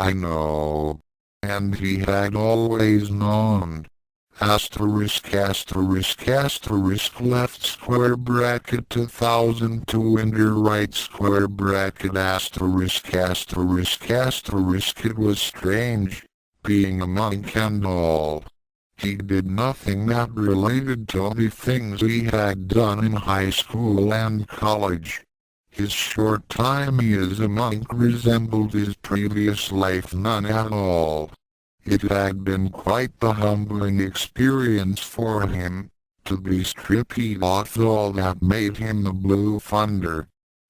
I know. And he had always known. Asterisk asterisk asterisk left square bracket 2002 enter right square bracket asterisk asterisk asterisk. It was strange, being a monk and all. He did nothing that related to the things he had done in high school and college. His short time as a monk resembled his previous life none at all. It had been quite the humbling experience for him, to be stripped of all that made him the Blue Thunder.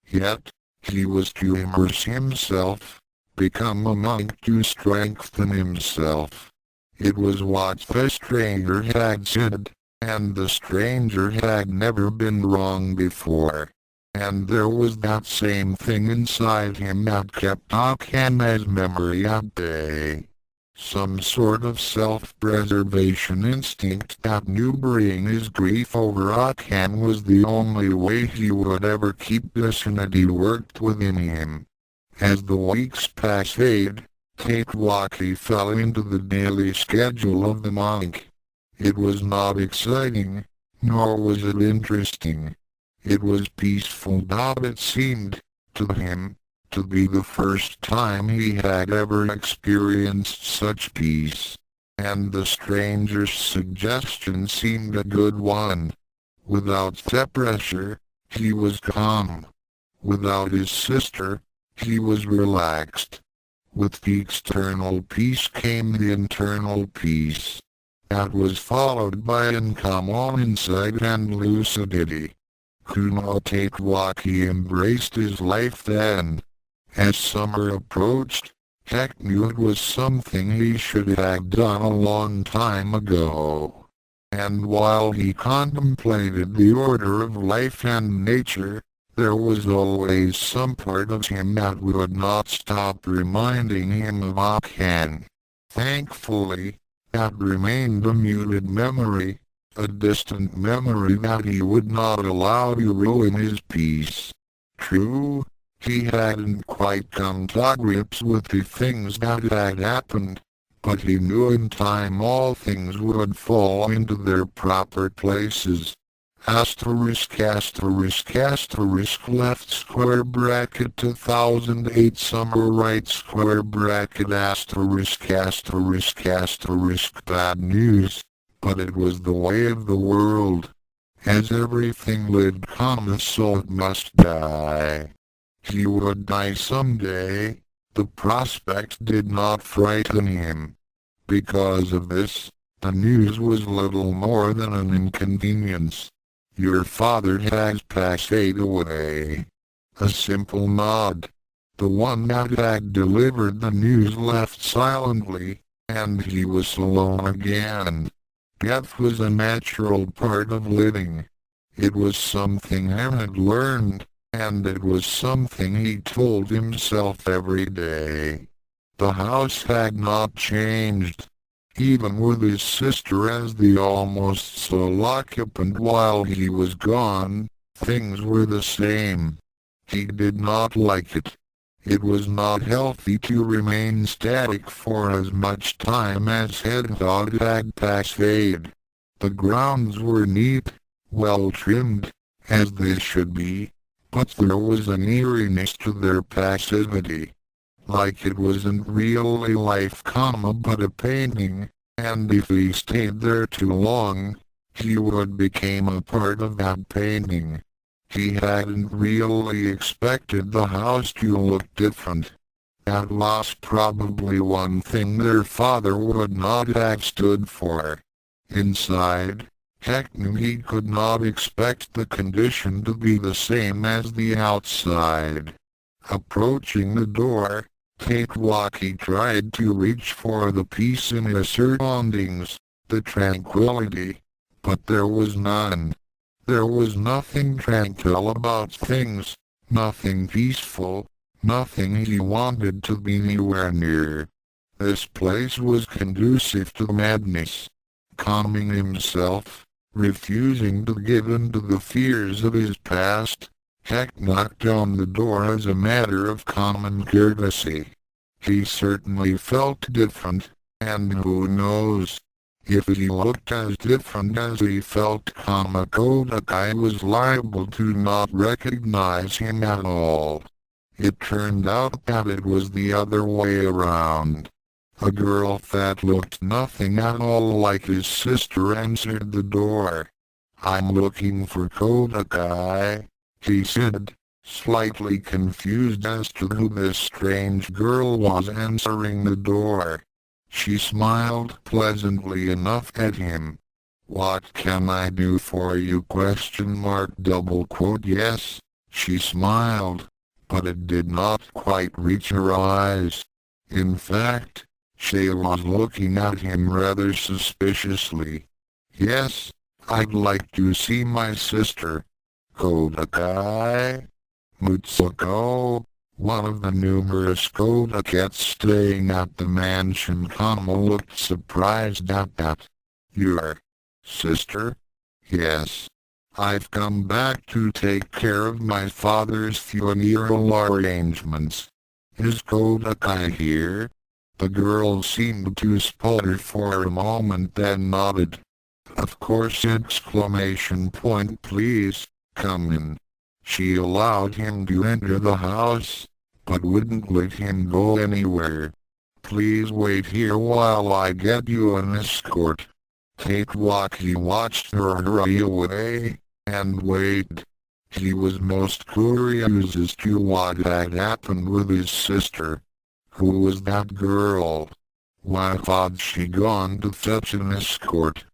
Yet, he was to immerse himself, become a monk to strengthen himself. It was what the stranger had said, and the stranger had never been wrong before. And there was that same thing inside him that kept Akane's memory at bay. Some sort of self-preservation instinct that knew bringing his grief over Akane was the only way he would ever keep the sanity worked within him. As the weeks passed, Tatewaki fell into the daily schedule of the monk. It was not exciting, nor was it interesting. It was peaceful, but it seemed, to him, to be the first time he had ever experienced such peace. And the stranger's suggestion seemed a good one. Without the pressure, he was calm. Without his sister, he was relaxed. With the external peace came the internal peace. That was followed by uncommon insight and lucidity. Kuno Tatewaki embraced his life then. As summer approached, Heck knew it was something he should have done a long time ago. And while he contemplated the order of life and nature, there was always some part of him that would not stop reminding him of Akane. Thankfully, that remained a muted memory, a distant memory that he would not allow to ruin his peace. True, he hadn't quite come to grips with the things that had happened, but he knew in time all things would fall into their proper places. Asterisk asterisk asterisk left square bracket 2008 summer right square bracket asterisk asterisk asterisk bad news, but it was the way of the world. As everything lived comes, so it must die. He would die someday. The prospect did not frighten him. Because of this, the news was little more than an inconvenience. Your father has passed away. A simple nod. The one that had delivered the news left silently, and he was alone again. Death was a natural part of living. It was something he had learned, and it was something he told himself every day. The house had not changed. Even with his sister as the almost sole occupant while he was gone, things were the same. He did not like it. It was not healthy to remain static for as much time as Hedgehog had passed. The grounds were neat, well trimmed, as they should be, but there was an eeriness to their passivity. Like it wasn't really life, but a painting, and if he stayed there too long, he would become a part of that painting. He hadn't really expected the house to look different. That was probably one thing their father would not have stood for. Inside, Heck knew he could not expect the condition to be the same as the outside. Approaching the door, Tatewaki tried to reach for the peace in his surroundings, the tranquility, but there was none. There was nothing tranquil about things, nothing peaceful, nothing he wanted to be anywhere near. This place was conducive to madness. Calming himself, refusing to give in to the fears of his past, Heck knocked on the door as a matter of common courtesy. He certainly felt different, and who knows, if he looked as different as he felt, Kodakai was liable to not recognize him at all. It turned out that it was the other way around. A girl that looked nothing at all like his sister answered the door. "I'm looking for Kodakai," he said, slightly confused as to who this strange girl was answering the door. She smiled pleasantly enough at him. "What can I do for you?" ? Yes, she smiled, but it did not quite reach her eyes. In fact, she was looking at him rather suspiciously. "Yes, I'd like to see my sister." "Kodakai?" Mutsuko, one of the numerous Kodakets staying at the mansion. Kama looked surprised at that. "Your sister?" "Yes. I've come back to take care of my father's funeral arrangements." "Is Kodakai here?" The girl seemed to sputter for a moment, then nodded. "Of course!" ! "Please, come in." She allowed him to enter the house, but wouldn't let him go anywhere. "Please wait here while I get you an escort." He watched her hurry away, and waited. He was most curious as to what had happened with his sister. Who was that girl? Why had she gone to fetch an escort?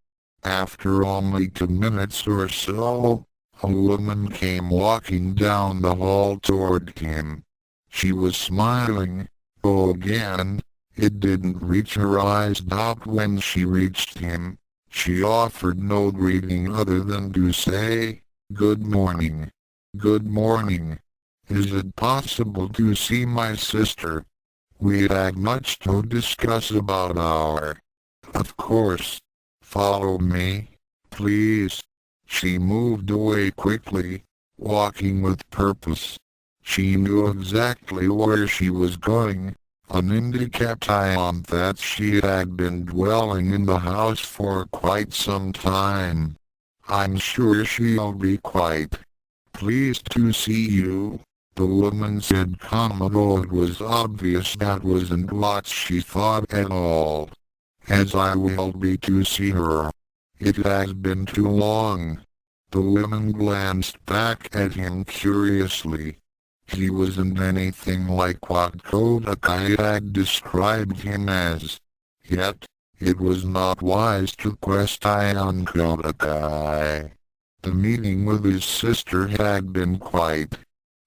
After only 2 minutes or so, a woman came walking down the hall toward him. She was smiling. Oh, again, it didn't reach her eyes. When she reached him, she offered no greeting other than to say, "Good morning." "Good morning. Is it possible to see my sister? We had much to discuss about our—" "Of course. Follow me, please." She moved away quickly, walking with purpose. She knew exactly where she was going, an indication that she had been dwelling in the house for quite some time. "I'm sure she'll be quite pleased to see you," the woman said. Though it was obvious that wasn't what she thought at all. "As I will be to see her. It has been too long." The woman glanced back at him curiously. He wasn't anything like what Kodakai had described him as. Yet, it was not wise to question Kodakai. The meeting with his sister had been quite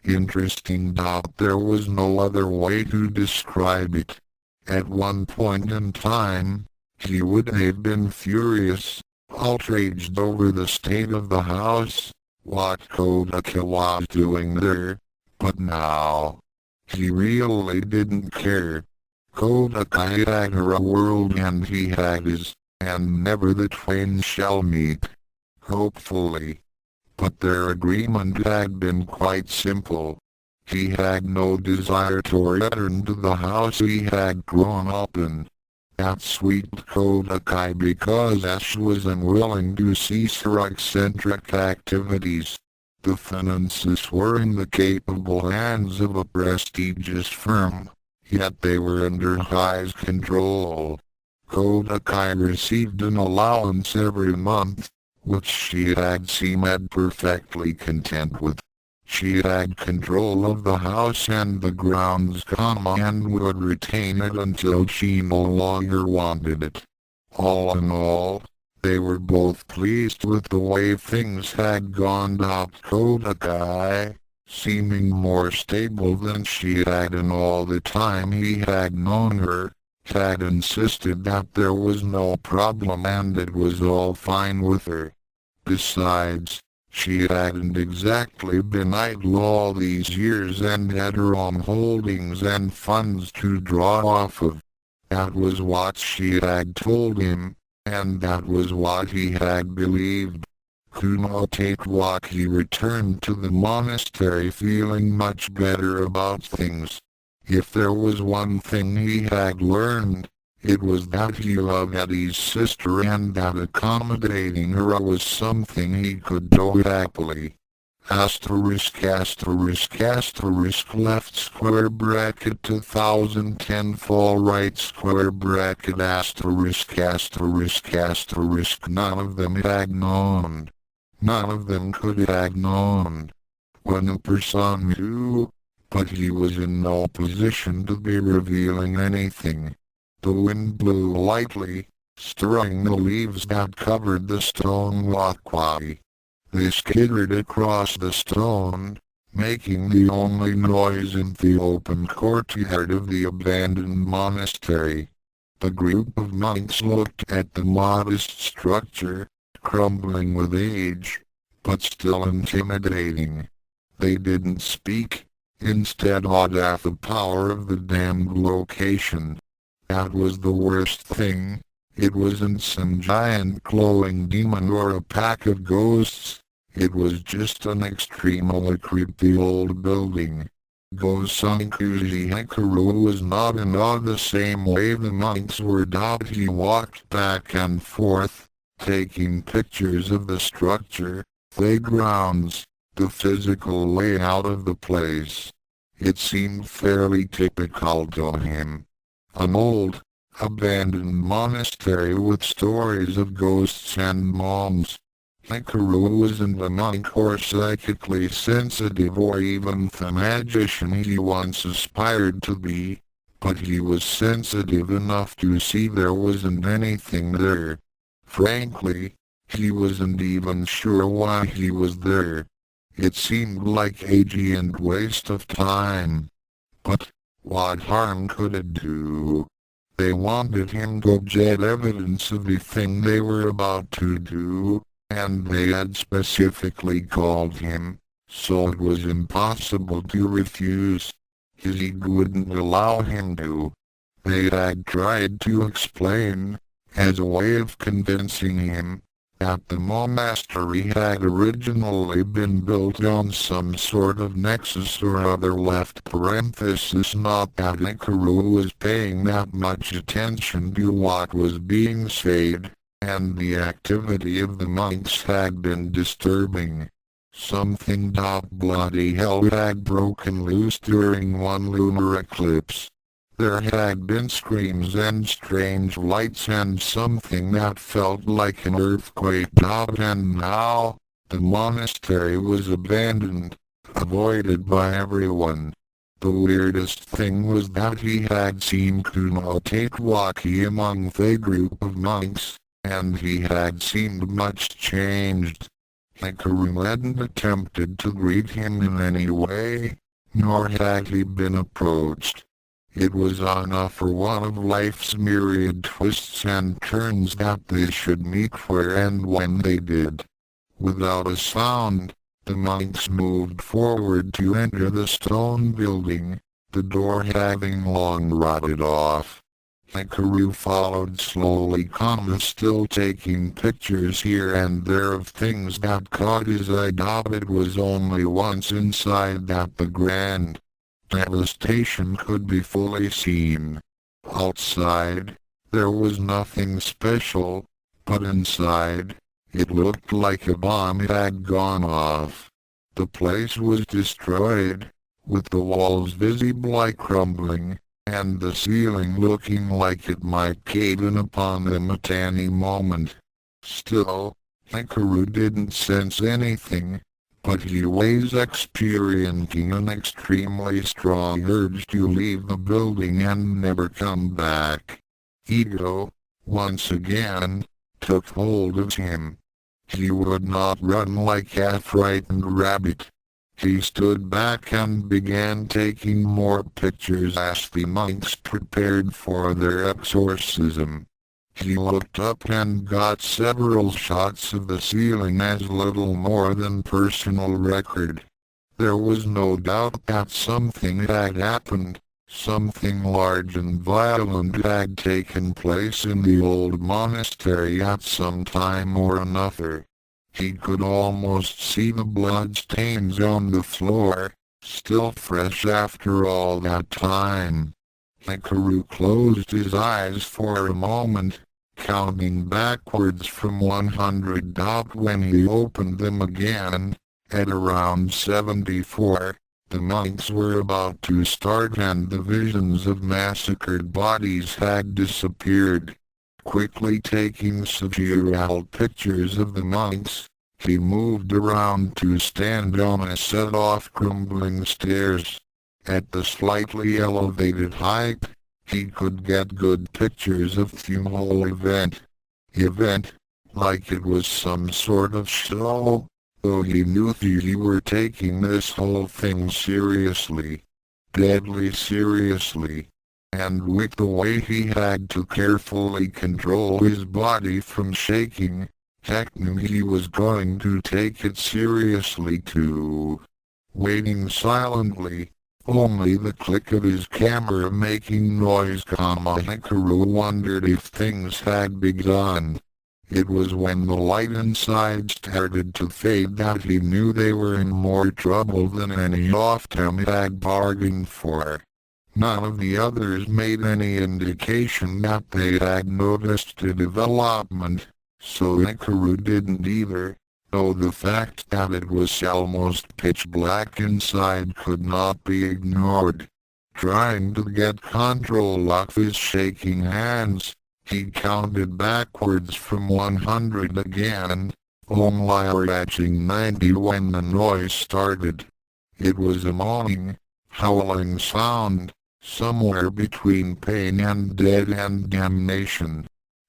interesting. There was no other way to describe it. At one point in time, he would have been furious, outraged over the state of the house, what Kodakai was doing there, but now, he really didn't care. Kodakai had her world and he had his, and never the twain shall meet. Hopefully. But their agreement had been quite simple. He had no desire to return to the house he had grown up in. That sweet Kodakai, because Ash was unwilling to cease her eccentric activities. The finances were in the capable hands of a prestigious firm, yet they were under his control. Kodakai received an allowance every month, which she had seemed perfectly content with. She had control of the house and the grounds, and would retain it until she no longer wanted it. All in all, they were both pleased with the way things had gone. Kodakai, seeming more stable than she had in all the time he had known her, had insisted that there was no problem and it was all fine with her. Besides, she hadn't exactly been idle all these years and had her own holdings and funds to draw off of. That was what she had told him, and that was what he had believed. He returned to the monastery feeling much better about things. If there was one thing he had learned, it was that he loved Eddie's sister and that accommodating her was something he could do happily. Asterisk asterisk asterisk left square bracket 2010 fall right square bracket asterisk asterisk asterisk none of them had known. None of them could have known. When a person knew, but he was in no position to be revealing anything. The wind blew lightly, stirring the leaves that covered the stone walkway. They skittered across the stone, making the only noise in the open courtyard of the abandoned monastery. The group of monks looked at the modest structure, crumbling with age, but still intimidating. They didn't speak, instead awed at the power of the damned location. That was the worst thing. It wasn't some giant glowing demon or a pack of ghosts. It was just an extremely creepy old building. Gosankuji Hikaru was not in awe the same way the monks were. He walked back and forth, taking pictures of the structure, the grounds, the physical layout of the place. It seemed fairly typical to him. An old, abandoned monastery with stories of ghosts and monks. Hikaru wasn't a monk or psychically sensitive or even the magician he once aspired to be, but he was sensitive enough to see there wasn't anything there. Frankly, he wasn't even sure why he was there. It seemed like a giant waste of time. But what harm could it do? They wanted him to get evidence of the thing they were about to do, and they had specifically called him, so it was impossible to refuse. His ego wouldn't allow him to. They had tried to explain, as a way of convincing him, that the monastery had originally been built on some sort of nexus or other left parenthesis, not that Hikaru was paying that much attention to what was being said, and the activity of the monks had been disturbing. Something bloody hell had broken loose during one lunar eclipse. There had been screams and strange lights and something that felt like an earthquake. And now, the monastery was abandoned, avoided by everyone. The weirdest thing was that he had seen Kuno Tatewaki among the group of monks, and he had seemed much changed. Hikaru hadn't attempted to greet him in any way, nor had he been approached. It was enough for one of life's myriad twists and turns that they should meet where and when they did. Without a sound, the monks moved forward to enter the stone building, the door having long rotted off. Hikaru followed slowly, still taking pictures here and there of things that caught his eye. It was only once inside that the grand devastation could be fully seen. Outside, there was nothing special, but inside, it looked like a bomb had gone off. The place was destroyed, with the walls visibly crumbling, and the ceiling looking like it might cave in upon them at any moment. Still, Hikaru didn't sense anything, but he was experiencing an extremely strong urge to leave the building and never come back. Ego, once again, took hold of him. He would not run like a frightened rabbit. He stood back and began taking more pictures as the monks prepared for their exorcism. He looked up and got several shots of the ceiling as little more than personal record. There was no doubt that something had happened, something large and violent had taken place in the old monastery at some time or another. He could almost see the blood stains on the floor, still fresh after all that time. Hikaru closed his eyes for a moment, counting backwards from 100. When he opened them again, at around 74, the monks were about to start and the visions of massacred bodies had disappeared. Quickly taking several pictures of the monks, he moved around to stand on a set of crumbling stairs. At the slightly elevated height, he could get good pictures of the whole event, like it was some sort of show, though he knew they were taking this whole thing seriously, deadly seriously. And with the way he had to carefully control his body from shaking, Heck knew he was going to take it seriously too. Waiting silently, only the click of his camera making noise. Hikaru wondered if things had begun. It was when the light inside started to fade that he knew they were in more trouble than any of them had bargained for. None of the others made any indication that they had noticed the development, so Hikaru didn't either, though the fact that it was almost pitch black inside could not be ignored. Trying to get control of his shaking hands, he counted backwards from 100 again, only reaching 90 when the noise started. It was a moaning, howling sound, somewhere between pain and death and damnation.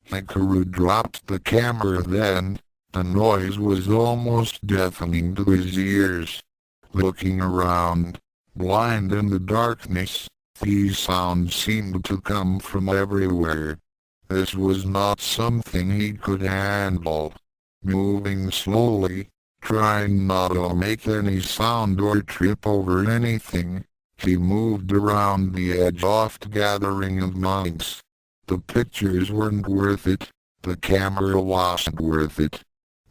Hikaru dropped the camera then. The noise was almost deafening to his ears. Looking around, blind in the darkness, these sounds seemed to come from everywhere. This was not something he could handle. Moving slowly, trying not to make any sound or trip over anything, he moved around the edge of the gathering of monks. The pictures weren't worth it, the camera wasn't worth it.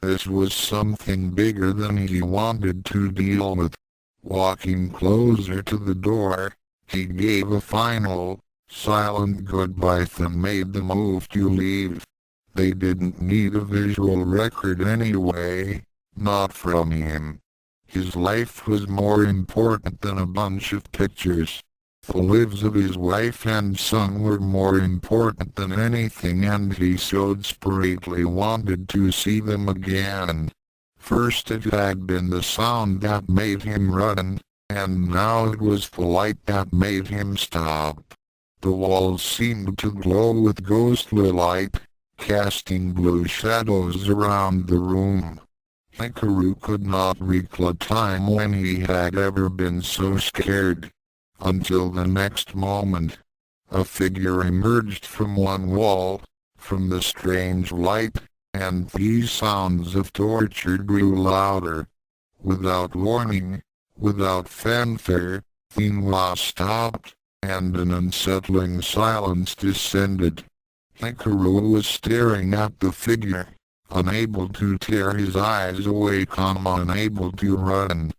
This was something bigger than he wanted to deal with. Walking closer to the door, he gave a final, silent goodbye and made the move to leave. They didn't need a visual record anyway, not from him. His life was more important than a bunch of pictures. The lives of his wife and son were more important than anything, and he so desperately wanted to see them again. First it had been the sound that made him run, and now it was the light that made him stop. The walls seemed to glow with ghostly light, casting blue shadows around the room. Hikaru could not recall a time when he had ever been so scared. Until the next moment, a figure emerged from one wall, from the strange light, and these sounds of torture grew louder. Without warning, without fanfare, Thinwa stopped, and an unsettling silence descended. Hikaru was staring at the figure, unable to tear his eyes away, unable to run.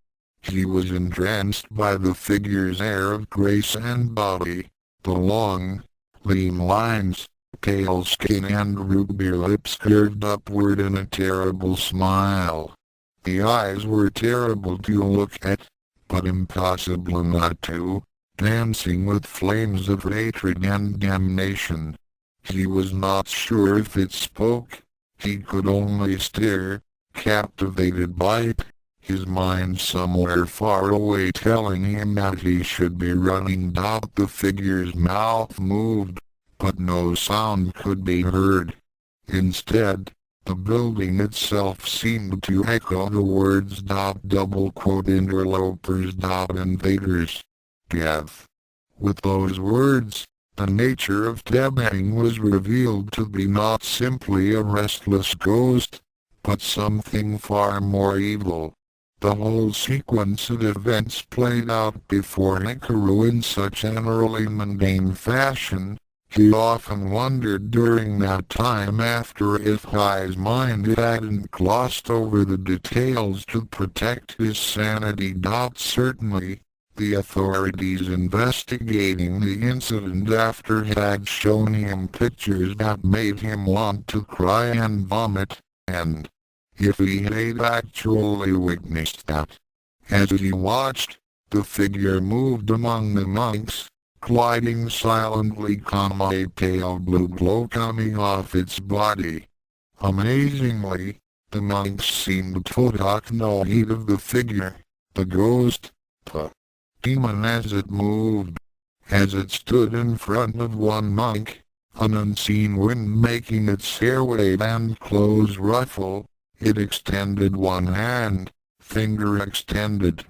He was entranced by the figure's air of grace and body, the long, lean lines, pale skin and ruby lips curved upward in a terrible smile. The eyes were terrible to look at, but impossible not to, dancing with flames of hatred and damnation. He was not sure if it spoke. He could only stare, captivated by it, his mind somewhere far away telling him that he should be running. The figure's mouth moved, but no sound could be heard. Instead, the building itself seemed to echo the words interlopers invaders. Death. With those words, the nature of Tebang was revealed to be not simply a restless ghost, but something far more evil. The whole sequence of events played out before Hikaru in such an utterly mundane fashion. He often wondered during that time after if his mind hadn't glossed over the details to protect his sanity. Certainly, The authorities investigating the incident after had shown him pictures that made him want to cry and vomit, and if he had actually witnessed that. As he watched, the figure moved among the monks, gliding silently, a pale blue glow coming off its body. Amazingly, the monks seemed to take no heed of the figure, the ghost, the demon as it moved. As it stood in front of one monk, an unseen wind making its hair wave and clothes ruffle, it extended one hand, finger extended.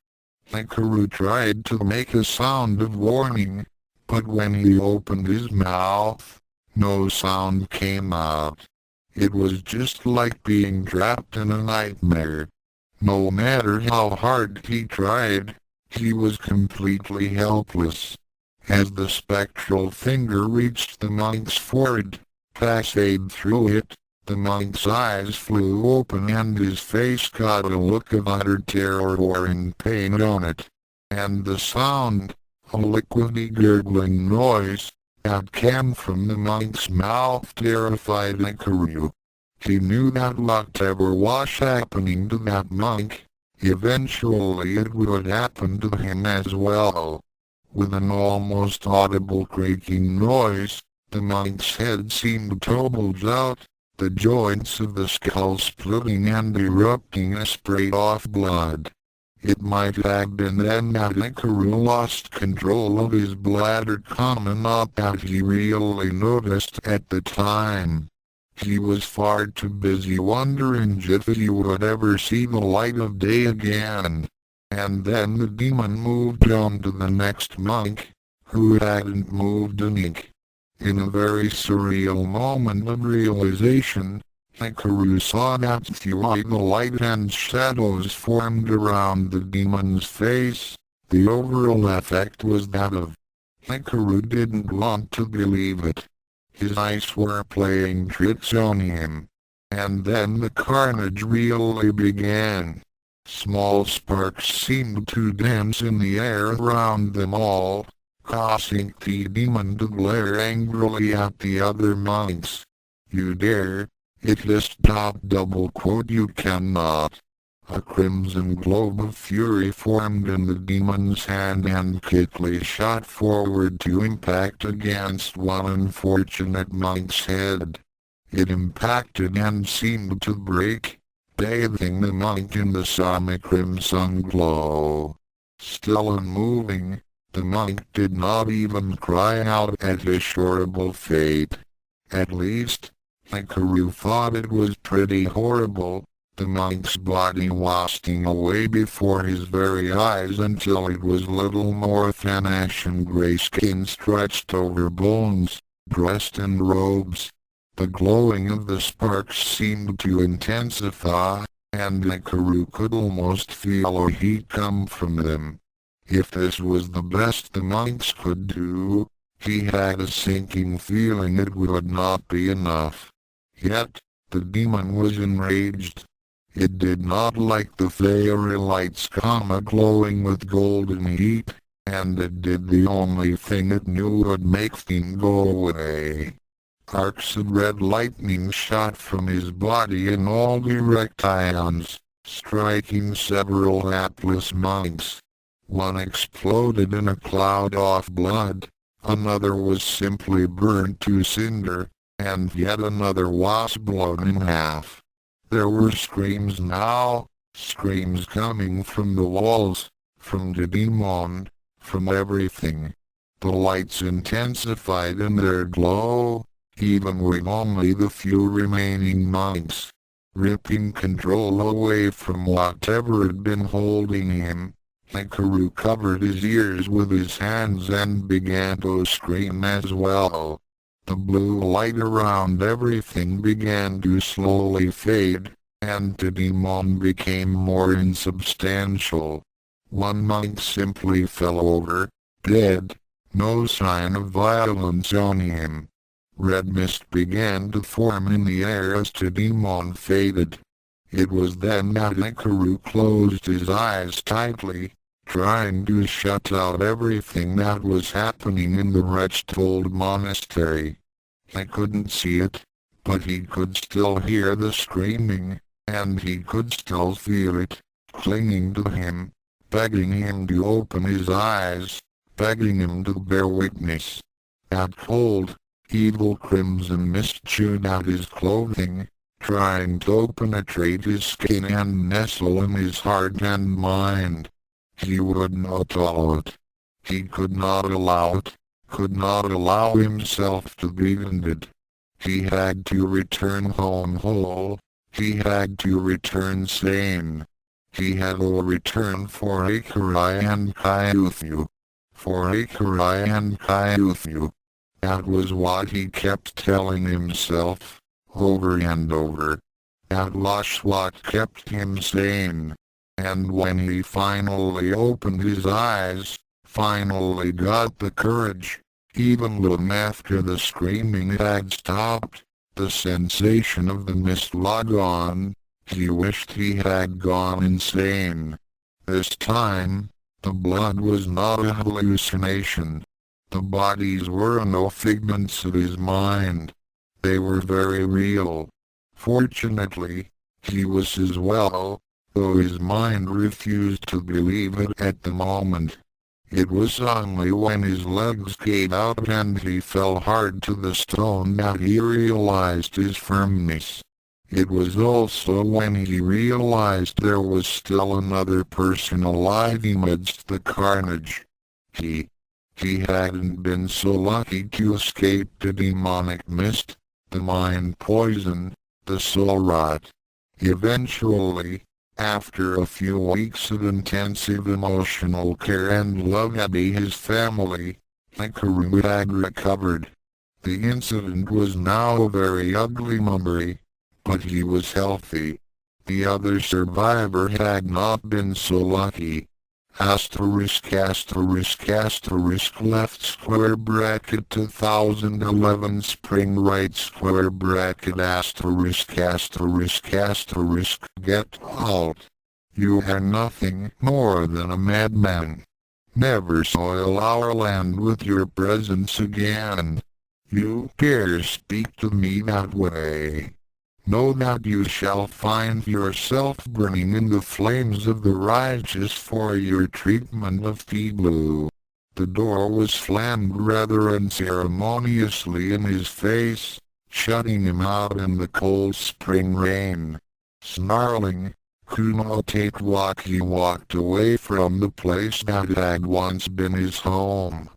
Hikaru tried to make a sound of warning, but when he opened his mouth, no sound came out. It was just like being trapped in a nightmare. No matter how hard he tried, he was completely helpless. As the spectral finger reached the monk's forehead, passed through it, the monk's eyes flew open and his face got a look of utter terror and pain on it. And the sound, a liquidy gurgling noise, that came from the monk's mouth terrified Hikaru. He knew that whatever was happening to that monk, eventually it would happen to him as well. With an almost audible creaking noise, the monk's head seemed to bulge out, the joints of the skull splitting and erupting a spray of blood. It might have been then that Hikaru lost control of his bladder, not that he really noticed at the time. He was far too busy wondering if he would ever see the light of day again. And then the demon moved on to the next monk, who hadn't moved an inch. In a very surreal moment of realization, Hikaru saw that through the light and shadows formed around the demon's face, the overall effect was that of. Hikaru didn't want to believe it. His eyes were playing tricks on him. And then the carnage really began. Small sparks seemed to dance in the air around them all, causing the demon to glare angrily at the other monks. "You dare!" It hissed, "you cannot." A crimson globe of fury formed in the demon's hand and quickly shot forward to impact against one unfortunate monk's head. It impacted and seemed to break, bathing the monk in the same crimson glow. Still unmoving, the monk did not even cry out at his horrible fate. At least, Hikaru thought it was pretty horrible, the monk's body wasting away before his very eyes until it was little more than ashen gray skin stretched over bones, dressed in robes. The glowing of the sparks seemed to intensify, and Hikaru could almost feel a heat come from them. If this was the best the monks could do, he had a sinking feeling it would not be enough. Yet, the demon was enraged. It did not like the fairy lights, glowing with golden heat, and it did the only thing it knew would make them go away. Arcs of red lightning shot from his body in all directions, striking several hapless monks. One exploded in a cloud of blood, another was simply burned to cinder, and yet another was blown in half. There were screams now, screams coming from the walls, from the demon, from everything. The lights intensified in their glow, even with only the few remaining monks, ripping control away from whatever had been holding him. Hikaru covered his ears with his hands and began to scream as well. The blue light around everything began to slowly fade, and the demon became more insubstantial. One monk simply fell over, dead, no sign of violence on him. Red mist began to form in the air as the demon faded. It was then that Hikaru closed his eyes tightly, trying to shut out everything that was happening in the wretched old monastery. He couldn't see it, but he could still hear the screaming, and he could still feel it, clinging to him, begging him to open his eyes, begging him to bear witness. That cold, evil crimson mist chewed at his clothing, trying to penetrate his skin and nestle in his heart and mind. He would not allow it. He could not allow it, could not allow himself to be wounded. He had to return home whole. He had to return sane. He had to return for Akane and Kyuthu. For Akane and Kyuthu. That was what he kept telling himself, over and over. That was what kept him sane. And when he finally opened his eyes, finally got the courage, even long after the screaming had stopped, the sensation of the mist was gone, he wished he had gone insane. This time, the blood was not a hallucination. The bodies were no figments of his mind. They were very real. Fortunately, he was as well, though his mind refused to believe it at the moment. It was only when his legs gave out and he fell hard to the stone that he realized his firmness. It was also when he realized there was still another person alive amidst the carnage. He hadn't been so lucky to escape the demonic mist, the mind poison, the soul rot. Eventually, after a few weeks of intensive emotional care and love at his family, Hikaru had recovered. The incident was now a very ugly memory, but he was healthy. The other survivor had not been so lucky. Asterisk left square bracket 2011 spring right square bracket asterisk get out. You are nothing more than a madman. Never soil our land with your presence again. You dare speak to me that way. Know that you shall find yourself burning in the flames of the righteous for your treatment of Tibu. The door was slammed rather unceremoniously in his face, shutting him out in the cold spring rain. Snarling, Kuno Tatewaki walked away from the place that had once been his home.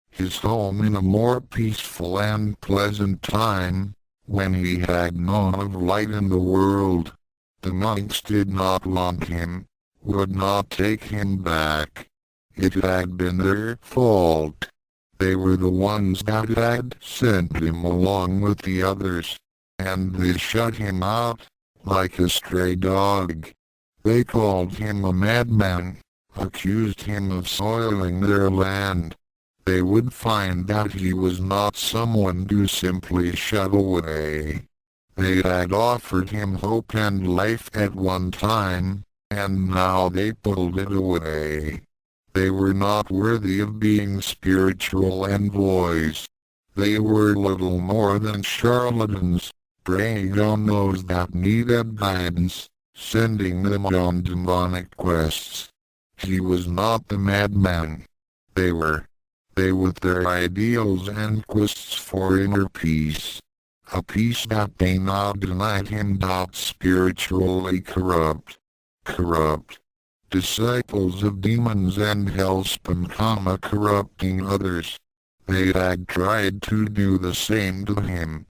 His home in a more peaceful and pleasant time, when he had known of light in the world. The monks did not want him, would not take him back. It had been their fault. They were the ones that had sent him along with the others, and they shut him out, like a stray dog. They called him a madman, accused him of soiling their land. They would find that he was not someone to simply shut away. They had offered him hope and life at one time, and now they pulled it away. They were not worthy of being spiritual envoys. They were little more than charlatans, preying on those that needed guidance, sending them on demonic quests. He was not the madman. They with their ideals and quests for inner peace. A peace that they now denied him. Spiritually corrupt. Disciples of demons and hellspawn, corrupting others. They had tried to do the same to him.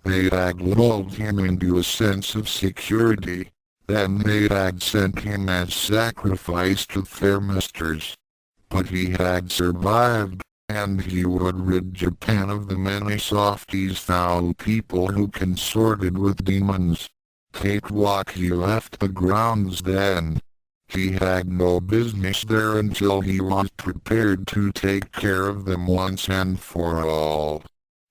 They had lulled him into a sense of security. Then they had sent him as sacrifice to their masters. But he had survived, and he would rid Japan of the many softies, foul people who consorted with demons. Tatewaki left the grounds then. He had no business there until he was prepared to take care of them once and for all.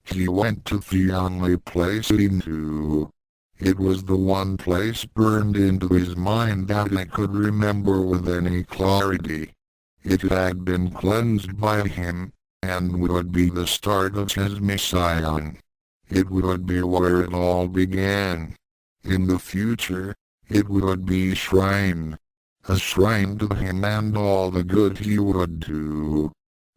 He went to the only place he knew. It was the one place burned into his mind that he could remember with any clarity. It had been cleansed by him, and would be the start of his mission. It would be where it all began. In the future, it would be a shrine to him and all the good he would do.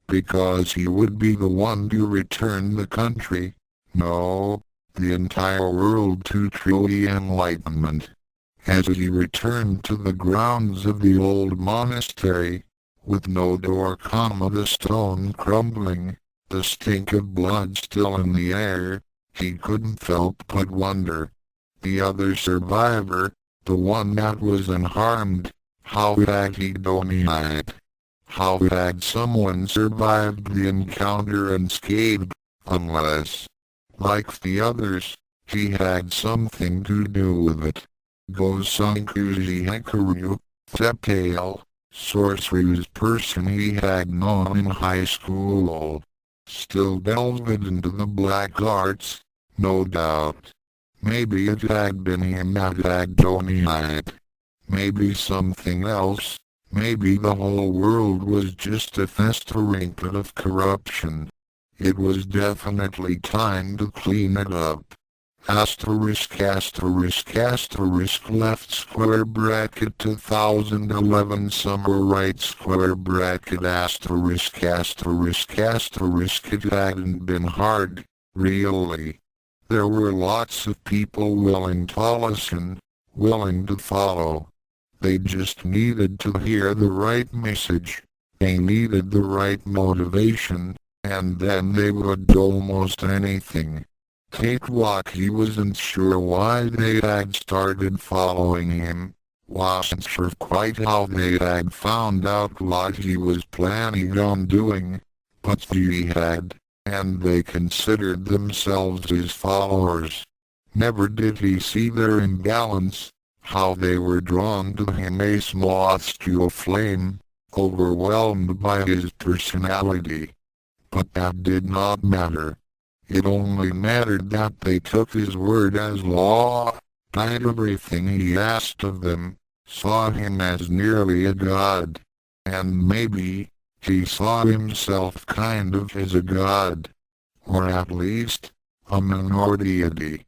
Because he would be the one to return the country, no, the entire world to true enlightenment. As he returned to the grounds of the old monastery, with no door, the stone crumbling, the stink of blood still in the air, he couldn't help but wonder. The other survivor, the one that was unharmed, how had he done it? How had someone survived the encounter unscathed, unless, like the others, he had something to do with it? Gosankuji Hikaru, Theptail, sorcerer's person he had known in high school. Still delved into the black arts, no doubt. Maybe it had been him that had done it. Maybe something else. Maybe the whole world was just a festering pit of corruption. It was definitely time to clean it up. Asterisk left square bracket 2011 summer right square bracket asterisk it hadn't been hard, really. There were lots of people willing to listen, willing to follow. They just needed to hear the right message. They needed the right motivation, and then they would do almost anything. Pt3b wasn't sure why they had started following him, wasn't sure quite how they had found out what he was planning on doing, but he had, and they considered themselves his followers. Never did he see their imbalance, how they were drawn to him, a celestial flame, overwhelmed by his personality. But that did not matter. It only mattered that they took his word as law, did everything he asked of them, saw him as nearly a god. And maybe, he saw himself kind of as a god. Or at least, a minority.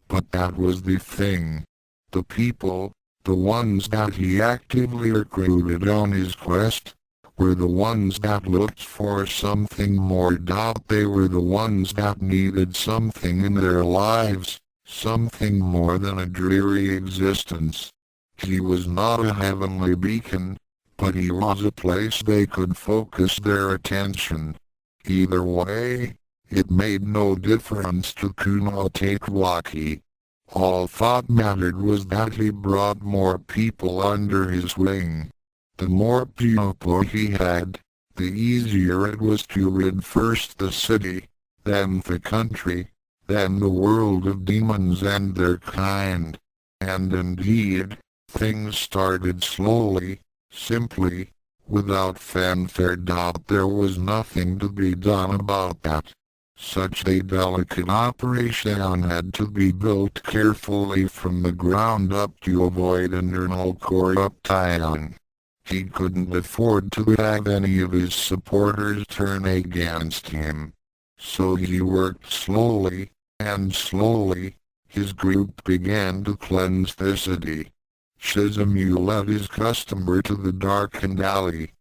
But that was the thing. The people, the ones that he actively recruited on his quest, were the ones that looked for something more. They were the ones that needed something in their lives, something more than a dreary existence. He was not a heavenly beacon, but he was a place they could focus their attention. Either way, it made no difference to Kuno Pt3b. All thought mattered was that he brought more people under his wing. The more people he had, the easier it was to rid first the city, then the country, then the world of demons and their kind. And indeed, things started slowly, simply, without fanfare. There was nothing to be done about that. Such a delicate operation had to be built carefully from the ground up to avoid internal corruption. He couldn't afford to have any of his supporters turn against him. So he worked slowly, and slowly, his group began to cleanse the city. Shizumu led his customer to the darkened alley.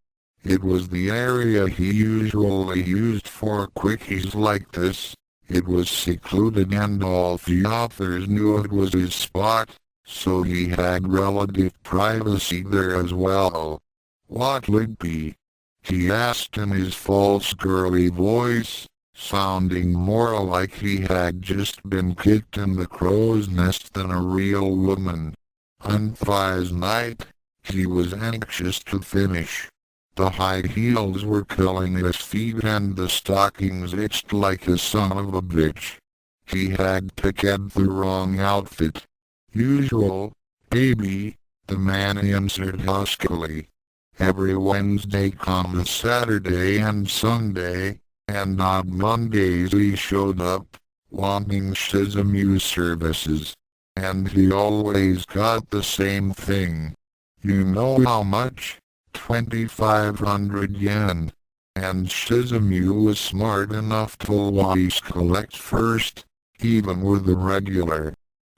It was the area he usually used for quickies like this. It was secluded and all the others knew it was his spot, so he had relative privacy there as well. What'll it be? He asked in his false girly voice, sounding more like he had just been kicked in the crow's nest than a real woman. Unfri's night, he was anxious to finish. The high heels were killing his feet and the stockings itched like a son of a bitch. He had picked the wrong outfit. Usual, baby, the man answered huskily. Every Wednesday, Saturday and Sunday, and on Mondays he showed up, wanting Shizumu services. And he always got the same thing. You know how much? 2,500 yen. And Shizumu was smart enough to always collect first, even with the regular.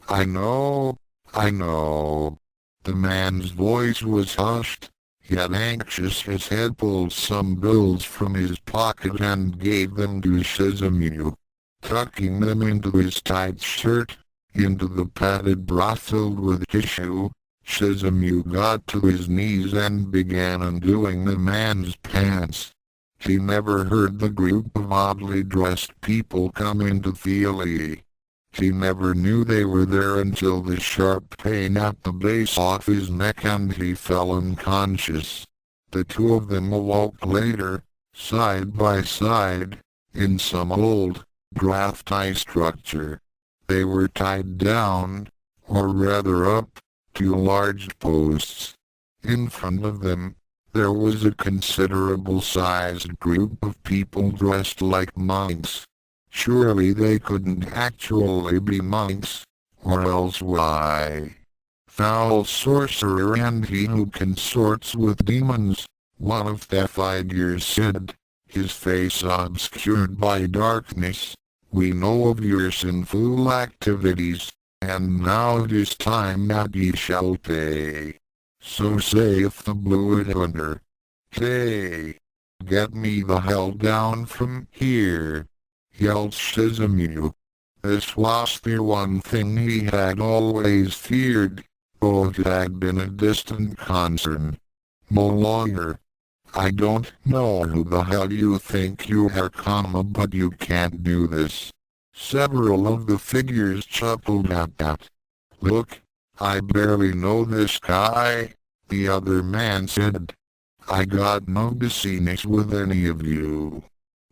I know. The man's voice was hushed, yet anxious. His head pulled some bills from his pocket and gave them to Shizumu. Tucking them into his tight shirt, into the padded bra filled with tissue, Shizumu got to his knees and began undoing the man's pants. He never heard the group of oddly dressed people come into Feely. He never knew they were there until the sharp pain at the base of his neck and he fell unconscious. The two of them awoke later, side by side, in some old, graphite structure. They were tied down, or rather up, to large posts. In front of them, there was a considerable-sized group of people dressed like monks. Surely they couldn't actually be monks, or else why? Foul sorcerer and he who consorts with demons, one of the figures said, his face obscured by darkness. We know of your sinful activities, and now it is time that ye shall pay. So saith the Blue Hunter. Hey! Get me the hell down from here! Yelled Shizumu. This was the one thing he had always feared, though it had been a distant concern. No longer. I don't know who the hell you think you are, but you can't do this. Several of the figures chuckled at that. Look, I barely know this guy, the other man said. I got no business with any of you.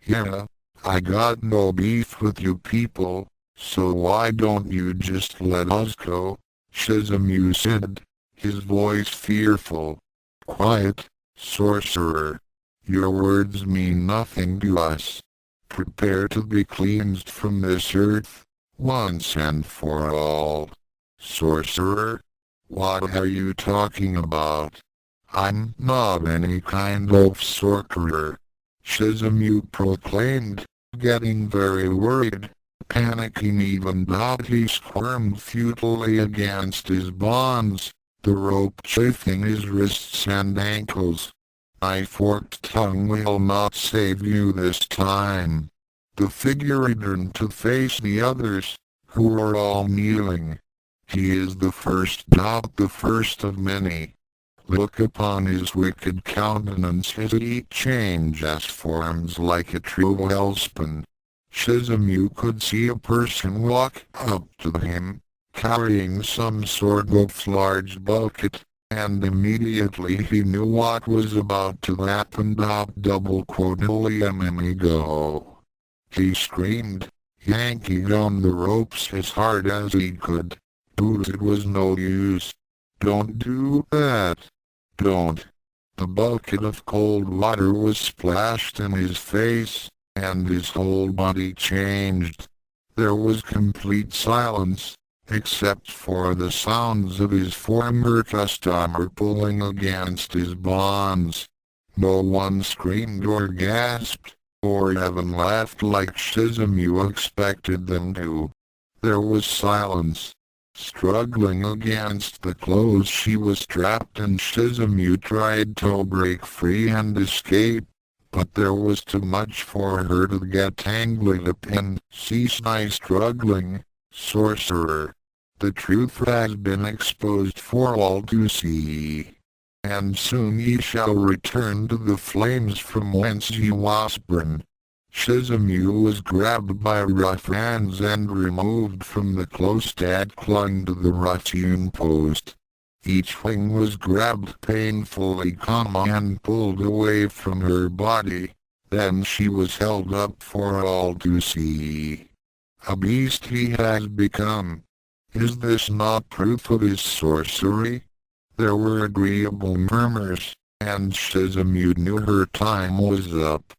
Yeah, I got no beef with you people, so why don't you just let us go? Shizumu said, his voice fearful. Quiet, sorcerer. Your words mean nothing to us. Prepare to be cleansed from this earth, once and for all. Sorcerer? What are you talking about? I'm not any kind of sorcerer, Shizumu proclaimed, getting very worried. Panicking even though he squirmed futilely against his bonds, the rope chafing his wrists and ankles. My forked tongue will not save you this time. The figure turned to face the others, who were all kneeling. He is the first of many. Look upon his wicked countenance as he changes forms like a true hellspawn. Shizumu could see a person walk up to him, carrying some sort of large bucket, and immediately he knew what was about to happen. Go. He screamed, yanking on the ropes as hard as he could. But it was no use. Don't do that. Don't. The bucket of cold water was splashed in his face, and his whole body changed. There was complete silence, except for the sounds of his former customer pulling against his bonds. No one screamed or gasped, or even laughed like Shizumu expected them to. There was silence. Struggling against the clothes she was trapped in, Shizumu tried to break free and escape, but there was too much for her to get tangled up in. Cease struggling, sorcerer. The truth has been exposed for all to see. And soon ye shall return to the flames from whence ye was born. Shizumu was grabbed by rough hands and removed from the close that clung to the rough-hewn post. Each wing was grabbed painfully, and pulled away from her body. Then she was held up for all to see. A beast he has become. Is this not proof of his sorcery? There were agreeable murmurs, and Shizumu knew her time was up.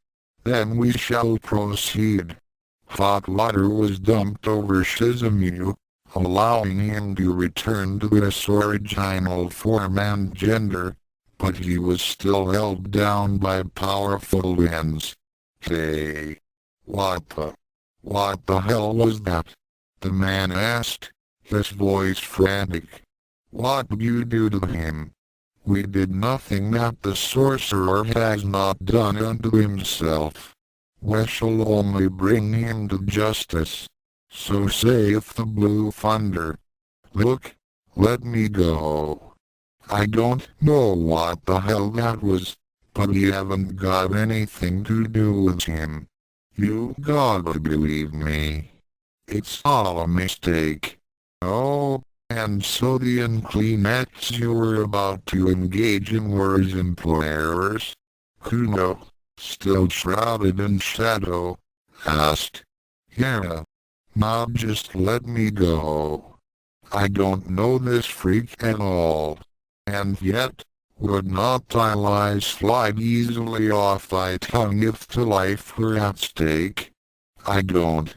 Then we shall proceed. Hot water was dumped over Shizumu, allowing him to return to his original form and gender, but he was still held down by powerful winds. Hey! What the hell was that? The man asked, his voice frantic. What did you do to him? We did nothing that the sorcerer has not done unto himself. We shall only bring him to justice. So saith the blue thunder. Look, let me go. I don't know what the hell that was, but we haven't got anything to do with him. You gotta believe me. It's all a mistake. Oh, and so the unclean acts you were about to engage in were his employers? Kuno, still shrouded in shadow, asked. Yeah. Now just let me go. I don't know this freak at all. And yet, would not thy lies slide easily off thy tongue if the life were at stake? I don't.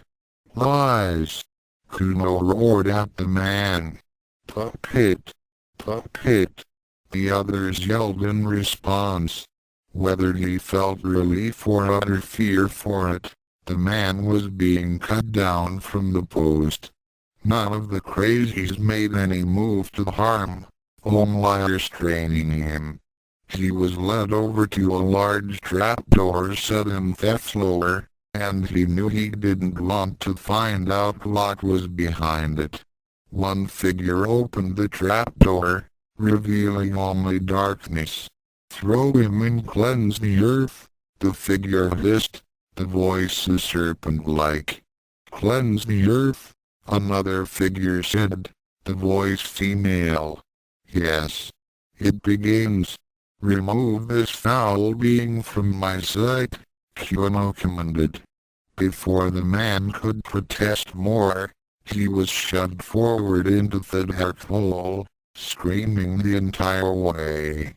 Lies! Kuno roared at the man. Puppet! Puppet! The others yelled in response. Whether he felt relief or utter fear for it, the man was being cut down from the post. None of the crazies made any move to harm, only restraining him. He was led over to a large trapdoor set in the floor, and he knew he didn't want to find out what was behind it. One figure opened the trapdoor, revealing only darkness. Throw him and cleanse the earth, the figure hissed, the voice is serpent-like. Cleanse the earth, another figure said, the voice female. Yes. It begins. Remove this foul being from my sight, Kuno commanded. Before the man could protest more, he was shoved forward into the dark hole, screaming the entire way.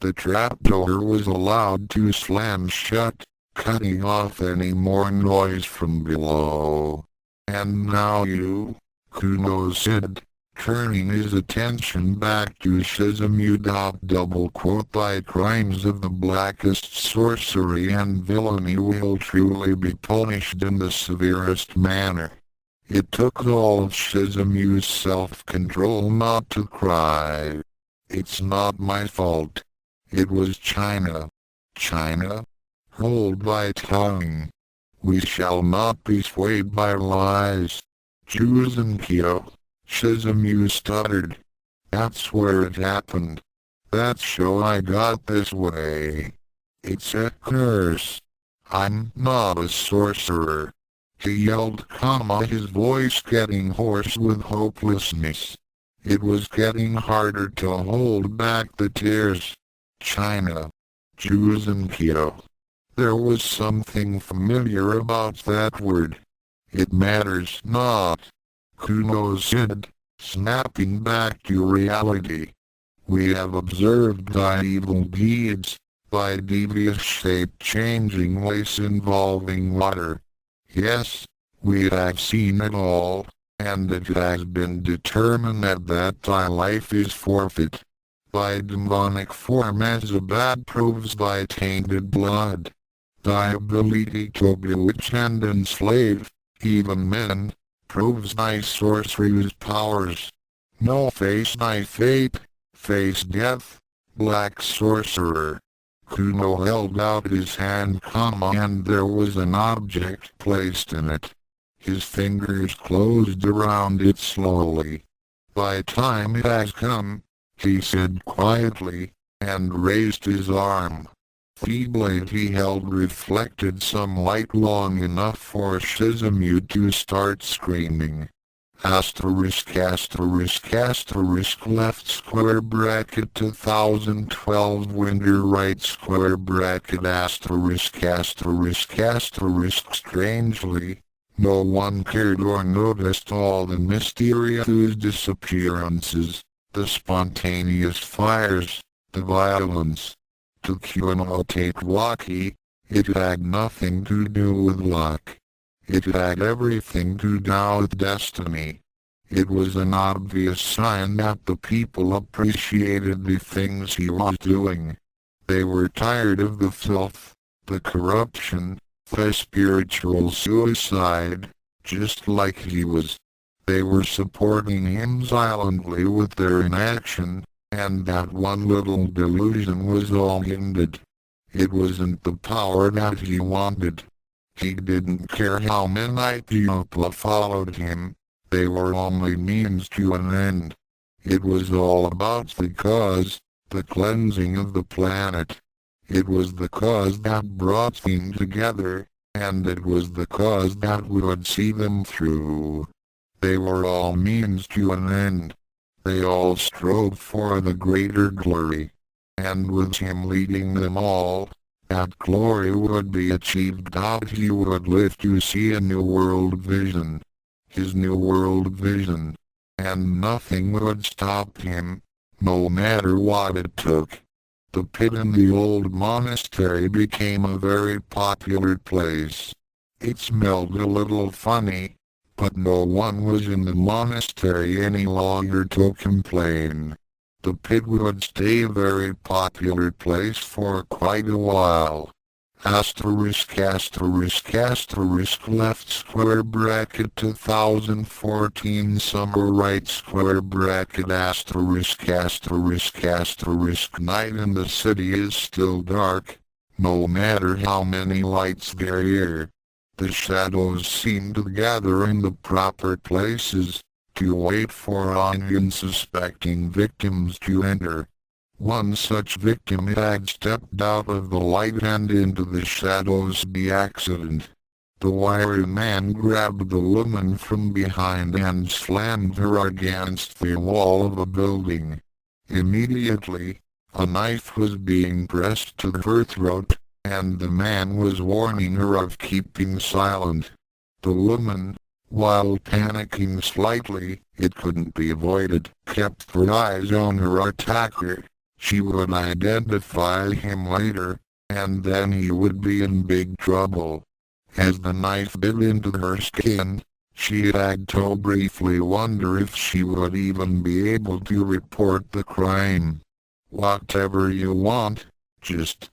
The trapdoor was allowed to slam shut, cutting off any more noise from below. And now you, Kuno said, turning his attention back to Shizumu. Thy crimes of the blackest sorcery and villainy will truly be punished in the severest manner. It took all of Shizumu's self-control not to cry. It's not my fault. It was China. China? Hold thy tongue. We shall not be swayed by lies. Juzenkyo, Shizumu stuttered. That's where it happened. That's how I got this way. It's a curse. I'm not a sorcerer. He yelled, his voice getting hoarse with hopelessness. It was getting harder to hold back the tears. China. Juzenkyo. There was something familiar about that word. It matters not. Kuno said, snapping back to reality. We have observed thy evil deeds, thy devious shape-changing ways involving water. Yes, we have seen it all, and it has been determined that thy life is forfeit. Thy demonic form as a bat proves thy tainted blood. Thy ability to bewitch and enslave, even men, proves thy sorcery's powers. No, face thy fate, face death, black sorcerer. Kuno held out his hand, and there was an object placed in it. His fingers closed around it slowly. Thy time has come, he said quietly, and raised his arm. The blade he held reflected some light long enough for Shizumu to start screaming. Asterisk left square bracket 2012 winter right square bracket asterisk. Strangely, no one cared or noticed all the mysterious disappearances, the spontaneous fires, the violence. To Kuno Tatewaki, it had nothing to do with luck. It had everything to do with destiny. It was an obvious sign that the people appreciated the things he was doing. They were tired of the filth, the corruption, the spiritual suicide, just like he was. They were supporting him silently with their inaction, and that one little delusion was all he needed. It wasn't the power that he wanted. He didn't care how many people followed him. They were only means to an end. It was all about the cause, the cleansing of the planet. It was the cause that brought them together, and it was the cause that would see them through. They were all means to an end. They all strove for the greater glory. And with him leading them all, that glory would be achieved. He would live to see a new world vision. His new world vision. And nothing would stop him, no matter what it took. The pit in the old monastery became a very popular place. It smelled a little funny, but no one was in the monastery any longer to complain. The pit would stay a very popular place for quite a while. Asterisk left square bracket 2014 summer right square bracket asterisk night in the city is still dark, no matter how many lights there are. The shadows seem to gather in the proper places, to wait for unsuspecting victims to enter. One such victim had stepped out of the light and into the shadows by accident. The wiry man grabbed the woman from behind and slammed her against the wall of a building. Immediately, a knife was being pressed to her throat, and the man was warning her of keeping silent. The woman, while panicking slightly, it couldn't be avoided, kept her eyes on her attacker. She would identify him later, and then he would be in big trouble. As the knife bit into her skin, she had to briefly wonder if she would even be able to report the crime. "Whatever you want, just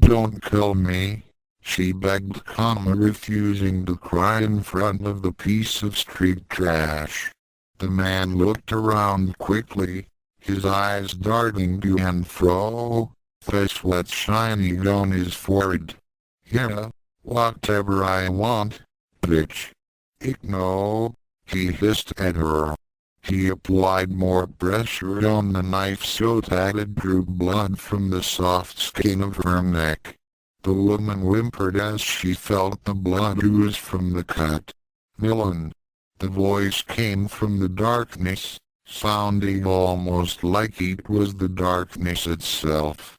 don't kill me," she begged, refusing to cry in front of the piece of street trash. The man looked around quickly, his eyes darting to and fro, the sweat shining on his forehead. "Yeah, whatever I want, bitch." "No," he hissed at her. He applied more pressure on the knife so that it drew blood from the soft skin of her neck. The woman whimpered as she felt the blood ooze from the cut. "Villain." The voice came from the darkness, sounding almost like it was the darkness itself.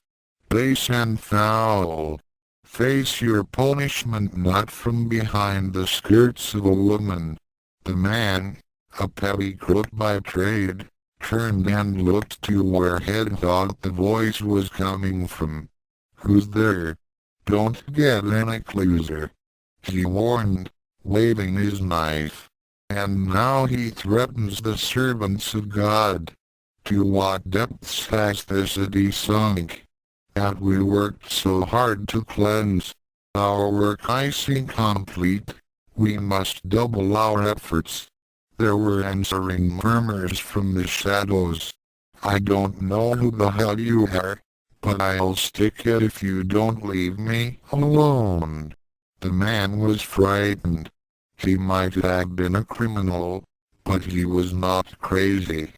"Base and foul. Face your punishment." Not from behind the skirts of a woman. The man, a petty crook by trade, turned and looked to where he thought the voice was coming from. "Who's there? Don't get any closer," he warned, waving his knife. "And now he threatens the servants of God. To what depths has the city sunk, that we worked so hard to cleanse? Our work is incomplete. We must double our efforts." There were answering murmurs from the shadows. "I don't know who the hell you are, but I'll stick it if you don't leave me alone." The man was frightened. He might have been a criminal, but he was not crazy.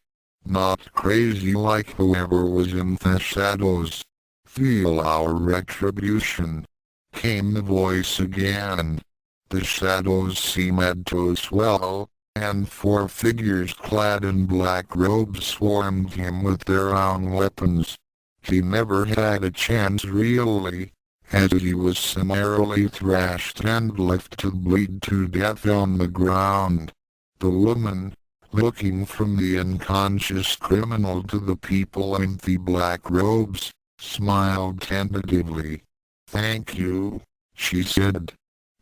Not crazy like whoever was in the shadows. "Feel our retribution," came the voice again. The shadows seemed to swell, and 4 figures clad in black robes swarmed him with their own weapons. He never had a chance really, as he was summarily thrashed and left to bleed to death on the ground. The woman, looking from the unconscious criminal to the people in the black robes, smiled tentatively. "Thank you," she said.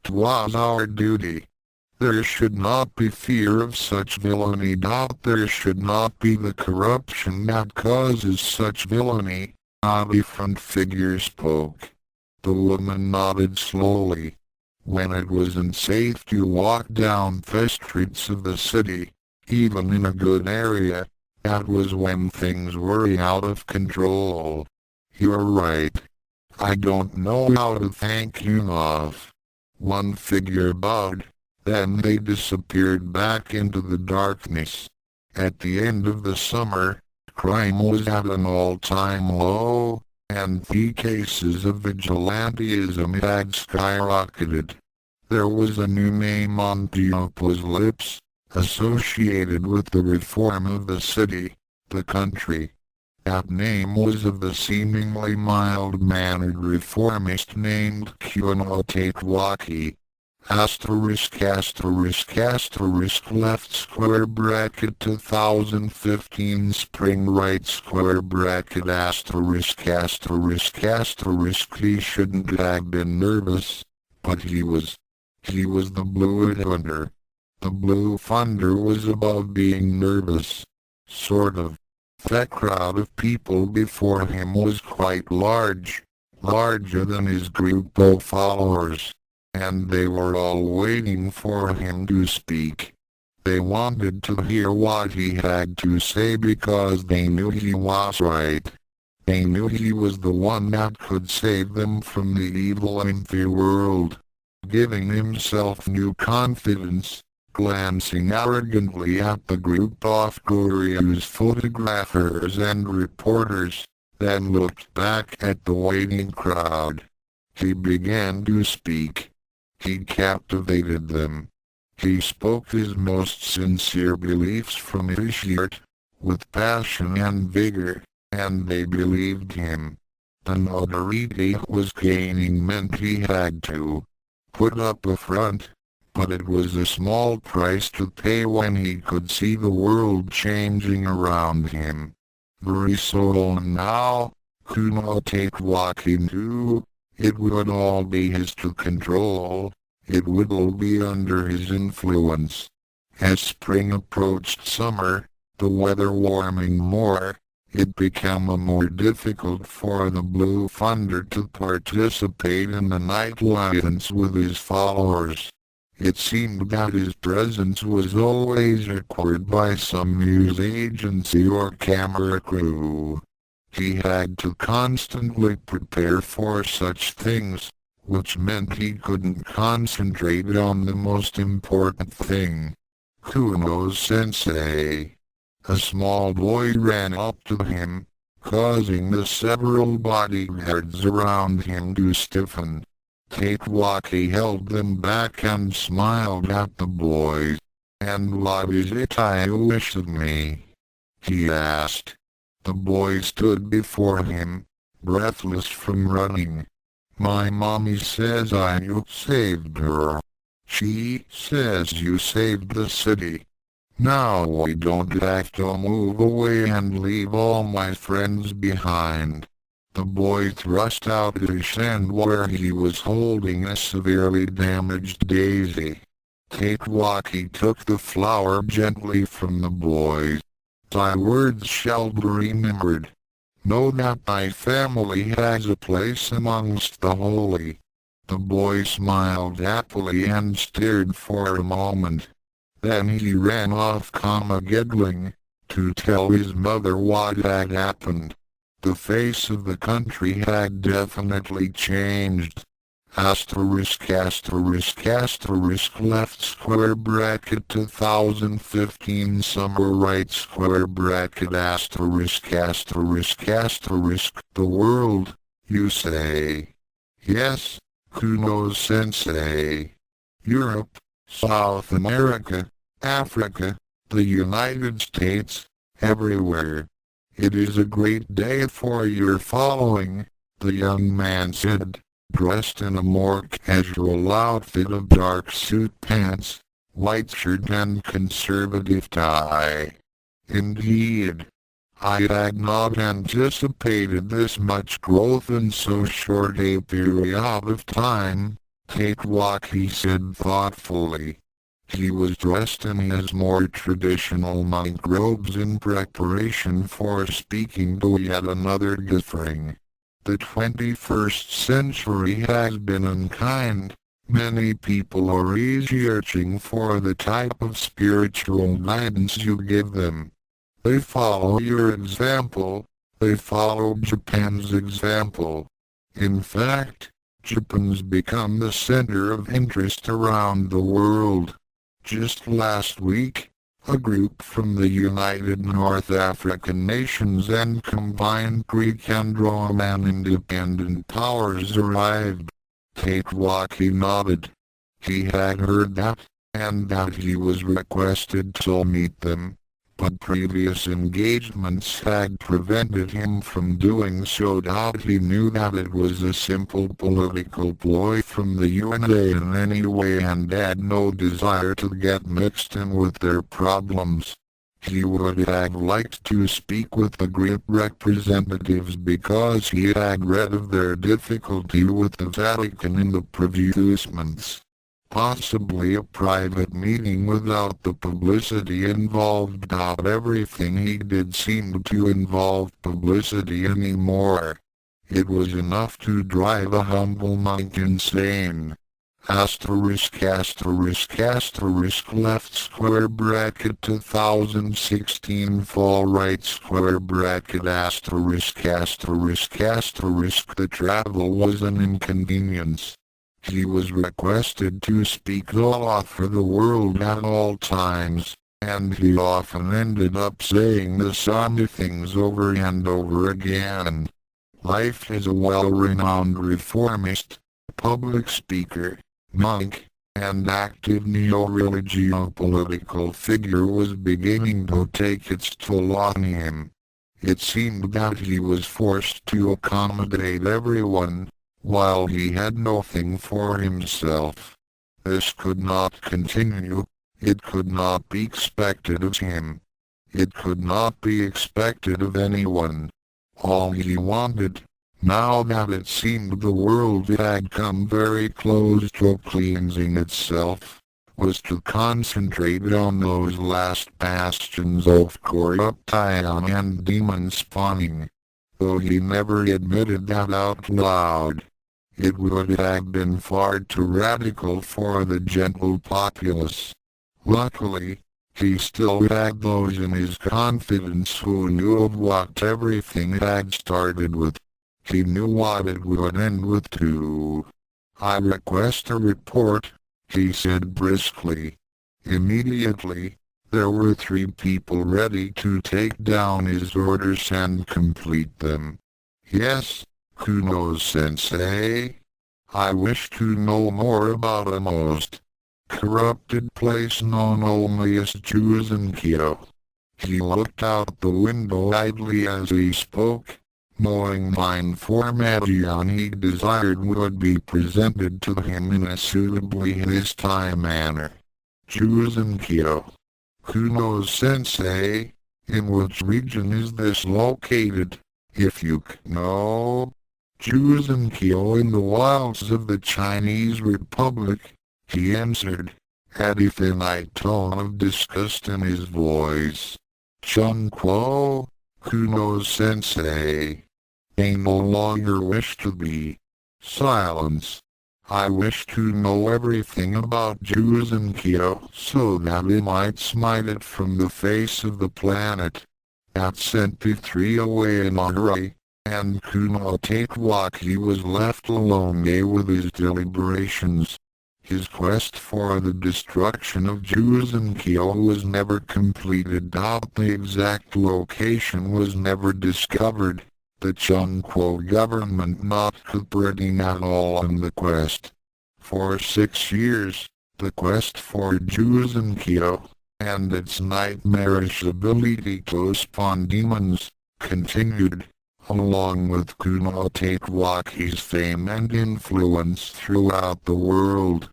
"'Twas our duty." There should not be fear of such villainy. There should not be the corruption that causes such villainy. The front figure spoke. The woman nodded slowly. When it wasn't safe to walk down the streets of the city, even in a good area, that was when things were out of control. You're right. I don't know how to thank you enough. One figure bowed, then they disappeared back into the darkness. At the end of the summer, crime was at an all-time low, and the cases of vigilantism had skyrocketed. There was a new name on Diopo's lips, associated with the reform of the city, the country. That name was of the seemingly mild-mannered reformist named Kuno-Tatewaki. ***** left square bracket 2015 spring right square bracket *****. He shouldn't have been nervous, but he was. He was the Blue Thunder. The Blue Thunder was above being nervous. Sort of. That crowd of people before him was quite large, larger than his group of followers, and they were all waiting for him to speak. They wanted to hear what he had to say because they knew he was right. They knew he was the one that could save them from the evil in the world. Giving himself new confidence, glancing arrogantly at the group of curious photographers and reporters, then looked back at the waiting crowd. He began to speak. He captivated them. He spoke his most sincere beliefs from his heart, with passion and vigor, and they believed him. The notoriety was gaining meant he had to put up a front, but it was a small price to pay when he could see the world changing around him. Very soon now, Kuno-Tatewaki knew, it would all be his to control, it would all be under his influence. As spring approached summer, the weather warming more, it became more difficult for the Blue Thunder to participate in the night lions with his followers. It seemed that his presence was always required by some news agency or camera crew. He had to constantly prepare for such things, which meant he couldn't concentrate on the most important thing. Kuno-sensei. A small boy ran up to him, causing the several bodyguards around him to stiffen. Tatewaki held them back and smiled at the boys. "And what is it you wish of me?" he asked. The boy stood before him, breathless from running. "My mommy says you saved her. She says you saved the city. Now we don't have to move away and leave all my friends behind." The boy thrust out his hand where he was holding a severely damaged daisy. Tatewaki took the flower gently from the boy. "Thy words shall be remembered. Know that thy family has a place amongst the holy." The boy smiled happily and stared for a moment. Then he ran off, giggling, to tell his mother what had happened. The face of the country had definitely changed. ***** left square bracket 2015 summer right square bracket *****. The world, you say? Yes, Kuno-sensei. Europe, South America, Africa, the United States, everywhere. It is a great day for your following, the young man said, dressed in a more casual outfit of dark suit pants, white shirt and conservative tie. Indeed, I had not anticipated this much growth in so short a period of time, Tatewaki said thoughtfully. He was dressed in his more traditional monk robes in preparation for speaking to yet another gathering. The 21st century has been unkind. Many people are searching for the type of spiritual guidance you give them. They follow your example. They follow Japan's example. In fact, Japan's become the center of interest around the world. Just last week, a group from the United North African Nations and combined Greek and Roman independent powers arrived. Pt3b nodded. He had heard that, and that he was requested to meet them, but previous engagements had prevented him from doing so. He knew that it was a simple political ploy from the UNA in any way and had no desire to get mixed in with their problems. He would have liked to speak with the Greek representatives because he had read of their difficulty with the Vatican in the previous months. Possibly a private meeting without the publicity involved. Everything he did seemed to involve publicity anymore. It was enough to drive a humble monk insane. Asterisk asterisk asterisk left square bracket 2016 fall right square bracket asterisk asterisk asterisk. The travel was an inconvenience. He was requested to speak the law for the world at all times, and he often ended up saying the same things over and over again. Life as a well-renowned reformist, public speaker, monk, and active neo-religio political figure was beginning to take its toll on him. It seemed that he was forced to accommodate everyone, while he had nothing for himself. This could not continue. It could not be expected of him. It could not be expected of anyone. All he wanted, now that it seemed the world had come very close to cleansing itself, was to concentrate on those last bastions of corruption and demon spawning. Though he never admitted that out loud. It would have been far too radical for the gentle populace. Luckily, he still had those in his confidence who knew of what everything had started with. He knew what it would end with too. "I request a report," he said briskly. Immediately, there were 3 people ready to take down his orders and complete them. "Yes, Kuno-sensei. I wish to know more about a most corrupted place known only as Juzenkyo." He looked out the window idly as he spoke, knowing the information he desired would be presented to him in a suitably his time manner. Juzenkyo. Kuno-sensei, in which region is this located, if you know? "Juzenkyo in the wilds of the Chinese Republic," he answered, had a finite tone of disgust in his voice. "Chunquo, Kuno-sensei. I no longer wish to be." Silence. "I wish to know everything about Juzenkyo so that I might smite it from the face of the planet." That sent Pt3 away in a hurry, and Kuno Pt3b was left alone with his deliberations. His quest for the destruction of Juzenkyo was never completed. The exact location was never discovered, the Chunquo government not cooperating at all in the quest. For 6 years, the quest for Juzenkyo, and its nightmarish ability to spawn demons, continued, along with Kuno Pt3b's fame and influence throughout the world.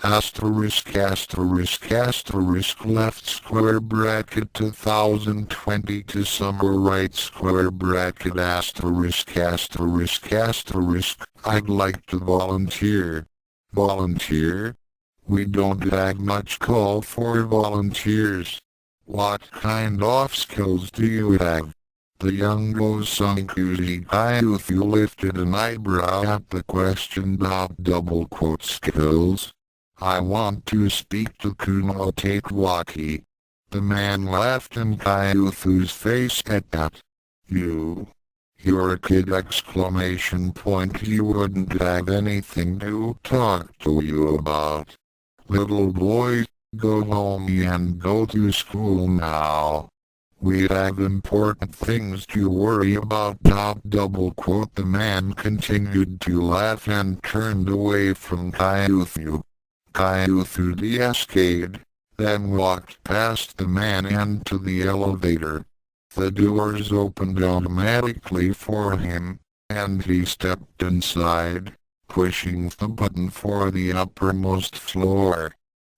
Asterisk asterisk asterisk left square bracket 2020 to summer right square bracket asterisk asterisk asterisk. "I'd like to volunteer." "Volunteer?" We don't have much call for volunteers. What kind of skills do you have? The young Gosankuji Kaiuthu lifted an eyebrow at the question. Skills? I want to speak to Kuno Tatewaki. The man laughed in Kaiuthu's face at that. You're a kid! Exclamation point. You wouldn't have anything to talk to you about. Little boy, go home and go to school now. We have important things to worry about. The man continued to laugh and turned away from Kaiuthu. Kaiuthu de-escaped, then walked past the man and to the elevator. The doors opened automatically for him, and he stepped inside, pushing the button for the uppermost floor.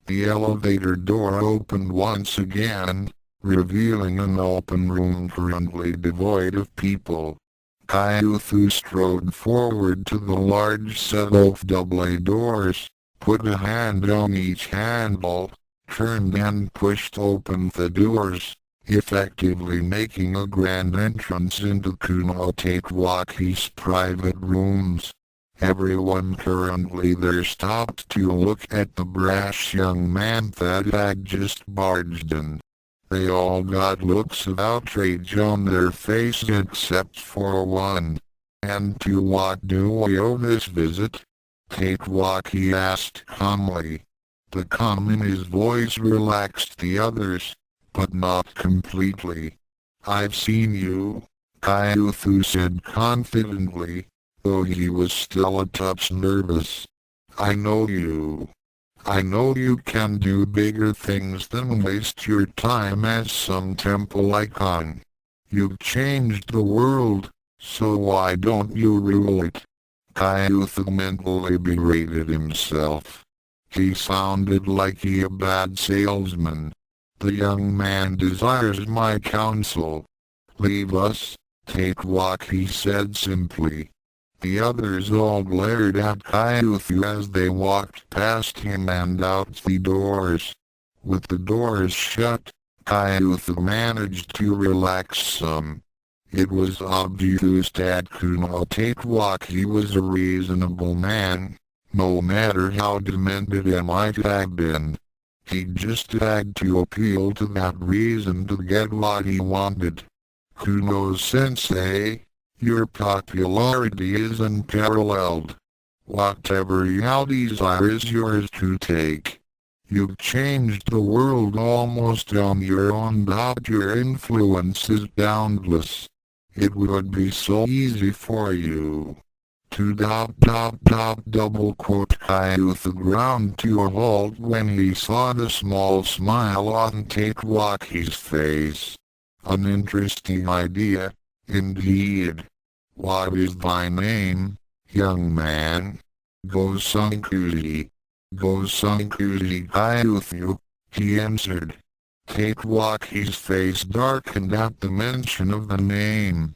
The elevator door opened once again, revealing an open room currently devoid of people. Kaiuthu strode forward to the large set of double doors, put a hand on each handle, turned and pushed open the doors, effectively making a grand entrance into Kuno Tatewaki's private rooms. Everyone currently there stopped to look at the brash young man that had just barged in. They all got looks of outrage on their faces except for one. And to what do we owe this visit? Tatewaki asked calmly. The calm in his voice relaxed the others, but not completely. I've seen you, Kaiuthu said confidently, though he was still a touch nervous. I know you. I know you can do bigger things than waste your time as some temple icon. You've changed the world, so why don't you rule it? Kaiuthu mentally berated himself. He sounded like a bad salesman. The young man desires my counsel. Leave us, Tatewaki said simply. The others all glared at Kaiuthu as they walked past him and out the doors. With the doors shut, Kaiuthu managed to relax some. It was obvious that Kuno Tatewaki was a reasonable man, no matter how demented he might have been. He just had to appeal to that reason to get what he wanted. Kuno-sensei, your popularity is unparalleled. Whatever you desire is yours to take. You've changed the world almost on your own. Your influence is boundless. It would be so easy for you to Kaiuthu ground to a halt when he saw the small smile on Tatewaki's face. An interesting idea, indeed. What is thy name, young man? Gosankuji. Gosankuji Kaiuthu, he answered. Tatewaki's face darkened at the mention of the name.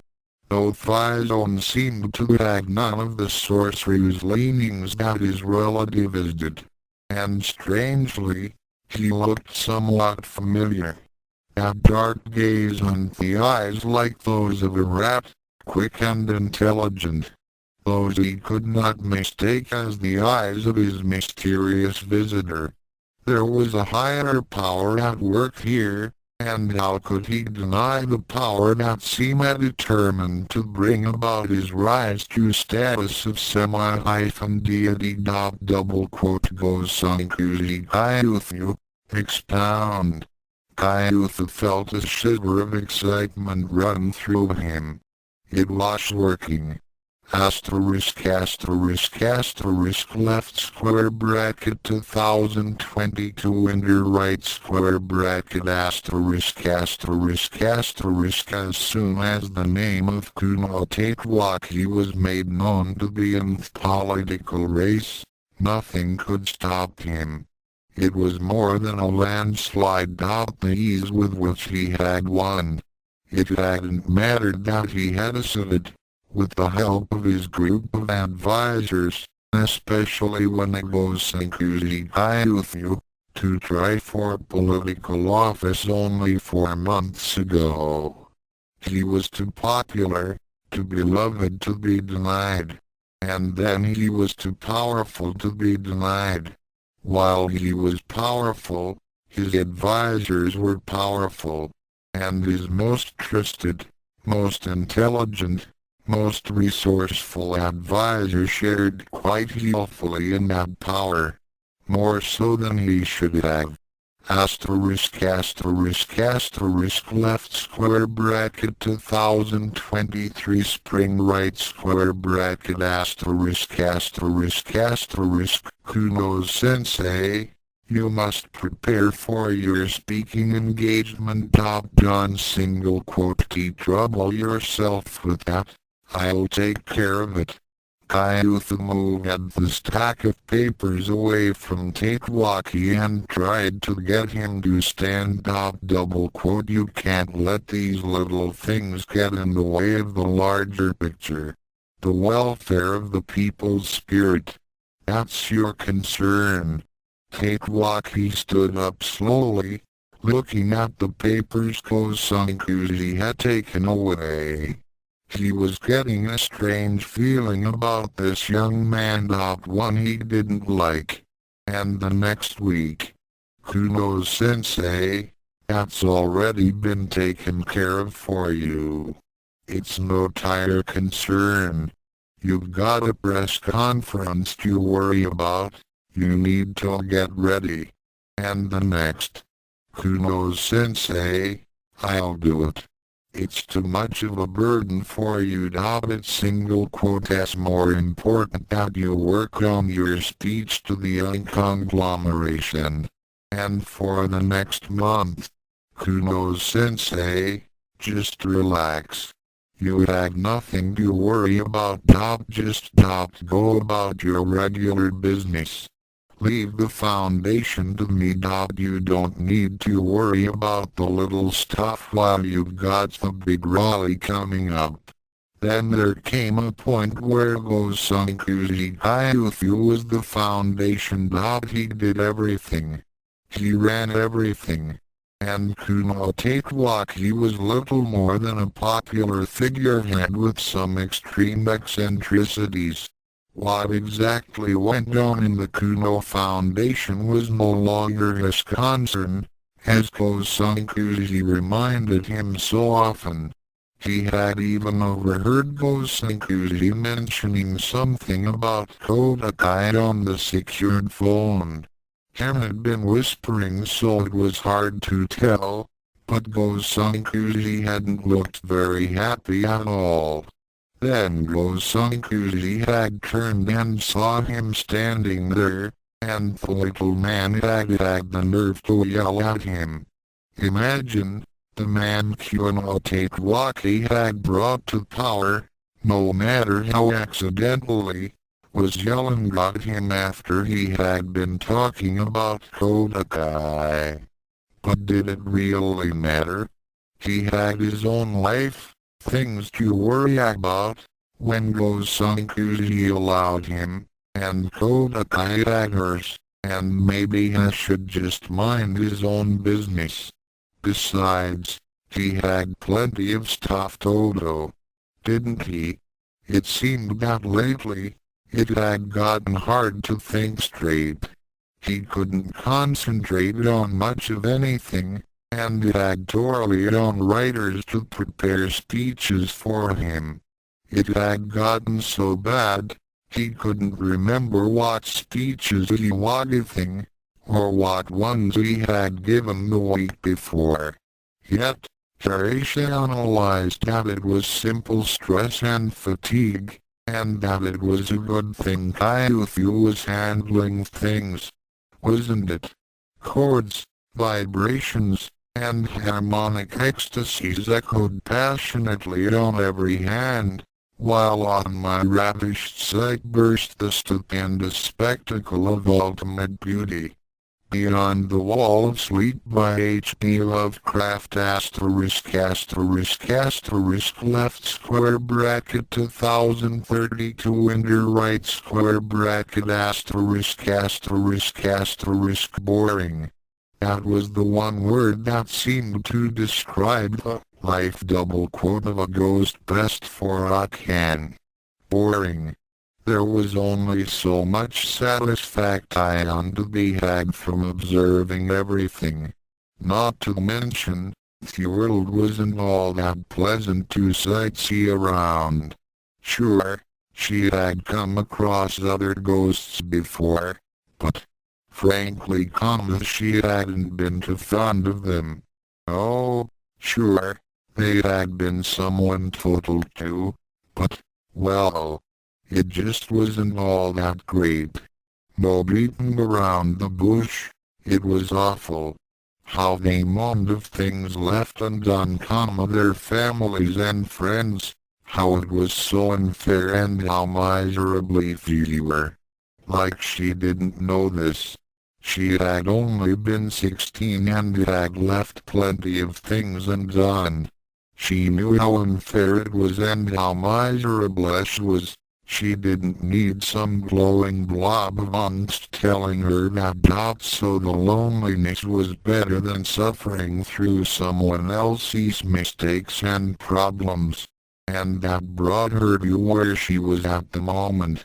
Though Phizon seemed to have none of the sorcerer's leanings that his relatives did. And strangely, he looked somewhat familiar. A dark gaze and the eyes like those of a rat, quick and intelligent. Those he could not mistake as the eyes of his mysterious visitor. There was a higher power at work here, and how could he deny the power that seemed determined to bring about his rise to status of semi-deity? Gosankuji Kaiuthu, expound. Kaiuthu felt a shiver of excitement run through him. It was working. Asterisk left square bracket 2022 enter right square bracket asterisk as soon as the name of Kuno Tatewaki was made known to the nth political race, nothing could stop him. It was more than a landslide. The ease with which he had won. It hadn't mattered that he had asserted, with the help of his group of advisors, especially when it goes Sankuzi to try for political office only 4 months ago. He was too popular, too beloved to be denied. And then he was too powerful to be denied. While he was powerful, his advisors were powerful. And his most trusted, most intelligent, most resourceful advisor shared quite healthily in that power. More so than he should have. Asterisk asterisk asterisk left square bracket 2023 spring right square bracket asterisk asterisk asterisk Kuno sensei. You must prepare for your speaking engagement. John single quote trouble yourself with that. I'll take care of it. Kyutha moved the stack of papers away from Tatewaki and tried to get him to stand up. Double quote You can't let these little things get in the way of the larger picture. The welfare of the people's spirit. That's your concern. Tatewaki stood up slowly, looking at the papers Kosankuzi had taken away. He was getting a strange feeling about this young man. One he didn't like. And the next week, Kuno-sensei, that's already been taken care of for you. It's no tire concern. You've got a press conference to worry about. You need to get ready. And the next, Kuno-sensei, I'll do it. It's too much of a burden for you. It's single quote as more important that you work on your speech to the young conglomeration. And for the next month, Kuno-sensei, just relax. You had nothing to worry about. Just go about your regular business. Leave the foundation to me. You don't need to worry about the little stuff while you've got the big rally coming up. Then there came a point where Gosankuzi Kyuthu was the foundation. He did everything. He ran everything. And Kuno Tatewaki was little more than a popular figurehead with some extreme eccentricities. What exactly went on in the Kuno Foundation was no longer his concern, as Gosankuzi reminded him so often. He had even overheard Gosankuzi mentioning something about Kodakai on the secured phone. Him had been whispering so it was hard to tell, but Gosankuzi hadn't looked very happy at all. Then Gosankuzi had turned and saw him standing there, and the little man had the nerve to yell at him. Imagine, the man Kuno Tatewaki had brought to power, no matter how accidentally, was yelling at him after he had been talking about Kodakai. But did it really matter? He had his own life, things to worry about, when Gosankuzi allowed him, and Kodakai had hers, and maybe he should just mind his own business. Besides, he had plenty of stuff to do, didn't he? It seemed that lately, it had gotten hard to think straight. He couldn't concentrate on much of anything, and it had to rely on writers to prepare speeches for him. It had gotten so bad, he couldn't remember what speeches he was giving, or what ones he had given the week before. Yet, Harish analyzed that it was simple stress and fatigue, and that it was a good thing Kyuthu was handling things. Wasn't it? Chords, vibrations, and harmonic ecstasies echoed passionately on every hand, while on my ravished sight burst the stupendous spectacle of ultimate beauty. Beyond the Wall of Sleep by H.P. Lovecraft *** left square bracket 2032 enter right square bracket *** boring. That was the one word that seemed to describe the life double quote of a ghost best for Akane. Boring. There was only so much satisfaction to be had from observing everything. Not to mention, the world wasn't all that pleasant to sightsee around. Sure, she had come across other ghosts before, but, frankly, she hadn't been too fond of them. Oh, sure, they had been someone total too, but, well, it just wasn't all that great. No beating around the bush, it was awful. How they moaned of things left undone, their families and friends, how it was so unfair and how miserably few were. Like she didn't know this. She had only been 16 and had left plenty of things undone. She knew how unfair it was and how miserable she was. She didn't need some glowing blob of angst telling her that so the loneliness was better than suffering through someone else's mistakes and problems. And that brought her to where she was at the moment.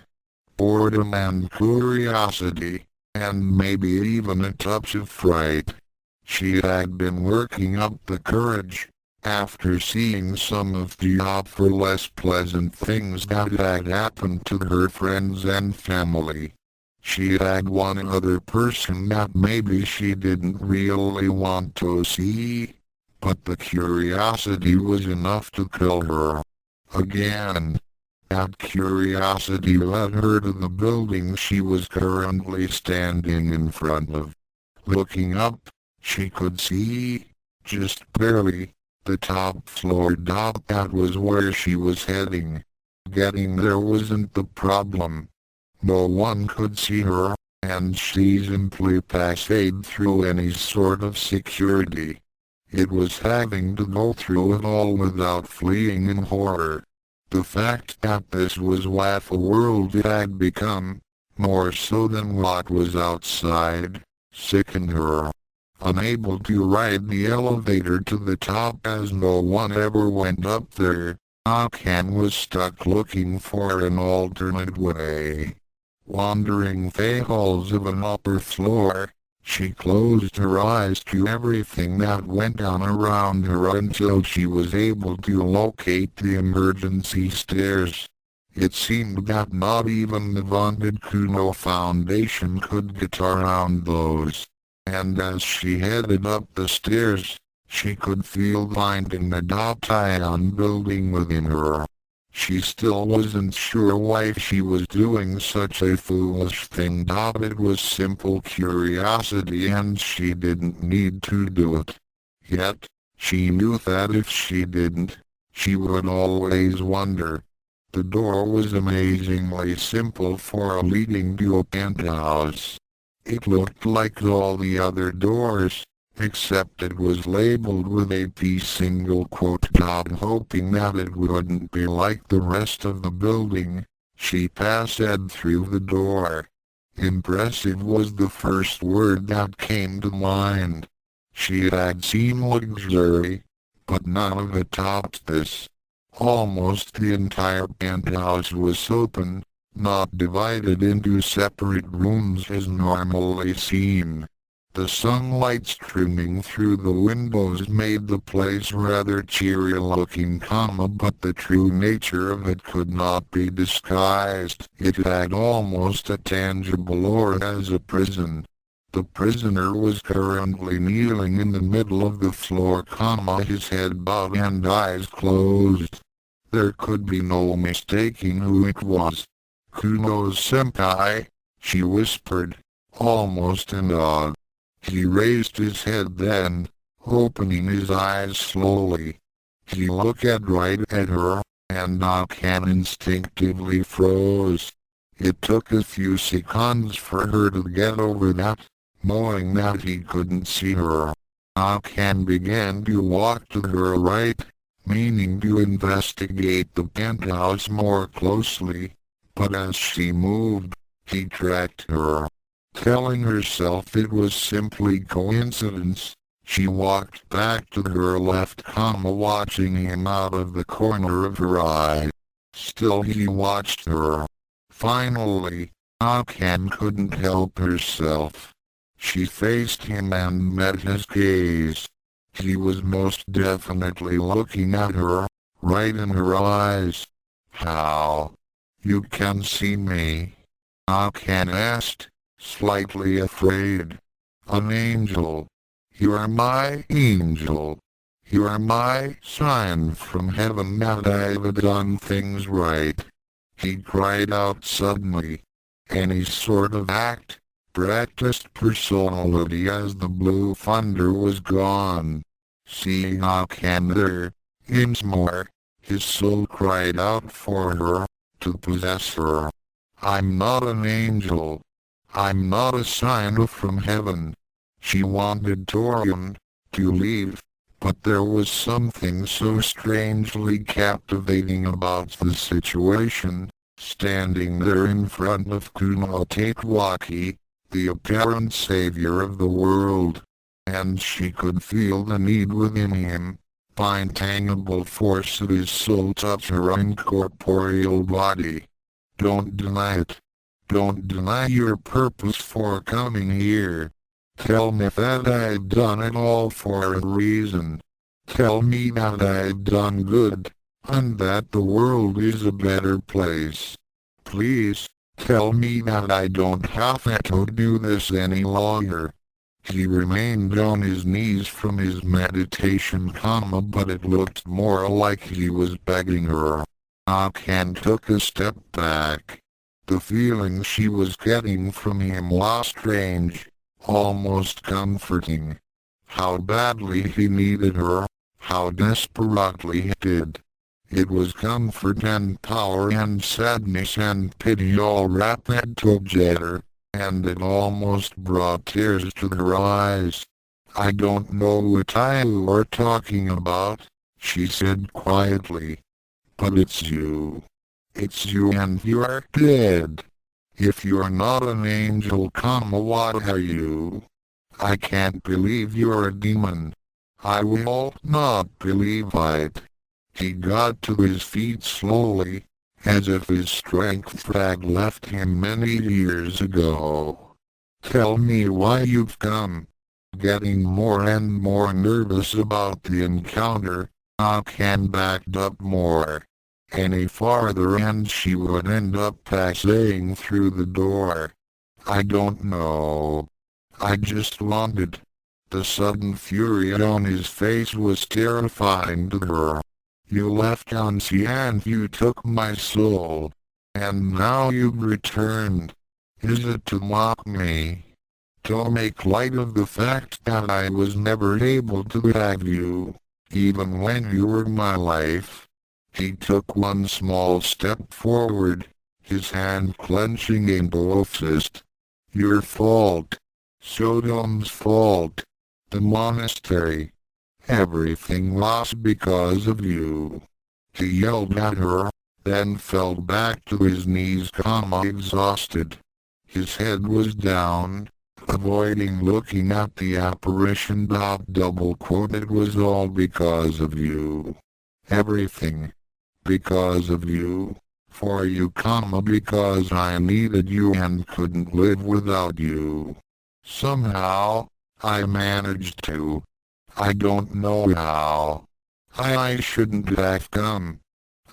Boredom and curiosity, and maybe even a touch of fright. She had been working up the courage, after seeing some of the far less pleasant things that had happened to her friends and family. She had one other person that maybe she didn't really want to see, but the curiosity was enough to kill her. Again. That curiosity led her to the building she was currently standing in front of. Looking up, she could see, just barely, the top floor. That was where she was heading. Getting there wasn't the problem. No one could see her, and she simply passed through any sort of security. It was having to go through it all without fleeing in horror. The fact that this was what the world had become, more so than what was outside, sickened her. Unable to ride the elevator to the top as no one ever went up there, Akane was stuck looking for an alternate way. Wandering the halls of an upper floor, she closed her eyes to everything that went on around her until she was able to locate the emergency stairs. It seemed that not even the vaunted Kuno Foundation could get around those. And as she headed up the stairs, she could feel finding the ion building within her. She still wasn't sure why she was doing such a foolish thing. It was simple curiosity and she didn't need to do it. Yet, she knew that if she didn't, she would always wonder. The door was amazingly simple for leading to a penthouse. It looked like all the other doors, except it was labeled with a single quote. Hoping that it wouldn't be like the rest of the building, she passed through the door. Impressive was the first word that came to mind. She had seen luxury, but none of it topped this. Almost the entire penthouse was open, not divided into separate rooms as normally seen. The sunlight streaming through the windows made the place rather cheery looking, but the true nature of it could not be disguised. It had almost a tangible aura as a prison. The prisoner was currently kneeling in the middle of the floor, his head bowed and eyes closed. There could be no mistaking who it was. "Kuno-senpai," she whispered, almost in awe. He raised his head then, opening his eyes slowly. He looked right at her, and Akane instinctively froze. It took a few seconds for her to get over that, Knowing that he couldn't see her, Akane began to walk to her right, meaning to investigate the penthouse more closely. But as she moved, he tracked her. Telling herself it was simply coincidence, she walked back to her left, watching him out of the corner of her eye. Still he watched her. Finally, Akane couldn't help herself. She faced him and met his gaze. He was most definitely looking at her, right in her eyes. "How? You can see me?" Akane asked, slightly afraid. "An angel. You are my angel. You are my sign from heaven that I've done things right," he cried out suddenly. Any sort of act, practiced personality as the blue thunder was gone. Seeing Akane there, more, his soul cried out for her, to possess her. "I'm not an angel. I'm not a sign from heaven." She wanted Torian to leave, but there was something so strangely captivating about the situation, standing there in front of Kunotatewaki, the apparent savior of the world, and she could feel the need within him. By intangible force of his soul touch her incorporeal body. "Don't deny it. Don't deny your purpose for coming here. Tell me that I've done it all for a reason. Tell me that I've done good, and that the world is a better place. Please, tell me that I don't have to do this any longer." He remained on his knees from his meditation, but it looked more like he was begging her. Akane took a step back. The feeling she was getting from him was strange, almost comforting. How badly he needed her, how desperately he did. It was comfort and power and sadness and pity all wrapped together, and it almost brought tears to her eyes. "I don't know what you are talking about," she said quietly. "But it's you. It's you, and you're dead. If you're not an angel, what are you? I can't believe you're a demon. I will not believe it." He got to his feet slowly, as if his strength had left him many years ago. "Tell me why you've come." Getting more and more nervous about the encounter, Akane backed up more. Any farther and she would end up passing through the door. "I don't know. I just wanted." The sudden fury on his face was terrifying to her. "You left Ansi and you took my soul. And now you've returned. Is it to mock me? To make light of the fact that I was never able to have you, even when you were my life?" He took one small step forward, his hand clenching into a fist. "Your fault. Sodom's fault. The monastery. Everything was because of you." He yelled at her, then fell back to his knees, exhausted. His head was down, avoiding looking at the apparition. "It was all because of you. Everything. Because of you. For you, because I needed you and couldn't live without you. Somehow, I managed to. I don't know how. I shouldn't have come.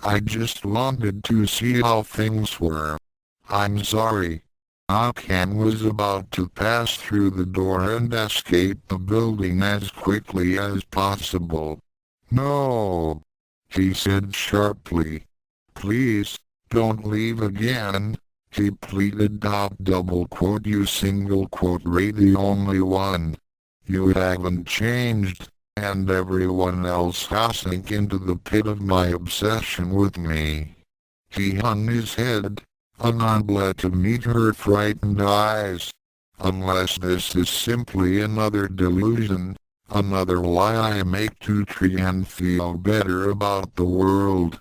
I just wanted to see how things were. I'm sorry." Akane was about to pass through the door and escape the building as quickly as possible. "No," he said sharply. "Please, don't leave again," he pleaded. "You ray the only one. You haven't changed, and everyone else has sunk into the pit of my obsession with me." He hung his head, unable to meet her frightened eyes. Unless this is simply another delusion, another lie I make to try and feel better about the world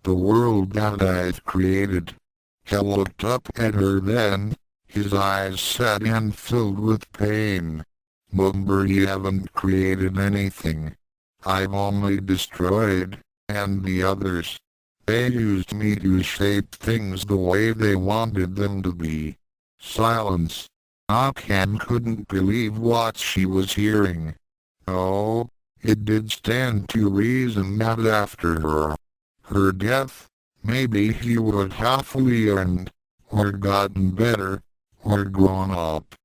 that I've created. He looked up at her then, his eyes sad and filled with pain. Mumber, you haven't created anything. I've only destroyed, and the others. They used me to shape things the way they wanted them to be. Silence. Akane couldn't believe what she was hearing. Oh, it did stand to reason that after her death, maybe he would have learned, or gotten better, or grown up.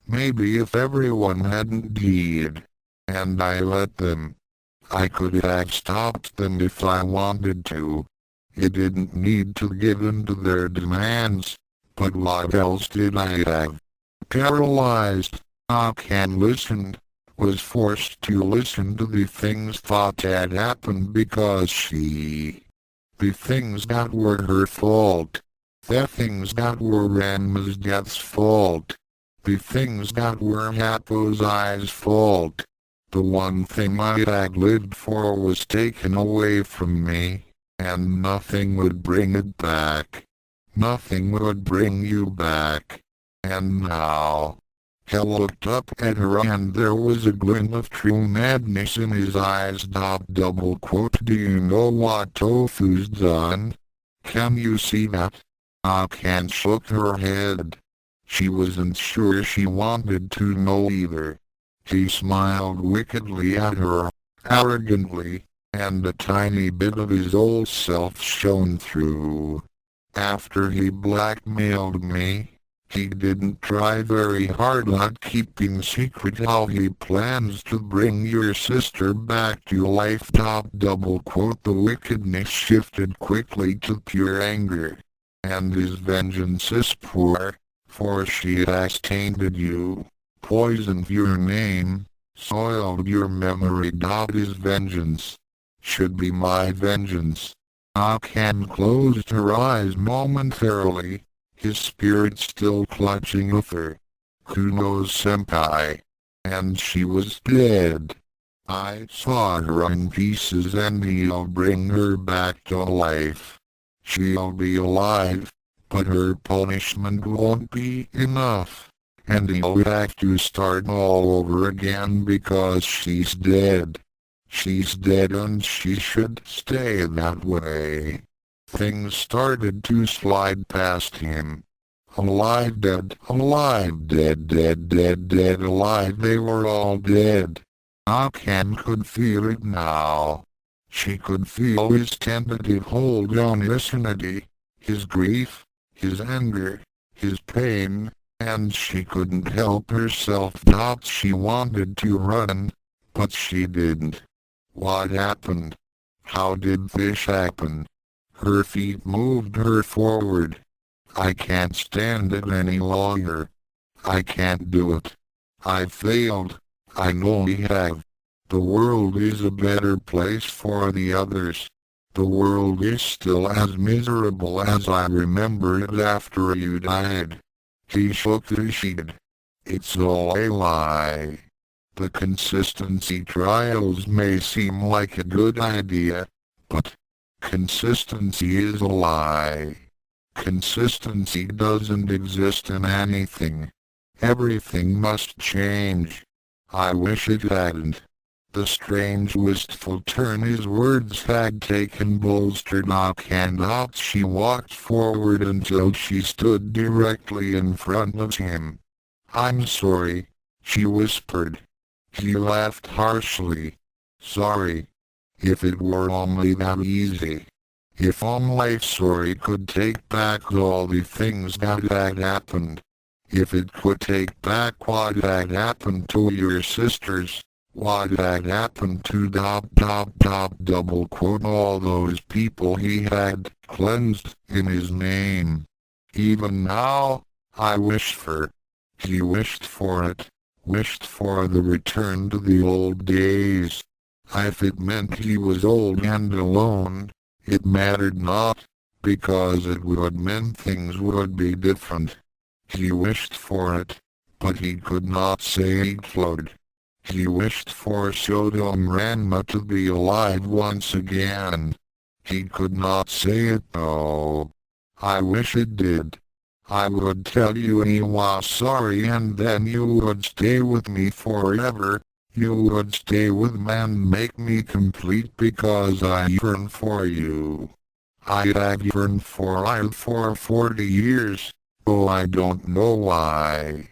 Maybe if everyone hadn't died, and I let them, I could have stopped them if I wanted to. I didn't need to give in to their demands, but what else did I have? Paralyzed, Akane listened, was forced to listen to the things thought had happened because the things that were her fault. The things that were Ranma's death's fault. The things that were Happo's fault. The one thing I had lived for was taken away from me, and nothing would bring it back. Nothing would bring you back. And now... He looked up at her and there was a glint of true madness in his eyes. Double quote, do you know what Tofu's done? Can you see that? Akane shook her head. She wasn't sure she wanted to know either. He smiled wickedly at her, arrogantly, and a tiny bit of his old self shone through. After he blackmailed me, he didn't try very hard at keeping secret how he plans to bring your sister back to life. Double quote, the wickedness shifted quickly to pure anger. And his vengeance is poor, for she has tainted you, poisoned your name, soiled your memory. His vengeance should be my vengeance. Akane closed her eyes momentarily, his spirit still clutching with her. Kuno-senpai. And she was dead. I saw her in pieces and he'll bring her back to life. She'll be alive, but her punishment won't be enough. And he'll have to start all over again because she's dead. She's dead and she should stay that way. Things started to slide past him. Alive, dead, alive, dead, dead, dead, dead, alive. They were all dead. Akane could feel it now. She could feel his tentative hold on his sanity, his grief, his anger, his pain, and she couldn't help herself. She wanted to run, but she didn't. What happened? How did this happen? Her feet moved her forward. I can't stand it any longer. I can't do it. I've failed. I know we have. The world is a better place for the others. The world is still as miserable as I remember it after you died. He shook his head. It's all a lie. The consistency trials may seem like a good idea, but consistency is a lie. Consistency doesn't exist in anything. Everything must change. I wish it hadn't. The strange wistful turn his words had taken bolstered Akane up. She walked forward until she stood directly in front of him. I'm sorry, she whispered. He laughed harshly. Sorry. If it were only that easy. If only sorry could take back all the things that had happened. If it could take back what had happened to your sisters, what had happened to double quote all those people he had cleansed in his name. Even now, I wish for. He wished for it, wished for the return to the old days. If it meant he was old and alone, it mattered not, because it would mean things would be different. He wished for it, but he could not say Claude. He wished for Sodom Ranma to be alive once again. He could not say it though. I wish it did. I would tell you he was sorry and then you would stay with me forever. You would stay with me and make me complete because I yearn for you. I have yearned for you for 40 years, though I don't know why.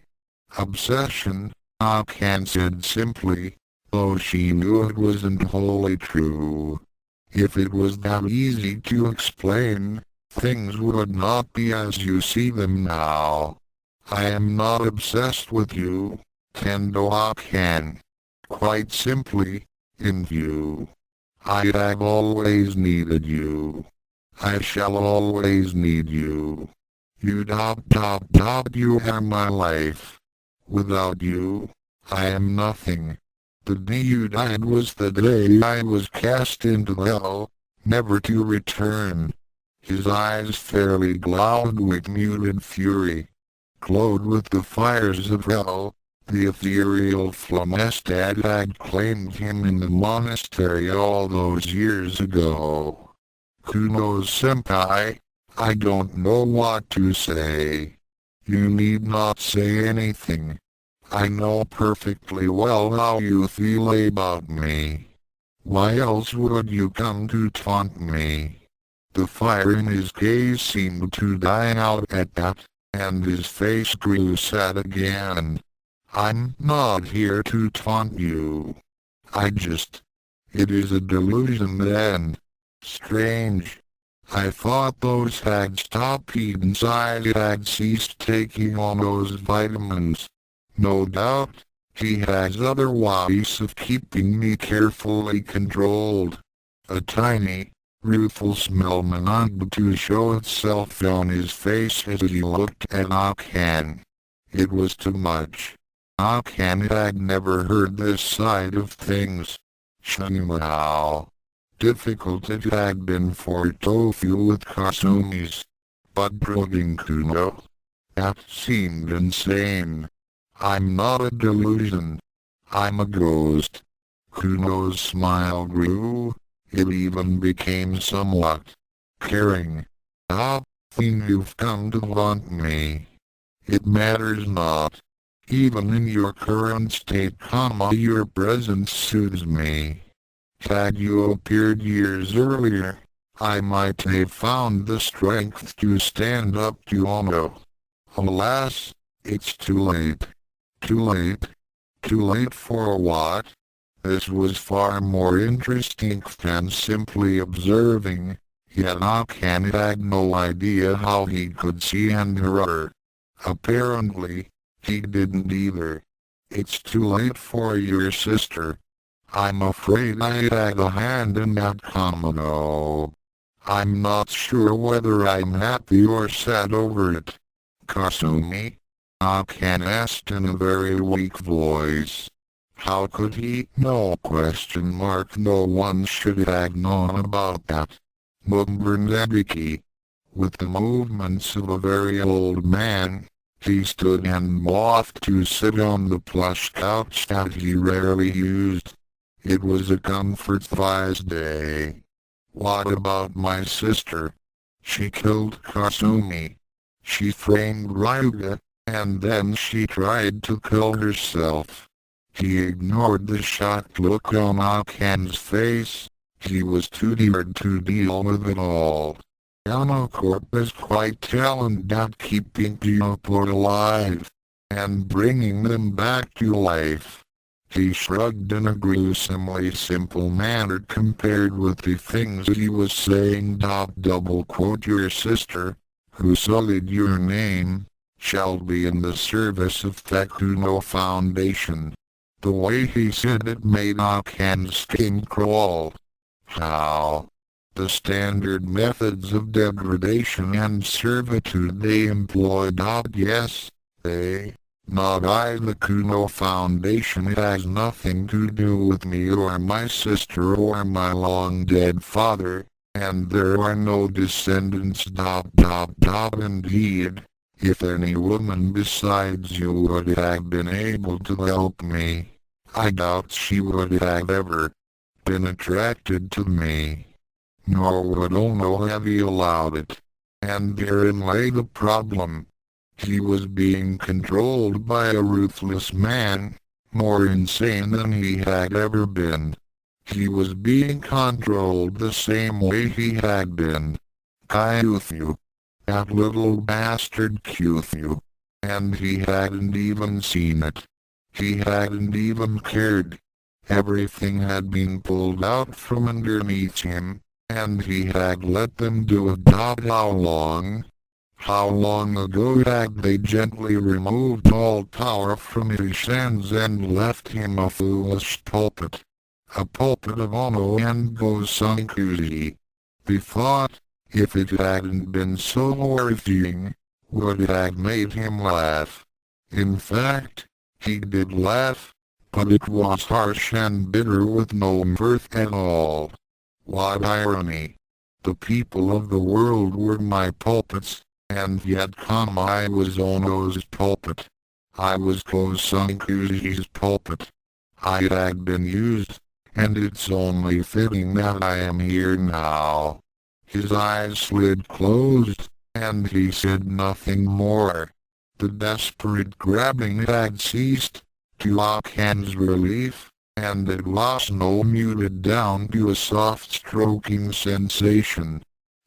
Obsession, Akane said simply, though she knew it wasn't wholly true. If it was that easy to explain, things would not be as you see them now. I am not obsessed with you, Tendo Akane. Quite simply, in view. I have always needed you. I shall always need you. You are my life. Without you, I am nothing. The day you died was the day I was cast into hell, never to return. His eyes fairly glowed with muted fury. Glowed with the fires of hell, the ethereal Flamestad had claimed him in the monastery all those years ago. Kuno-senpai, I don't know what to say. You need not say anything. I know perfectly well how you feel about me. Why else would you come to taunt me? The fire in his gaze seemed to die out at that, and his face grew sad again. I'm not here to taunt you. It is a delusion then. Strange. I thought those had stopped inside it had ceased taking all those vitamins. No doubt, he has other ways of keeping me carefully controlled. A tiny, rueful smile began to show itself on his face as he looked at Akane. It was too much. Akane had never heard this side of things. Somehow, difficult it had been for Tofu with Kasumi's, but drugging Kuno? That seemed insane. I'm not a delusion. I'm a ghost. Kuno's smile grew. It even became somewhat caring. Think you've come to haunt me. It matters not. Even in your current state, your presence soothes me. Had you appeared years earlier, I might have found the strength to stand up to Ono. Alas, it's too late. Too late. Too late for what? This was far more interesting than simply observing, yet Akane had no idea how he could see and hear her. Apparently, he didn't either. It's too late for your sister. I'm afraid I had a hand in that Kamino. I'm not sure whether I'm happy or sad over it. Kasumi? Akane asked in a very weak voice. How could he? No question mark. No one should have known about that. Mumbrnabiki. With the movements of a very old man, he stood and mouthed to sit on the plush couch that he rarely used. It was a comfort-wise day. What about my sister? She killed Kasumi. She framed Ryuga, and then she tried to kill herself. He ignored the shocked look on Akane's face. He was too tired to deal with it all. Corp is quite talented at keeping people alive, and bringing them back to life. He shrugged in a gruesomely simple manner compared with the things he was saying. Your sister, who sullied your name, shall be in the service of Tekuno Foundation. The way he said it made Akane's skin crawl. How? The standard methods of degradation and servitude they employed. Yes, they. Not I. The Kuno Foundation. It has nothing to do with me or my sister or my long-dead father, and there are no descendants. Indeed, If any woman besides you would have been able to help me, I doubt she would have ever been attracted to me. Nor would Ono have he allowed it. And therein lay the problem. He was being controlled by a ruthless man, more insane than he had ever been. He was being controlled the same way he had been. Kyuthu. That little bastard Kyuthu. And he hadn't even seen it. He hadn't even cared. Everything had been pulled out from underneath him, and he had let them do it. How long? How long ago had they gently removed all power from his hands and left him a foolish puppet? A puppet of Ono and Gosankuji. The thought, if it hadn't been so horrifying, would have made him laugh. In fact, he did laugh, but it was harsh and bitter with no mirth at all. What irony! The people of the world were my puppets, and yet I was Ono's puppet. I was Gosankuji's puppet. I had been used, and it's only fitting that I am here now. His eyes slid closed, and he said nothing more. The desperate grabbing had ceased, to Akane's relief, and at last no muted down to a soft stroking sensation.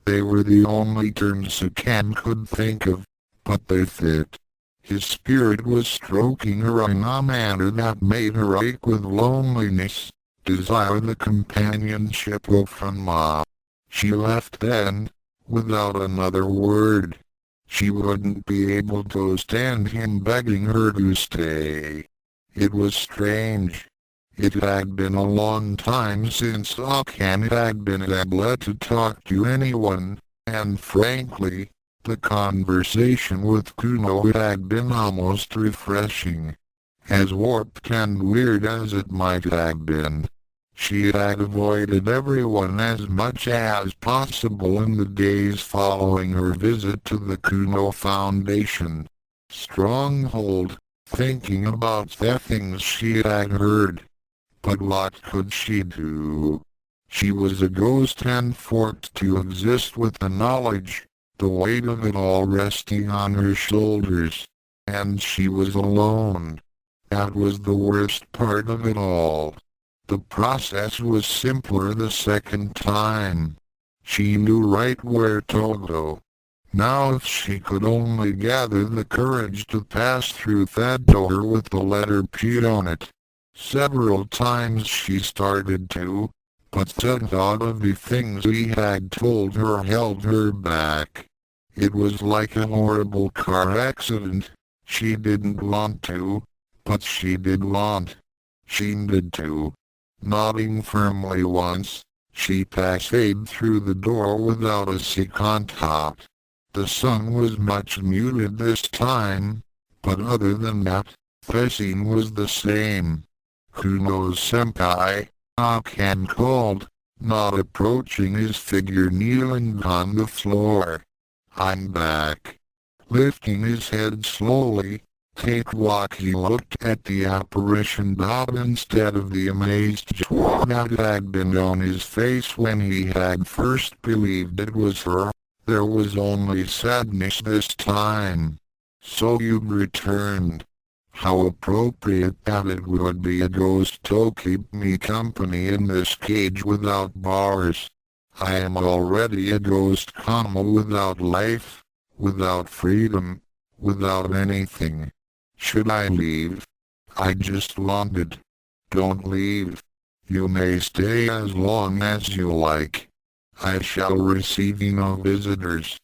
They were the only terms Akane could think of, but they fit. His spirit was stroking her in a manner that made her ache with loneliness, desire the companionship of Ranma. She left then, without another word. She wouldn't be able to stand him begging her to stay. It was strange. It had been a long time since Akane had been able to talk to anyone, and frankly, the conversation with Kuno had been almost refreshing. As warped and weird as it might have been, she had avoided everyone as much as possible in the days following her visit to the Kuno Foundation stronghold, thinking about the things she had heard. But what could she do? She was a ghost and forced to exist with the knowledge, the weight of it all resting on her shoulders. And she was alone. That was the worst part of it all. The process was simpler the second time. She knew right where to go. Now if she could only gather the courage to pass through that door with the letter P on it. Several times she started to, but the thought of the things he had told her held her back. It was like a horrible car accident. She didn't want to, but she did want. She needed to. Nodding firmly once, she passed through the door without a second thought. The sun was much muted this time, but other than that, the scene was the same. Kuno-senpai, Akane called, not approaching his figure kneeling on the floor. I'm back. Lifting his head slowly, Tatewaki looked at the apparition instead of the amazed joy that had been on his face when he had first believed it was her. There was only sadness this time. So you'd returned. How appropriate that it would be a ghost to keep me company in this cage without bars. I am already a ghost, without life, without freedom, without anything. Should I leave? I just wanted. Don't leave. You may stay as long as you like. I shall receive no visitors.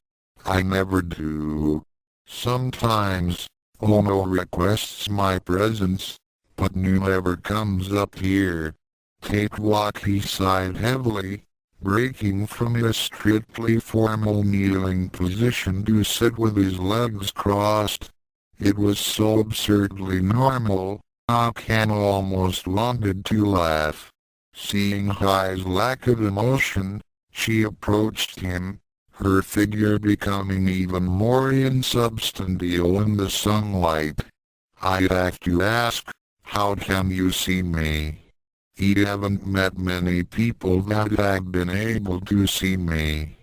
I never do. Sometimes, Ono requests my presence, but never comes up here. Tatewaki sighed heavily, breaking from his strictly formal kneeling position to sit with his legs crossed. It was so absurdly normal, Akane almost wanted to laugh. Seeing Hai's lack of emotion, she approached him, her figure becoming even more insubstantial in the sunlight. I have to ask, how can you see me? You haven't met many people that have been able to see me.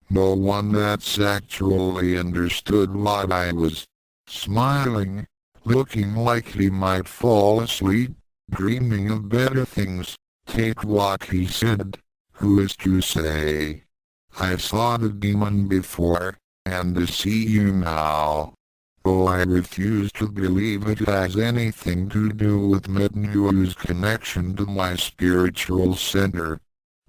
No one that's actually understood what I was. Smiling, looking like he might fall asleep, dreaming of better things. Take what he said. Who is to say? I saw the demon before, and to see you now. Oh, I refuse to believe it has anything to do with Mednu's connection to my spiritual center.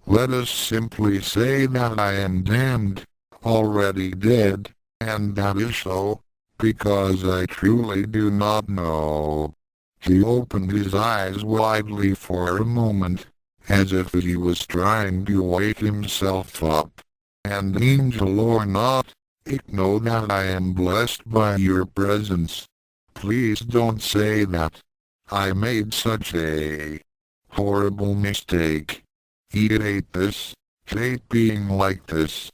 Let us simply say that I am damned, already dead, and that is so, because I truly do not know. He opened his eyes widely for a moment, as if he was trying to wake himself up. And angel or not, know that I am blessed by your presence. Please don't say that. I made such a horrible mistake. He hate this, hate being like this.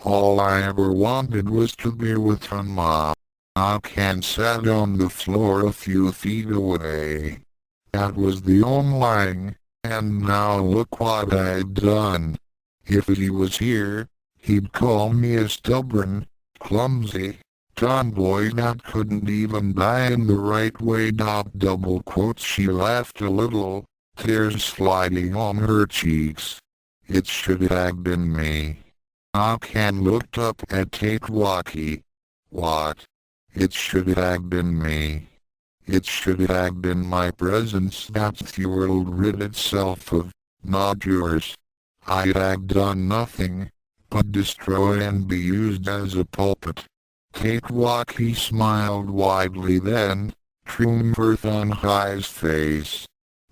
All I ever wanted was to be with Ranma. Akane sat on the floor a few feet away. That was the only, and now look what I'd done. If he was here, he'd call me a stubborn, clumsy tomboy that couldn't even die in the right way. Double quotes. She laughed a little, tears sliding on her cheeks. It should have been me. Akane looked up at Tatewaki. What? It should have been me. It should have been my presence that the world rid itself of, not yours. I had done nothing but destroy and be used as a puppet. Tatewaki smiled widely then, triumphant on his face.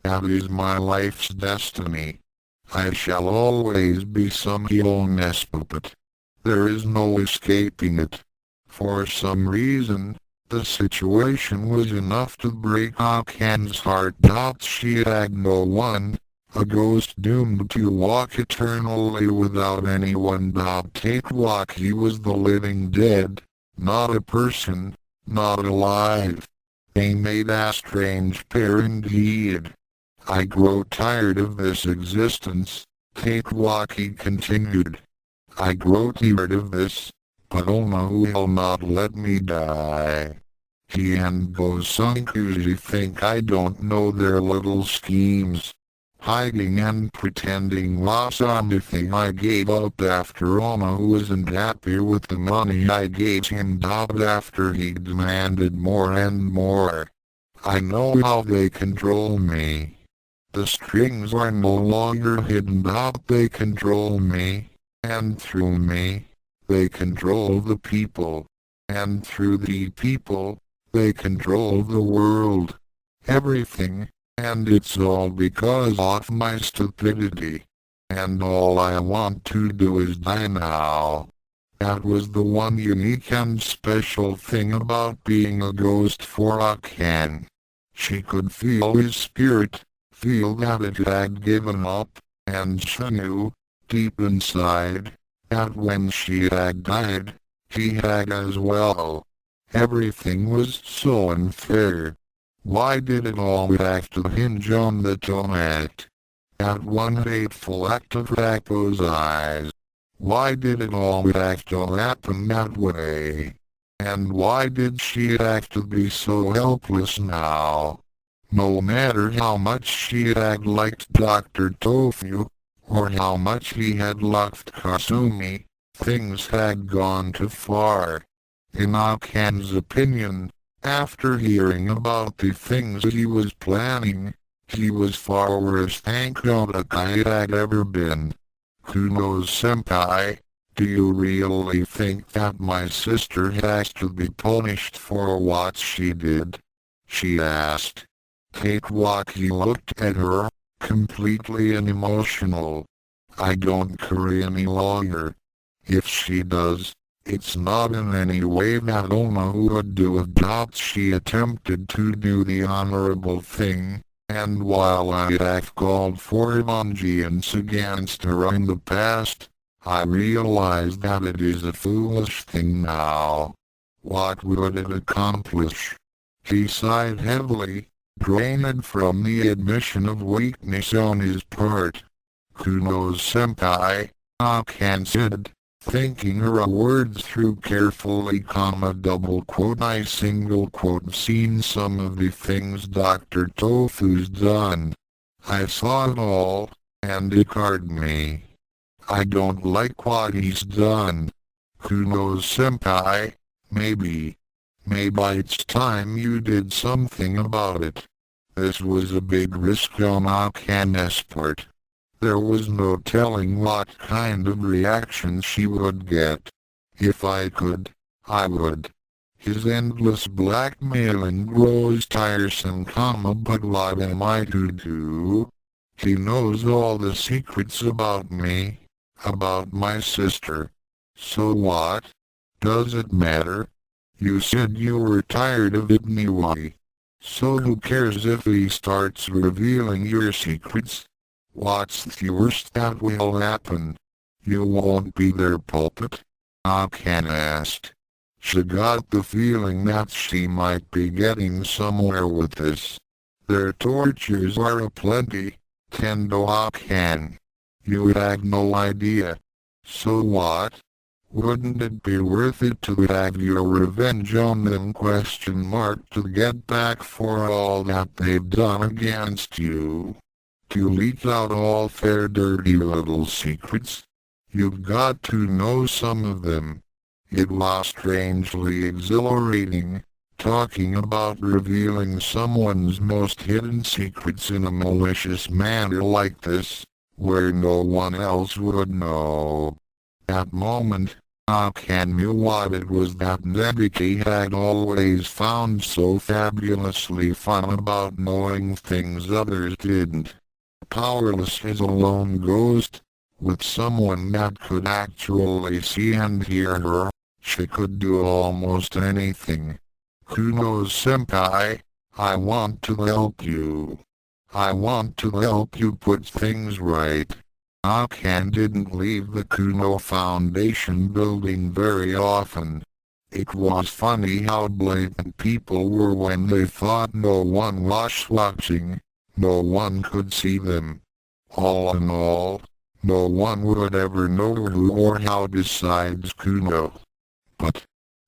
That is my life's destiny. I shall always be some illness puppet. There is no escaping it. For some reason, the situation was enough to break Akane's heart. She had no one, a ghost doomed to walk eternally without anyone. Tatewaki was the living dead, not a person, not alive. They made a strange pair indeed. I grow tired of this existence, Tatewaki continued. I grow tired of this, but Oma will not let me die. He and Gosunkuji think I don't know their little schemes. Hiding and pretending was anything I gave up after Oma wasn't happy with the money I gave him. After he demanded more and more. I know how they control me. The strings are no longer hidden. They control me, and through me, they control the people, and through the people, they control the world. Everything. And it's all because of my stupidity. And all I want to do is die now. That was the one unique and special thing about being a ghost for Akane. She could feel his spirit, feel that it had given up, and she knew, deep inside, that when she had died, he had as well. Everything was so unfair. Why did it all have to hinge on the tomato? That one hateful act of Rapo's eyes. Why did it all have to happen that way? And why did she have to be so helpless now? No matter how much she had liked Dr. Tofu, or how much he had loved Kasumi, things had gone too far. In Akane's opinion, after hearing about the things he was planning, he was far worse than Kodakai had ever been. Who knows, senpai? Do you really think that my sister has to be punished for what she did? She asked. Tatewaki looked at her, completely unemotional. I don't care any longer. If she does, it's not in any way that Oma would do it. She attempted to do the honorable thing, and while I have called for vengeance against her in the past, I realize that it is a foolish thing now. What would it accomplish? He sighed heavily, drained from the admission of weakness on his part. Kuno-senpai, Akane said, thinking her words through carefully, double quote, I single quote, seen some of the things Dr. Tofu's done. I saw it all, and it hurt me. I don't like what he's done. Kuno-senpai, maybe it's time you did something about it. This was a big risk on Akane's part. There was no telling what kind of reaction she would get. If I could, I would. His endless blackmailing grows tiresome, but what am I to do? He knows all the secrets about me, about my sister. So what? Does it matter? You said you were tired of it anyway. So who cares if he starts revealing your secrets? What's the worst that will happen? You won't be their puppet? Akane asked. She got the feeling that she might be getting somewhere with this. Their tortures are aplenty, Kendo Akane. You had no idea. So what? Wouldn't it be worth it to have your revenge on them? To get back for all that they've done against you. To leak out all their dirty little secrets? You've got to know some of them. It was strangely exhilarating, talking about revealing someone's most hidden secrets in a malicious manner like this, where no one else would know. That moment, Akane knew what it was that Nebiki had always found so fabulously fun about knowing things others didn't. Powerless as a lone ghost, with someone that could actually see and hear her, she could do almost anything. Kuno-senpai, I want to help you. I want to help you put things right. Akane didn't leave the Kuno Foundation building very often. It was funny how blatant people were when they thought no one was watching, no one could see them. All in all, no one would ever know who or how besides Kuno. But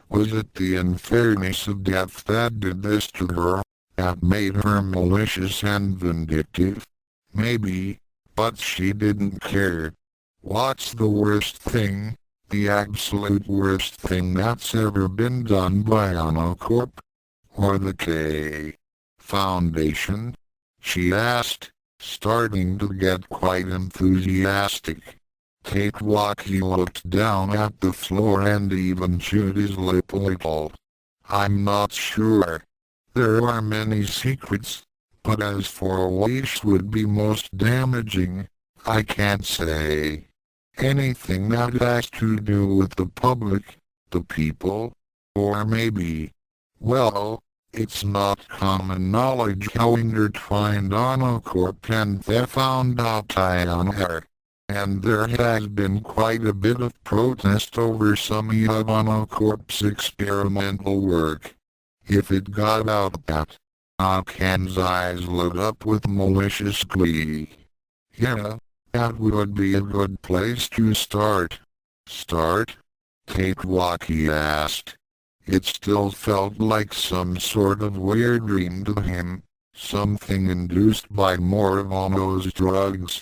was it the unfairness of death that did this to her, that made her malicious and vindictive? Maybe. But she didn't care. What's the worst thing, the absolute worst thing that's ever been done by Corp? Or the K Foundation? She asked, starting to get quite enthusiastic. Tatewaki looked down at the floor and even chewed his lip a little. I'm not sure. There are many secrets. But as for which would be most damaging, I can't say. Anything that has to do with the public, the people, or maybe, well, it's not common knowledge how intertwined Corp and the found out are. And there has been quite a bit of protest over some of Corp's experimental work. If it got out that Akane's eyes lit up with malicious glee. Yeah, that would be a good place to start. Start? Tatewaki asked. It still felt like some sort of weird dream to him, something induced by Morimono's drugs.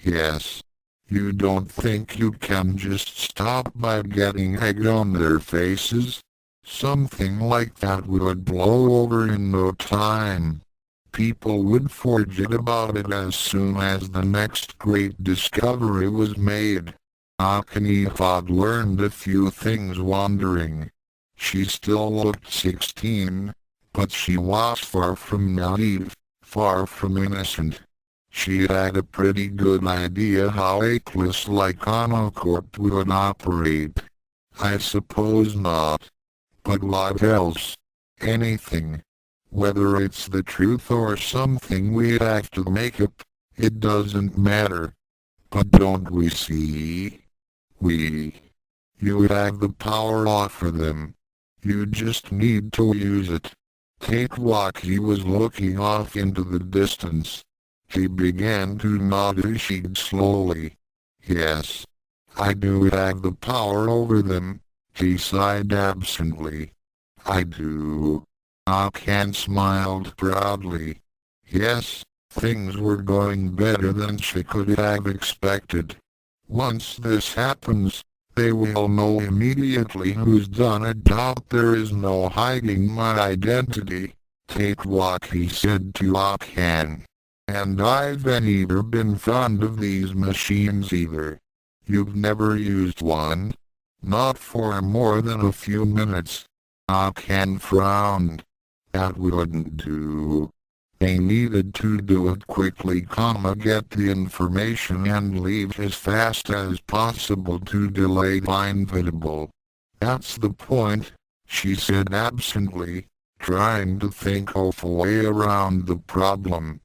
Yes. You don't think you can just stop by getting egg on their faces? Something like that would blow over in no time. People would forget about it as soon as the next great discovery was made. Akane had learned a few things wandering. She still looked 16, but she was far from naive, far from innocent. She had a pretty good idea how a place like Corp would operate. I suppose not. But what else? Anything. Whether it's the truth or something we have to make up, it doesn't matter. But don't we see? You have the power offer them. You just need to use it. Tatewaki was looking off into the distance. He began to nod his head slowly. Yes, I do have the power over them, he sighed absently. I do. Akane smiled proudly. Yes, things were going better than she could have expected. Once this happens, they will know immediately who's done it. There is no hiding my identity, Tatewaki said to Akane. And I've never been fond of these machines either. You've never used one? Not for more than a few minutes. Akane frowned. That wouldn't do. They needed to do it quickly, get the information and leave as fast as possible to delay the inevitable. That's the point, she said absently, trying to think of a way around the problem.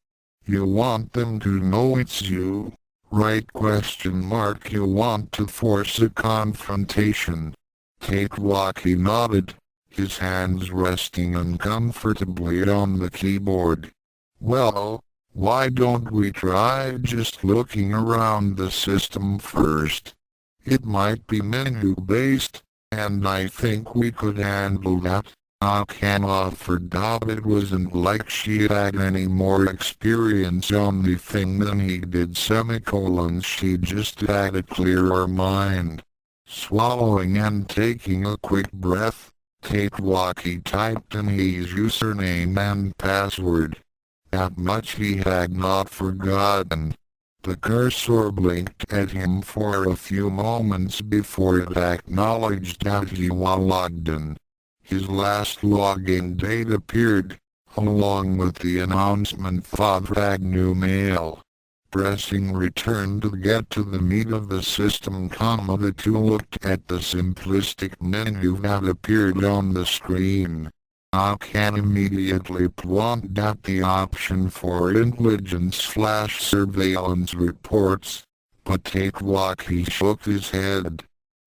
You want them to know it's you, right? You want to force a confrontation. Tatewaki nodded, his hands resting uncomfortably on the keyboard. Well, why don't we try just looking around the system first? It might be menu-based, and I think we could handle that. Akane offered. It wasn't like she had any more experience on the thing than he did. She just had a clearer mind. Swallowing and taking a quick breath, Tatewaki typed in his username and password. That much he had not forgotten. The cursor blinked at him for a few moments before it acknowledged that he was logged in. His last login date appeared, along with the announcement for new mail. Pressing return to get to the meat of the system, the two looked at the simplistic menu that appeared on the screen. Akane immediately pointed at the option for intelligence/surveillance reports, but Tatewaki shook his head.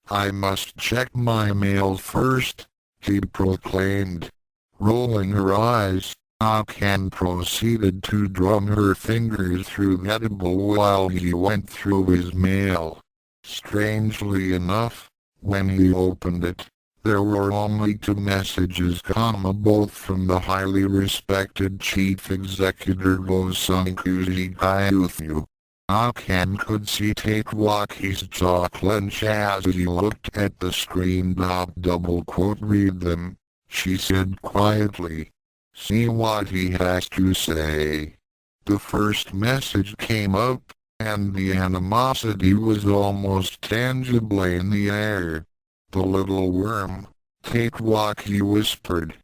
I must check my mail first, he proclaimed. Rolling her eyes, Akane proceeded to drum her fingers through the edible while he went through his mail. Strangely enough, when he opened it, there were only 2 messages, both from the highly respected chief executive Gosankuji Kayuthu. Akane could see Tatewaki's jaw clench as he looked at the screen. Read them, she said quietly. See what he has to say. The first message came up, and the animosity was almost tangibly in the air. The little worm, Tatewaki whispered,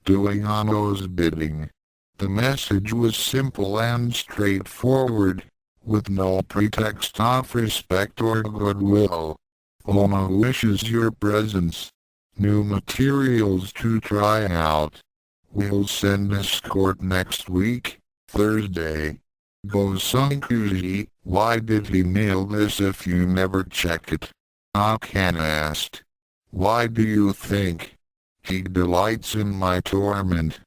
doing Ano's bidding. The message was simple and straightforward, with no pretext of respect or goodwill. Ono wishes your presence. New materials to try out. We'll send escort next week, Thursday. Gosankuji, why did he mail this if you never check it? Akane asked. Why do you think? He delights in my torment.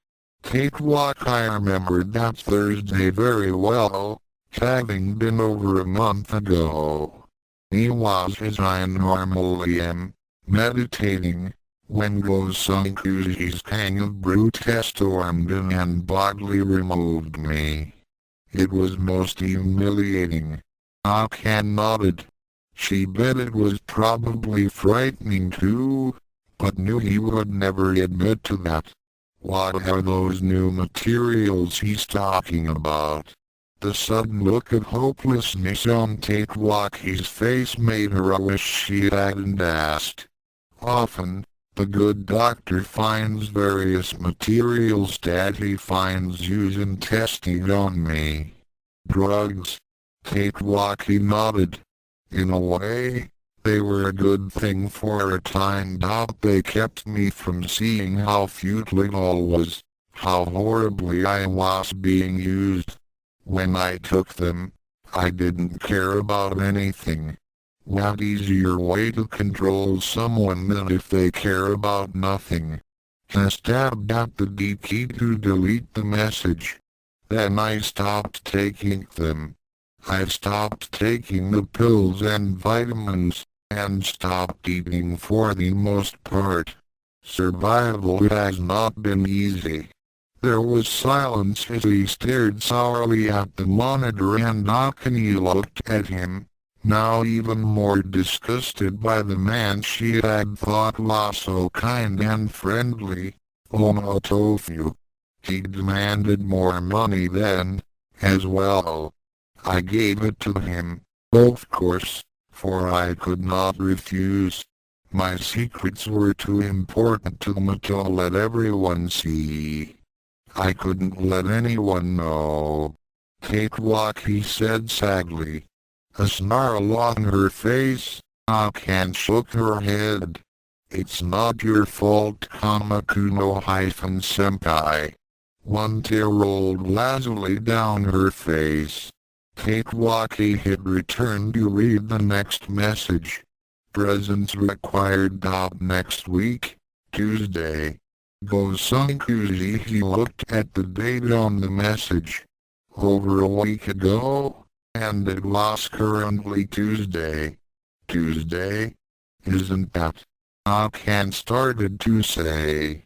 Tatewaki remembered that Thursday very well, having been over a month ago. He was as I normally am, meditating, when Gosankuji's hang of brute stormed in and bodily removed me. It was most humiliating. Akane nodded. She bet it was probably frightening too, but knew he would never admit to that. What are those new materials he's talking about? The sudden look of hopelessness on Tatewaki's face made her wish she hadn't asked. Often, the good doctor finds various materials that he finds used in testing on me. Drugs? Tatewaki nodded. In a way, they were a good thing for a time. They kept me from seeing how futile it all was, how horribly I was being used. When I took them, I didn't care about anything. What easier way to control someone than if they care about nothing? Just tapped at the D key to delete the message. Then I stopped taking them. I stopped taking the pills and vitamins, and stopped eating for the most part. Survival has not been easy. There was silence as he stared sourly at the monitor, and Akane looked at him, now even more disgusted by the man she had thought was so kind and friendly. Oh no, Tofu. He demanded more money then, as well. I gave it to him, of course, for I could not refuse. My secrets were too important to me to let everyone see. I couldn't let anyone know. Take what, he said sadly. A snarl on her face, Akane shook her head. It's not your fault, Kuno-senpai. One tear rolled lazily down her face. Tatewaki had returned to read the next message. Presents required. Next week, Tuesday. Gosankuzi. He looked at the date on the message. Over a week ago, and it was currently Tuesday. Tuesday? Isn't that? Akane started to say.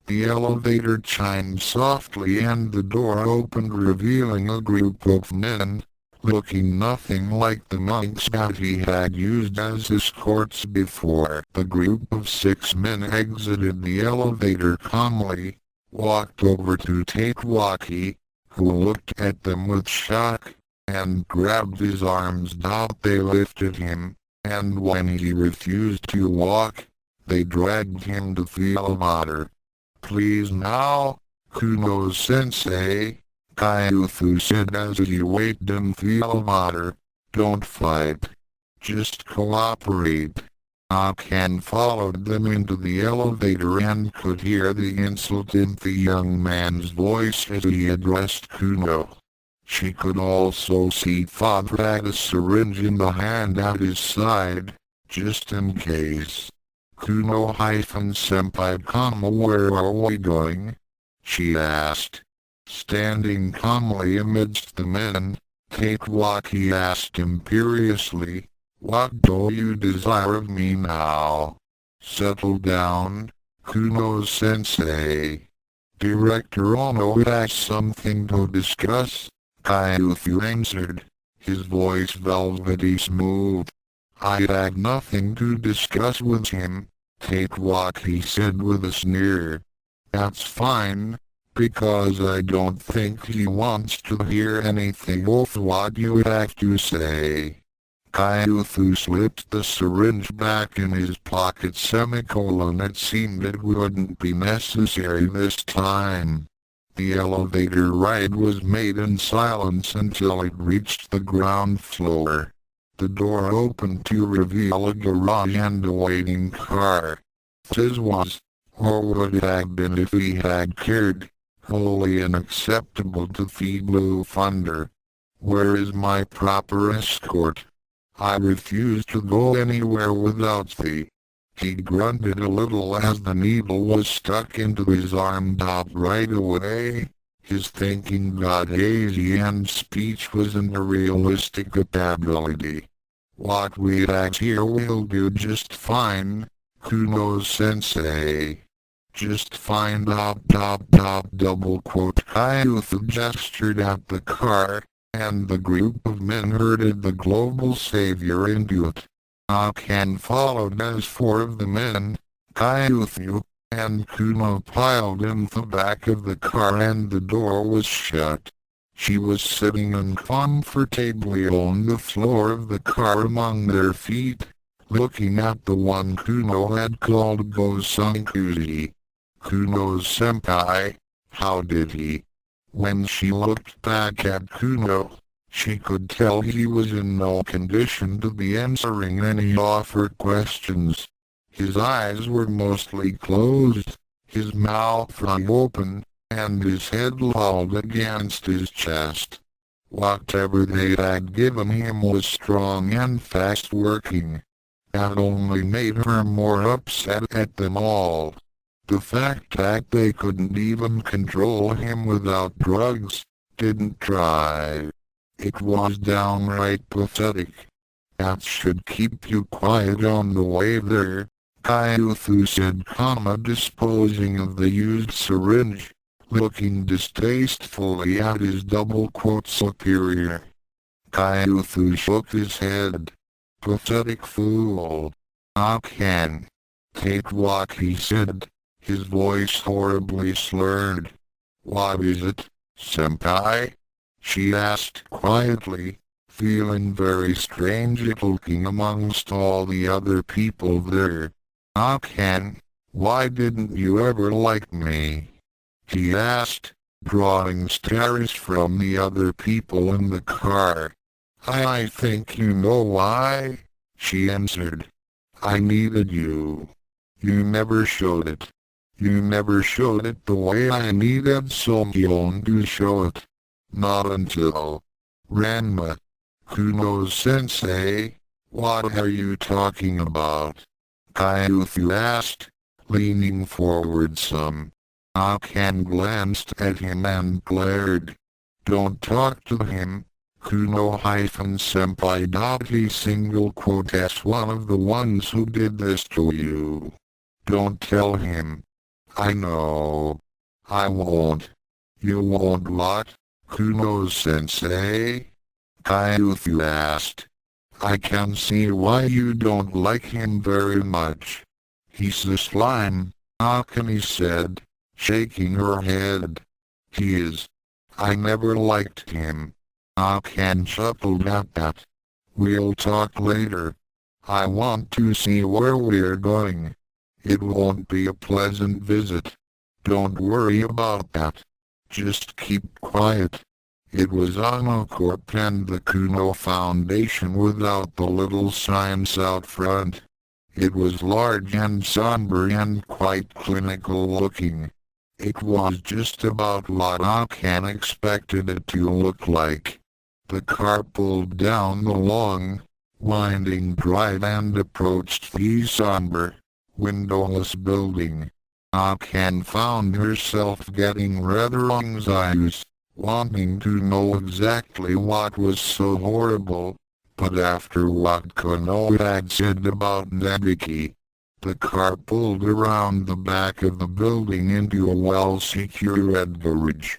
The elevator chimed softly and the door opened, revealing a group of men, looking nothing like the monks that he had used as escorts before. The group of 6 men exited the elevator calmly, walked over to Tatewaki, who looked at them with shock, and grabbed his arms. They lifted him, and when he refused to walk, they dragged him to the elevator. Please now, Kuno-sensei, Kaiuthu said as he waited in the elevator. Don't fight. Just cooperate. Akane followed them into the elevator and could hear the insult in the young man's voice as he addressed Kuno. She could also see Father had a syringe in the hand at his side, just in case. Kuno-senpai, where are we going? She asked. Standing calmly amidst the men, Tatewaki asked imperiously, what do you desire of me now? Settle down, Kuno-sensei. Director Ono has something to discuss, Kaiuthu answered, his voice velvety smooth. I had nothing to discuss with him, Tatewaki said with a sneer. That's fine, because I don't think he wants to hear anything of what you have to say. Kaiuthu slipped the syringe back in his pocket. It seemed it wouldn't be necessary this time. The elevator ride was made in silence until it reached the ground floor. The door opened to reveal a garage and a waiting car. This was, or would have been if he had cared, wholly unacceptable to the Blue Thunder. Where is my proper escort? I refuse to go anywhere without thee. He grunted a little as the needle was stuck into his arm. Right away, his thinking got hazy and speech wasn't a realistic capability. What we have here will do just fine, Kuno-sensei. Just fine. Double quote. Kaiuthu gestured at the car, and the group of men herded the global savior into it. Akane followed as 4 of the men, Kaiuthu, and Kuno piled in the back of the car and the door was shut. She was sitting uncomfortably on the floor of the car among their feet, looking at the one Kuno had called Gosankuzi. Kuno-senpai, how did he? When she looked back at Kuno, she could tell he was in no condition to be answering any offered questions. His eyes were mostly closed, his mouth hung open, and his head lolled against his chest. Whatever they had given him was strong and fast working. That only made her more upset at them all. The fact that they couldn't even control him without drugs, didn't try. It was downright pathetic. That should keep you quiet on the way there, Kyuthu said, disposing of the used syringe, looking distastefully at his double-quote superior. Kyuthu shook his head. Pathetic fool. Akane. Take what he said, his voice horribly slurred. What is it, senpai? She asked quietly, feeling very strange looking amongst all the other people there. Akane, why didn't you ever like me? He asked, drawing stares from the other people in the car. I think you know why, she answered. I needed you. You never showed it. You never showed it the way I needed someone to show it. Not until Ranma. Kuno-sensei, what are you talking about? Kyuthu asked, leaning forward some. Akane glanced at him and glared. Don't talk to him, Kuno-senpai. He single quote as one of the ones who did this to you. Don't tell him. I know. I won't. You won't what, Kuno-sensei? Kyuthu asked. I can see why you don't like him very much. He's the slime, Akane said, shaking her head. He is. I never liked him. Akane chuckled at that. We'll talk later. I want to see where we're going. It won't be a pleasant visit. Don't worry about that. Just keep quiet. It was Anocorp and the Kuno Foundation without the little signs out front. It was large and somber and quite clinical looking. It was just about what Akane expected it to look like. The car pulled down the long, winding drive and approached the somber, windowless building. Akane found herself getting rather anxious, wanting to know exactly what was so horrible, but after what Kono had said about Nadeki, the car pulled around the back of the building into a well-secured garage.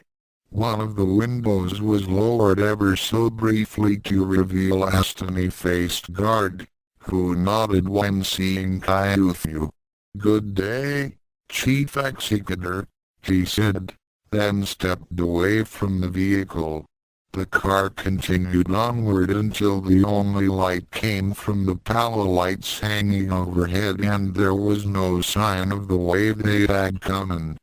One of the windows was lowered ever so briefly to reveal a stony-faced guard, who nodded when seeing Kyuthu. Good day, Chief Executor, he said, then stepped away from the vehicle. The car continued onward until the only light came from the power lights hanging overhead and there was no sign of the way they had come in.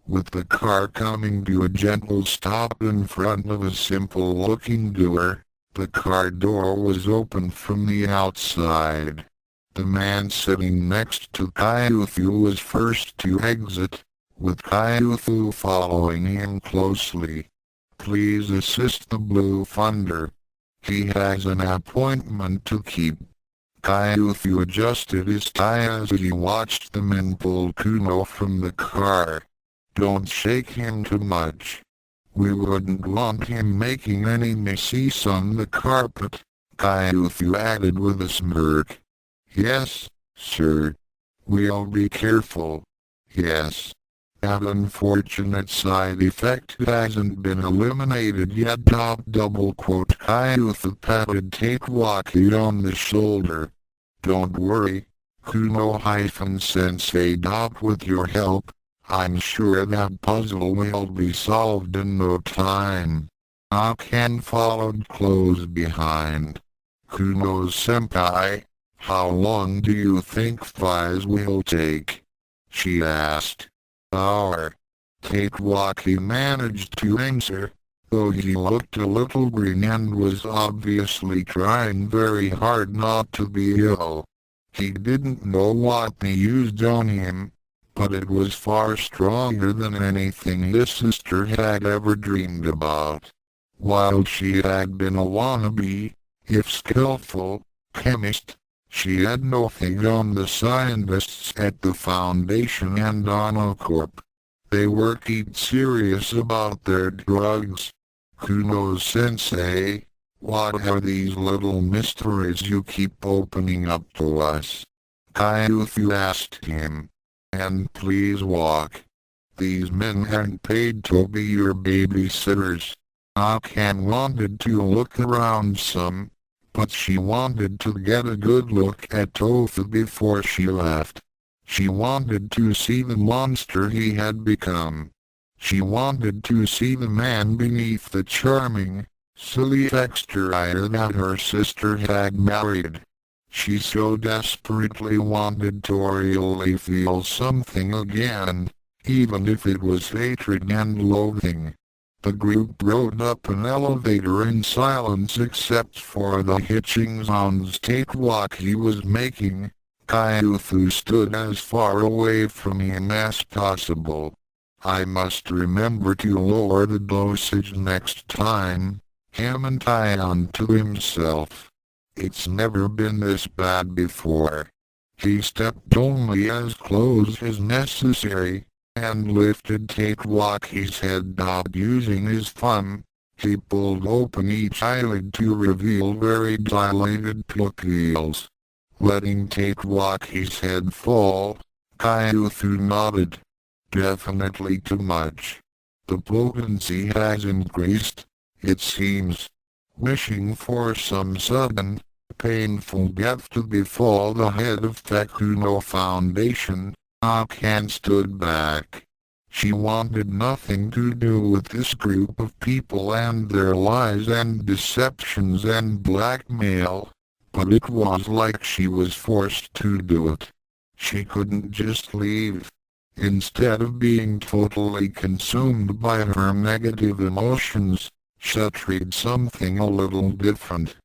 With the car coming to a gentle stop in front of a simple-looking door, the car door was opened from the outside. The man sitting next to Kyuthu was first to exit, with Kyuthu following him closely. Please assist the Blue Thunder. He has an appointment to keep. Kyuthu adjusted his tie as he watched the men pull Kuno from the car. Don't shake him too much. We wouldn't want him making any messes on the carpet, Kyuthu added with a smirk. Yes, sir. We'll be careful. Yes. That unfortunate side effect hasn't been eliminated yet. Double quote. Kyuthu patted Tatewaki on the shoulder. Don't worry, Kuno-sensei. With your help, I'm sure that puzzle will be solved in no time. Akane followed close behind. Kuno-senpai, how long do you think Fies will take? She asked. Tatewaki managed to answer, though he looked a little green and was obviously trying very hard not to be ill. He didn't know what they used on him, but it was far stronger than anything his sister had ever dreamed about. While she had been a wannabe, if skillful, chemist, she had nothing on the scientists at the Foundation and Corp. They were dead serious about their drugs. Kuno-sensei, what are these little mysteries you keep opening up to us? Kyuthu asked him. And please walk. These men aren't paid to be your babysitters. Akane wanted to look around some, but she wanted to get a good look at Tofu before she left. She wanted to see the monster he had become. She wanted to see the man beneath the charming, silly exterior that her sister had married. She so desperately wanted to really feel something again, even if it was hatred and loathing. The group rode up an elevator in silence except for the hitching sounds Tatewaki was making. Kyuthu stood as far away from him as possible. I must remember to lower the dosage next time, commented on to himself. It's never been this bad before. He stepped only as close as necessary, and lifted Tatewaki's head up using his thumb. He pulled open each eyelid to reveal very dilated pupils. Letting Tatewaki's head fall, Kyuthu nodded. Definitely too much. The potency has increased, it seems. Wishing for some sudden, painful death to befall the head of the Kuno Foundation, Akane stood back. She wanted nothing to do with this group of people and their lies and deceptions and blackmail, but it was like she was forced to do it. She couldn't just leave. Instead of being totally consumed by her negative emotions, she tried something a little different.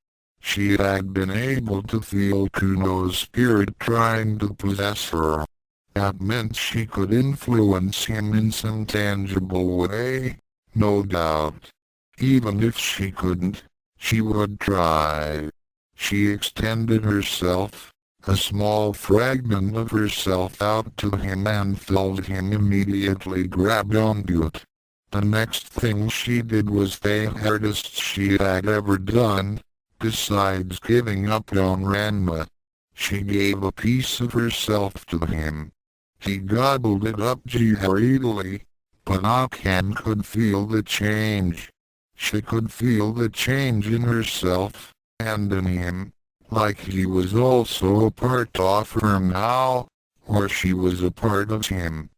She had been able to feel Kuno's spirit trying to possess her. That meant she could influence him in some tangible way, no doubt. Even if she couldn't, she would try. She extended herself, a small fragment of herself out to him and felt him immediately grab onto it. The next thing she did was the hardest she had ever done, besides giving up on Ranma. She gave a piece of herself to him. He gobbled it up greedily, but Akane could feel the change. She could feel the change in herself, and in him, like he was also a part of her now, or she was a part of him.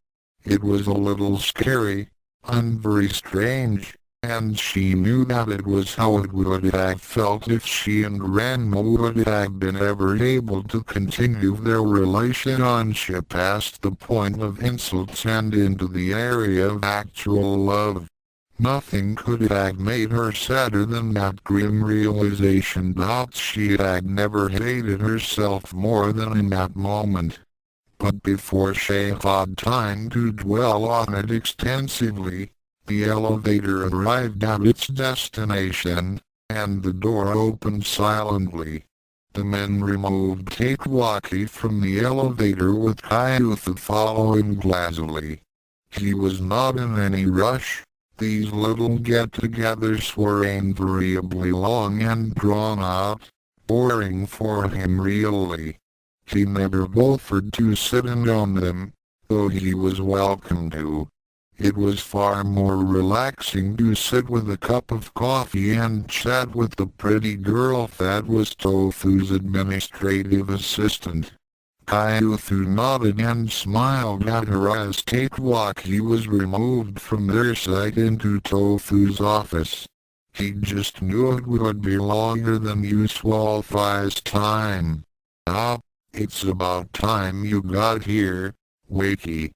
It was a little scary, and very strange, and she knew that it was how it would have felt if she and Ranma would have been ever able to continue their relationship past the point of insults and into the area of actual love. Nothing could have made her sadder than that grim realization that she had never hated herself more than in that moment. But before she had time to dwell on it extensively, the elevator arrived at its destination, and the door opened silently. The men removed Tatewaki from the elevator with Kyuthu following glassily. He was not in any rush. These little get-togethers were invariably long and drawn out, boring for him really. He never offered to sit in on them, though he was welcome to. It was far more relaxing to sit with a cup of coffee and chat with the pretty girl that was Tofu's administrative assistant. Kyuthu nodded and smiled at her as Tatewaki was removed from their sight into Tofu's office. He just knew it would be longer than usual for his time. Ah, it's about time you got here, Wakey.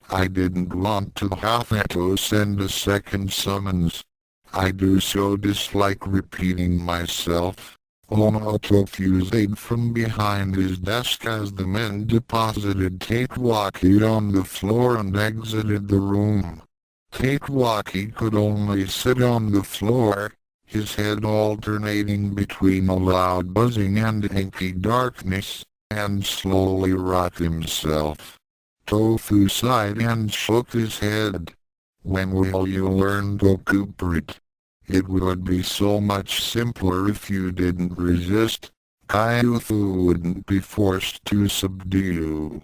I didn't want to have to send a second summons. I do so dislike repeating myself. Ono fused from behind his desk as the men deposited Tatewaki on the floor and exited the room. Tatewaki could only sit on the floor, his head alternating between a loud buzzing and inky darkness, and slowly rocked himself. Tofu sighed and shook his head. When will you learn to cooperate? It would be so much simpler if you didn't resist. Kaiufu wouldn't be forced to subdue you.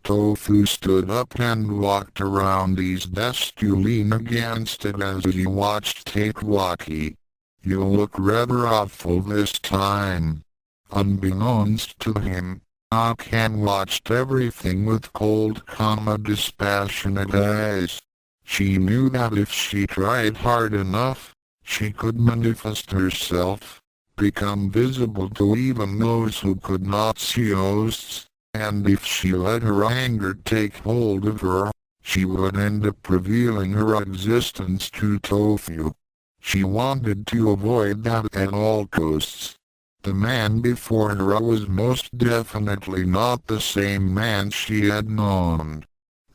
Tofu stood up and walked around his desk to lean against it as he watched Takewaki. You look rather awful this time. Unbeknownst to him, Akane watched everything with cold, dispassionate eyes. She knew that if she tried hard enough, she could manifest herself, become visible to even those who could not see ghosts, and if she let her anger take hold of her, she would end up revealing her existence to Tofu. She wanted to avoid that at all costs. The man before her was most definitely not the same man she had known.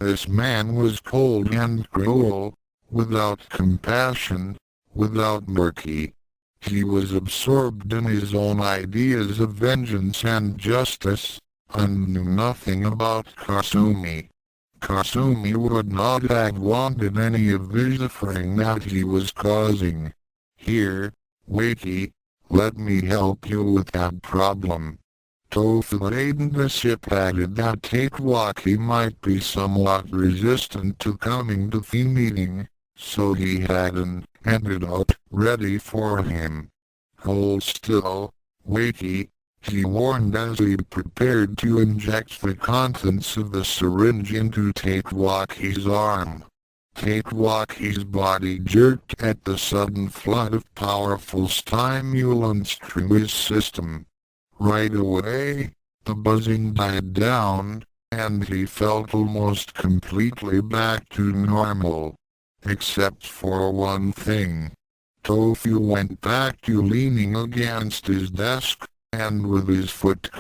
This man was cold and cruel, without compassion, without mercy. He was absorbed in his own ideas of vengeance and justice, and knew nothing about Kasumi. Kasumi would not have wanted any of the suffering that he was causing. Here, Wakey, let me help you with that problem. Tofu laden the ship added that Takewaki might be somewhat resistant to coming to the meeting, so he had an antidote ready for him. Hold still, Wakey, he warned as he prepared to inject the contents of the syringe into Takewaki's arm. Takewaki's body jerked at the sudden flood of powerful stimulants through his system. Right away, the buzzing died down, and he felt almost completely back to normal. Except for one thing. Tofu went back to leaning against his desk, and with his foot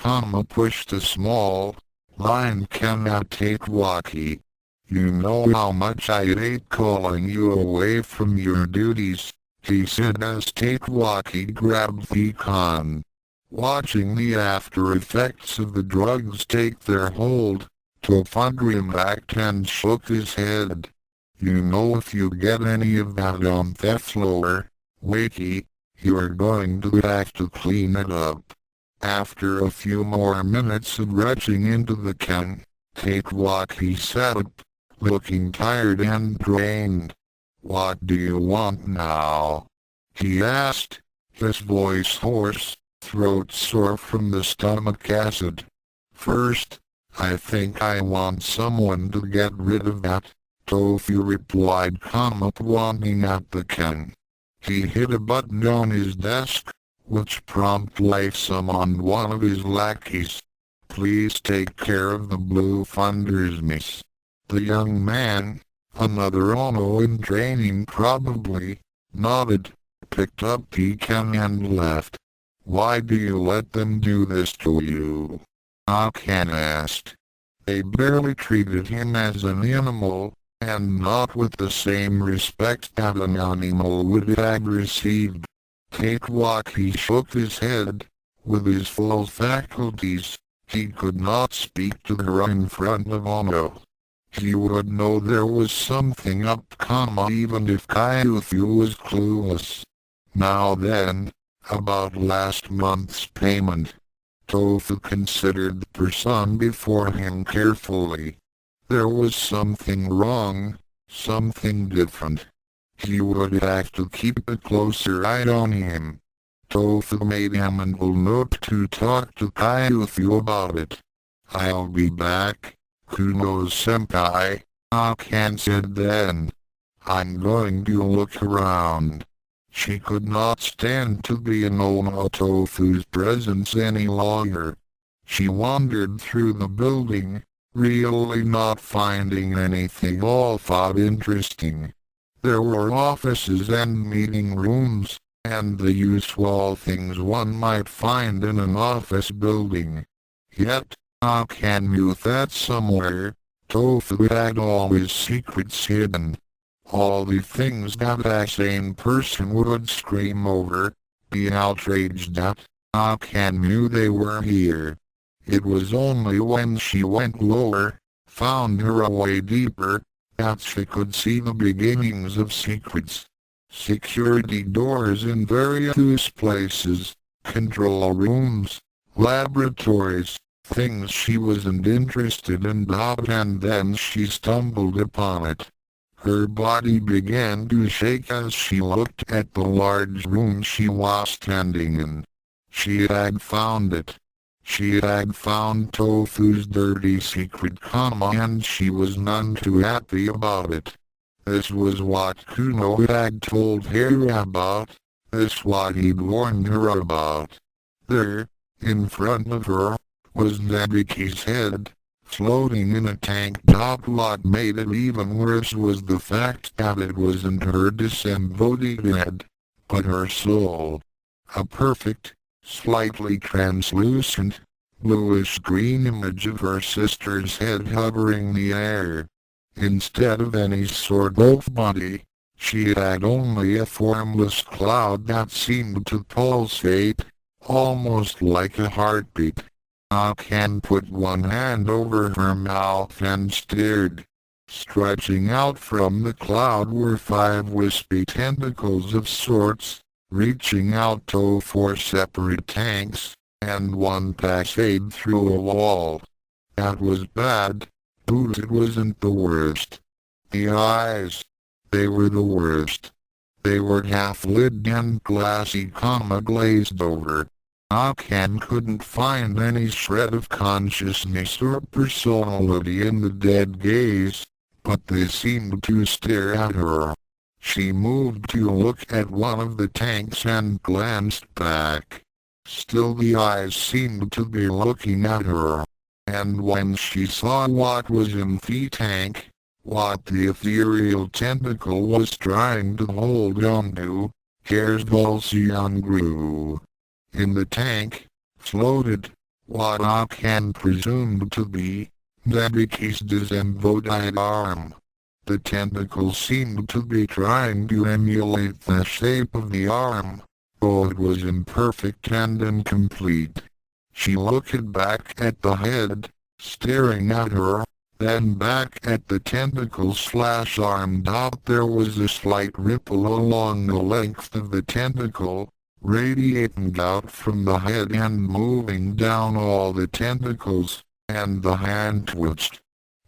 pushed a small line can at Takewaki. You know how much I hate calling you away from your duties, he said as Takewaki grabbed the con. Watching the after effects of the drugs take their hold, Tofu remarked and shook his head. You know if you get any of that on the floor, Wakey, you're going to have to clean it up. After a few more minutes of retching into the can, Takewaki sat up, looking tired and drained. What do you want now? He asked, his voice hoarse, throat sore from the stomach acid. First, I think I want someone to get rid of that, Tofu replied, pointing at the can. He hit a button on his desk, which promptly summoned one of his lackeys. Please take care of the blue funders, miss. The young man, another Ono in training probably, nodded, picked up the can and left. Why do you let them do this to you? Akane asked. They barely treated him as an animal, and not with the same respect that an animal would have received. Takewaki shook his head. With his full faculties, he could not speak to her in front of Ono. He would know there was something up, even if Kaiufu was clueless. Now then, about last month's payment. Tofu considered the person before him carefully. There was something wrong, something different. He would have to keep a closer eye on him. Tofu made a mental note to talk to Kaiufu about it. I'll be back, Kuno-senpai, Akane said then. I'm going to look around. She could not stand to be in Ono Tofu's presence any longer. She wandered through the building, really not finding anything all that interesting. There were offices and meeting rooms, and the usual things one might find in an office building. Yet, Akane knew that somewhere, Tofu had all his secrets hidden. All the things that a sane person would scream over, be outraged at. Akane knew they were here. It was only when she went lower, found her way deeper, that she could see the beginnings of secrets. Security doors in various places, control rooms, laboratories, things she wasn't interested in, and then she stumbled upon it. Her body began to shake as she looked at the large room she was standing in. She had found it. She had found Tofu's dirty secret, and she was none too happy about it. This was what Kuno had told her about. This what he'd warned her about. There, in front of her, was Nabiki's head, floating in a tank top. What made it even worse was the fact that it wasn't her disembodied head, but her soul. A perfect, slightly translucent, bluish-green image of her sister's head hovering in the air. Instead of any sort of body, she had only a formless cloud that seemed to pulsate, almost like a heartbeat. Akane put one hand over her mouth and stared. Stretching out from the cloud were 5 wispy tentacles of sorts, reaching out to 4 separate tanks, and one passed through a wall. That was bad, but it wasn't the worst. The eyes. They were the worst. They were half-lit and glassy, glazed over. Akane couldn't find any shred of consciousness or personality in the dead gaze, but they seemed to stare at her. She moved to look at one of the tanks and glanced back. Still the eyes seemed to be looking at her. And when she saw what was in the tank, what the ethereal tentacle was trying to hold on to, hair's Volsion grew. In the tank, floated, what Akane presumed to be, Nabiki's disembodied arm. The tentacle seemed to be trying to emulate the shape of the arm, though it was imperfect and incomplete. She looked back at the head, staring at her, then back at the tentacle/arm. There was a slight ripple along the length of the tentacle, radiating out from the head and moving down all the tentacles, and the hand twitched.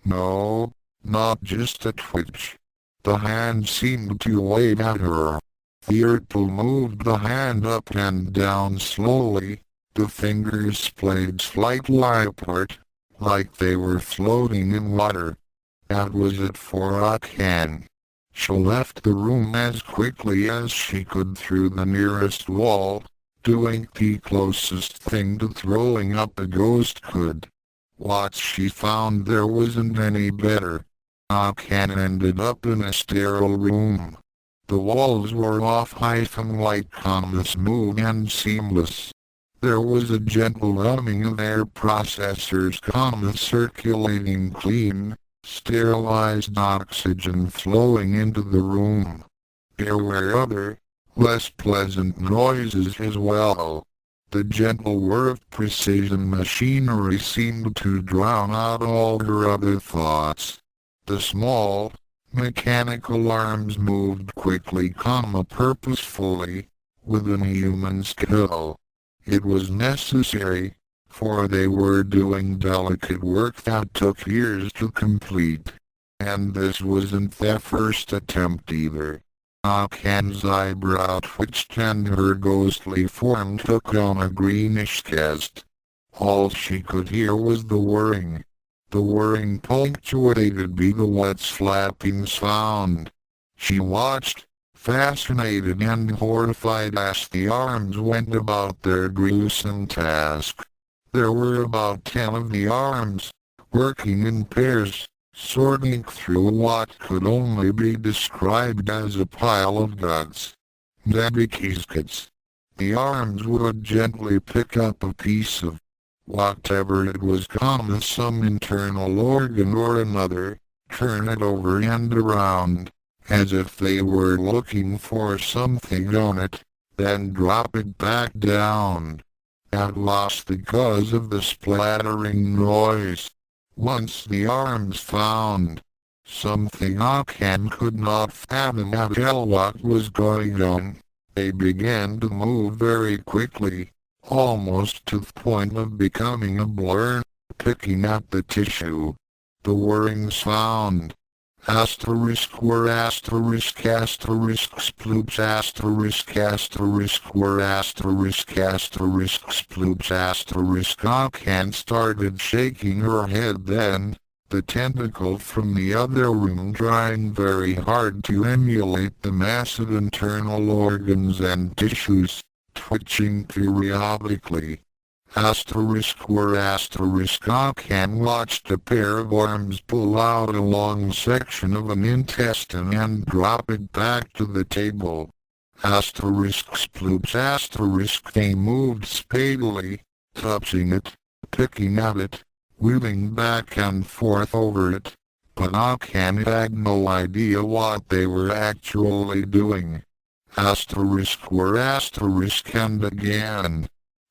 No, not just a twitch. The hand seemed to wave at her. The ripple moved the hand up and down slowly. The fingers played slightly apart, like they were floating in water. That was it for Akane. She left the room as quickly as she could through the nearest wall, doing the closest thing to throwing up a ghost could. What she found there wasn't any better. Akane ended up in a sterile room. The walls were off-white, smooth and seamless. There was a gentle humming of air processors, circulating clean, sterilized oxygen flowing into the room. There were other, less pleasant noises as well. The gentle whir of precision machinery seemed to drown out all her other thoughts. The small, mechanical arms moved quickly, purposefully, within human skill. It was necessary, for they were doing delicate work that took years to complete. And this wasn't their first attempt either. Akane's eyebrow twitched and her ghostly form took on a greenish cast. All she could hear was the whirring. The whirring punctuated by the wet slapping sound. She watched, fascinated and horrified as the arms went about their gruesome task. There were about 10 of the arms, working in pairs, sorting through what could only be described as a pile of guts. Nabiki's guts. The arms would gently pick up a piece of whatever it was, some internal organ or another, turn it over and around, as if they were looking for something on it, then drop it back down. At last, because of the splattering noise, once the arms found something Akane could not fathom at all what was going on, they began to move very quickly, almost to the point of becoming a blur, picking at the tissue. The whirring sound. Asterisk were asterisk asterisk sploops asterisk asterisk were asterisk asterisk sploops asterisk. Akane started shaking her head then, the tentacle from the other room trying very hard to emulate the massive internal organs and tissues, twitching periodically. Asterisk were asterisk. Akane watched a pair of arms pull out a long section of an intestine and drop it back to the table. Asterisk sploops asterisk. They moved speedily, touching it, picking at it, wheeling back and forth over it, but Akane had no idea what they were actually doing. Asterisk were asterisk and again.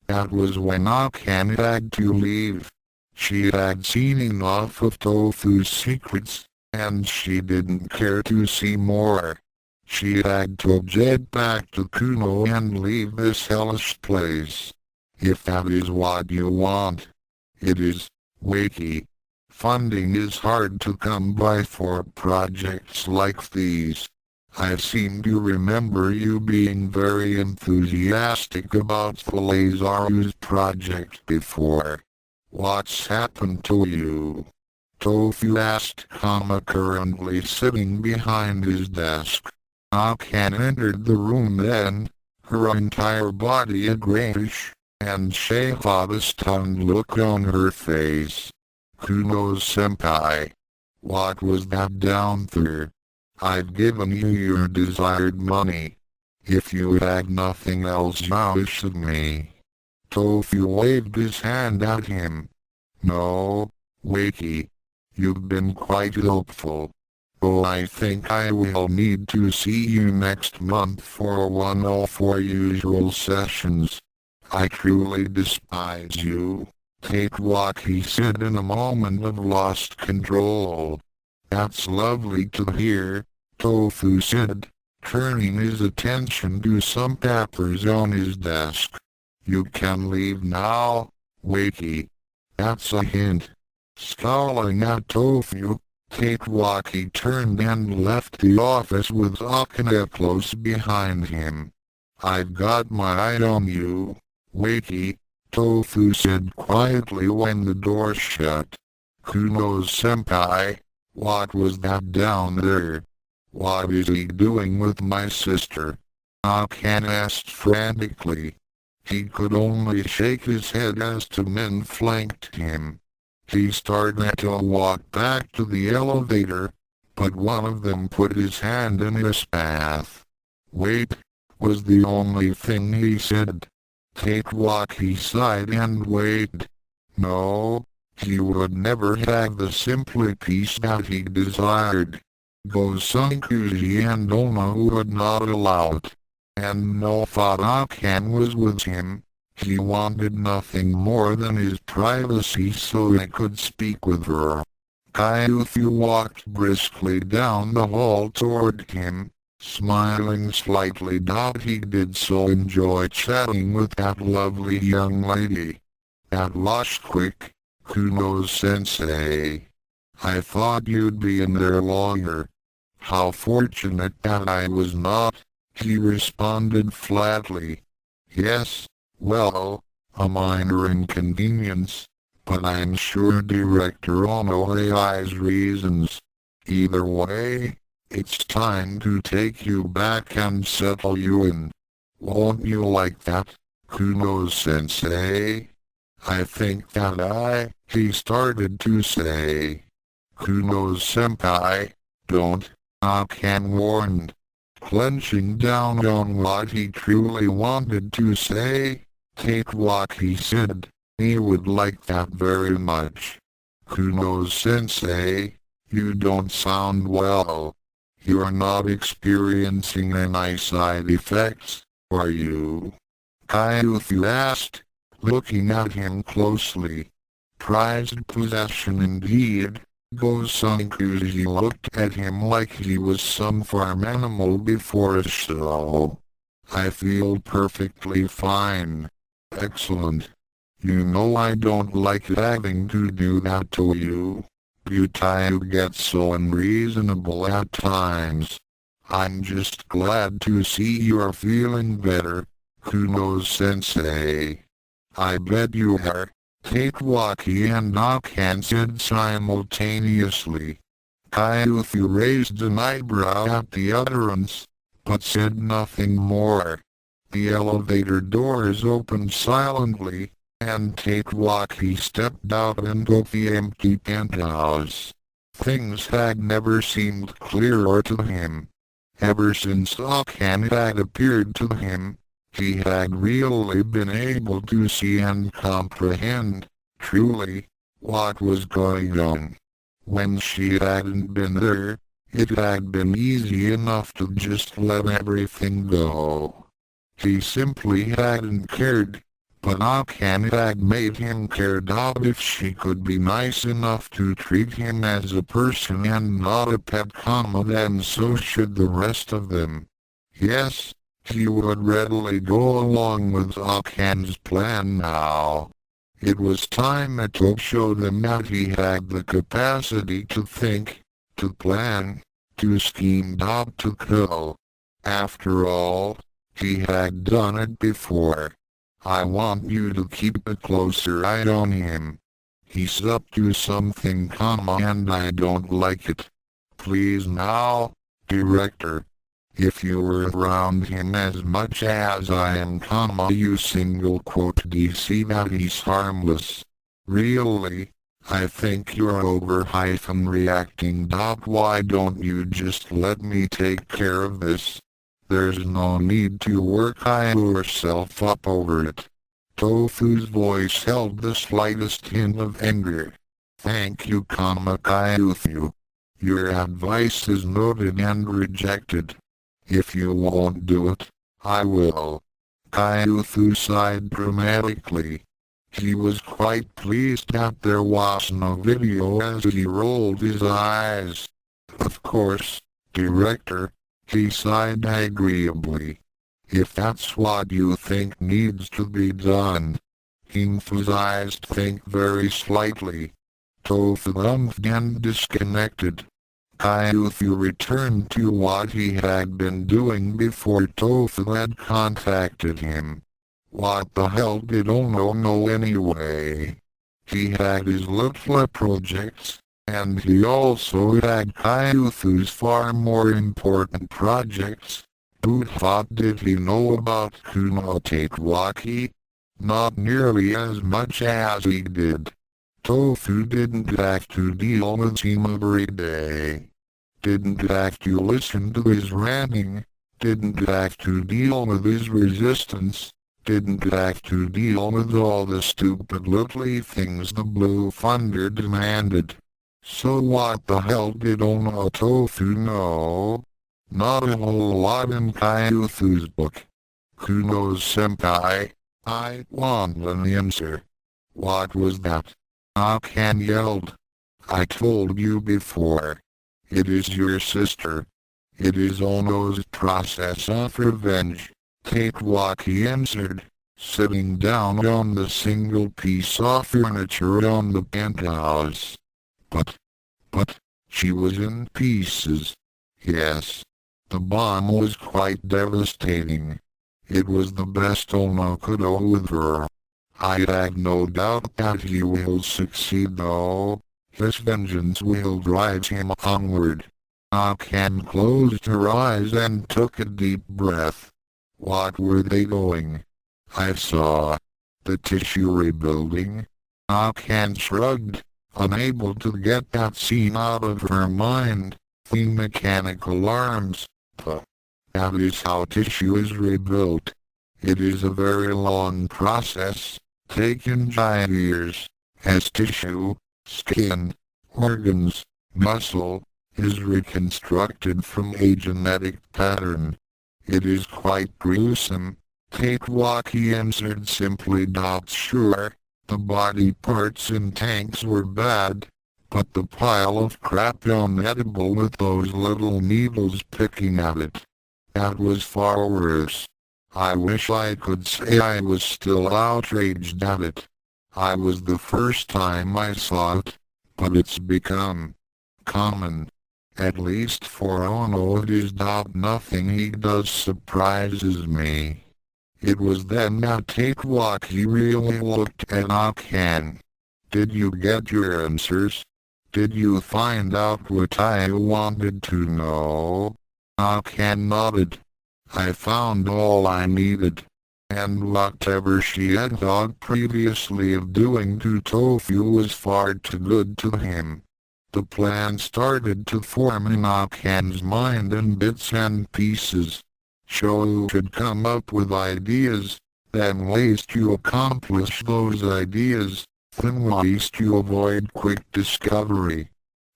That was when Akane had to leave. She had seen enough of Tofu's secrets, and she didn't care to see more. She had to jet back to Kuno and leave this hellish place. If that is what you want. It is. Wakey. Funding is hard to come by for projects like these. I seem to remember you being very enthusiastic about the Lazarus project before. What's happened to you? Tofu asked Kama, currently sitting behind his desk. Akane entered the room then, her entire body a grayish and stunned look on her face. Kuno-senpai. What was that down there? I've given you your desired money. If you had nothing else you should me. Tofu waved his hand at him. No, Wakey. You've been quite helpful. Oh, I think I will need to see you next month for one of our usual sessions. I truly despise you. Take what he said in a moment of lost control. That's lovely to hear, Tofu said, turning his attention to some papers on his desk. You can leave now, Wakey. That's a hint. Scowling at Tofu, Tatewaki turned and left the office with Akane close behind him. I've got my eye on you, Wakey, Tofu said quietly when the door shut. Kuno-senpai, what was that down there? What is he doing with my sister? Akane asked frantically. He could only shake his head as two men flanked him. He started to walk back to the elevator, but one of them put his hand in his path. Wait, was the only thing he said. Tatewaki sighed and waited. No, he would never have the simple peace that he desired. Gosankuji and Ono would not allow it. And no thought Akane was with him. He wanted nothing more than his privacy so he could speak with her. Kyufu walked briskly down the hall toward him, smiling slightly. He did so enjoy chatting with that lovely young lady. At last, quick, Kuno-sensei. I thought you'd be in there longer. How fortunate that I was not, he responded flatly. Yes, well, a minor inconvenience, but I'm sure Director Ono AI's reasons. Either way, it's time to take you back and settle you in. Won't you like that, Kuno-sensei? I think that he started to say. Kuno-senpai, don't, Akane warned. Clenching down on what he truly wanted to say, take what he said, he would like that very much. Kuno-sensei, you don't sound well. You're not experiencing any side effects, are you? Kaiuthu asked, looking at him closely. Prized possession indeed. Gosankuji looked at him like he was some farm animal before a show. I feel perfectly fine. Excellent. You know I don't like having to do that to you. Butayu gets so unreasonable at times. I'm just glad to see you're feeling better, Kuno-sensei. I bet you are, Tatewaki and Akane said simultaneously. Kaiuthu raised an eyebrow at the utterance, but said nothing more. The elevator doors opened silently, and Tatewaki stepped out into the empty penthouse. Things had never seemed clearer to him. Ever since Akane had appeared to him, he had really been able to see and comprehend, truly, what was going on. When she hadn't been there, it had been easy enough to just let everything go. He simply hadn't cared, but Akane had made him care. If she could be nice enough to treat him as a person and not a pet, then so should the rest of them. Yes, he would readily go along with Akane's plan now. It was time to show them that he had the capacity to think, to plan, to scheme, to kill. After all, he had done it before. I want you to keep a closer eye on him. He's up to something, and I don't like it. Please now, Director. If you were around him as much as I am, you single quote see that he's harmless. Really, I think you're over-reacting. Why don't you just let me take care of this? There's no need to work yourself up over it. Tofu's voice held the slightest hint of anger. Thank you, Kaiuthu. Your advice is noted and rejected. If you won't do it, I will. Kaiuthu sighed dramatically. He was quite pleased that there was no video as he rolled his eyes. Of course, Director, he sighed agreeably. If that's what you think needs to be done. He emphasized think very slightly. Tofu humphed and disconnected. Kaiuthu returned to what he had been doing before Tofu had contacted him. What the hell did Ono know anyway? He had his little projects, and he also had Kaiuthu's far more important projects. What did he know about Kuno Tatewaki? Not nearly as much as he did. Tofu didn't have to deal with him every day. Didn't have to listen to his ranting. Didn't have to deal with his resistance. Didn't have to deal with all the stupid little things the Blue Thunder demanded. So what the hell did Ono Tofu know? Not a whole lot in Kaiuthu's book. Kuno-senpai, I want an answer. What was that? Akane yelled. I told you before. It is your sister. It is Ono's process of revenge, Tatewaki answered, sitting down on the single piece of furniture on the penthouse. But, she was in pieces. Yes. The bomb was quite devastating. It was the best Ono could do with her. I had no doubt that he will succeed though. His vengeance will drive him onward. Akane closed her eyes and took a deep breath. What were they doing? I saw. The tissue rebuilding. Akane shrugged, unable to get that scene out of her mind. The mechanical arms. That is how tissue is rebuilt. It is a very long process, taking giant years, as tissue, skin, organs, muscle, is reconstructed from a genetic pattern. It is quite gruesome. Tatewaki answered simply. Sure, the body parts in tanks were bad, but the pile of crap unedible with those little needles picking at it, that was far worse. I wish I could say I was still outraged at it. I was the first time I saw it, but it's become common. At least for Ono it is. Nothing he does surprises me. It was then that Tatewaki really looked at Akane. Did you get your answers? Did you find out what I wanted to know? Akane nodded. I found all I needed. And whatever she had thought previously of doing to Tofu was far too good to him. The plan started to form in Akane's mind in bits and pieces. Shou should come up with ideas, then ways to accomplish those ideas, then ways to avoid quick discovery.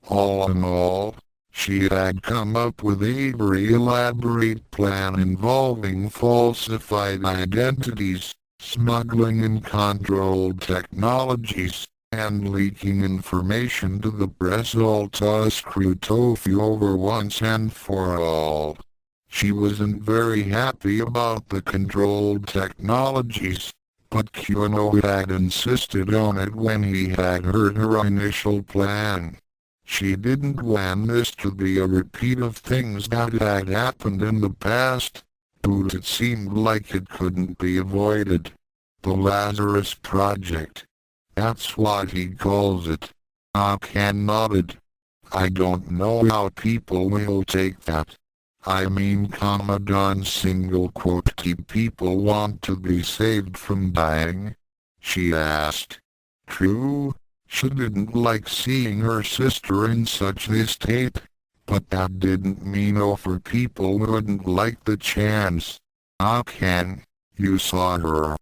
All in all, she had come up with a very elaborate plan involving falsified identities, smuggling in controlled technologies, and leaking information to the press, all to screw Tofu over once and for all. She wasn't very happy about the controlled technologies, but Kuno had insisted on it when he had heard her initial plan. She didn't want this to be a repeat of things that had happened in the past, but it seemed like it couldn't be avoided. The Lazarus Project. That's what he calls it. Akane nodded. I don't know how people will take that. I mean, Commodon single quote T people want to be saved from dying? She asked. True, she didn't like seeing her sister in such a state, but that didn't mean for people wouldn't like the chance. Akane, you saw her.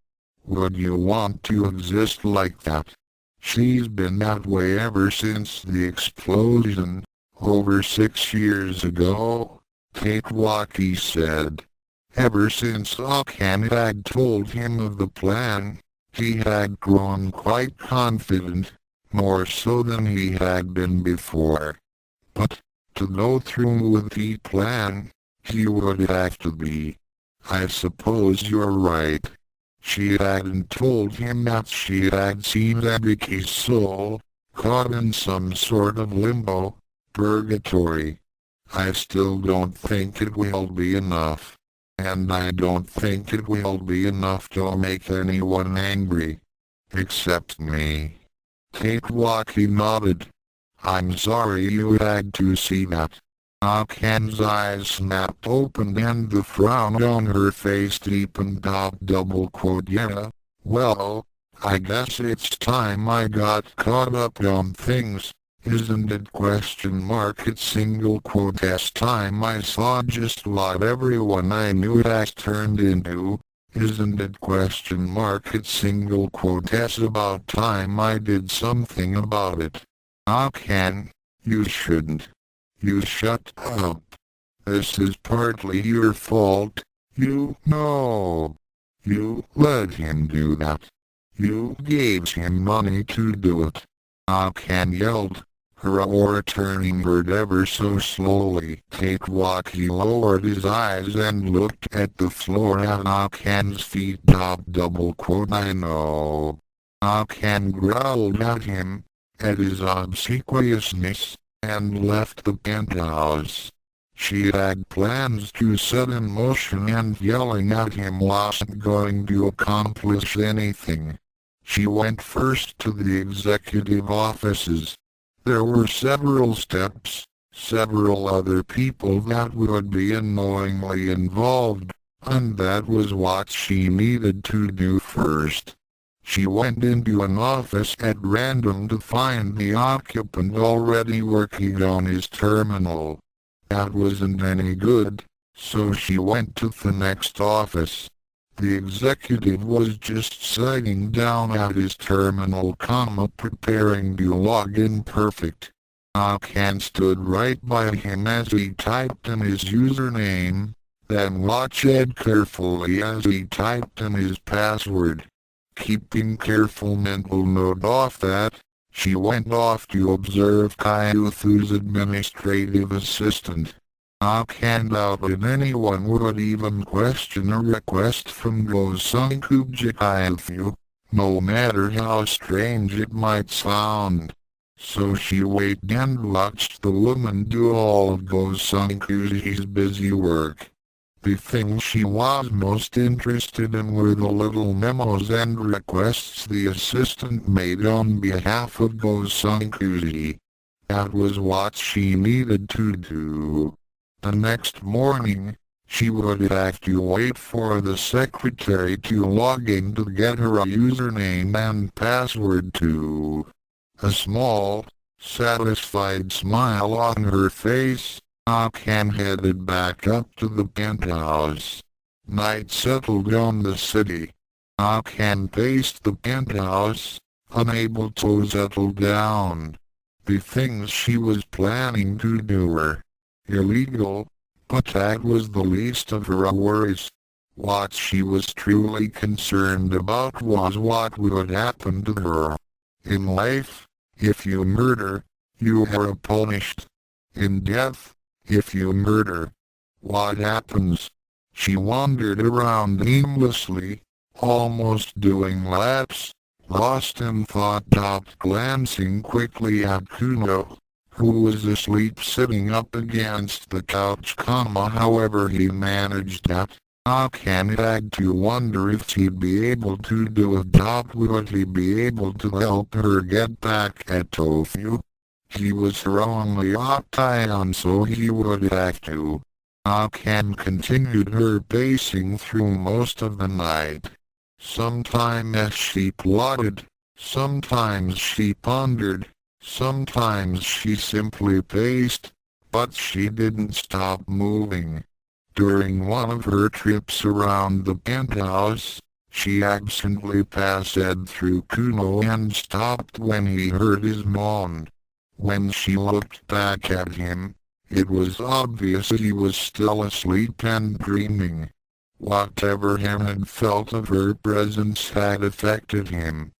Would you want to exist like that? She's been that way ever since the explosion, over 6 years ago. Tatewaki said. Ever since Akane had told him of the plan, he had grown quite confident, more so than he had been before. But, to go through with the plan, he would have to be. I suppose you're right. She hadn't told him that she had seen Ebiki's soul, caught in some sort of limbo, purgatory. I still don't think it will be enough. And I don't think it will be enough to make anyone angry. Except me. Tatewaki nodded. I'm sorry you had to see that. Akane's eyes snapped open and the frown on her face deepened. Double quote yeah, well, I guess it's time I got caught up on things. Isn't it question mark it's single quote s time I saw just what everyone I knew has turned into. Isn't it question mark it's single quote s about time I did something about it. Akane, you shouldn't. You shut up. This is partly your fault. You know. You let him do that. You gave him money to do it. Akane yelled. Her aura turning red ever so slowly. Tatewaki lowered his eyes and looked at the floor at Akane's feet. Double quote I know. Akane growled at him, at his obsequiousness, and left the penthouse. She had plans to set in motion and yelling at him wasn't going to accomplish anything. She went first to the executive offices. There were several steps, several other people that would be unknowingly involved, and that was what she needed to do first. She went into an office at random to find the occupant already working on his terminal. That wasn't any good, so she went to the next office. The executive was just sitting down at his terminal, preparing to log in. Perfect. Akane stood right by him as he typed in his username, then watched carefully as he typed in his password. Keeping careful mental note of that, she went off to observe Kyuthu's administrative assistant. Akane doubted anyone would even question a request from Gosunkuji Kyuthu, no matter how strange it might sound. So she waited and watched the woman do all of Gosunkuji's busy work. The things she was most interested in were the little memos and requests the assistant made on behalf of Gosunkuji. That was what she needed to do. The next morning, she would have to wait for the secretary to log in to get her a username and password too. A small, satisfied smile on her face, Akane headed back up to the penthouse. Night settled on the city. Akane paced the penthouse, unable to settle down. The things she was planning to do were illegal, but that was the least of her worries. What she was truly concerned about was what would happen to her. In life, if you murder, you are punished. In death, if you murder, what happens? She wandered around aimlessly, almost doing laps, lost in thought, glancing quickly at Kuno, who was asleep sitting up against the couch. However he managed that, Akane had to wonder if he'd be able to do it. Would he be able to help her get back at Tofu? He was her only option, so he would have to. Akane continued her pacing through most of the night. Sometimes she plotted, sometimes she pondered, sometimes she simply paced, but she didn't stop moving. During one of her trips around the penthouse, she absently passed through Kuno and stopped when he heard his moan. When she looked back at him, it was obvious he was still asleep and dreaming. Whatever he had felt of her presence had affected him.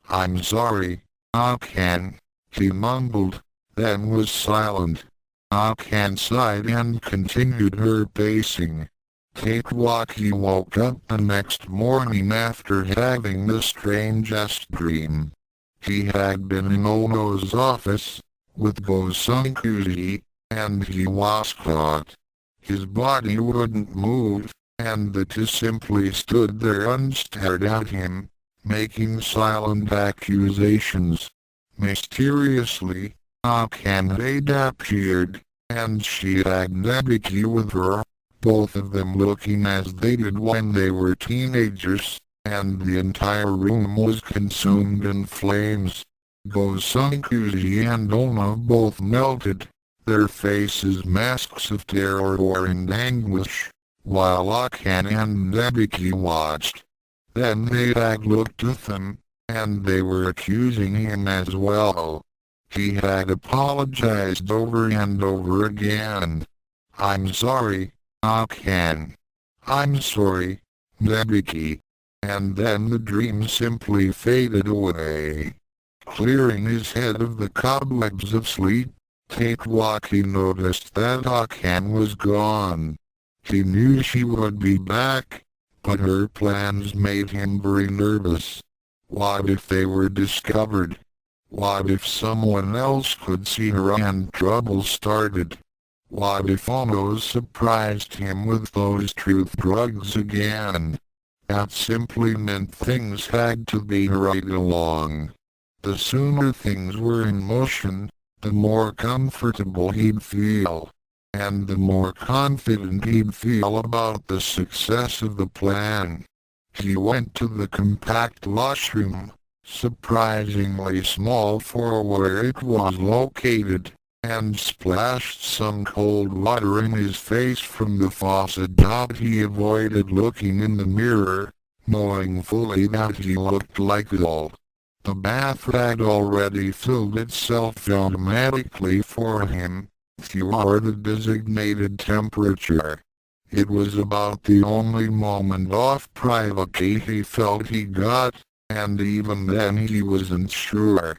"I'm sorry, Akane," he mumbled, then was silent. Akane sighed and continued her pacing. He woke up the next morning after having the strangest dream. He had been in Ono's office, with Gosunkuji, and he was caught. His body wouldn't move, and the two simply stood there and stared at him, making silent accusations. Mysteriously, Akane appeared, and she had Nebiki with her, both of them looking as they did when they were teenagers, and the entire room was consumed in flames. Gosunkuji and Ono both melted, their faces masks of terror and anguish, while Akane and Nebiki watched. Then they had looked at them, and they were accusing him as well. He had apologized over and over again. "I'm sorry, Akane. I'm sorry, Nebiki." And then the dream simply faded away. Clearing his head of the cobwebs of sleep, Tatewaki noticed that Akane was gone. He knew she would be back, but her plans made him very nervous. What if they were discovered? What if someone else could see her and trouble started? What if Ono surprised him with those truth drugs again? That simply meant things had to be right along. The sooner things were in motion, the more comfortable he'd feel, and the more confident he'd feel about the success of the plan. He went to the compact washroom, surprisingly small for where it was located, and splashed some cold water in his face from the faucet. He avoided looking in the mirror, knowing fully that he looked like all. The bath had already filled itself automatically for him, through the designated temperature. It was about the only moment of privacy he felt he got, and even then he wasn't sure.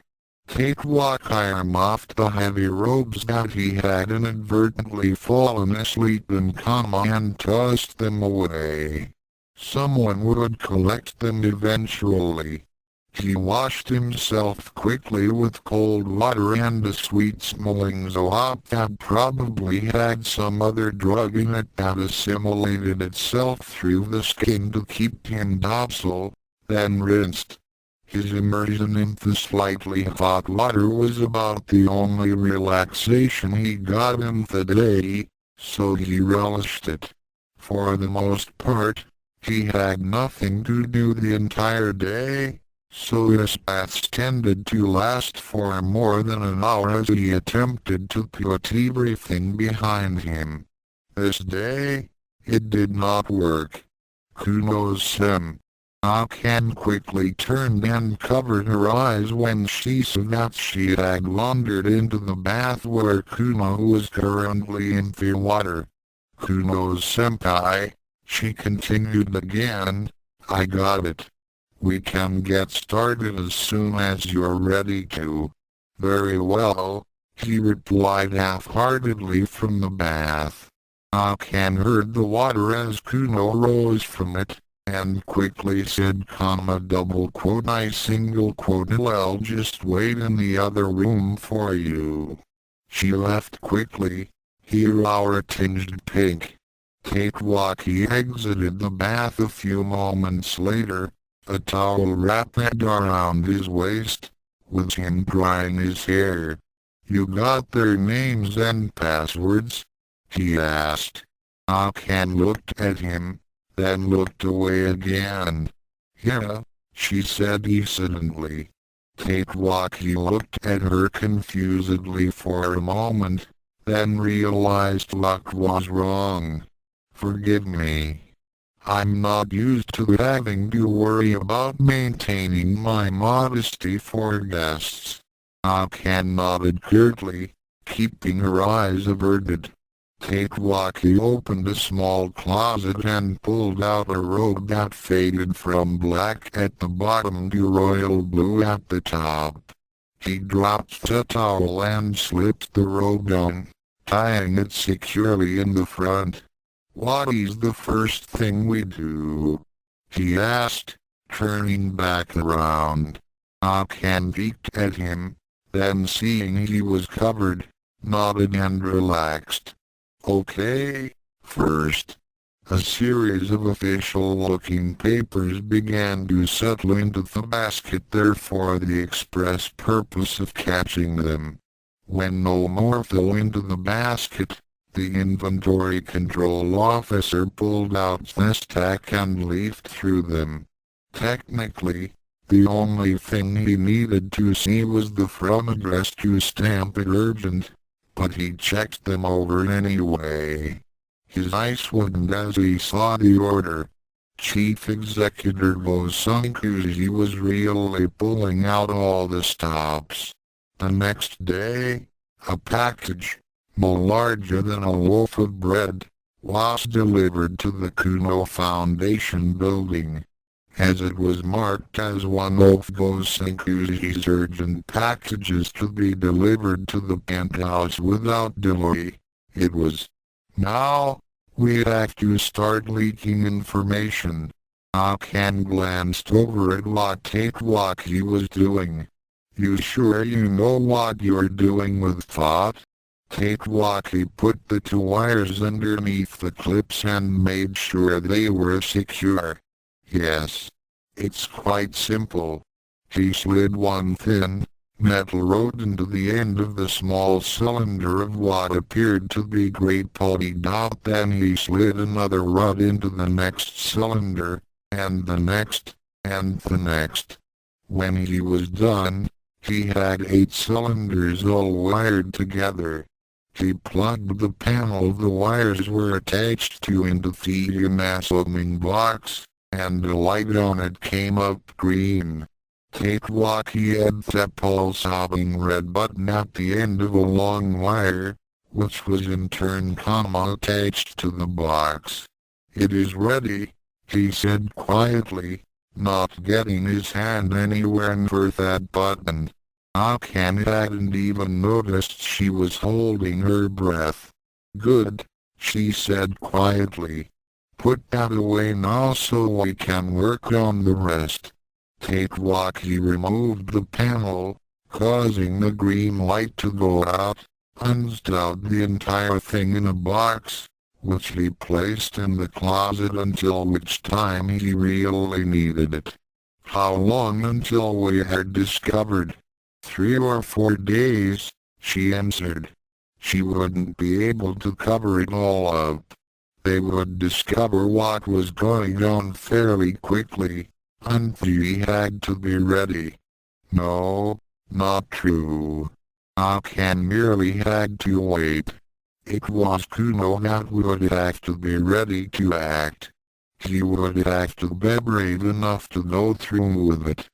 Cakewalk ironed off the heavy robes that he had inadvertently fallen asleep in and tossed them away. Someone would collect them eventually. He washed himself quickly with cold water and a sweet-smelling soap that probably had some other drug in it that assimilated itself through the skin to keep him docile, then rinsed. His immersion in the slightly hot water was about the only relaxation he got in the day, so he relished it. For the most part, he had nothing to do the entire day, so his baths tended to last for more than an hour as he attempted to put everything behind him. This day, it did not work. Kuno-san. Akane quickly turned and covered her eyes when she saw that she had wandered into the bath where Kuno was currently in the water. Kuno-senpai, she continued again, I got it. We can get started as soon as you're ready to. Very well, he replied half-heartedly from the bath. Akane heard the water as Kuno rose from it, and quickly said, I single quote, I'll just wait in the other room for you. She left quickly, her aura tinged pink. Cakewalk exited the bath a few moments later, a towel wrapped around his waist, with him drying his hair. You got their names and passwords? He asked. Akane looked at him, then looked away again. Yeah, she said hesitantly. Cakewalk looked at her confusedly for a moment, then realized luck was wrong. Forgive me. I'm not used to having to worry about maintaining my modesty for guests. Akane nodded curtly, keeping her eyes averted. Cakewalk opened a small closet and pulled out a robe that faded from black at the bottom to royal blue at the top. He dropped the towel and slipped the robe on, tying it securely in the front. What is the first thing we do? He asked, turning back around. Akane peeked at him, then seeing he was covered, nodded and relaxed. Okay, first. A series of official-looking papers began to settle into the basket there for the express purpose of catching them. When no more fell into the basket, the inventory control officer pulled out the stack and leafed through them. Technically, the only thing he needed to see was the from address to stamp it urgent, but he checked them over anyway. His eyes widened as he saw the order. Chief Executive Gosankuji was really pulling out all the stops. The next day, a package, no larger than a loaf of bread, was delivered to the Kuno Foundation building. As it was marked as one of Gosankuji's urgent packages to be delivered to the penthouse without delay, it was, now, we have to start leaking information. Akane glanced over at what Cakewalk was doing. You sure you know what you're doing with thought? Cakewalk put the two wires underneath the clips and made sure they were secure. Yes. It's quite simple. He slid one thin, metal rod into the end of the small cylinder of what appeared to be great putty dot. Then he slid another rod into the next cylinder, and the next, and the next. When he was done, he had 8 cylinders all wired together. He plugged the panel the wires were attached to into the assembling box, and the light on it came up green. Tatewaki had the pulsating red button at the end of a long wire, which was in turn attached to the box. "It is ready," he said quietly, not getting his hand anywhere near that button. Akane hadn't even noticed she was holding her breath. "Good," she said quietly. "Put that away now so we can work on the rest." Tatewaki removed the panel, causing the green light to go out, unstowed the entire thing in a box, which he placed in the closet until which time he really needed it. "How long until we are discovered?" 3 or 4 days, she answered. She wouldn't be able to cover it all up. They would discover what was going on fairly quickly, and he had to be ready. No, not true. Akane merely had to wait. It was Kuno that would have to be ready to act. He would have to be brave enough to go through with it.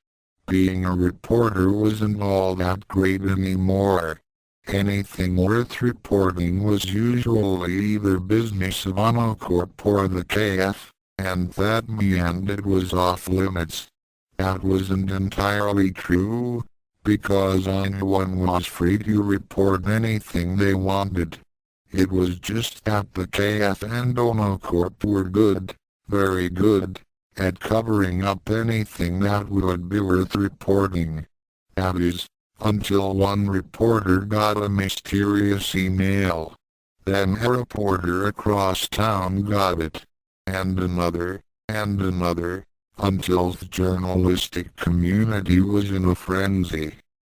Being a reporter wasn't all that great anymore. Anything worth reporting was usually either business of Onocorp or the KF, and that meant it was off limits. That wasn't entirely true, because anyone was free to report anything they wanted. It was just that the KF and Onocorp were good, very good, at covering up anything that would be worth reporting. That is, until one reporter got a mysterious email. Then a reporter across town got it, and another, until the journalistic community was in a frenzy.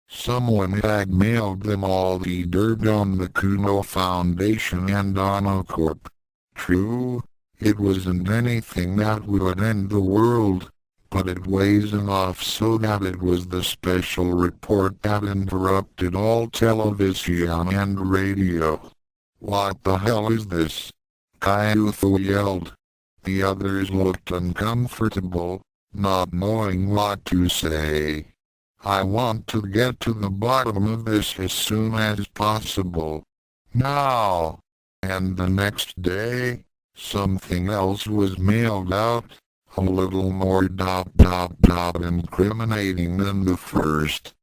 Someone had mailed them all the dirt on the Kuno Foundation and Onocorp. True, it wasn't anything that would end the world, but it was enough so that it was the special report that interrupted all television and radio. "What the hell is this?" Kyutho yelled. The others looked uncomfortable, not knowing what to say. "I want to get to the bottom of this as soon as possible. Now!" And the next day, something else was mailed out, a little more incriminating than the first.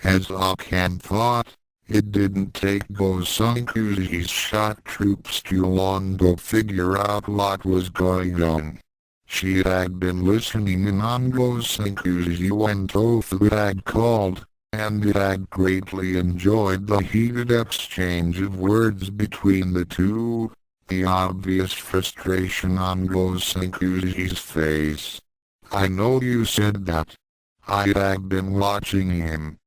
As Akane thought, it didn't take Gosenkuji's shock troops too long to figure out what was going on. She had been listening in on Gosenkuji when Tofu had called, and had greatly enjoyed the heated exchange of words between the two, the obvious frustration on Gosenkuji's face. "I know you said that. I had been watching him.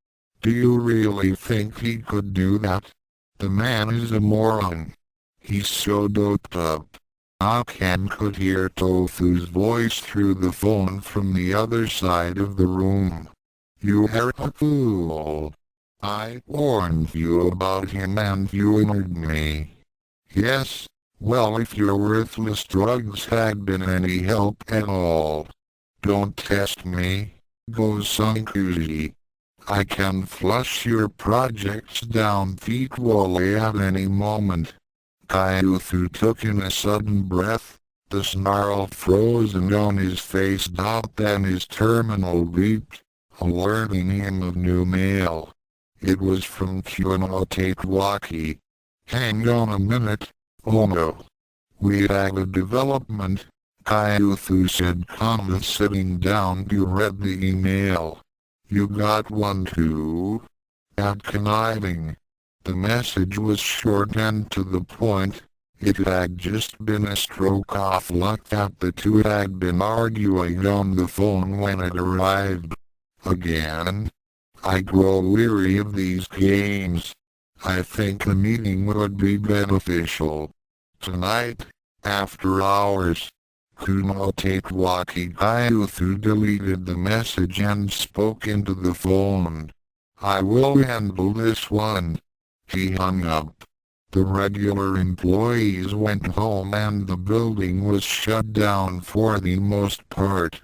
Do you really think he could do that? The man is a moron. He's so doped up." Akane could hear Tofu's voice through the phone from the other side of the room. "You are a fool. I warned you about him and you ignored me." "Yes, well, if your worthless drugs had been any help at all. Don't test me, Gosenkuji. I can flush your projects down equally at any moment." Kyutho took in a sudden breath, the snarl frozen on his face. Then his terminal beeped, alerting him of new mail. It was from Kuno Tatewaki. "Hang on a minute, oh no. We had a development," Kyutho said calmly, sitting down to read the email. "You got one too?" "At conniving." The message was short and to the point. It had just been a stroke of luck that the two had been arguing on the phone when it arrived. "Again? I grow weary of these games. I think a meeting would be beneficial. Tonight, after hours." Kuno Tatewaki Kyutho deleted the message and spoke into the phone. "I will handle this one." He hung up. The regular employees went home and the building was shut down for the most part.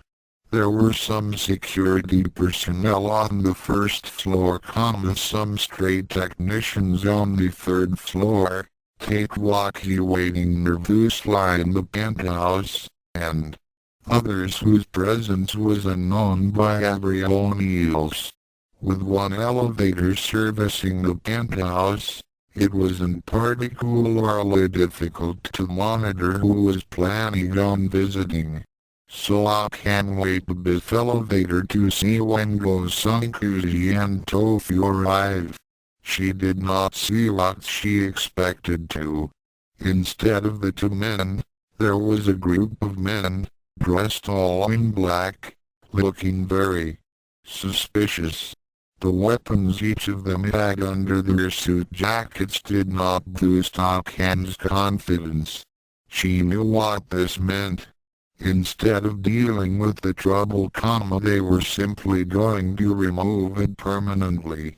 There were some security personnel on the first floor, some stray technicians on the third floor, cakewalkie waiting nervously in the penthouse, and others whose presence was unknown by everyone else. With one elevator servicing the penthouse, it wasn't particularly difficult to monitor who was planning on visiting. So Akane waited this elevator to see when Gosankuji and Tofu arrive. She did not see what she expected to. Instead of the two men, there was a group of men, dressed all in black, looking very suspicious. The weapons each of them had under their suit jackets did not boost Akane's confidence. She knew what this meant. Instead of dealing with the trouble, they were simply going to remove it permanently.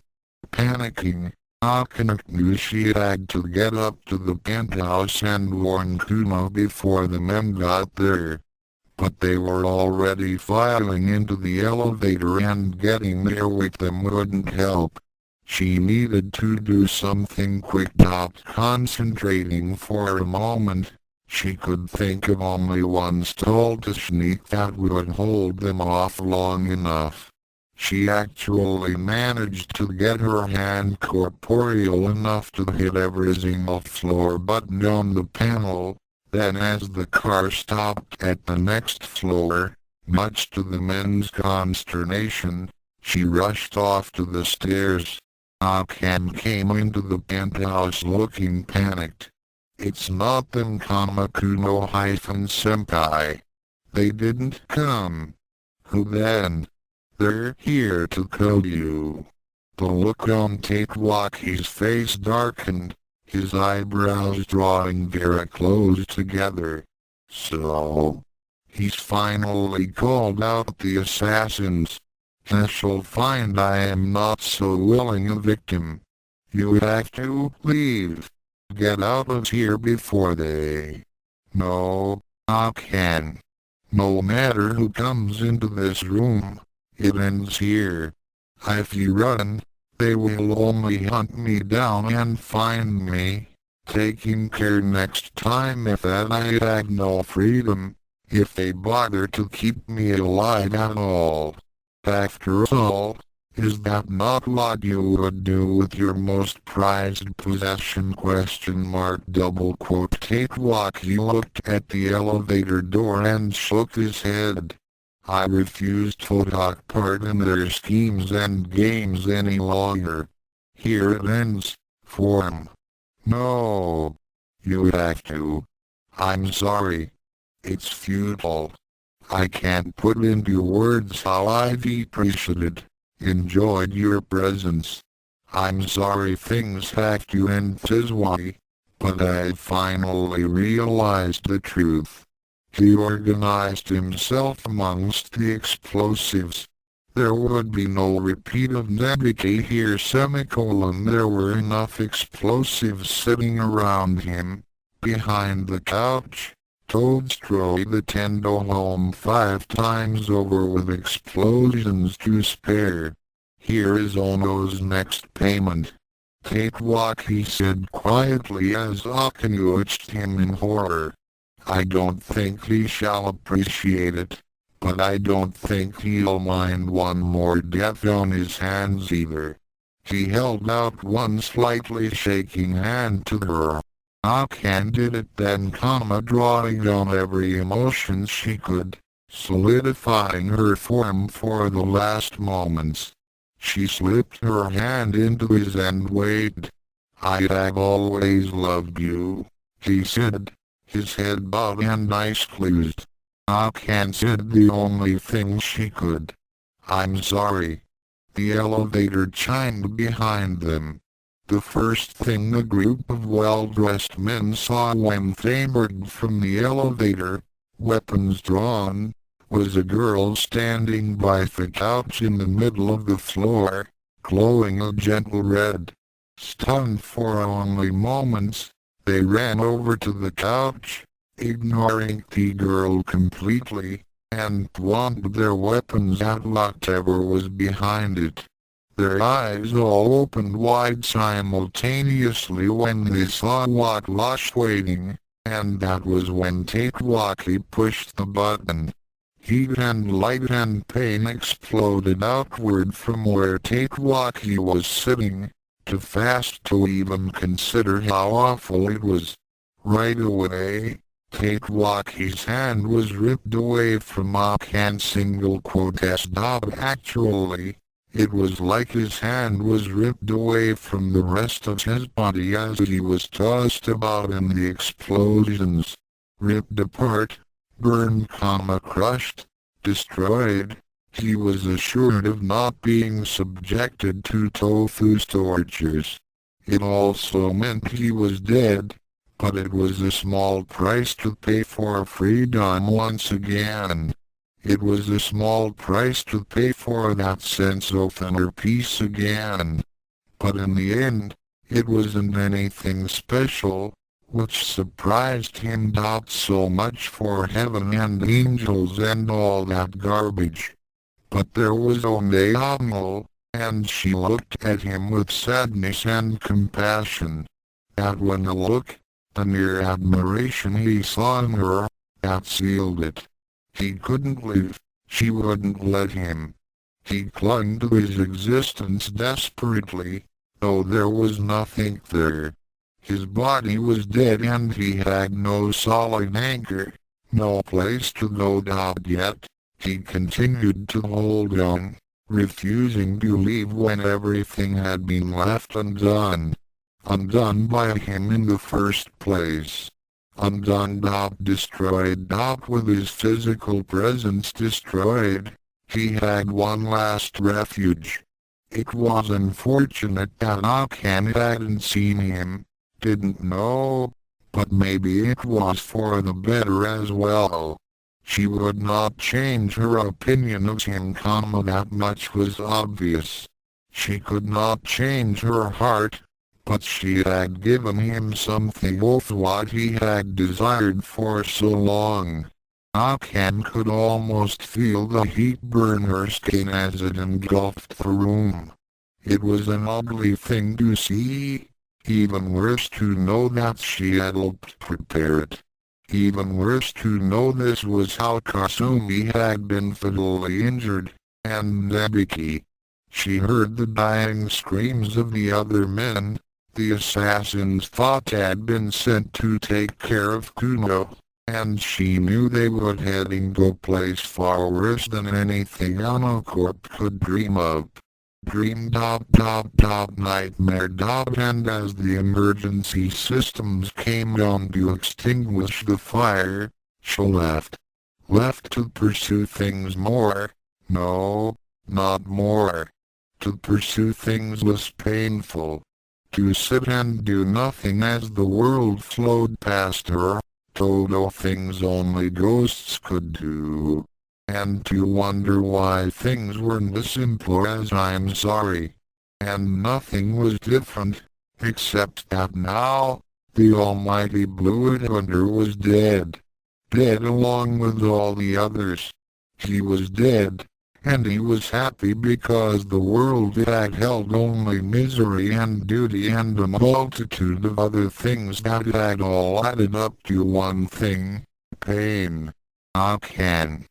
Panicking, Akane knew she had to get up to the penthouse and warn Kumo before the men got there. But they were already filing into the elevator and getting there with them wouldn't help. She needed to do something quick. Concentrating for a moment, she could think of only one stall to sneak that would hold them off long enough. She actually managed to get her hand corporeal enough to hit every single floor button on the panel. Then as the car stopped at the next floor, much to the men's consternation, she rushed off to the stairs. Akane came into the penthouse looking panicked. It's not them, Kumo-senpai. They didn't come. Who then? They're here to kill you. The look on Takewalkie's face darkened, his eyebrows drawing very close together. So, he's finally called out the assassins. I shall find I am not so willing a victim. You have to leave. Get out of here before they... No, Akane. No matter who comes into this room, it ends here. If you run, they will only hunt me down and find me. Taking care next time if that I have no freedom, if they bother to keep me alive at all. After all, is that not what you would do with your most prized possession? Takewalkie looked at the elevator door and shook his head. I refuse to take part in their schemes and games any longer. Here it ends, for him. No. You have to. I'm sorry. It's futile. I can't put into words how I've enjoyed your presence. I'm sorry things have to end this way, but I finally realized the truth. He organized himself amongst the explosives. There would be no repeat of Nebike here. There were enough explosives sitting around him. Behind the couch, Toad strode the Tendo home 5 times over with explosions to spare. Here is Ono's next payment. Take what he said quietly as Akane watched him in horror. I don't think he shall appreciate it, but I don't think he'll mind one more death on his hands either. He held out one slightly shaking hand to her. Akane did it then, drawing on every emotion she could, solidifying her form for the last moments. She slipped her hand into his and waited. I have always loved you, he said, his head bowed and eyes closed. Akane said the only thing she could. I'm sorry. The elevator chimed behind them. The first thing a group of well-dressed men saw when they emerged from the elevator, weapons drawn, was a girl standing by the couch in the middle of the floor, glowing a gentle red. Stunned for only moments, they ran over to the couch, ignoring the girl completely, and pointed their weapons at whatever was behind it. Their eyes all opened wide simultaneously when they saw what was waiting, and that was when Tatewaki pushed the button. Heat and light and pain exploded outward from where Tatewaki was sitting, too fast to even consider how awful it was. Right away, Tatewaki's hand was ripped away from Akane's single quote S-Dob. Actually, it was like his hand was ripped away from the rest of his body as he was tossed about in the explosions. Ripped apart, burned, crushed, destroyed, he was assured of not being subjected to Tofu's tortures. It also meant he was dead, but it was a small price to pay for freedom once again. It was a small price to pay for that sense of inner peace again. But in the end, it wasn't anything special, which surprised him. Not so much for heaven and angels and all that garbage. But there was only Onel, and she looked at him with sadness and compassion. That one look, the near admiration he saw in her, that sealed it. He couldn't leave, she wouldn't let him. He clung to his existence desperately, though there was nothing there. His body was dead and he had no solid anchor, no place to go. Yet, he continued to hold on, refusing to leave when everything had been left undone. Undone by him in the first place. Undone. Destroyed. With his physical presence destroyed, he had one last refuge. It was unfortunate that Akane hadn't seen him, didn't know, but maybe it was for the better as well. She would not change her opinion of him, that much was obvious. She could not change her heart, but she had given him something of what he had desired for so long. Akane could almost feel the heat burn her skin as it engulfed the room. It was an ugly thing to see. Even worse to know that she had helped prepare it. Even worse to know this was how Kasumi had been fatally injured, and Nebiki. She heard the dying screams of the other men. The assassins thought had been sent to take care of Kuno, and she knew they were heading to a place far worse than anything Anocorp could dream of. Nightmare. And as the emergency systems came down to extinguish the fire, she left. Left to pursue things more. No, not more. To pursue things less painful. To sit and do nothing as the world flowed past her, total things only ghosts could do. And to wonder why things weren't as simple as I'm sorry. And nothing was different, except that now, the almighty Blue Hunter was dead. Dead along with all the others. He was dead. And he was happy because the world had held only misery and duty and a multitude of other things that had all added up to one thing, pain. Akane.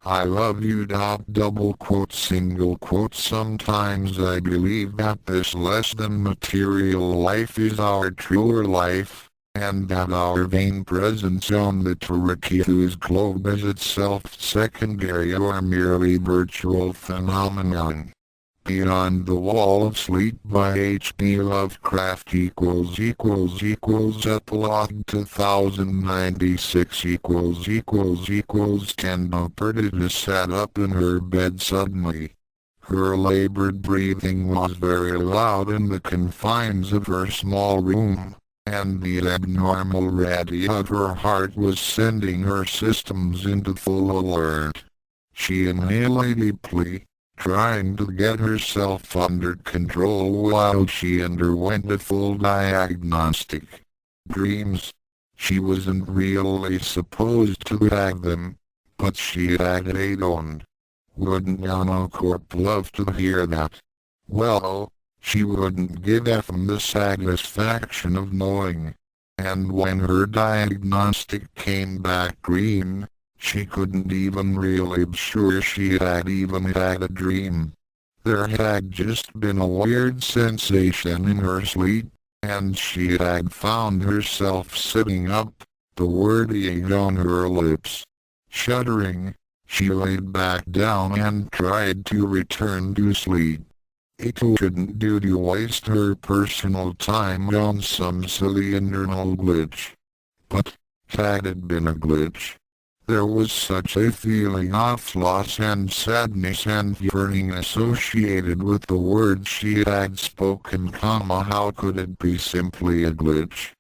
I love you. Double quote, single quote. Sometimes I believe that this less than material life is our truer life, and that our vain presence on the Tarakihu's globe is itself secondary or merely virtual phenomenon. Beyond the Wall of Sleep by H.P. Lovecraft Epilogue 2096 Tendo Perdita sat up in her bed suddenly. Her labored breathing was very loud in the confines of her small room, and the abnormal rate of her heart was sending her systems into full alert. She inhaled deeply, trying to get herself under control while she underwent a full diagnostic. Dreams. She wasn't really supposed to have them, But she had a don't. Wouldn't Corp love to hear that? Well, she wouldn't give them the satisfaction of knowing. And when her diagnostic came back green, she couldn't even really be sure she had even had a dream. There had just been a weird sensation in her sleep, and she had found herself sitting up, the word "egg" on her lips. Shuddering, she laid back down and tried to return to sleep. It wouldn't do to waste her personal time on some silly internal glitch. But, had it been a glitch? There was such a feeling of loss and sadness and yearning associated with the words she had spoken, how could it be simply a glitch?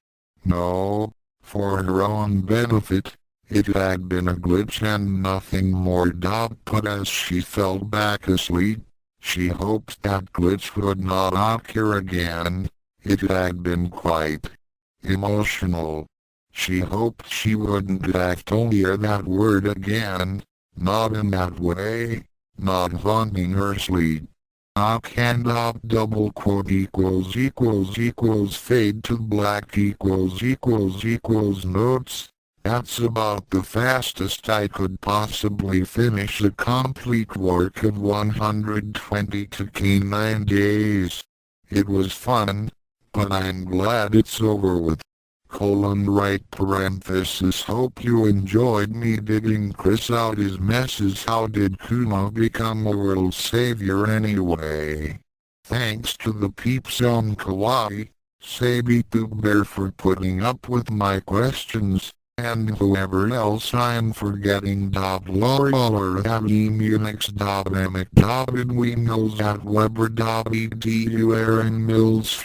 No, for her own benefit, it had been a glitch and nothing more. But as she fell back asleep, she hoped that glitch would not occur again. It had been quite emotional. She hoped she wouldn't have to hear that word again, not in that way, not haunting her sleep. Akane double quote equals fade to black equals notes. That's about the fastest I could possibly finish a complete work of 120 to K9 days. It was fun, but I'm glad it's over with. Right parenthesis. Hope you enjoyed me digging Chris out his messes. How did Kuno become a world savior anyway? Thanks to the peeps on Kawaii, pt3b for putting up with my questions, and whoever else I'm forgetting. Lore have emunix.emic.edwinos at weber.edu Aaron Mills /________//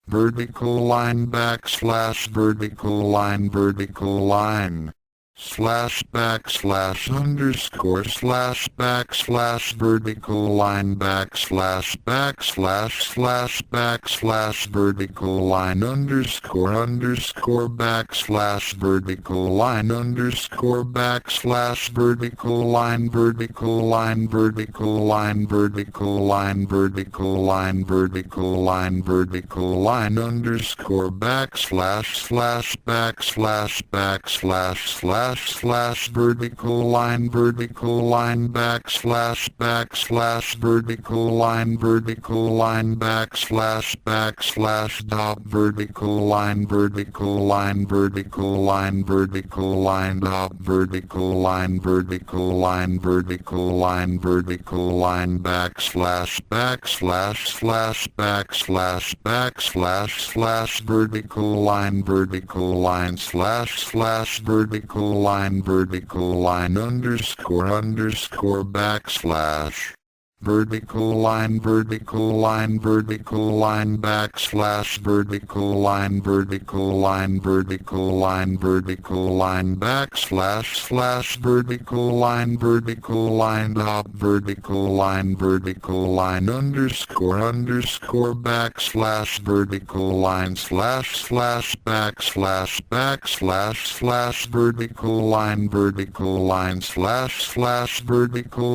vertical line vertical line vertical line vertical line vertical line vertical line vertical line vertical line vertical line vertical line underscore vertical line vertical line underscore vertical line underscore vertical line vertical line vertical line vertical line vertical line vertical line vertical line underscore vertical line vertical line vertical line vertical line dot vertical line vertical line vertical line vertical line dot vertical line vertical line vertical line vertical line vertical line vertical line vertical line underscore vertical line vertical line vertical line vertical line vertical line vertical line vertical line vertical line vertical line dot vertical line underscore vertical line vertical line vertical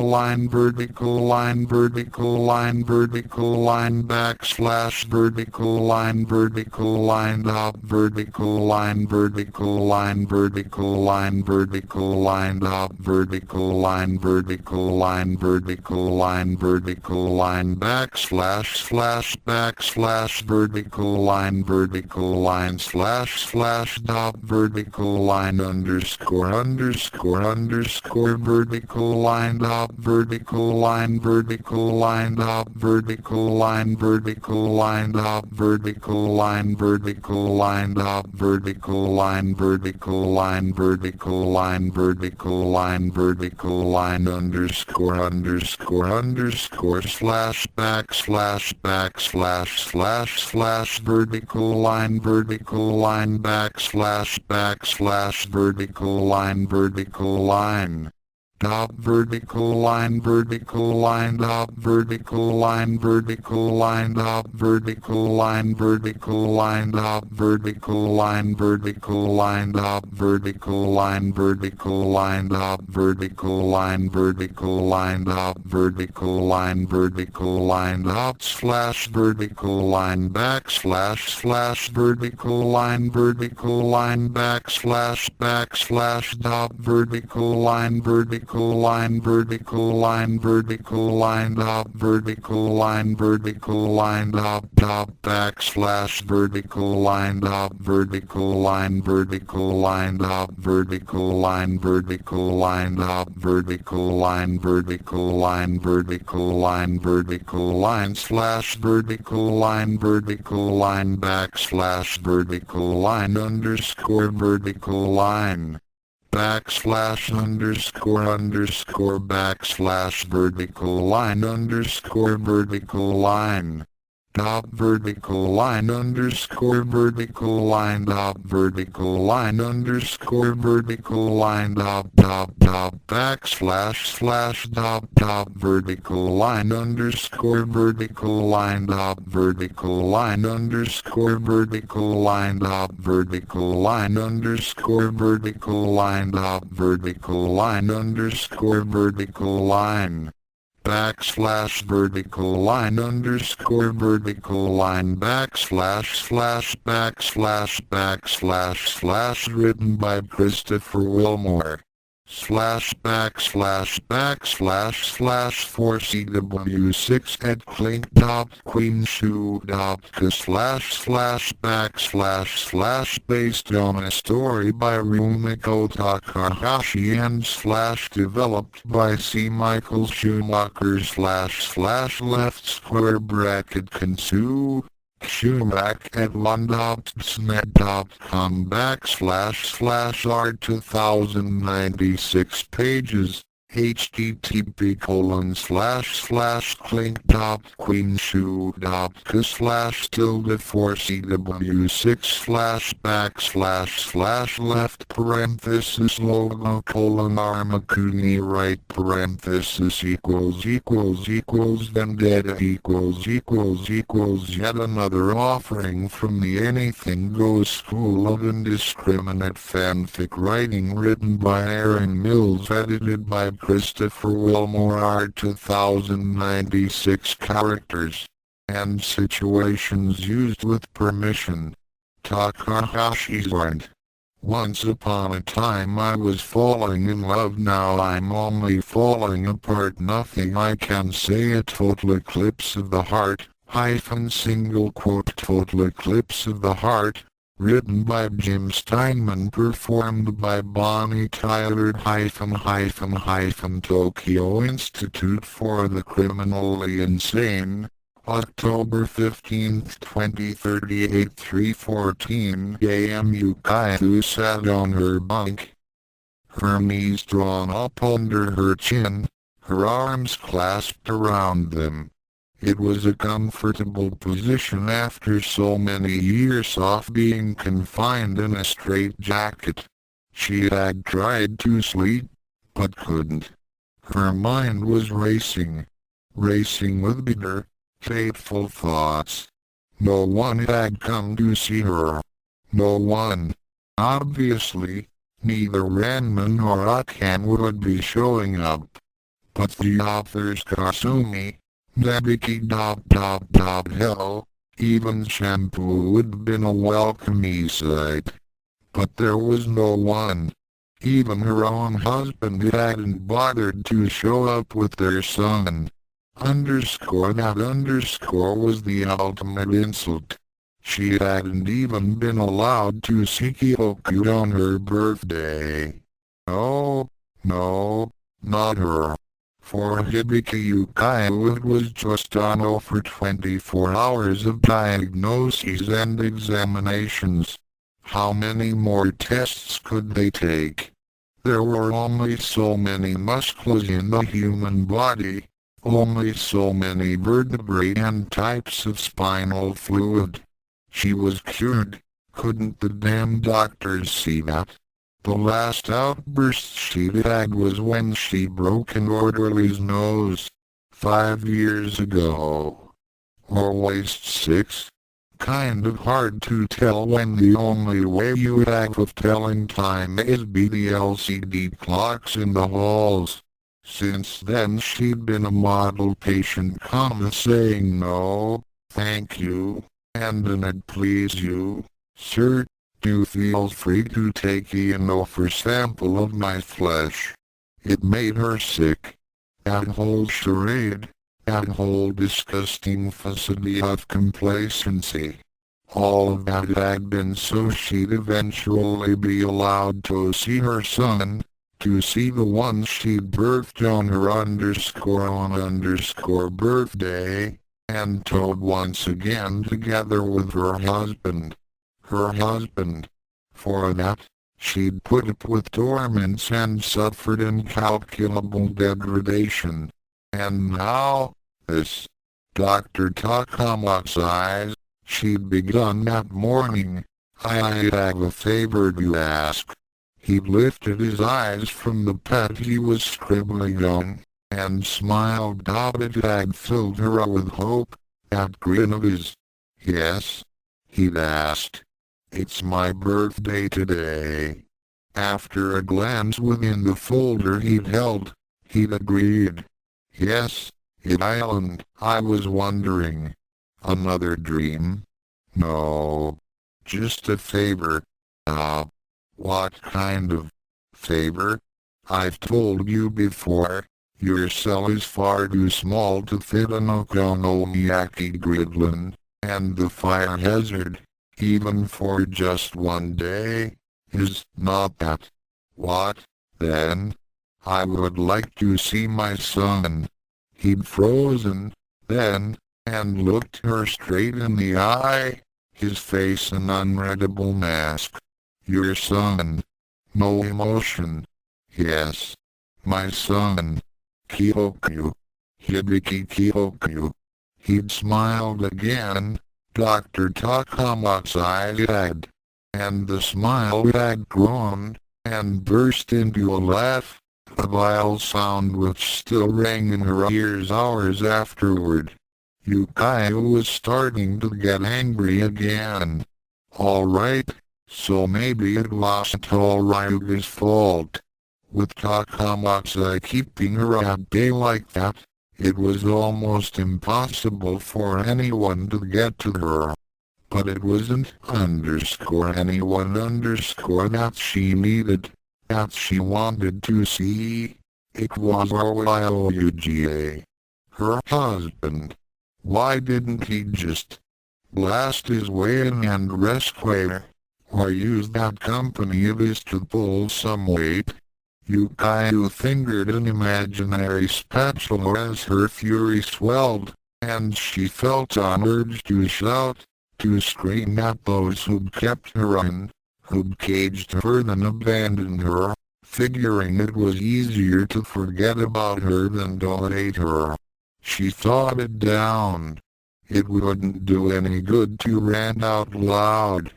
line vertical line vertical line vertical line vertical line vertical line vertical line dot vertical line vertical line vertical line vertical line dot vertical line vertical line vertical line vertical line vertical line vertical line dot vertical line underscore vertical line dot vertical line vertical vertical line up vertical line vertical line up vertical line vertical line up vertical line vertical line vertical line vertical line vertical line underscore underscore underscore slash backslash backslash slash slash vertical line backslash backslash vertical line dot vertical line dot vertical line dot vertical line dot vertical line dot vertical line dot vertical line dot vertical line dot slash vertical line backslash slash vertical line backslash backslash dot vertical line vertical line dot vertical line dot backslash vertical line dot vertical line dot vertical line dot vertical line slash vertical line backslash vertical line underscore vertical line backslash underscore backslash vertical line underscore vertical line dot vertical line underscore vertical line dot vertical line underscore vertical line dot backslash slash dot vertical line underscore vertical line dot vertical line underscore vertical line dot vertical line underscore vertical line dot vertical line underscore vertical line backslash vertical line underscore vertical line backslash slash backslash backslash slash written by Christopher Wilmore slash backslash backslash slash 4cw6 at clink dot queenshoe dot slash slash backslash slash based on a story by Rumiko Takahashi and slash developed by C. Michael Schumacher slash left square bracket Kansu Schumacher at londopsnet.com backslash slash art 2096 pages http:// clink.queenshoe.co/ tilde 4cw6 / left parenthesis logo : Armakuni right parenthesis == vendetta == yet another offering from the Anything Goes school of indiscriminate fanfic writing written by Aaron Mills, edited by Christopher Wilmore, art 2096 characters and situations used with permission. Takahashi's art. Once upon a time I was falling in love, now I'm only falling apart. Nothing I can say, a total eclipse of the heart, single quote total eclipse of the heart. Written by Jim Steinman, performed by Bonnie Tyler Tokyo Institute for the Criminally Insane. October 15, 2038, 3:14 a.m. Yukaitu sat on her bunk, her knees drawn up under her chin, her arms clasped around them. It was a comfortable position after so many years of being confined in a straitjacket. She had tried to sleep, but couldn't. Her mind was racing with bitter, fateful thoughts. No one had come to see her. No one. Obviously, neither Ranma nor Akane would be showing up. But the authors Kasumi, Debiki ... hell, even shampoo would have been a welcome sight. But there was no one. Even her own husband hadn't bothered to show up with their son. That was the ultimate insult. She hadn't even been allowed to see Kyoku on her birthday. Oh, no, not her. For Hibiki Yukayo it was just on over 24 hours of diagnoses and examinations. How many more tests could they take? There were only so many muscles in the human body, only so many vertebrae and types of spinal fluid. She was cured. Couldn't the damn doctors see that? The last outburst she had was when she broke an orderly's nose. 5 years ago. Or waist 6? Kind of hard to tell when the only way you have of telling time is by the LCD clocks in the halls. Since then she'd been a model patient saying no, thank you, and an "I'd please you, sir, do feel free to take for sample of my flesh." It made her sick. That whole charade. That whole disgusting facade of complacency. All of that had been so she'd eventually be allowed to see her son, to see the one she'd birthed on her _on_ birthday, and told once again together with her husband. Her husband. For that, she'd put up with torments and suffered incalculable degradation. And now, this. Dr. Takama's eyes, she'd begun that morning. "I have a favor to ask." He lifted his eyes from the pad he was scribbling on, and smiled up. It had filled her with hope, that grin of his. "Yes?" he'd asked. "It's my birthday today." After a glance within the folder he'd held, he'd agreed. "Yes, it island, I was wondering. Another dream?" "No. Just a favor." What kind of favor?" "I've told you before, your cell is far too small to fit an okonomiyaki gridland, and the fire hazard, even for just one day, is not that." "What, then?" "I would like to see my son." He'd frozen, then, and looked her straight in the eye, his face an unreadable mask. "Your son." No emotion. "Yes. My son. Kyoku. Hibiki Kyoku." He'd smiled again. Dr. Takama's eyes had. And the smile had grown, and burst into a laugh, a vile sound which still rang in her ears hours afterward. Yukayo was starting to get angry again. All right, so maybe it wasn't all Ryuga's fault. With Takamatsu keeping her at bay like that, it was almost impossible for anyone to get to her. But it wasn't anyone that she needed, that she wanted to see. It was Ryuga, her husband. Why didn't he just blast his way in and rescue her, or use that company of his to pull some weight? Yukayo fingered an imaginary spatula as her fury swelled, and she felt an urge to shout, to scream at those who'd kept her in, who'd caged her then abandoned her, figuring it was easier to forget about her than to hate her. She thought it down. It wouldn't do any good to rant out loud.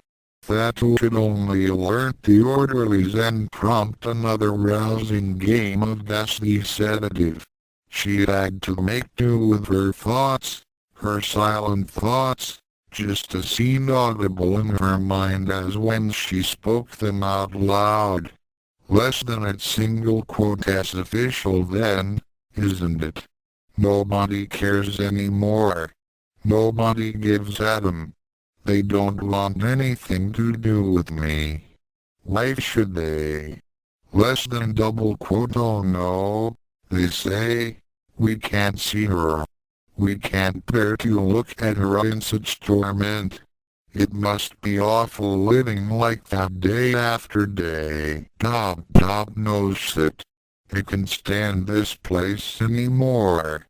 That would only alert the orderlies and prompt another rousing game of deathly sedative. She had to make do with her thoughts, her silent thoughts, just as seen audible in her mind as when she spoke them out loud. Less than a single quote as official then, isn't it? Nobody cares anymore. Nobody gives a damn. They don't want anything to do with me. Why should they? Less than double quote. "Oh no," they say, "we can't see her. We can't bear to look at her in such torment. It must be awful living like that day after day." God knows it. I can't stand this place anymore.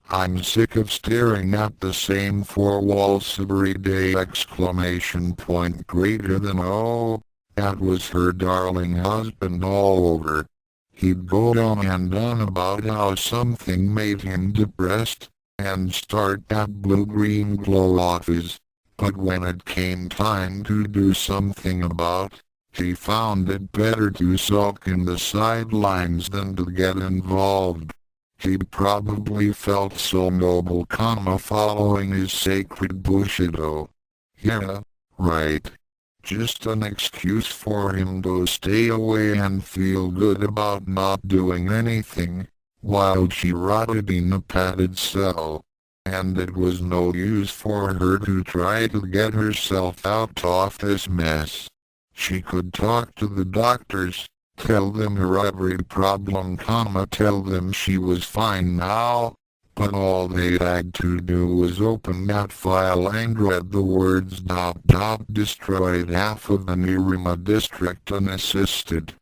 I'm sick of staring at the same four walls every day! Exclamation point greater than oh, that was her darling husband all over. He'd go on and on about how something made him depressed, and start that blue-green glow off his. But when it came time to do something about, she found it better to sulk in the sidelines than to get involved. He probably felt so noble, following his sacred Bushido. Yeah, right. Just an excuse for him to stay away and feel good about not doing anything, while she rotted in a padded cell. And it was no use for her to try to get herself out of this mess. She could talk to the doctors, tell them her every problem, tell them she was fine now, but all they had to do was open that file and read the words destroyed half of the Nirima district unassisted.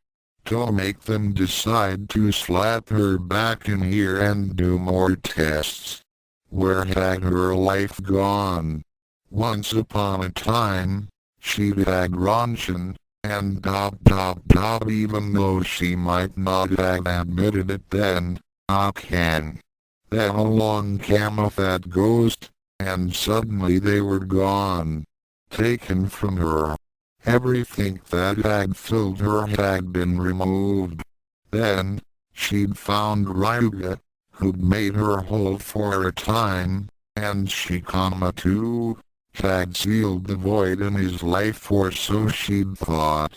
To make them decide to slap her back in here and do more tests. Where had her life gone? Once upon a time, she'd had Ronshan, and even though she might not have admitted it then, Akane. Then along came a fat ghost, and suddenly they were gone. Taken from her. Everything that had filled her had been removed. Then, she'd found Ryuga, who'd made her whole for a time, and she, too, had sealed the void in his life, or so she'd thought.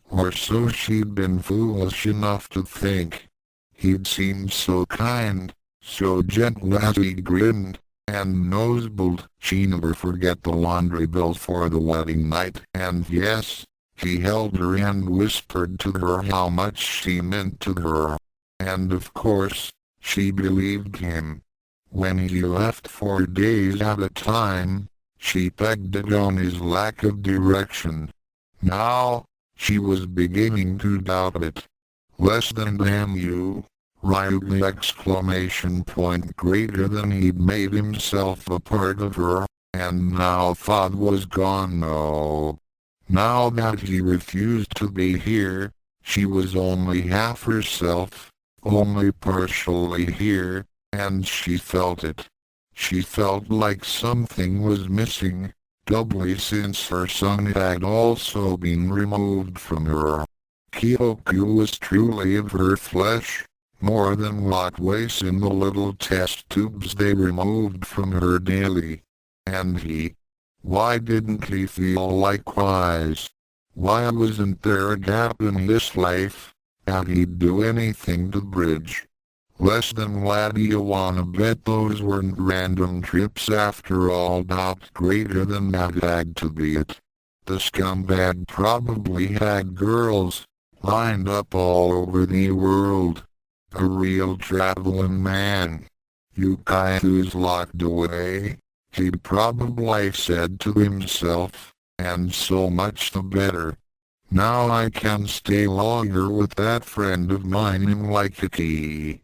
Or so she'd been foolish enough to think. He'd seemed so kind, so gentle as he grinned, and noseballed. She never forget the laundry bill for the wedding night, and yes, he held her and whispered to her how much she meant to her. And of course, she believed him. When he left for days at a time, she pegged it on his lack of direction. Now, she was beginning to doubt it. Less than damn you, Ryuga! Exclamation point greater than he'd made himself a part of her, and now thought was gone. No. Now that he refused to be here, she was only half herself. Only partially here, and she felt it. She felt like something was missing, doubly since her son had also been removed from her. Kyoku was truly of her flesh, more than what weighs in the little test tubes they removed from her daily. And why didn't he feel likewise? Why wasn't there a gap in his life that he'd do anything to bridge? Less than what do you wanna bet those weren't random trips after all? Greater than that had to be it. The scumbag probably had girls lined up all over the world. A real traveling man. Yukai's locked away, he probably said to himself, and so much the better. Now I can stay longer with that friend of mine in Waikiki.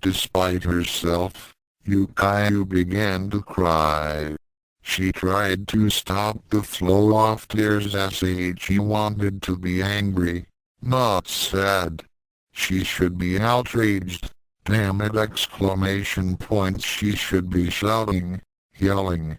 Despite herself, Yukai began to cry. She tried to stop the flow of tears as she wanted to be angry, not sad. She should be outraged. Damn it! Exclamation points. She should be shouting, yelling.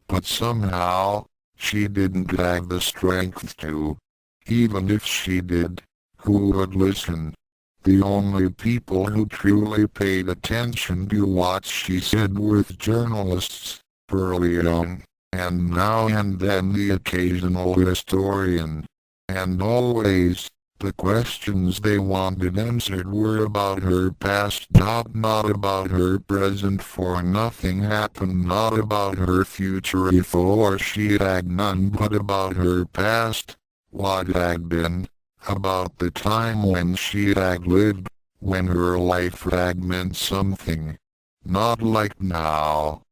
But somehow, she didn't have the strength to. Even if she did, who would listen? The only people who truly paid attention to what she said were journalists, early on, and now and then the occasional historian. And always, the questions they wanted answered were about her past, not about her present, for nothing happened, not about her future, for she had none, but about her past. What had been, about the time when she had lived, when her life had meant something. Not like now.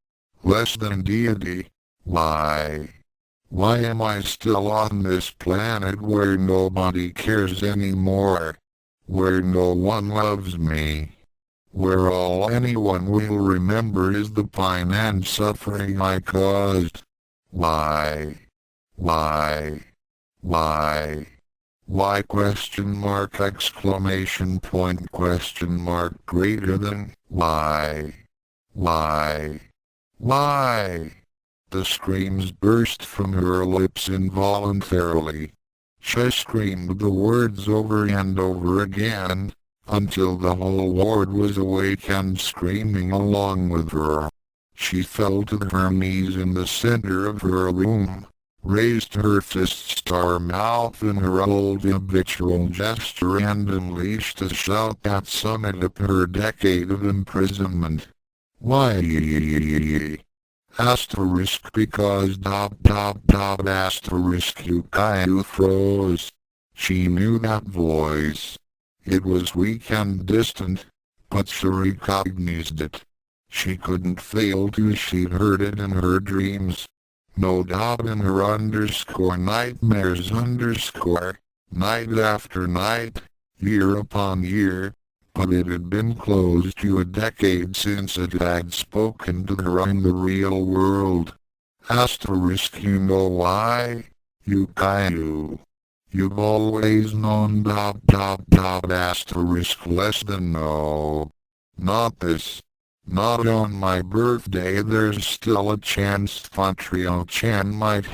Less than deity. Why? Why am I still on this planet where nobody cares anymore? where no one loves me, where all anyone will remember is the pain and suffering I caused. Why? Why? Why? Why question mark exclamation point question mark greater than why? Why? Why? The screams burst from her lips involuntarily. She screamed the words over and over again, until the whole ward was awake and screaming along with her. She fell to her knees in the center of her room, raised her fists to her mouth in her old habitual gesture and unleashed a shout that summed up her decade of imprisonment. Why? Asterisk because asterisk Yukaiu froze. She knew that voice. It was weak and distant, but she recognized it. She couldn't fail to. She'd heard it in her dreams. No doubt in her nightmares night after night, year upon year, but it had been close to a decade since it had spoken to her in the real world. Asterisk you know why? Yukaiu. You've always known asterisk less than no. Not this. Not on my birthday. There's still a chance Fontriel-chan might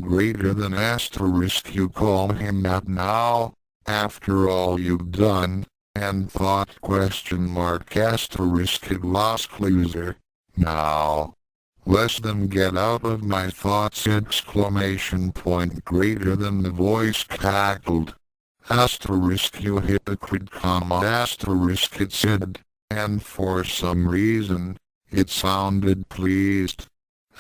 greater than asterisk you call him that now, after all you've done, and thought question mark asterisk it lost loser. Now. Less than get out of my thoughts exclamation point greater than the voice cackled. Asterisk you hypocrite comma asterisk it said, and for some reason, it sounded pleased.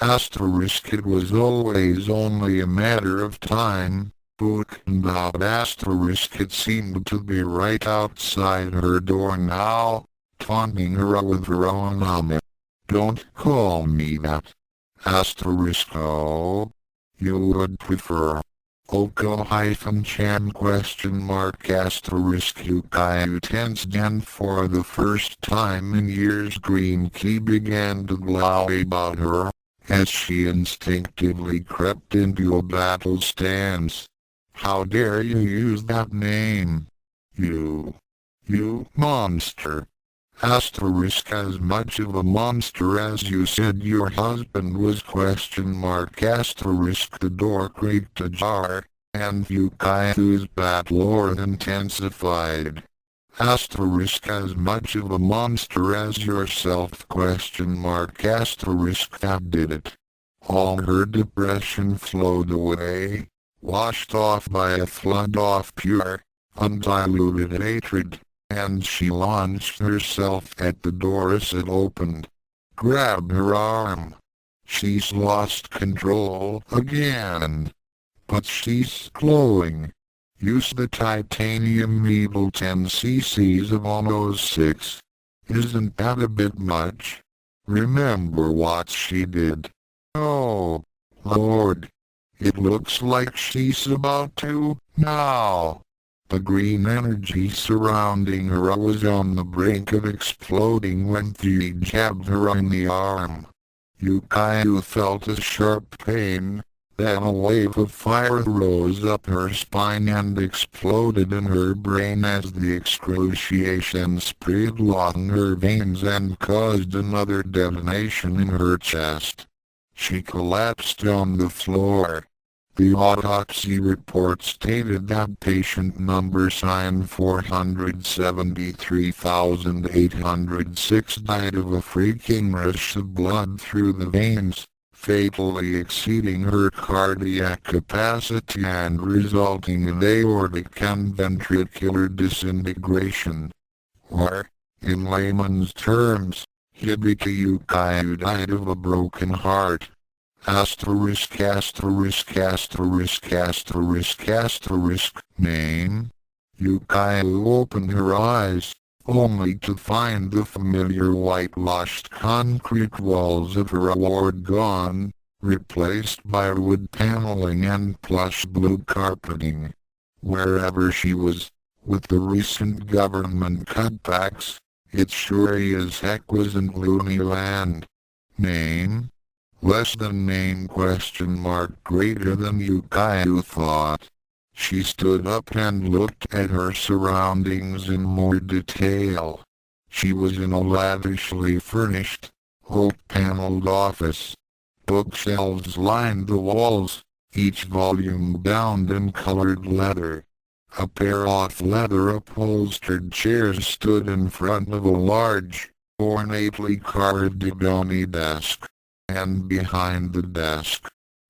Asterisk it was always only a matter of time, asterisk it seemed to be right outside her door now, taunting her with her own comment. Don't call me that. Asterisk oh. You would prefer. Oko-chan question mark asterisk Yukaiu tensed and for the first time in years Green Key began to glow about her, as she instinctively crept into a battle stance. How dare you use that name? You monster. Asterisk as much of a monster as you said your husband was question mark asterisk the door creaked ajar, and Yukaiu's battle intensified. Asterisk as much of a monster as yourself question mark asterisk that did it. All her depression flowed away, washed off by a flood of pure, undiluted hatred. And she launched herself at the door as it opened. Grabbed her arm. She's lost control again. But she's glowing. Use the titanium needle 10 cc's of almost 6. Isn't that a bit much? Remember what she did. Oh, Lord. It looks like she's about to, now. The green energy surrounding her was on the brink of exploding when he jabbed her in the arm. Yukaiu felt a sharp pain, then a wave of fire rose up her spine and exploded in her brain as the excruciation spread along her veins and caused another detonation in her chest. She collapsed on the floor. The autopsy report stated that patient number sign 473,806 died of a freaking rush of blood through the veins, fatally exceeding her cardiac capacity and resulting in aortic and ventricular disintegration. Or, in layman's terms, Hibiki Yukaiu died of a broken heart. Asterisk asterisk asterisk asterisk asterisk name. Yukaiu opened her eyes, only to find the familiar whitewashed concrete walls of her ward gone, replaced by wood paneling and plush blue carpeting. Wherever she was, With the recent government cutbacks, it sure as heck wasn't loony land. Name? Less than name ? Greater than Yukayu thought. She stood up and looked at her surroundings in more detail. She was in a lavishly furnished, oak-paneled office. Bookshelves lined the walls, each volume bound in colored leather. A pair of leather-upholstered chairs stood in front of a large, ornately carved ebony desk. And behind the desk.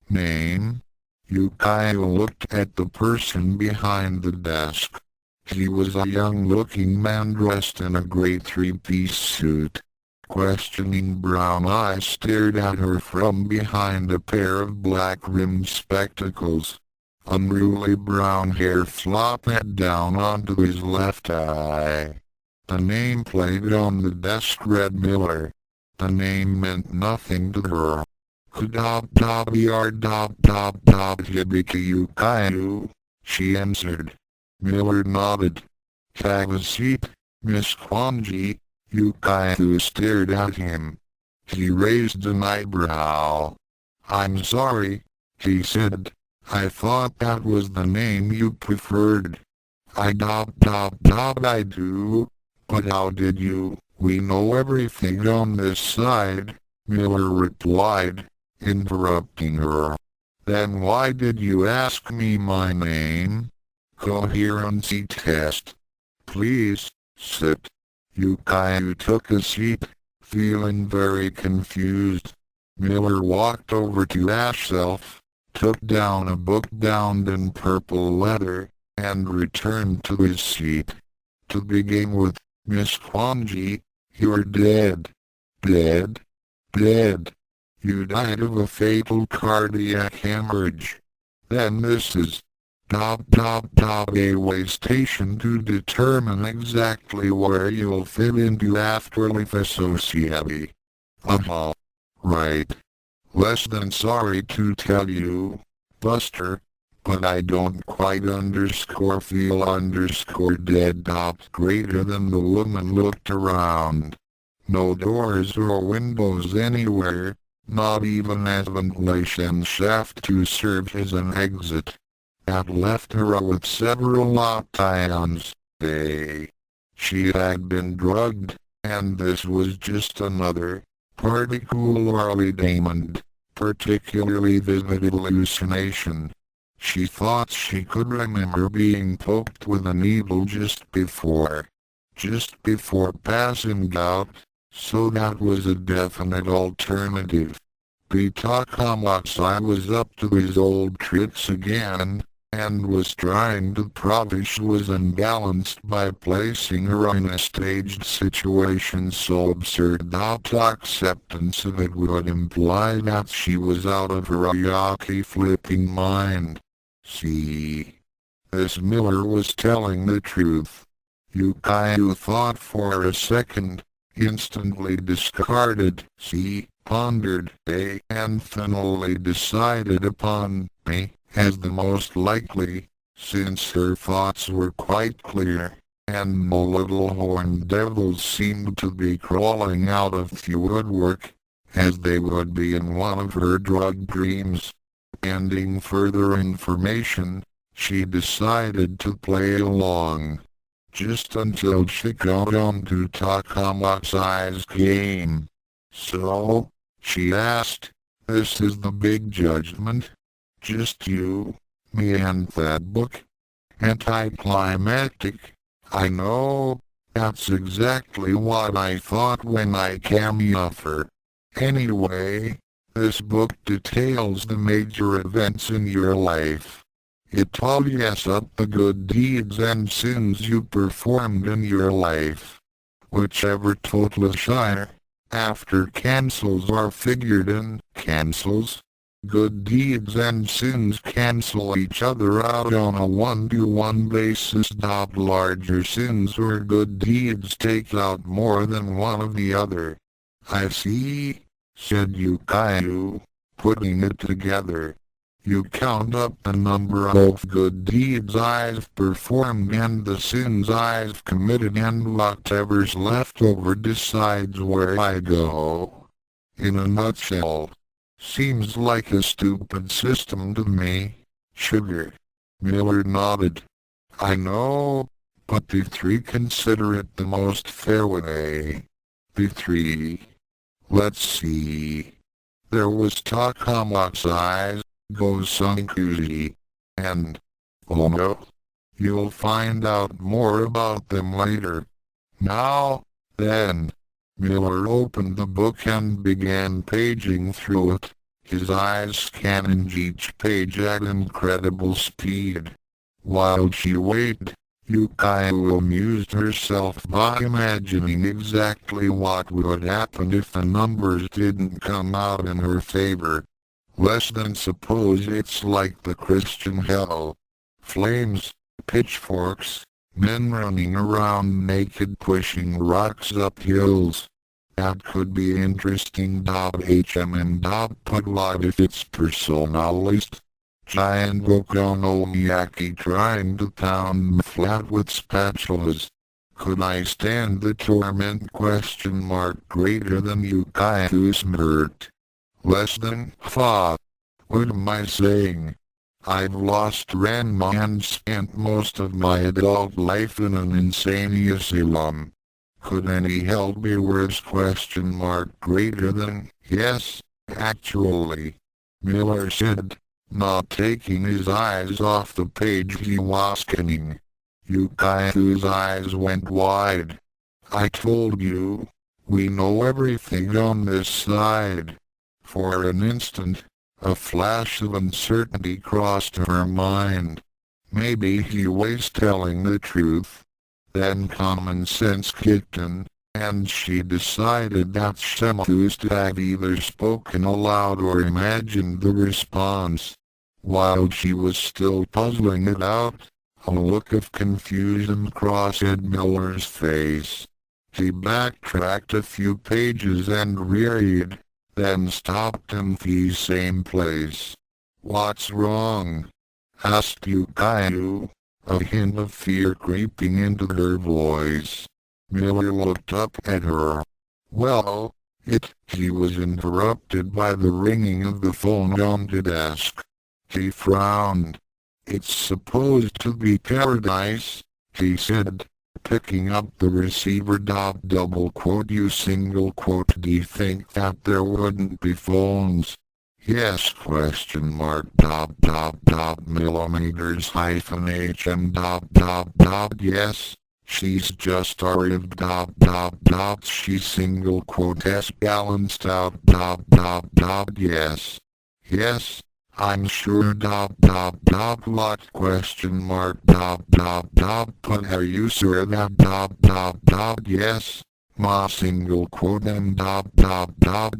Name? Yukayo looked at the person behind the desk. He was a young-looking man dressed in a gray three-piece suit. Questioning brown eyes stared at her from behind a pair of black-rimmed spectacles. Unruly brown hair flopped down onto his left eye. The nameplate on the desk read Miller. The name meant nothing to her. Hibiki, she answered. Miller nodded. Have a seat, Miss Kwanji. Yukayu stared at him. He raised an eyebrow. I'm sorry, he said. I thought that was the name you preferred. I do. But how did you? We know everything on this side, Miller replied, interrupting her. Then why did you ask me my name? Coherency test. Please, sit. Yukayu took a seat, feeling very confused. Miller walked over to a shelf, took down a book bound in purple leather, and returned to his seat. To begin with, Miss Kwanji, you're dead. Dead? Dead. You died of a fatal cardiac hemorrhage. Then this is a way station to determine exactly where you'll fit into Afterlife Associated. Right. Less than sorry to tell you, Buster, but I don't quite feel dead. Greater than the woman looked around. No doors or windows anywhere, not even a ventilation shaft to serve as an exit. That left her with several options. She had been drugged, and this was just another, particularly damned, particularly vivid hallucination. She thought she could remember being poked with a needle just before passing out, so that was a definite alternative. Bitakamatsu was up to his old tricks again, and was trying to prove she was unbalanced by placing her in a staged situation so absurd that acceptance of it would imply that she was out of her Ayaki flipping mind. See? This Miller was telling the truth. Yukayu thought for a second, instantly discarded C, pondered A, and finally decided upon B as the most likely, since her thoughts were quite clear, and no little horned devils seemed to be crawling out of the woodwork, as they would be in one of her drug dreams. Pending further information, she decided to play along. Just until she got onto Takamatsu's game. So, she asked, this is the big judgment? Just you, me and that book? Anticlimactic. I know, that's exactly what I thought when I came offer. Anyway, this book details the major events in your life. It tallies up the good deeds and sins you performed in your life. Whichever totals higher, after cancels are figured in, good deeds and sins cancel each other out on a one-to-one basis. Larger sins or good deeds take out more than one of the other. I see, said Yukayu, putting it together. You count up the number of good deeds I've performed and the sins I've committed, and whatever's left over decides where I go. In a nutshell. Seems like a stupid system to me. Sugar. Miller nodded. I know, but the three consider it the most fair way. The three. Let's see. There was Takamak's eyes, Gosankuzi, and, oh no, you'll find out more about them later. Now, then. Miller opened the book and began paging through it, his eyes scanning each page at incredible speed. While she waited, Yukio amused herself by imagining exactly what would happen if the numbers didn't come out in her favor. Less than suppose it's like the Christian hell. Flames, pitchforks, men running around naked pushing rocks up hills. That could be interesting. HM if it's personalist. Giant okonomiyaki trying to pound me flat with spatulas. Could I stand the torment? Greater than Yukio's hurt. Less than fa. What am I saying? I've lost Ranma and spent most of my adult life in an insane asylum. Could any hell be worse? Greater than, yes, actually. Miller said, not taking his eyes off the page he was scanning. Yukio's eyes went wide. I told you, we know everything on this side. For an instant, a flash of uncertainty crossed her mind. Maybe he was telling the truth. Then common sense kicked in, and she decided that she must have either spoken aloud or imagined the response. While she was still puzzling it out, a look of confusion crossed Miller's face. He backtracked a few pages and reread, then stopped in the same place. What's wrong? Asked Yukio, a hint of fear creeping into her voice. Miller looked up at her. Well, he was interrupted by the ringing of the phone on the desk. He frowned. It's supposed to be paradise, he said, picking up the receiver. You single quote. Do you think that there wouldn't be phones? Yes, millimeters hyphen HM yes, she's just arrived. She single quote s balanced out. Yes. Yes, I'm sure. What but are you sure that yes? Ma single quote and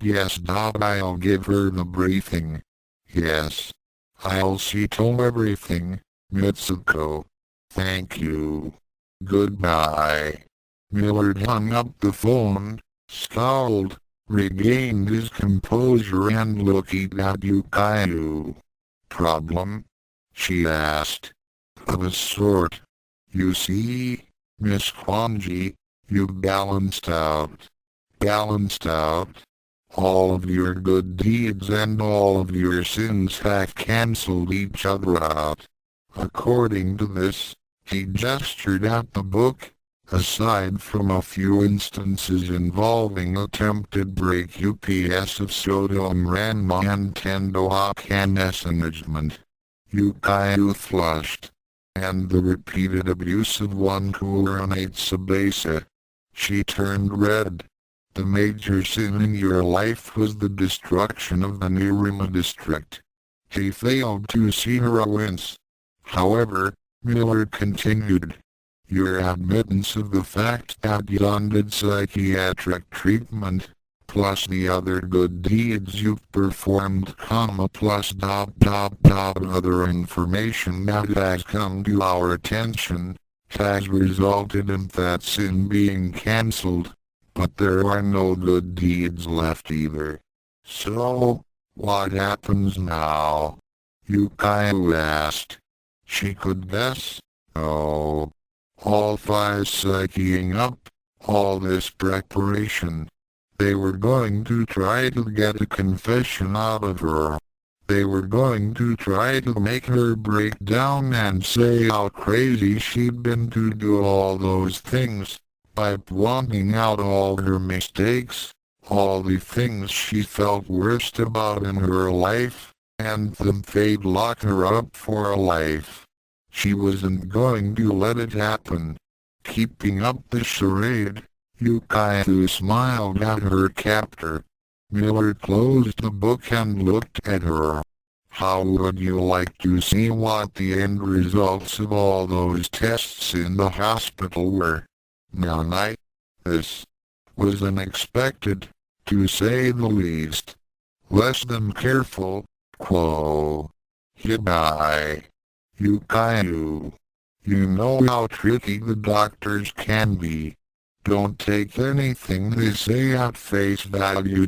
yes. I'll give her the briefing. Yes. I'll see to everything, Mitsuko. Thank you. Goodbye. Millard hung up the phone, scowled, regained his composure and looked at Yukio. Problem? She asked. Of a sort. You see, Miss Kwanji, you balanced out. Balanced out? All of your good deeds and all of your sins have cancelled each other out. According to this, he gestured at the book. Aside from a few instances involving attempted break UPS of Sodom Ranma and Tendo Akane's management, Yukio flushed, and the repeated abuse of one Kuranate Sabasa. She turned red. The major sin in your life was the destruction of the Nirima district. He failed to see her wince. However, Miller continued. Your admittance of the fact that you did psychiatric treatment, plus the other good deeds you've performed, plus other information that has come to our attention, has resulted in that sin being cancelled, but there are no good deeds left either. So, what happens now? Yukaiu asked. She could guess. Oh. All five psyching up. All this preparation. They were going to try to get a confession out of her. They were going to try to make her break down and say how crazy she'd been to do all those things, by pointing out all her mistakes, all the things she felt worst about in her life, and then they'd lock her up for life. She wasn't going to let it happen. Keeping up the charade, Yukaiu smiled at her captor. Miller closed the book and looked at her. How would you like to see what the end results of all those tests in the hospital were? Nanai? This was unexpected, to say the least. Less than careful, quo. Hibai. Yukaiu. You know how tricky the doctors can be. Don't take anything they say at face value.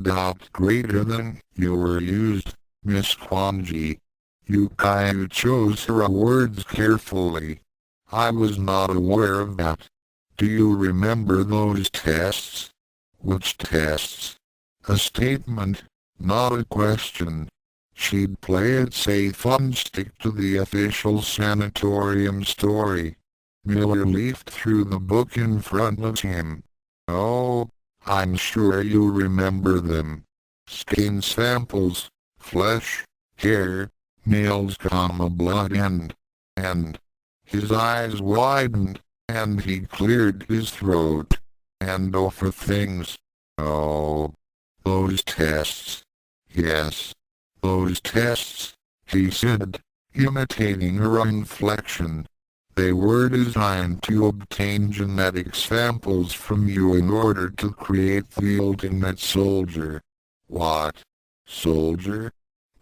Greater than you were used, Miss Kwanji. Yukaiu chose her words carefully. I was not aware of that. Do you remember those tests? Which tests? A statement, not a question. She'd play it safe and stick to the official sanatorium story. Miller leafed through the book in front of him. Oh, I'm sure you remember them. Skin samples, flesh, hair, nails, blood and... His eyes widened, and he cleared his throat. And oh, for things. Oh, those tests. Yes, those tests, he said, imitating her inflection. They were designed to obtain genetic samples from you in order to create the ultimate soldier. What? Soldier?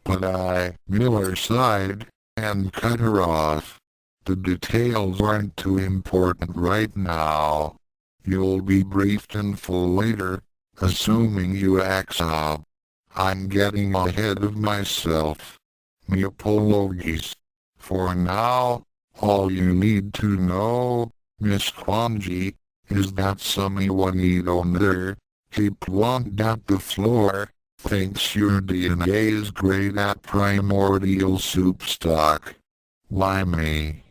But Miller sighed, and cut her off. The details aren't too important right now. You'll be briefed in full later, assuming you accept. I'm getting ahead of myself. My apologies. For now, all you need to know, Miss Kwanji, is that someone on there, he pointed at the floor, thinks your DNA is great at primordial soup stock. Why me?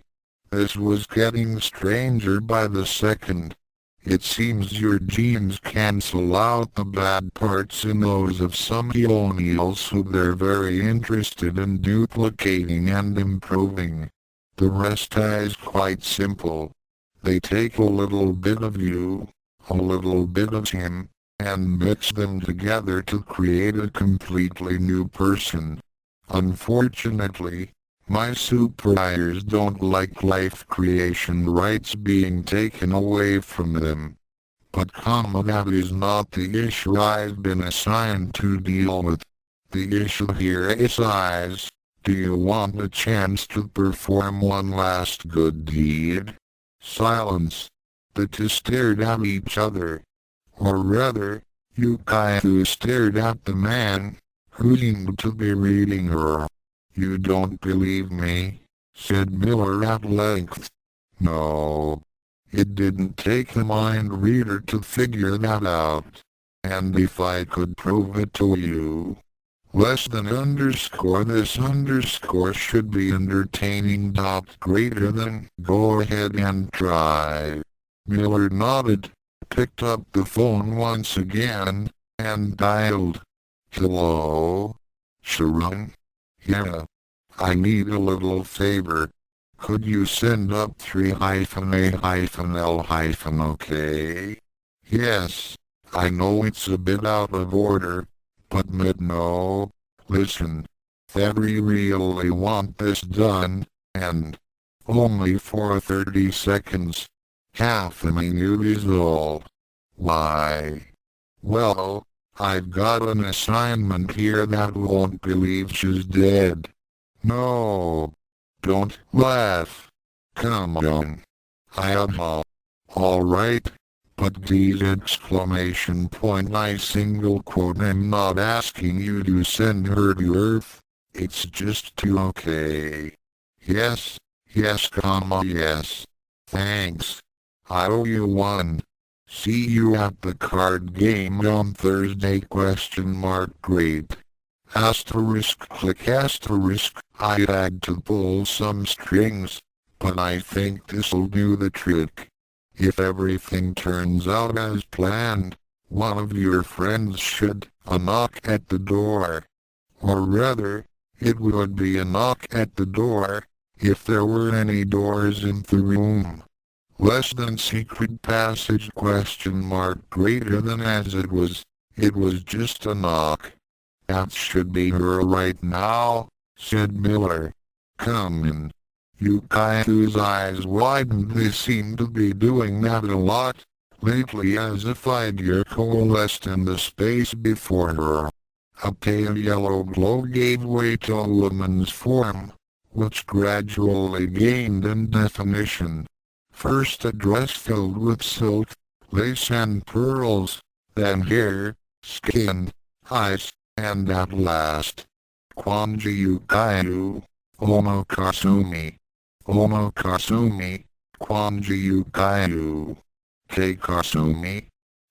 This was getting stranger by the second. It seems your genes cancel out the bad parts in those of some Eonials who they're very interested in duplicating and improving. The rest is quite simple. They take a little bit of you, a little bit of him, and mix them together to create a completely new person. Unfortunately, my superiors don't like life creation rights being taken away from them. But that is not the issue I've been assigned to deal with. The issue here is eyes. Do you want a chance to perform one last good deed? Silence. The two stared at each other. Or rather, Yukaiu stared at the man, who seemed to be reading her. You don't believe me? Said Miller at length. No. It didn't take a mind reader to figure that out. And if I could prove it to you. Less than underscore this underscore should be entertaining. Greater than. Go ahead and try. Miller nodded, picked up the phone once again, and dialed. Hello? Sharon? Yeah. I need a little favor. Could you send up 3-A-L- okay? Yes. I know it's a bit out of order. But no, listen, that we really want this done, and only for 30 seconds. Half a minute is all. Why? Well, I've got an assignment here that won't believe she's dead. No, don't laugh. Come on. All right. But these exclamation point I single quote I'm not asking you to send her to Earth, It's just too okay. Yes, yes, comma, yes. Thanks. I owe you one. See you at the card game on Thursday, question mark, great. Asterisk click asterisk, I had to pull some strings, but I think this'll do the trick. If everything turns out as planned, one of your friends should knock at the door. Or rather, it would be a knock at the door, if there were any doors in the room. Less than secret passage question mark, greater than as it was just a knock. That should be her right now, said Miller. Come in. Yukai's eyes widened. They seemed to be doing that a lot lately, as a figure coalesced in the space before her. A pale yellow glow gave way to a woman's form, which gradually gained in definition. First a dress filled with silk, lace and pearls, then hair, skin, eyes, and at last, Kwanji Yukayu, Ono Kasumi. Ono Kasumi, Kwanji Yukayu. Kei Kasumi.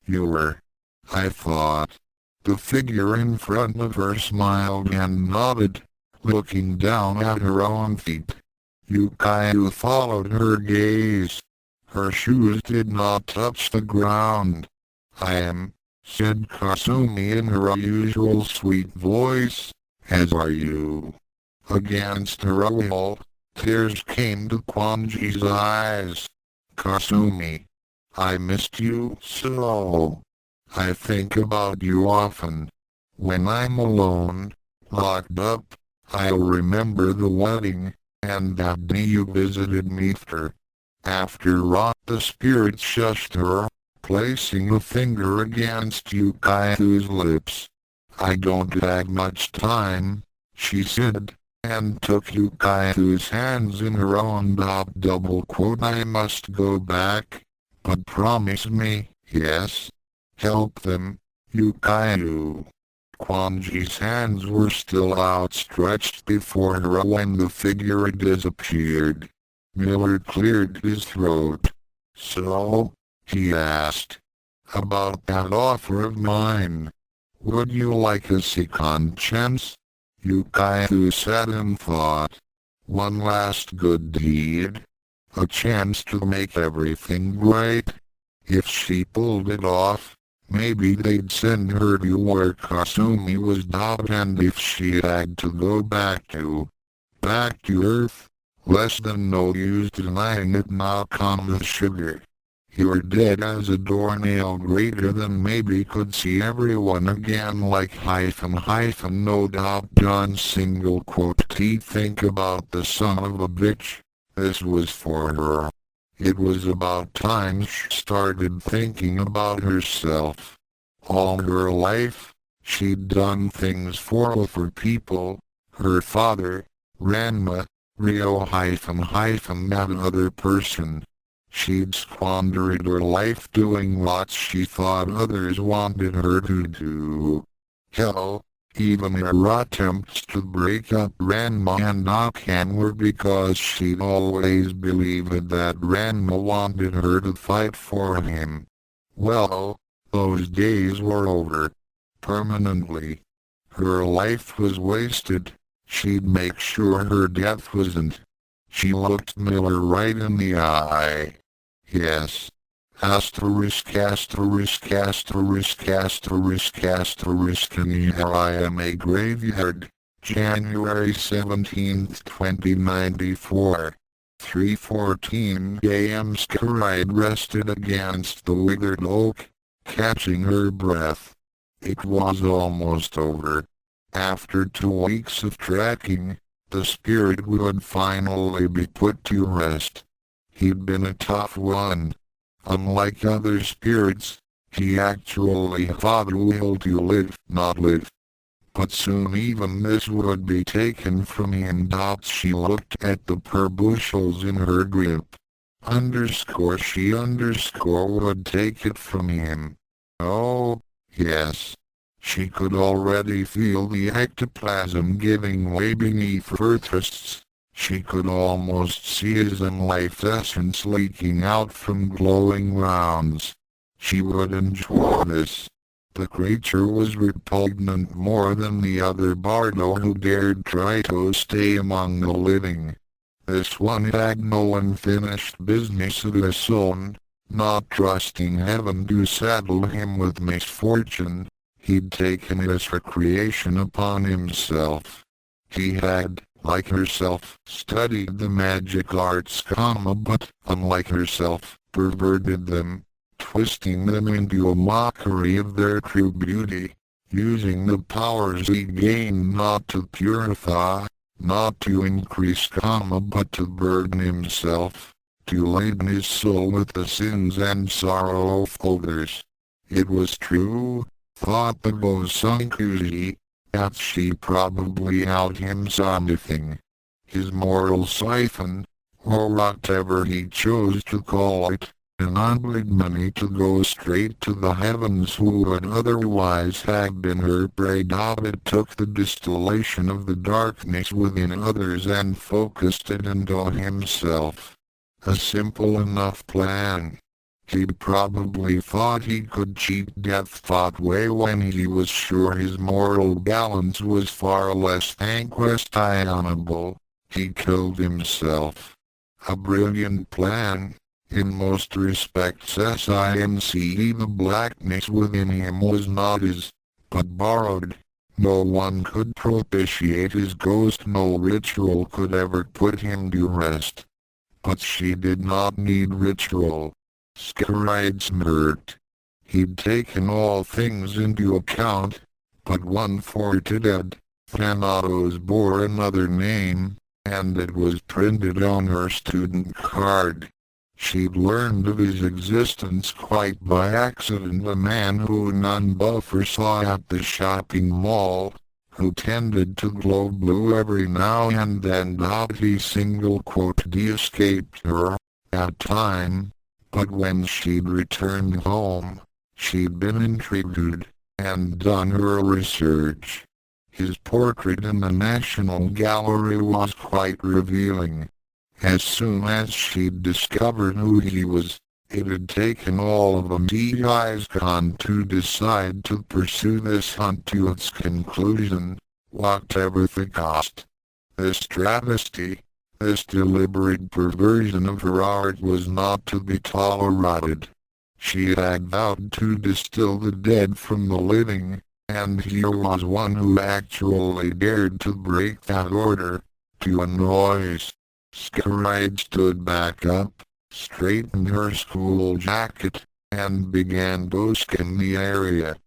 You were. I thought. The figure in front of her smiled and nodded, looking down at her own feet. Yukayu followed her gaze. Her shoes did not touch the ground. I am, said Kasumi in her usual sweet voice. As are you. Against her will, tears came to Kwanji's eyes. Kasumi, I missed you so. I think about you often. When I'm alone, locked up, I'll remember the wedding, and that day you visited me for. After the spirit shushed her, placing a finger against Yukai's lips. I don't have much time, she said, and took Yukai's hands in her own. Double quote, I must go back, but promise me, yes? Help them, Yukayu. Kwanji's hands were still outstretched before her when the figure disappeared. Miller cleared his throat. So, he asked, about that offer of mine. Would you like a second chance? Yukayu sat and thought. One last good deed. A chance to make everything right. If she pulled it off, maybe they'd send her to where Kasumi was dubbed, and if she had to go back to Earth, less than no use denying it. Now come the sugar. You're dead as a doornail, greater than maybe could see everyone again like no doubt John single quote T. Think about the son of a bitch. This was for her. It was about time she started thinking about herself. All her life, she'd done things for people, her father, Ranma, Rio that other person. She'd squandered her life doing what she thought others wanted her to do. Hell, even her attempts to break up Ranma and Akane were because she'd always believed that Ranma wanted her to fight for him. Well, those days were over. Permanently. Her life was wasted. She'd make sure her death wasn't. She looked Miller right in the eye. Yes. Asterisk asterisk asterisk asterisk asterisk, and here I am, a graveyard. January 17, 2094. 3:14 a.m. Scaride rested against the withered oak, catching her breath. It was almost over. After 2 weeks of tracking, the spirit would finally be put to rest. He'd been a tough one. Unlike other spirits, he actually fought a will to live, not live. But soon even this would be taken from him. She looked at the pear bushels in her grip. She would take it from him. Oh, yes. She could already feel the ectoplasm giving way beneath her thrusts. She could almost see his life essence leaking out from glowing rounds. She would enjoy this. The creature was repugnant more than the other bardo who dared try to stay among the living. This one had no unfinished business of his own, not trusting heaven to saddle him with misfortune. He'd taken his recreation upon himself. He had, like herself, studied the magic arts, but, unlike herself, perverted them, twisting them into a mockery of their true beauty, using the powers he gained not to purify, not to increase but to burden himself, to laden his soul with the sins and sorrow of others. It was true, thought the Bosankuji, that she probably out him something. His moral siphon, or whatever he chose to call it, enabled many to go straight to the heavens who would otherwise have been her prey. It took the distillation of the darkness within others and focused it into himself. A simple enough plan. He probably thought he could cheat death that way when he was sure his moral balance was far less than questionable. He killed himself. A brilliant plan. In most respects the blackness within him was not his, but borrowed. No one could propitiate his ghost, no ritual could ever put him to rest. But she did not need ritual. Scaride smirked. He'd taken all things into account, but one fortitude. Thanatos bore another name, and it was printed on her student card. She'd learned of his existence quite by accident. A man who none buffer saw at the shopping mall, who tended to glow blue every now and then. He single quote escaped her, at time, but when she'd returned home, she'd been intrigued, and done her research. His portrait in the National Gallery was quite revealing. As soon as she'd discovered who he was, it had taken all of Mzi's con to decide to pursue this hunt to its conclusion, whatever the cost. This travesty, this deliberate perversion of her art was not to be tolerated. She had vowed to distill the dead from the living, and here was one who actually dared to break that order, to a noise. Scaride stood back up, straightened her school jacket, and began to scan the area.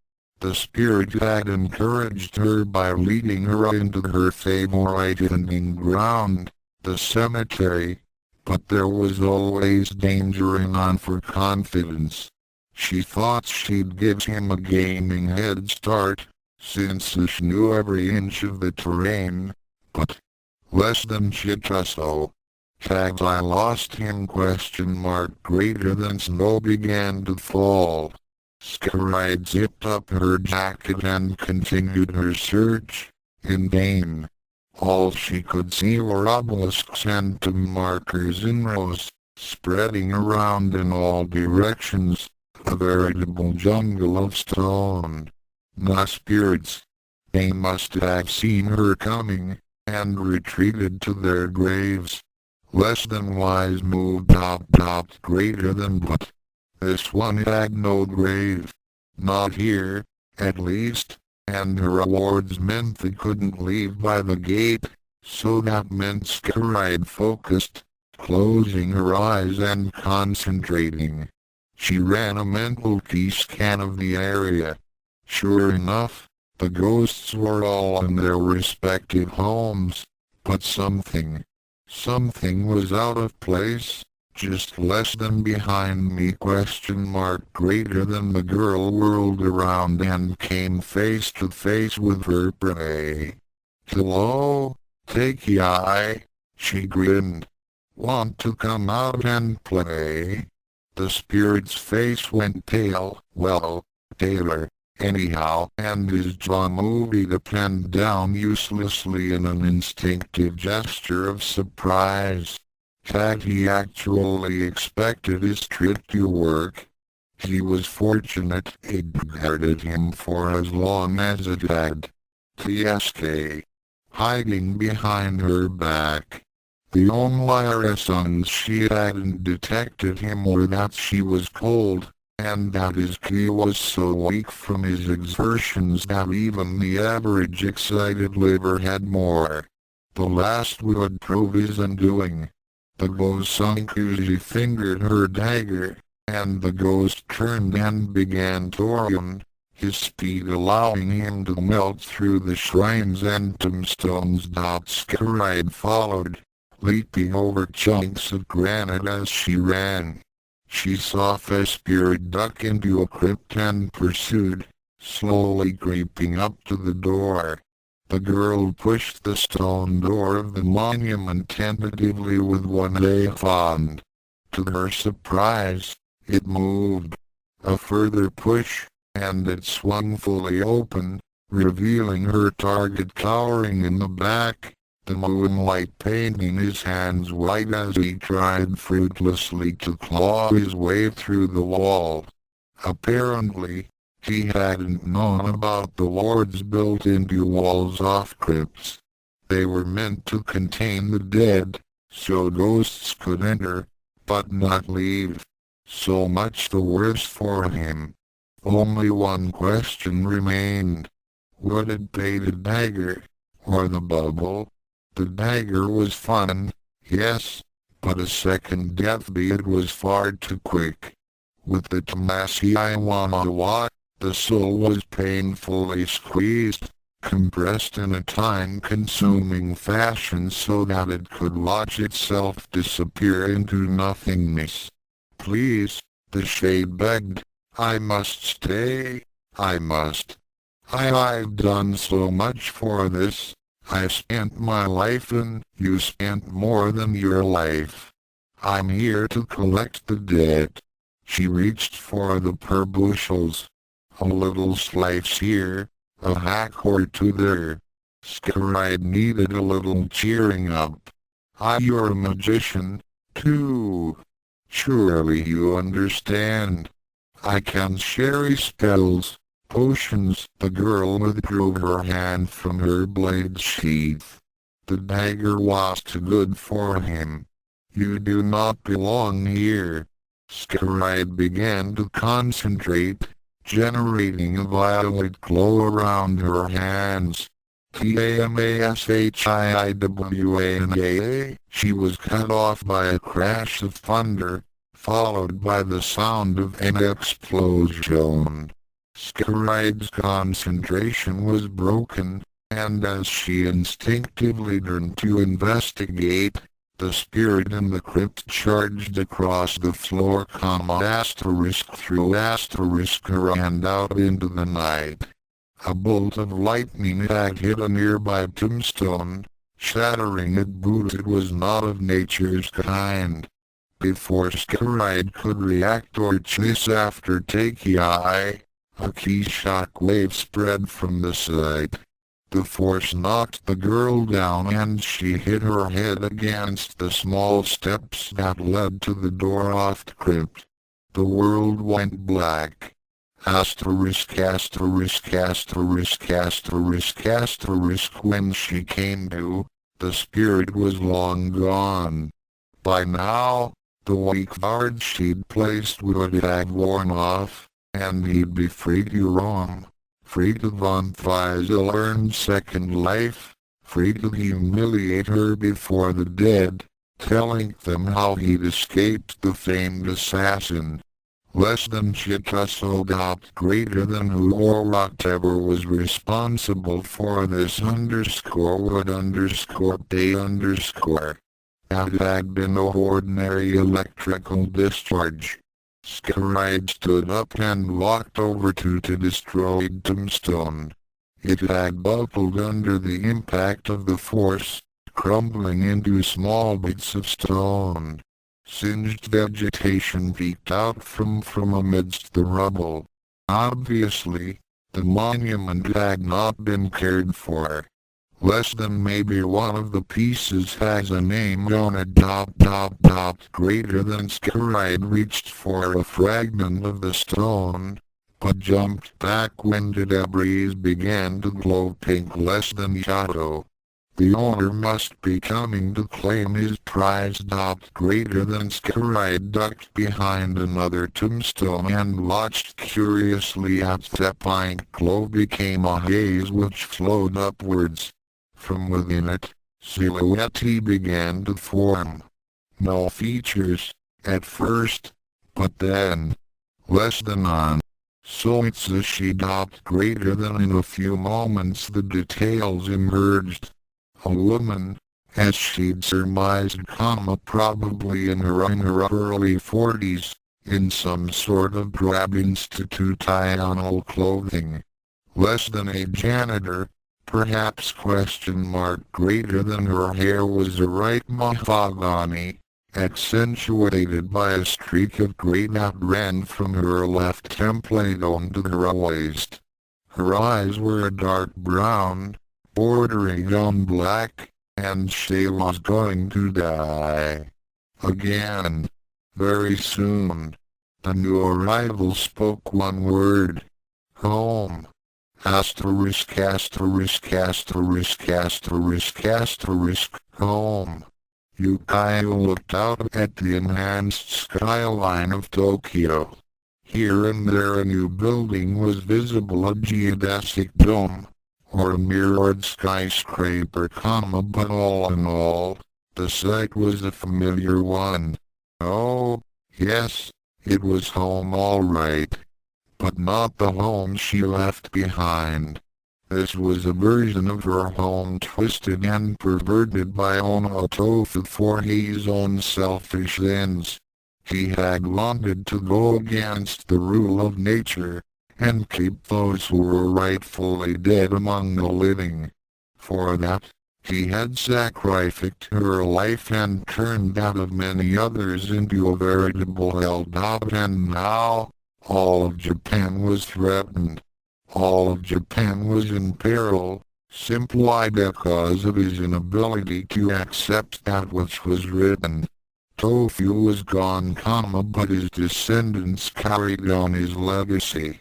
The spirit had encouraged her by leading her into her favorite hunting ground, the cemetery, but there was always danger in on for confidence. She thought she'd give him a gaming head start, since she knew every inch of the terrain, but less than Chitaso. Had I lost him? ? Greater than snow began to fall. Scaride zipped up her jacket and continued her search, in vain. All she could see were obelisks and tomb markers in rows, spreading around in all directions, a veritable jungle of stone. No spirits. They must have seen her coming, and retreated to their graves. Less than wise move. Greater than but. This one had no grave. Not here, at least, and her rewards meant they couldn't leave by the gate, so that meant Scaride focused, closing her eyes and concentrating. She ran a mental key scan of the area. Sure enough, the ghosts were all in their respective homes, but something was out of place, just less than behind me ? Greater than. The girl whirled around and came face to face with her prey. Hello, Takei, she grinned. Want to come out and play? The spirit's face went pale. Well, Taylor, anyhow, and his jaw moved up and down uselessly in an instinctive gesture of surprise. Had he actually expected his trick to work? He was fortunate it guarded him for as long as it had. TSK. Hiding behind her back. The only reasons she hadn't detected him were that she was cold, and that his ki was so weak from his exertions that even the average excited liver had more. The last would prove his undoing. The Gosankuji fingered her dagger, and the ghost turned and began touring, his speed allowing him to melt through the shrines and tombstones. Scaride followed, leaping over chunks of granite as she ran. She saw the spirit duck into a crypt and pursued, slowly creeping up to the door. The girl pushed the stone door of the monument tentatively with one hand. To her surprise, it moved. A further push, and it swung fully open, revealing her target cowering in the back, the moonlight painting his hands white as he tried fruitlessly to claw his way through the wall. Apparently, he hadn't known about the wards built into walls off crypts. They were meant to contain the dead, so ghosts could enter, but not leave. So much the worse for him. Only one question remained. Would it pay the dagger, or the bubble? The dagger was fun, yes, but a second death beat was far too quick. With the Tamasi Iwanawa, the soul was painfully squeezed, compressed in a time-consuming fashion so that it could watch itself disappear into nothingness. Please, the shade begged, I must stay, I must. I've done so much for this. I spent my life and you spent more than your life. I'm here to collect the debt. She reached for the per bushels. A little slice here, a hack or two there. Scaride needed a little cheering up. You're a magician, too. Surely you understand. I can share spells, potions. The girl withdrew her hand from her blade sheath. The dagger was too good for him. You do not belong here. Scaride began to concentrate, generating a violet glow around her hands. Tamashhiwana. She was cut off by a crash of thunder, followed by the sound of an explosion. Scaride's concentration was broken, and as she instinctively turned to investigate, the spirit in the crypt charged across the floor, through her and out into the night. A bolt of lightning had hit a nearby tombstone, shattering it, but it was not of nature's kind. Before Scaride could react or chase after Takei, a key shock wave spread from the site. The force knocked the girl down and she hit her head against the small steps that led to the door off the crypt. The world went black. When she came to, the spirit was long gone. By now, the weak guard she'd placed would have worn off, and he'd be free to roam, free to vaunt his earned second life, free to humiliate her before the dead, telling them how he'd escaped the famed assassin. Less than Chikaso doubt greater than who or whatever was responsible for this _would_day_. That had been no ordinary electrical discharge. Scaride stood up and walked over to the destroyed tombstone. It had buckled under the impact of the force, crumbling into small bits of stone. Singed vegetation peeked out from amidst the rubble. Obviously, The monument had not been cared for. Less than maybe one of the pieces has a name on it. Greater than Scaride reached for a fragment of the stone, but jumped back when the debris began to glow pink. Less than shadow. The owner must be coming to claim his prize. Greater than Scaride ducked behind another tombstone and watched curiously as the pink glow became a haze which flowed upwards. From within it, silhouettes began to form. No features, at first, but then, less than on. So it's a she. Greater than in a few moments the details emerged. A woman, as she'd surmised, probably in her early 40s, in some sort of drab institutional clothing. Less than a janitor, perhaps ? Greater than her hair was a ripe mahogany, accentuated by a streak of gray that ran from her left temple down to her waist. Her eyes were a dark brown, bordering on black, and she was going to die. Again. Very soon. The new arrival spoke one word. Home. Asterisk. Home. Yukio looked out at the enhanced skyline of Tokyo. Here and there a new building was visible, a geodesic dome, or a mirrored skyscraper, but all in all, the sight was a familiar one. Oh, yes, it was home all right. But not the home she left behind. This was a version of her home twisted and perverted by Tofu for his own selfish ends. He had wanted to go against the rule of nature, and keep those who were rightfully dead among the living. For that, he had sacrificed her life and turned that of many others into a veritable hell. And now, all of Japan was threatened. All of Japan was in peril, simply because of his inability to accept that which was written. Tofu was gone, but his descendants carried on his legacy.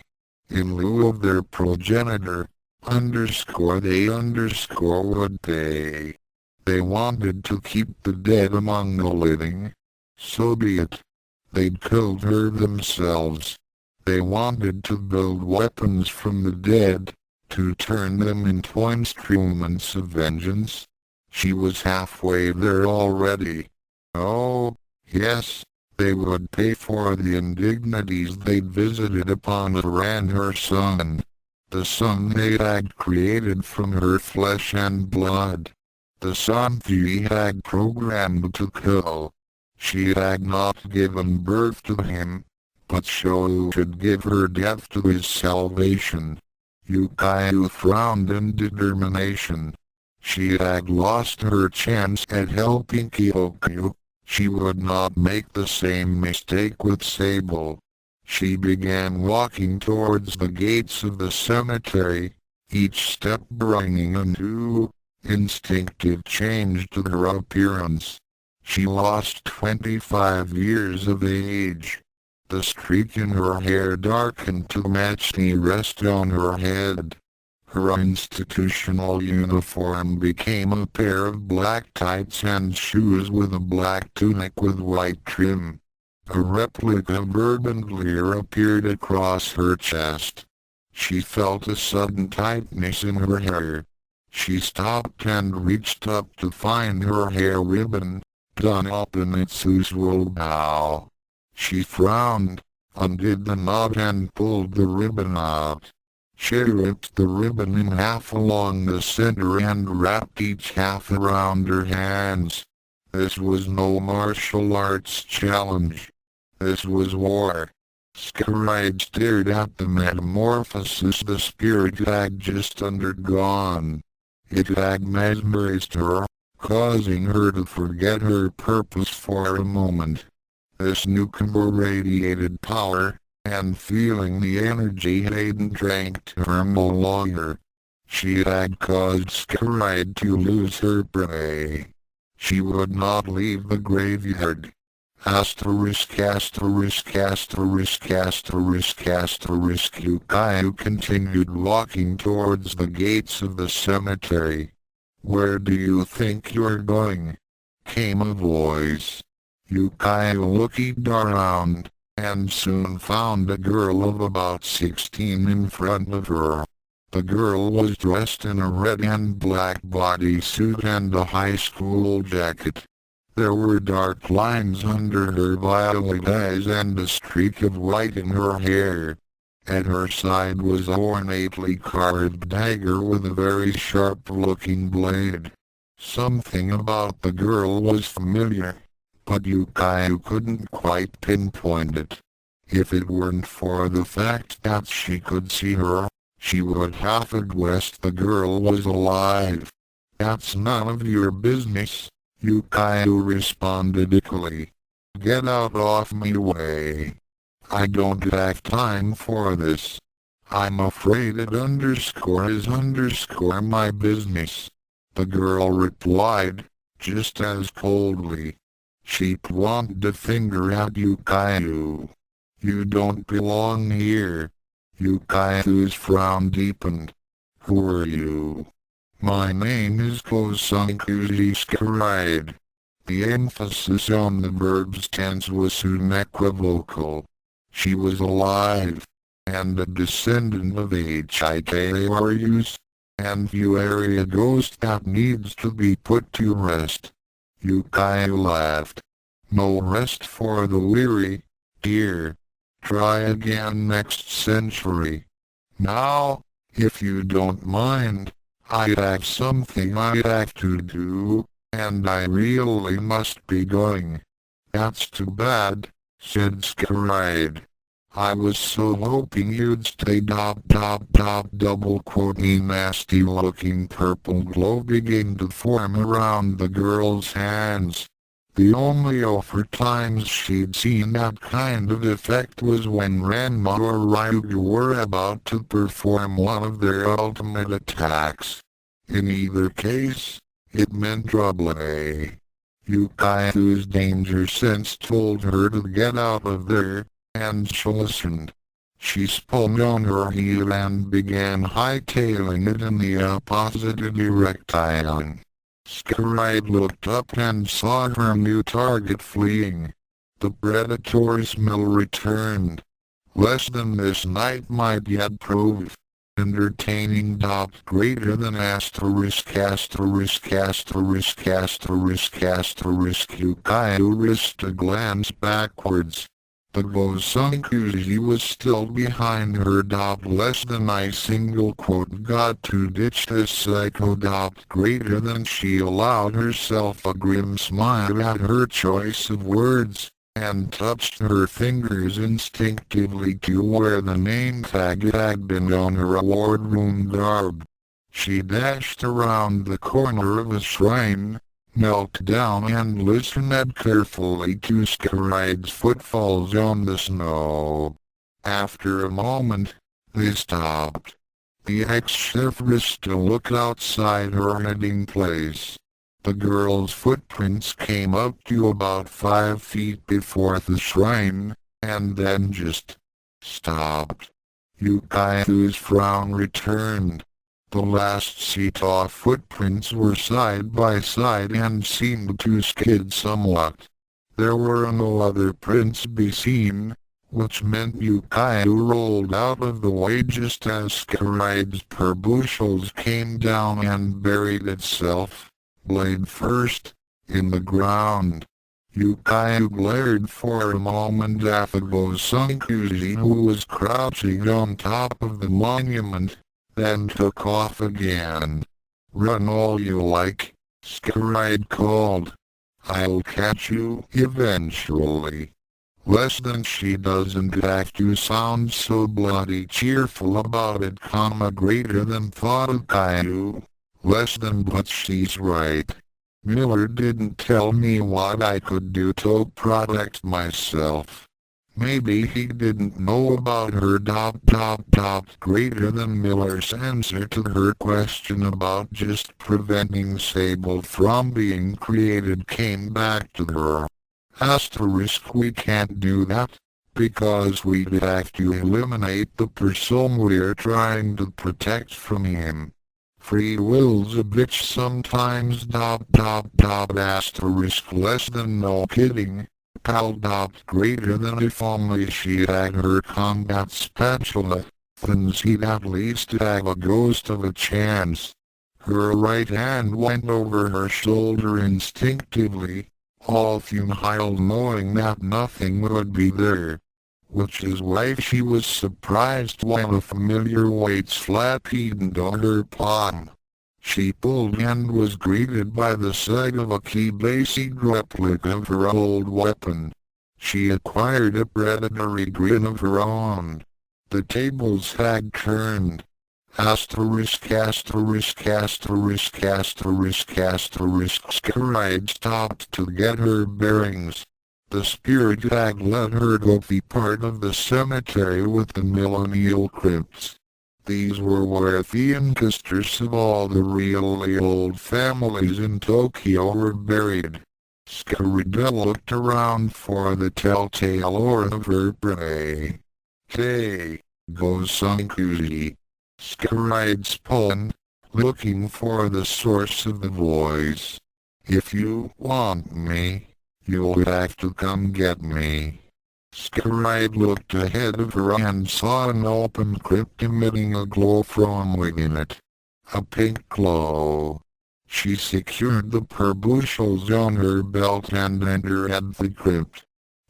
In lieu of their progenitor, they would pay. They wanted to keep the dead among the living. So be it. They'd killed her themselves. They wanted to build weapons from the dead, to turn them into instruments of vengeance. She was halfway there already. Oh, yes, they would pay for the indignities they'd visited upon her and her son. The son they had created from her flesh and blood. The son she had programmed to kill. She had not given birth to him, but should give her death to his salvation. Yukio frowned in determination. She had lost her chance at helping Kyokyo. She would not make the same mistake with Sable. She began walking towards the gates of the cemetery, each step bringing a new, instinctive change to her appearance. She lost 25 years of age. The streak in her hair darkened to match the rest on her head. Her institutional uniform became a pair of black tights and shoes with a black tunic with white trim. A replica Burgundier appeared across her chest. She felt a sudden tightness in her hair. She stopped and reached up to find her hair ribbon, done up in its usual bow. She frowned, undid the knot and pulled the ribbon out. She ripped the ribbon in half along the center and wrapped each half around her hands. This was no martial arts challenge. This was war. Scaride stared at the metamorphosis the spirit had just undergone. It had mesmerized her, causing her to forget her purpose for a moment. This newcomer radiated power, and feeling the energy hadn't drank to her no longer. She had caused Skyride to lose her prey. She would not leave the graveyard. Asterisk asterisk asterisk asterisk asterisk Yukayu continued walking towards the gates of the cemetery. "Where do you think you're going?" came a voice. Yukayu looked around, and soon found a girl of about 16 in front of her. The girl was dressed in a red and black bodysuit and a high school jacket. There were dark lines under her violet eyes and a streak of white in her hair. At her side was an ornately carved dagger with a very sharp-looking blade. Something about the girl was familiar, but Yukayu couldn't quite pinpoint it. If it weren't for the fact that she could see her, she would have guessed the girl was alive. "That's none of your business," Yukayu responded equally. "Get out of me way. I don't have time for this. I'm afraid it is my business," the girl replied, just as coldly. She pointed a finger at Yukayu. "You don't belong here." Yukayu's frown deepened. "Who are you?" "My name is Kosankuji Skyride." The emphasis on the verb's tense was unequivocal. She was alive, and a descendant of Hikaryus, and you area ghost that needs to be put to rest. Yukayu laughed. "No rest for the weary, dear. Try again next century. Now, if you don't mind, I have something I have to do, and I really must be going." "That's too bad," said Skyride. "I was so hoping you'd stay double quote. A nasty looking purple glow began to form around the girl's hands. The only other times she'd seen that kind of effect was when Ranma or Ryugu were about to perform one of their ultimate attacks. In either case, it meant trouble. Yukayu's danger sense told her to get out of there, and she listened. She spun on her heel and began hightailing it in the opposite direction. Skyride looked up and saw her new target fleeing. The predatory smell returned. Less than this night might yet prove entertaining. Greater than asterisk asterisk asterisk asterisk asterisk. Yukayu risked a glance backwards. The Gosankuji was still behind her. Less than I single quote got to ditch this psycho. Greater than. She allowed herself a grim smile at her choice of words, and touched her fingers instinctively to where the name tag had been on her wardroom garb. She dashed around the corner of a shrine, knelt down and listened carefully to Skyride's footfalls on the snow. After a moment, they stopped. The ex-chef risked a look outside her hiding place. The girl's footprints came up to about 5 feet before the shrine, and then just stopped. Yukayu's frown returned. The last she saw footprints were side by side and seemed to skid somewhat. There were no other prints be seen, which meant Yukayu rolled out of the way just as Skyride's bushels came down and buried itself, blade first, in the ground. Yukayu glared for a moment at the Gosankuji who was crouching on top of the monument, then took off again. "Run all you like," Skyride called. "I'll catch you eventually." Less than. She doesn't have to sound so bloody cheerful about it, greater than thought of Caillou. Less than. But she's right. Miller didn't tell me what I could do to protect myself. Maybe he didn't know about her. Greater than Miller's answer to her question about just preventing Sable from being created came back to her. Asterisk, we can't do that, because we'd have to eliminate the person we're trying to protect from him. Free will's a bitch sometimes. Asterisk, less than no kidding. Pal. Greater than if only she had her combat spatula, then she'd at least have a ghost of a chance. Her right hand went over her shoulder instinctively, all futile knowing that nothing would be there. Which is why she was surprised when a familiar weight flattened on her palm. She pulled and was greeted by the sight of a key-basic replica of her old weapon. She acquired a predatory grin of her own. The tables had turned. Scaride stopped to get her bearings. The spirit had let her go be part of the cemetery with the millennial crypts. These were where the ancestors of all the really old families in Tokyo were buried. Scarida looked around for the telltale aura of her prey. Hey, go Sankuzi. Scaride spun, looking for the source of the voice. If you want me, you'll have to come get me. Scaride looked ahead of her and saw an open crypt emitting a glow from within it. A pink glow. She secured the perbushels on her belt and entered the crypt.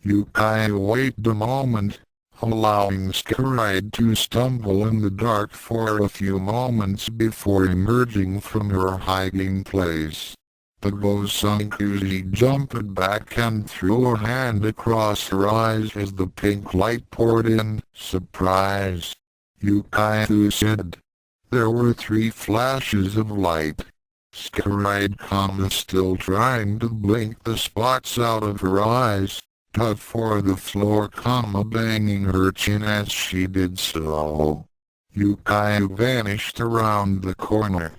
Yukai waited a moment, allowing Scaride to stumble in the dark for a few moments before emerging from her hiding place. The Gosankuzi jumped back and threw a hand across her eyes as the pink light poured in. Surprise! Yukai said. There were 3 flashes of light. Scaride, still trying to blink the spots out of her eyes, dug for the floor, banging her chin as she did so. Yukai vanished around the corner.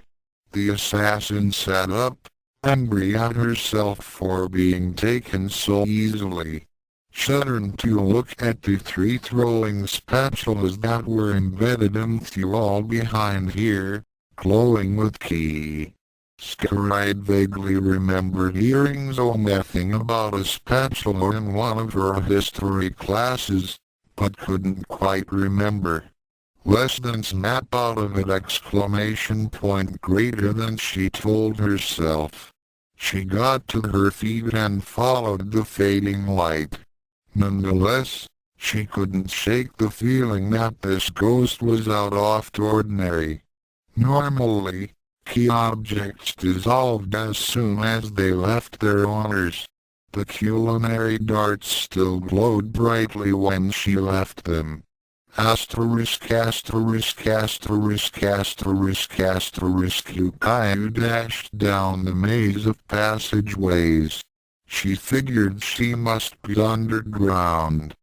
The assassin sat up, angry at herself for being taken so easily. Shuddered to look at the 3 throwing spatulas that were embedded into the wall behind here, glowing with ki. Scaride vaguely remembered hearing something about a spatula in one of her history classes, but couldn't quite remember. Less than snap out of it! Greater than she told herself. She got to her feet and followed the fading light. Nonetheless, she couldn't shake the feeling that this ghost was out of the ordinary. Normally, key objects dissolved as soon as they left their owners. The culinary darts still glowed brightly when she left them. Yukai dashed down the maze of passageways. She figured she must be underground.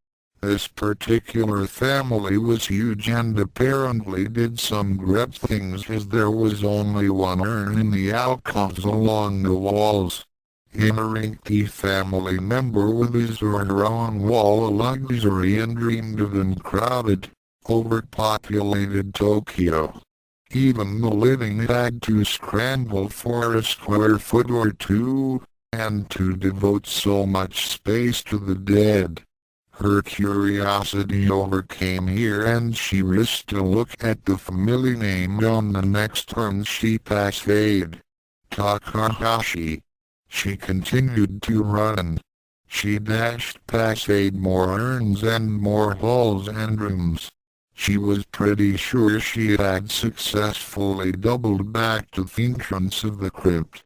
This particular family was huge and apparently did some great things, as there was only one urn in the alcoves along the walls. Entering the family member with his or her own wall of luxury and dreamed of in crowded, overpopulated Tokyo. Even the living had to scramble for a square foot or two, and to devote so much space to the dead. Her curiosity overcame here and she risked a look at the familiar name on the next turn she passed. Takahashi. She continued to run. She dashed past 8 more urns and more halls and rooms. She was pretty sure she had successfully doubled back to the entrance of the crypt.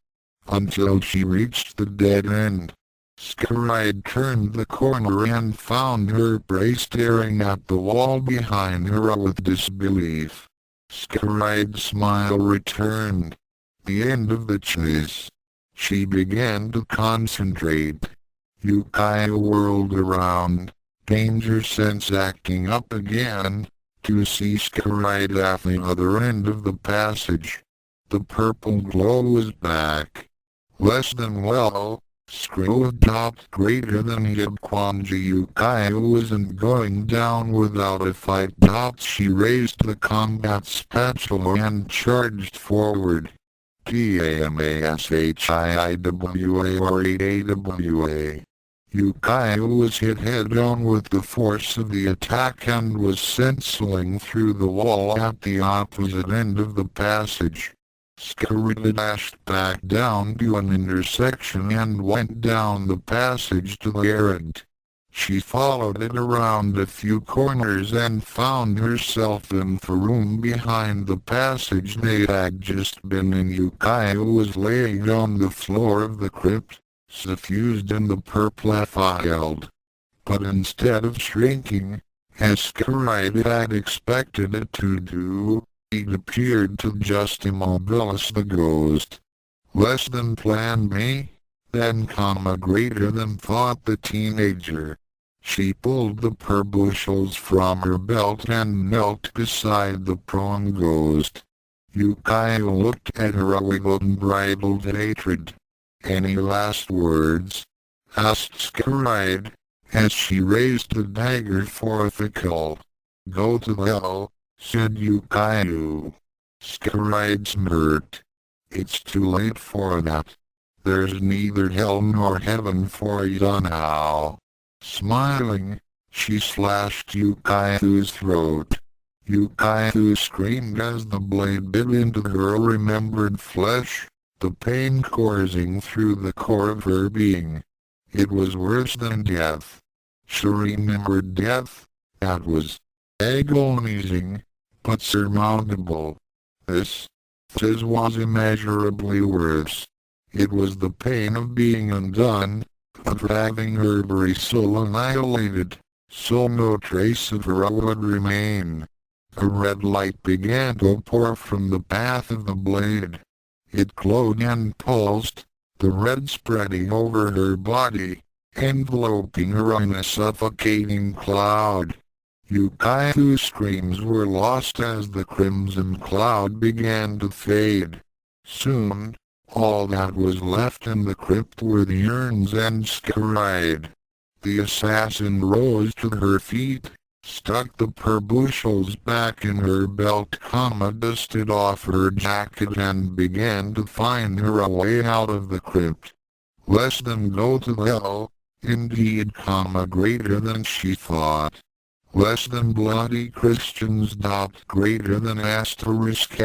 Until she reached the dead end. Scaride turned the corner and found her prey staring at the wall behind her with disbelief. Scaride's smile returned. The end of the chase. She began to concentrate. Yukai whirled around, danger sense acting up again, to see Scaride at the other end of the passage. The purple glow was back. Less than well, screw adopt greater than hit Kwanji Yukai wasn't going down without a fight. She raised the combat spatula and charged forward. TAMASHIIWA or 8AWA. Yukai was hit head-on with the force of the attack and was sensiling through the wall at the opposite end of the passage. Scarida dashed back down to an intersection and went down the passage to the errand. She followed it around a few corners and found herself in the room behind the passage they had just been in. Yukai was laying on the floor of the crypt, suffused in the purple field. But instead of shrinking, as Scaride had expected it to do, it appeared to just immobilize the ghost. Less than plan B, then greater than thought the teenager. She pulled the bushels from her belt and knelt beside the prone ghost. Yukai looked at her with unbridled hatred. "Any last words?" asked Scaride, as she raised the dagger for the kill. "Go to hell," said Yukai. Scaride smirked. "It's too late for that. There's neither hell nor heaven for you now." Smiling, she slashed Yukai's throat. Yukai screamed as the blade bit into her remembered flesh, the pain coursing through the core of her being. It was worse than death. She remembered death. That was agonizing, but surmountable. This was immeasurably worse. It was the pain of being undone, of having her very soul annihilated, so no trace of her would remain. A red light began to pour from the path of the blade. It glowed and pulsed, the red spreading over her body, enveloping her in a suffocating cloud. Yukai's screams were lost as the crimson cloud began to fade. Soon, all that was left in the crypt were the urns and Scaride. The assassin rose to her feet, stuck the bushels back in her belt, dusted off her jacket and began to find her way out of the crypt. Less than go to hell, indeed, greater than she thought. Less than bloody Christians. Greater than asterisk.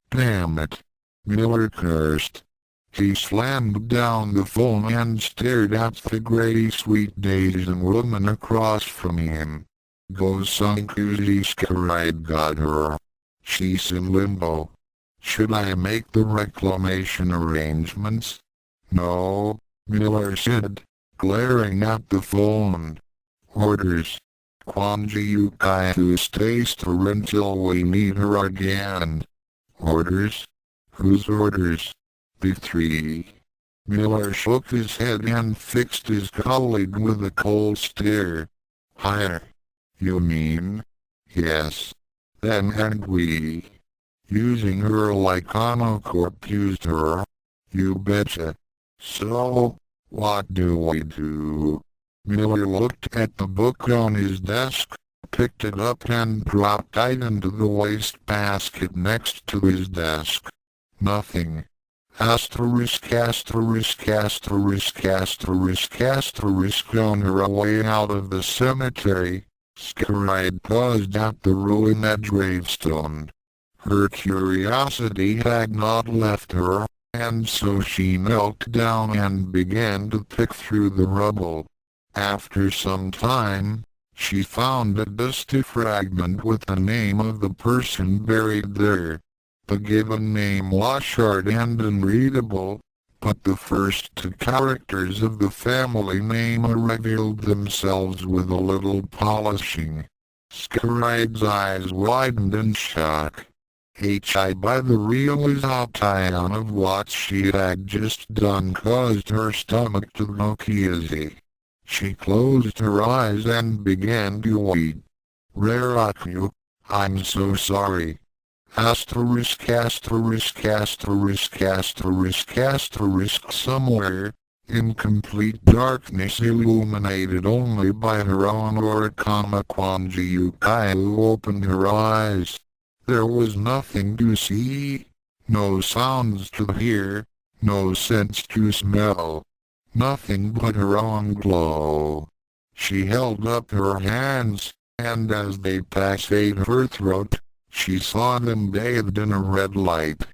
Damn it. Miller cursed. He slammed down the phone and stared at the grey sweet Asian woman across from him. Go Sankuzi, Scaride got her. She's in limbo. Should I make the reclamation arrangements? No, Miller said, glaring at the phone. Orders. Kwanji Yukai stays her until we need her again. Orders? Whose orders? pt3. Miller shook his head and fixed his colleague with a cold stare. Higher. You mean? Yes. Then and we. Using her like Corp used her. You betcha. So, what do we do? Miller looked at the book on his desk, picked it up and dropped it into the wastebasket next to his desk. Nothing. Asterisk on her way out of the cemetery, Scaride paused at the ruined gravestone. Her curiosity had not left her, and so she knelt down and began to pick through the rubble. After some time, she found a dusty fragment with the name of the person buried there. The given name was short and unreadable, but the first two characters of the family name revealed themselves with a little polishing. Scaride's eyes widened in shock. By the realization of what she had just done caused her stomach to go queasy. She closed her eyes and began to weep. Raraku, I'm so sorry. Somewhere, in complete darkness illuminated only by her own Orikama Kwanji Yukayu opened her eyes. There was nothing to see, no sounds to hear, no scents to smell, nothing but her own glow. She held up her hands, and as they passed her throat, she saw them bathed in a red light.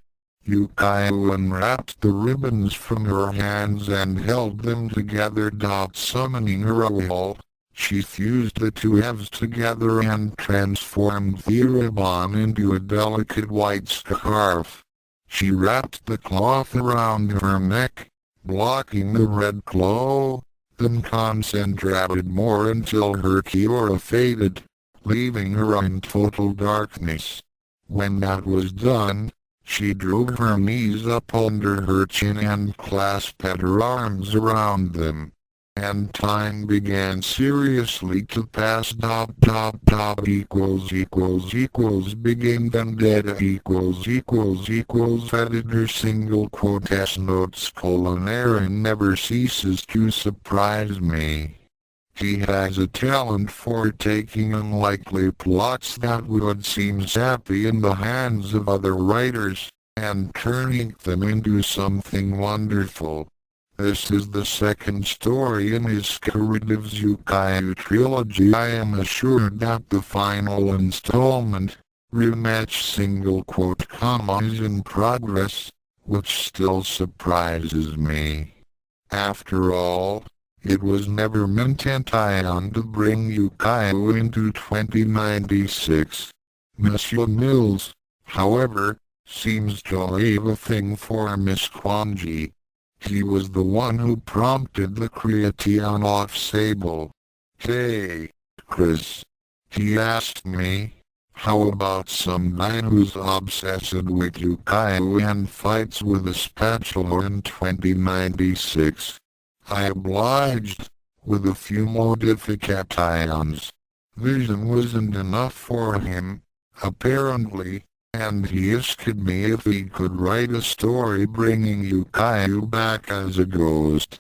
Yukayu unwrapped the ribbons from her hands and held them together. Summoning her will, she fused the two halves together and transformed the ribbon into a delicate white scarf. She wrapped the cloth around her neck, blocking the red glow, then concentrated more until her Kiora faded, leaving her in total darkness. When that was done, she drew her knees up under her chin and clasped her arms around them. And time began seriously to pass. Begin vendetta editor single quote s notes : Aaron never ceases to surprise me. He has a talent for taking unlikely plots that would seem sappy in the hands of other writers, and turning them into something wonderful. This is the second story in his Scaradives Yukayu trilogy. I am assured that the final installment, rematch single quote comma, is in progress, which still surprises me. After all, it was never meant to bring Yukayu into 2096. Monsieur Mills, however, seems to leave a thing for Miss Kwanji. He was the one who prompted the creation of Sable. Hey, Chris. He asked me, how about some guy who's obsessed with Yukayu and fights with a spatula in 2096? I obliged, with a few modifications. Vision wasn't enough for him, apparently, and he asked me if he could write a story bringing Yukayu back as a ghost.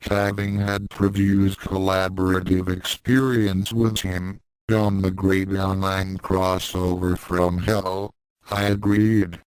Having had previous collaborative experience with him, on the great online crossover From Hell, I agreed.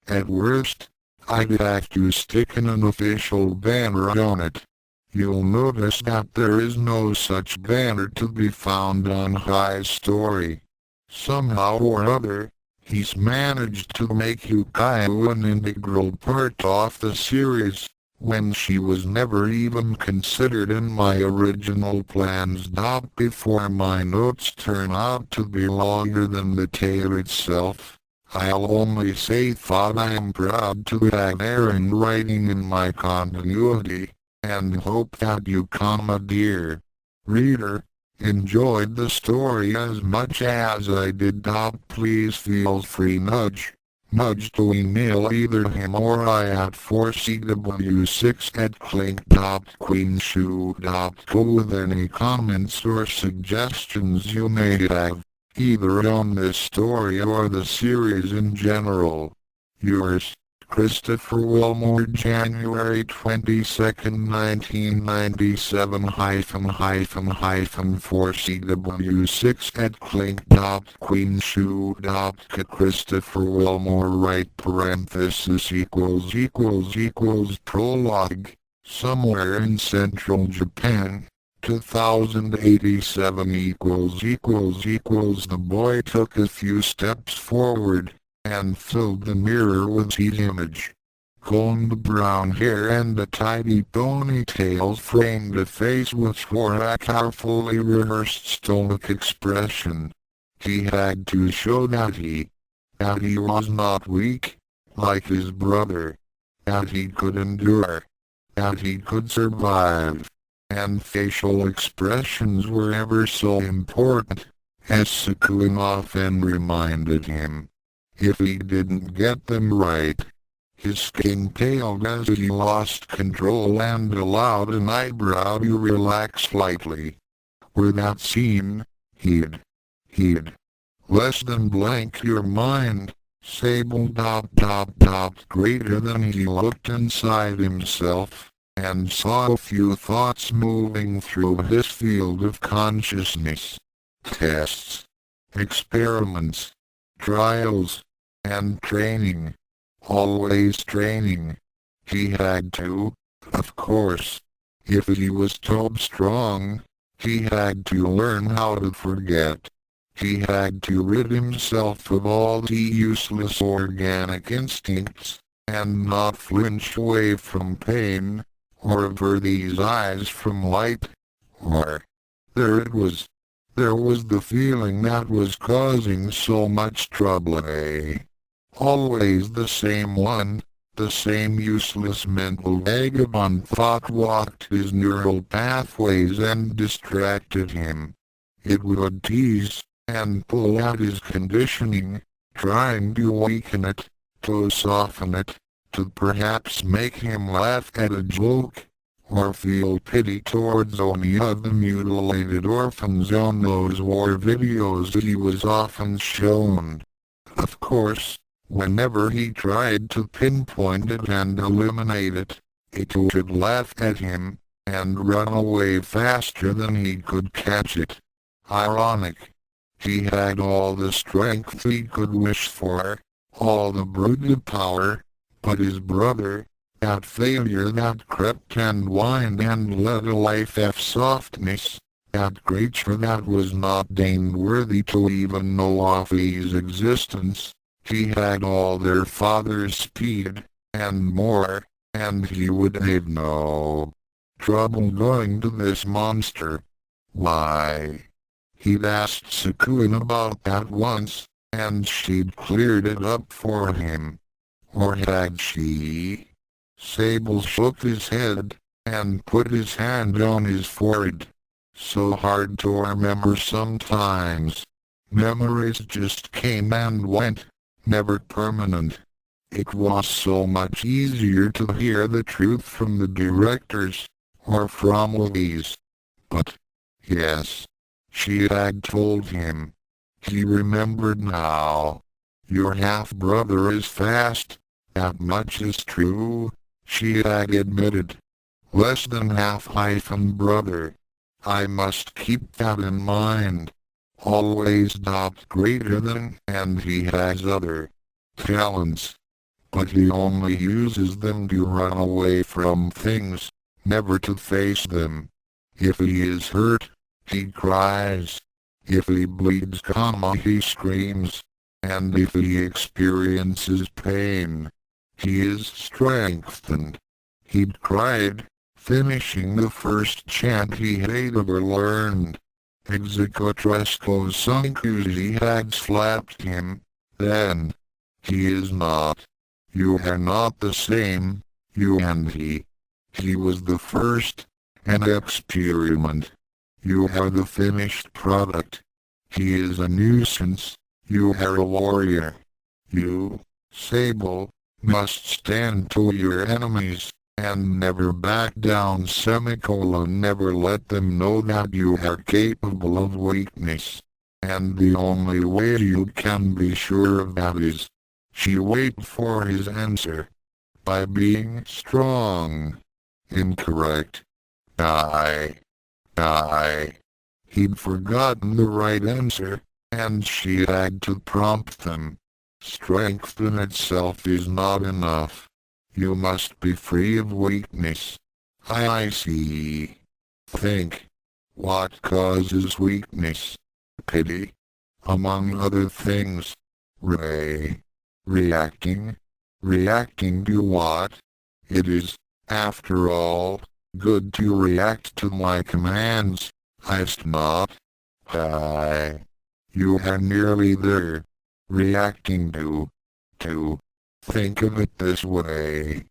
At worst, I'd have to stick an unofficial banner on it. You'll notice that there is no such banner to be found on High's story. Somehow or other, he's managed to make Yukayu an integral part of the series, when she was never even considered in my original plans. Before my notes turn out to be longer than the tale itself, I'll only say that I am proud to have Aaron writing in my continuity, and hope that you, dear reader, enjoyed the story as much as I did. Please feel free nudge to email either him or I at 4cw6@clink.queenshoe.co with any comments or suggestions you may have, either on this story or the series in general. Yours, Christopher Wilmore, January 22, 1997 4cw6@clink.queenshoe.co. Christopher Wilmore, right parenthesis == prologue, somewhere in central Japan, 2087 == The boy took a few steps forward, and filled the mirror with his image. Combed brown hair and a tidy ponytail framed a face which wore a carefully rehearsed stoic expression. He had to show that he was not weak, like his brother, that he could endure, that he could survive, and facial expressions were ever so important, as Sukun often reminded him. If he didn't get them right, his skin paled as he lost control and allowed an eyebrow to relax slightly. Were that seen, he'd less than blank your mind. Sable ... Greater than he looked inside himself, and saw a few thoughts moving through his field of consciousness. Tests, experiments, trials, and training. Always training. He had to, of course. If he was so strong, he had to learn how to forget. He had to rid himself of all the useless organic instincts, and not flinch away from pain, or avert his eyes from light, or... There it was. There was the feeling that was causing so much trouble, eh? Always the same one, the same useless mental vagabond thought walked his neural pathways and distracted him. It would tease and pull at his conditioning, trying to weaken it, to soften it, to perhaps make him laugh at a joke, or feel pity towards any of the mutilated orphans on those war videos he was often shown. Of course, whenever he tried to pinpoint it and eliminate it, it would laugh at him, and run away faster than he could catch it. Ironic. He had all the strength he could wish for, all the brute power, but his brother, that failure that crept and whined and led a life of softness, that creature that was not deigned worthy to even know of his existence, he had all their father's speed, and more, and he would have no trouble going to this monster. Why? He'd asked Sakun about that once, and she'd cleared it up for him. Or had she? Sable shook his head, and put his hand on his forehead. So hard to remember sometimes. Memories just came and went, never permanent. It was so much easier to hear the truth from the directors, or from Louise. But, yes. She had told him. He remembered now. Your half-brother is fast, that much is true, she had admitted. Less than half-brother. I must keep that in mind. Always greater than, and he has other talents. But he only uses them to run away from things, never to face them. If he is hurt, he cries. If he bleeds, he screams. And if he experiences pain, he is strengthened. He'd cried, finishing the first chant he had ever learned. Executresco Sunkuzi had slapped him. Then, he is not. You are not the same, you and he. He was the first, an experiment. You are the finished product. He is a nuisance, you are a warrior. You, Sable, must stand to your enemies, and never back down. Never let them know that you are capable of weakness. And the only way you can be sure of that is, she wait for his answer. By being strong. Incorrect. Die. He'd forgotten the right answer, and she had to prompt them. Strength in itself is not enough. You must be free of weakness. I see. Think. What causes weakness? Pity. Among other things. Reacting. Reacting to what? It is, after all, good to react to my commands, I've not. You are nearly there. Reacting to. Think of it this way.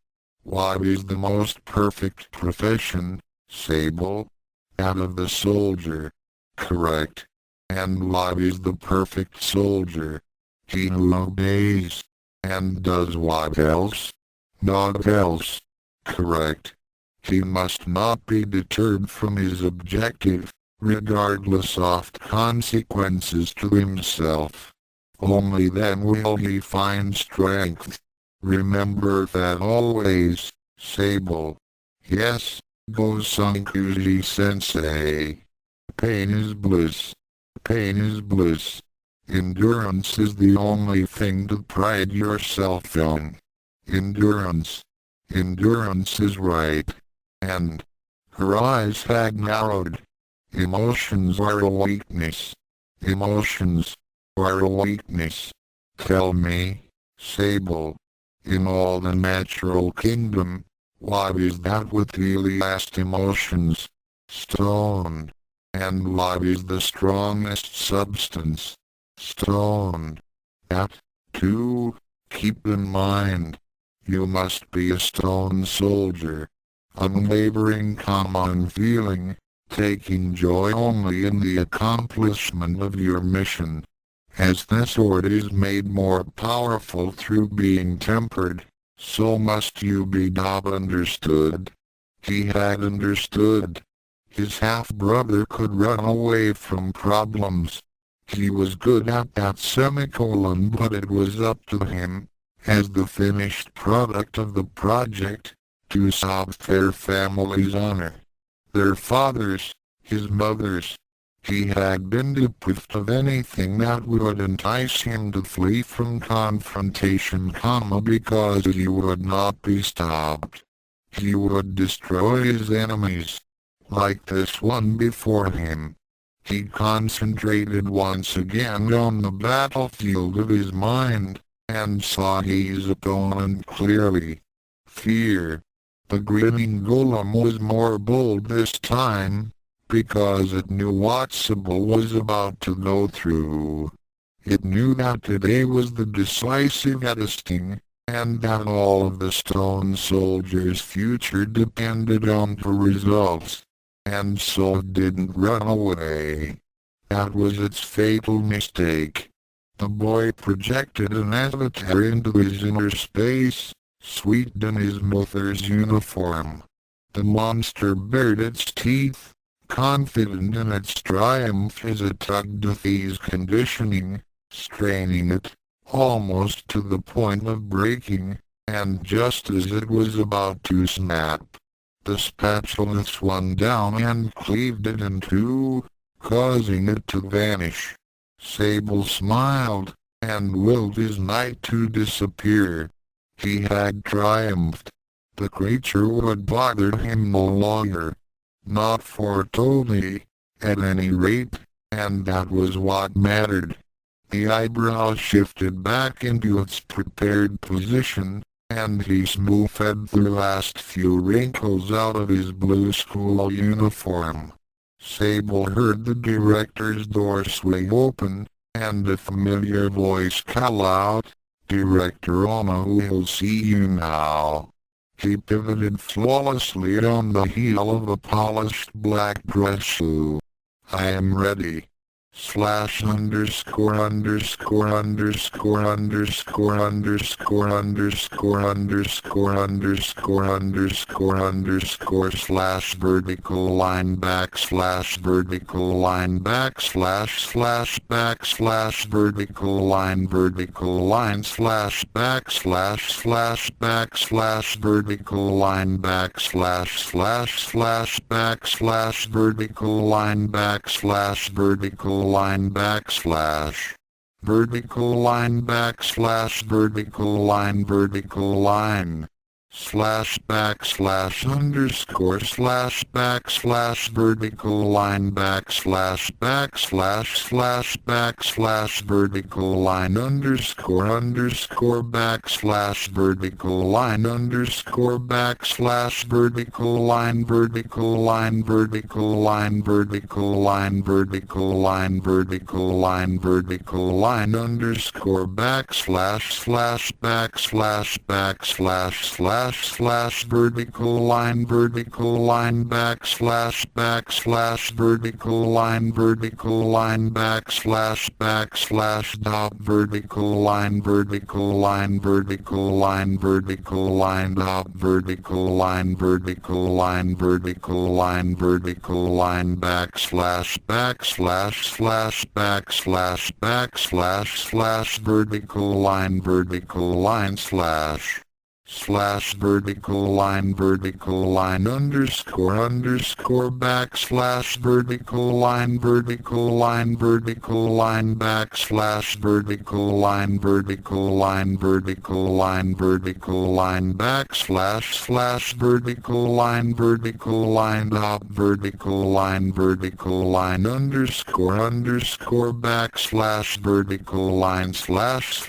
What is the most perfect profession, Sable? That of the soldier. Correct. And what is the perfect soldier? He who obeys, and does what else? Not else. Correct. He must not be deterred from his objective, regardless of consequences to himself. Only then will he find strength. Remember that always, Sable. Yes, Gosankuji Sensei. Pain is bliss. Pain is bliss. Endurance is the only thing to pride yourself on. Endurance. Endurance is right. And her eyes had narrowed. Emotions are a weakness. Emotions are a weakness. Tell me, Sable, in all the natural kingdom, what is that with the last emotions? Stone. And what is the strongest substance? Stone. That, too, keep in mind. You must be a stone soldier. Unwavering common feeling, taking joy only in the accomplishment of your mission. As the sword is made more powerful through being tempered, so must you be. Understood. He had understood. His half-brother could run away from problems. He was good at that semicolon, but it was up to him, as the finished product of the project, to solve their family's honor. Their fathers, his mothers. He had been deprived of anything that would entice him to flee from confrontation, because he would not be stopped. He would destroy his enemies, like this one before him. He concentrated once again on the battlefield of his mind, and saw his opponent clearly. Fear. The grinning golem was more bold this time, because it knew what Sybil was about to go through. It knew that today was the decisive testing, and that all of the stone soldier's future depended on the results, and so it didn't run away. That was its fatal mistake. The boy projected an avatar into his inner space, sweet in his mother's uniform. The monster bared its teeth, confident in its triumph as it tugged at his conditioning, straining it, almost to the point of breaking, and just as it was about to snap, the spatula swung down and cleaved it in two, causing it to vanish. Sable smiled, and willed his knight to disappear. He had triumphed. The creature would bother him no longer. Not for Tony, at any rate, and that was what mattered. The eyebrow shifted back into its prepared position, and he smoothed the last few wrinkles out of his blue school uniform. Sable heard the director's door swing open, and a familiar voice call out, "Director Ono will see you now." He pivoted flawlessly on the heel of a polished black dress shoe. "I am ready." /_____________// vertical line vertical line vertical line vertical line vertical line vertical line vertical line vertical line vertical line vertical line /_____ vertical line vertical line vertical line vertical line vertical line vertical line vertical line vertical line vertical line vertical line // vertical line backslash vertical line backslash dot vertical line dot vertical line dot vertical line backslash vertical line slash vertical line underscore backslash vertical line backslash vertical line backslash slash vertical line dot vertical line underscore backslash vertical line slash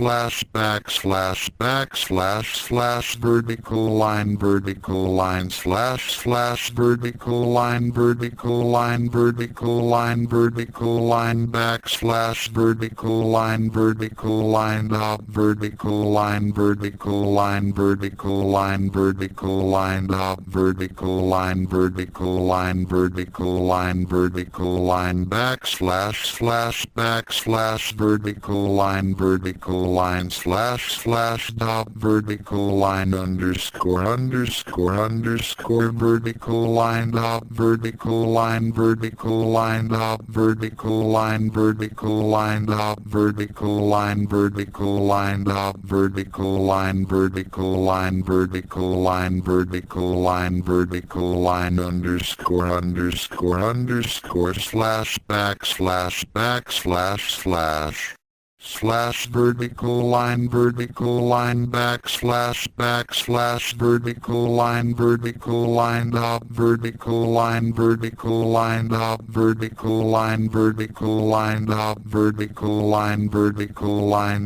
backslash vertical line slash vertical line backslash vertical line dot vertical line dot vertical line backslash vertical line slash dot vertical line underscore vertical line dot vertical line dot vertical line dot vertical line dot vertical line dot underscore slash backslash slash vertical line backslash vertical line dot vertical line dot vertical line dot vertical line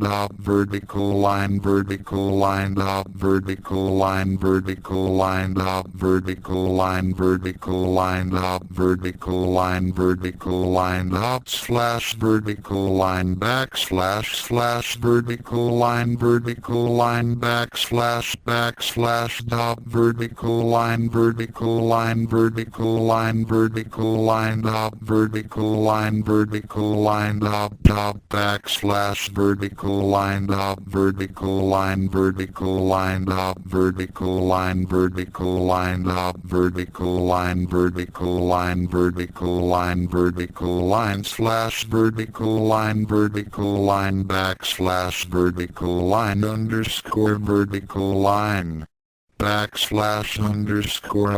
dot vertical line dot vertical line slash vertical line backslash vertical line backslash dot vertical line dot vertical line dot backslash vertical line dot vertical line slash vertical line backslash vertical line underscore vertical line backslash underscore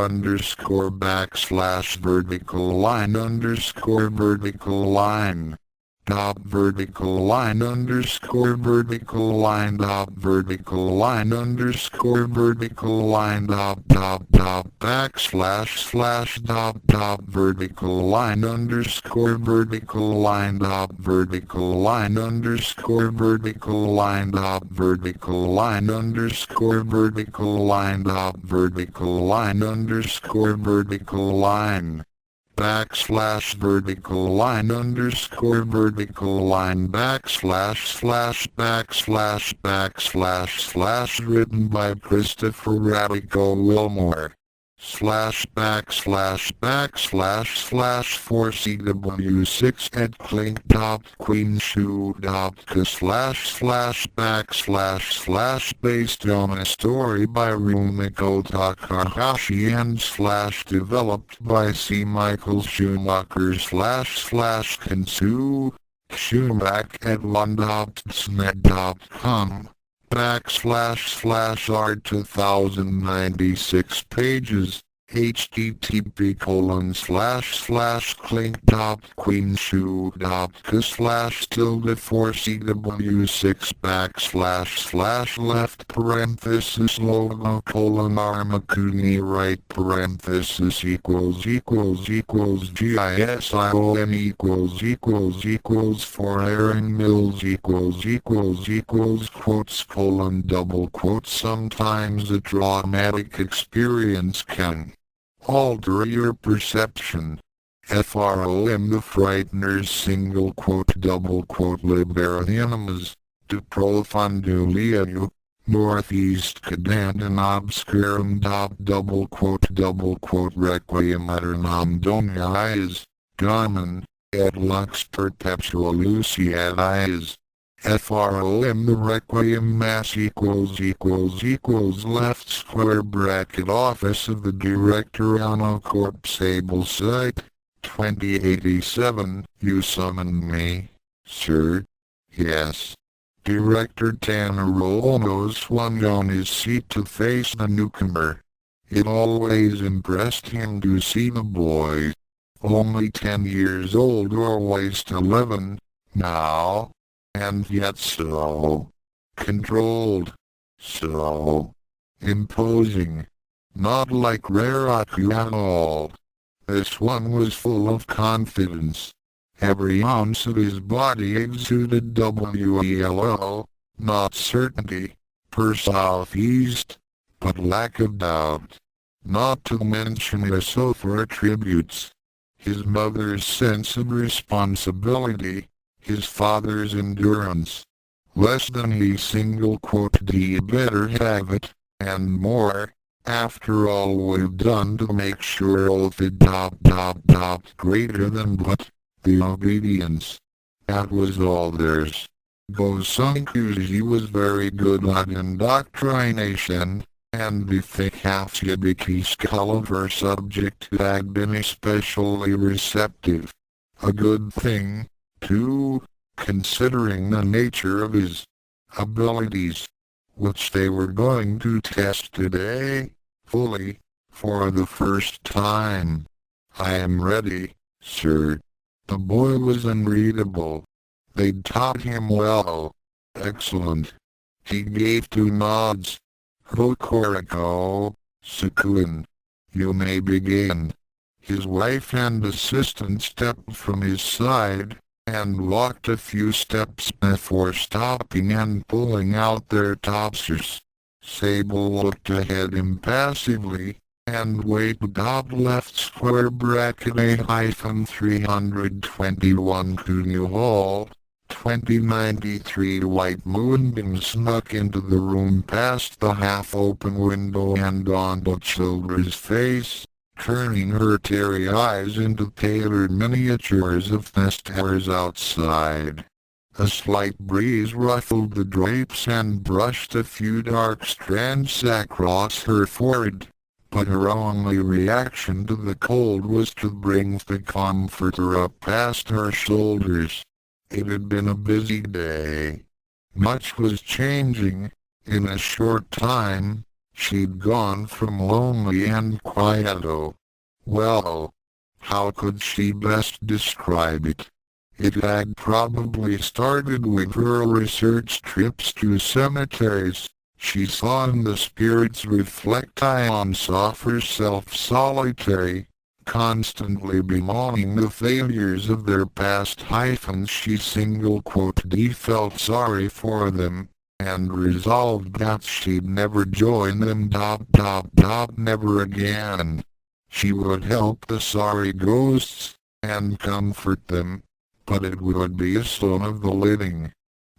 backslash vertical line underscore vertical line dot vertical line underscore vertical line dot vertical line underscore vertical line dot backslash slash dot vertical line underscore vertical line dot vertical line underscore vertical line dot vertical line underscore vertical line dot vertical line underscore vertical line backslash vertical line underscore vertical line backslash slash written by Christopher Radico Wilmore slash 4cw6 at clink.queenshoe.ca slash based on a story by Rumiko Takahashi and slash developed by C. Michael Schumacher slash Kensu Schumacher at one.tsnet.com /art 2096 pages http://clink.queenshoe.ca/4cw6 left parenthesis logo Armakuni right parenthesis =GISION for Aaron Mills quotes double quotes sometimes a dramatic experience can alter your perception. FROM The Frighteners single quote double quote Libera Animas, de profundulia Northeast Cadantan obscurum requiem aeternam doniais, domen, et lux perpetua luciadis. FROM the requiem mass equals left square bracket office of the director anno corpsable site, 2087, you summoned me, sir? Yes. Director Tanner swung on his seat to face the newcomer. It always impressed him to see the boy. Only 10 years old or waist 11, now. And yet so controlled, so imposing. Not like Raraku at all. This one was full of confidence. Every ounce of his body exuded WELO, not certainty, per southeast, but lack of doubt. Not to mention his sofa attributes. His mother's sense of responsibility, his father's endurance. Less than he single quote D better have it, and more, after all we've done to make sure all the greater than but, the obedience. That was all theirs. Gosankuji was very good at indoctrination, and the thick half-Yibiki skull of her subject had been especially receptive. A good thing, too, considering the nature of his abilities, which they were going to test today, fully, for the first time. I am ready, sir. The boy was unreadable. They'd taught him well. Excellent. He gave 2 nods. Hokoriko, Sukun. You may begin. His wife and assistant stepped from his side, and walked a few steps before stopping and pulling out their topsers. Sable looked ahead impassively, and waited left square bracket A-321 Kunyu Hall, 2093 White Moonbeam snuck into the room past the half-open window and onto Childra's face, turning her teary eyes into tailored miniatures of nest hairs outside. A slight breeze ruffled the drapes and brushed a few dark strands across her forehead, but her only reaction to the cold was to bring the comforter up past her shoulders. It had been a busy day. Much was changing. In a short time, she'd gone from lonely and quieto. Well, how could she best describe it? It had probably started with her research trips to cemeteries. She saw in the spirits reflect ions of herself solitary, constantly bemoaning the failures of their past she single quote D felt sorry for them, and resolved that she'd never join them never again. She would help the sorry ghosts, and comfort them, but it would be a stone of the living.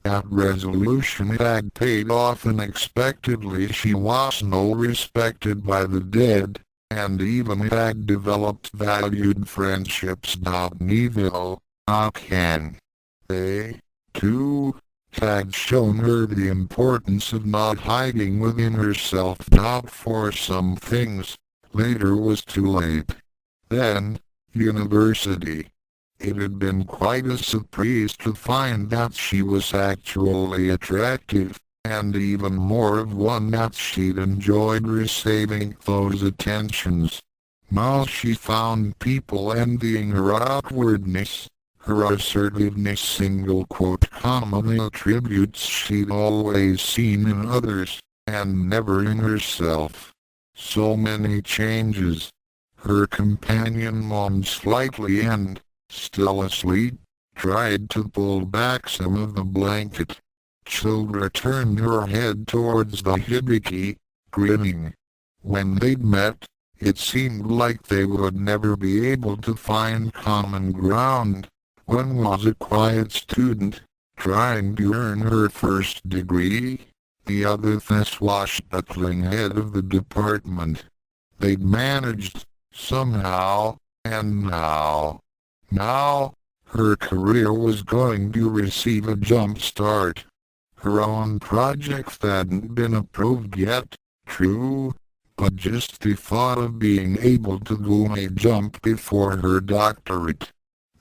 That resolution had paid off unexpectedly. She was now respected by the dead, and even had developed valued friendships. Neville, Akane. They, too, had shown her the importance of not hiding within herself. For some things, later was too late. Then, university. It had been quite a surprise to find that she was actually attractive, and even more of one that she'd enjoyed receiving those attentions. Now she found people envying her outwardness, her assertiveness single quote common attributes she'd always seen in others, and never in herself. So many changes. Her companion moaned slightly and, still asleep, tried to pull back some of the blanket. Childra turned her head towards the hibiki, grinning. When they'd met, it seemed like they would never be able to find common ground. One was a quiet student, trying to earn her first degree. the other the swashbuckling head of the department. They'd managed, somehow, and now, her career was going to receive a jump start. Her own projects hadn't been approved yet, true, but just the thought of being able to go a jump before her doctorate.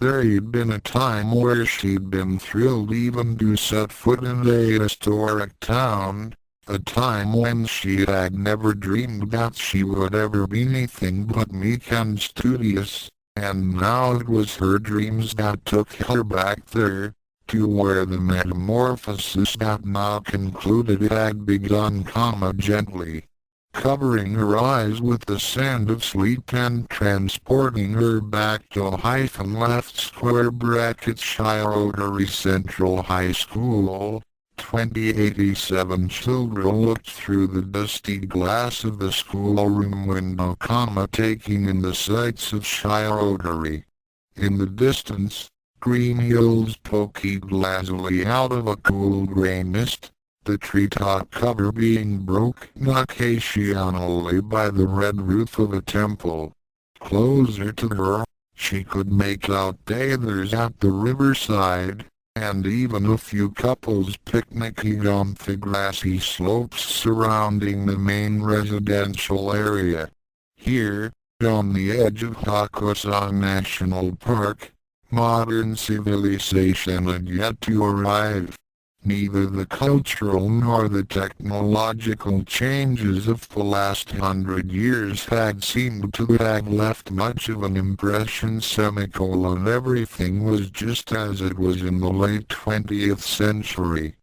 There had been a time where she'd been thrilled even to set foot in a historic town, a time when she had never dreamed that she would ever be anything but meek and studious, and now it was her dreams that took her back there, to where the metamorphosis that now concluded had begun, gently, covering her eyes with the sand of sleep and transporting her back to Shiroteri Central High School. 2087 children looked through the dusty glass of the schoolroom window, taking in the sights of Shiroteri. In the distance, green hills poked lazily out of a cool gray mist, the treetop cover being broken occasionally by the red roof of a temple. Closer to her, she could make out bathers at the riverside, and even a few couples picnicking on the grassy slopes surrounding the main residential area. Here, on the edge of Hakusan National Park, modern civilization had yet to arrive. Neither the cultural nor the technological changes of the last 100 years had seemed to have left much of an impression. Everything was just as it was in the late 20th century.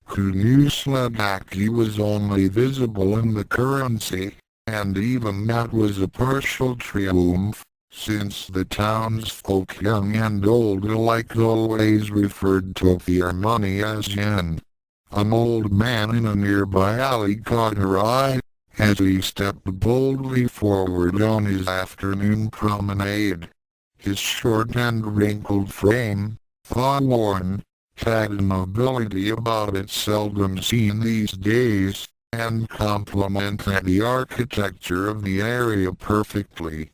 Who knew Sledaki was only visible in the currency, and even that was a partial triumph, since the townsfolk young and old alike always referred to their money as yen. An old man in a nearby alley caught her eye, as he stepped boldly forward on his afternoon promenade. His short and wrinkled frame, thaw-worn, had an ability about it seldom seen these days, and complemented the architecture of the area perfectly.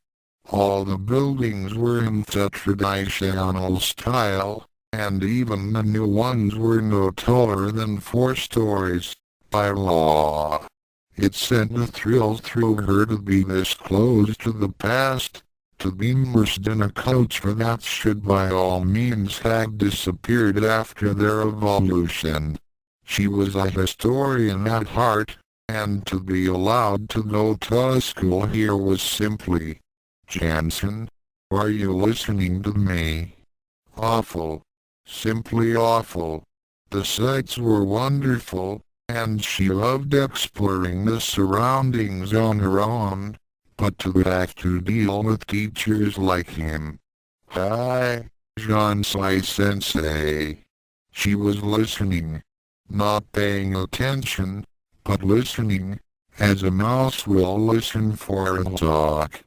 All the buildings were in the traditional style, and even the new ones were no taller than 4 stories, by law. It sent a thrill through her to be this close to the past, to be immersed in a culture that should by all means have disappeared after their evolution. She was a historian at heart, and to be allowed to go to school here was simply, Jansen, are you listening to me? Awful. Simply awful. The sights were wonderful, and she loved exploring the surroundings on her own, but to have to deal with teachers like him. Hi, Jansai-sensei. She was listening, not paying attention, but listening, as a mouse will listen for a hawk.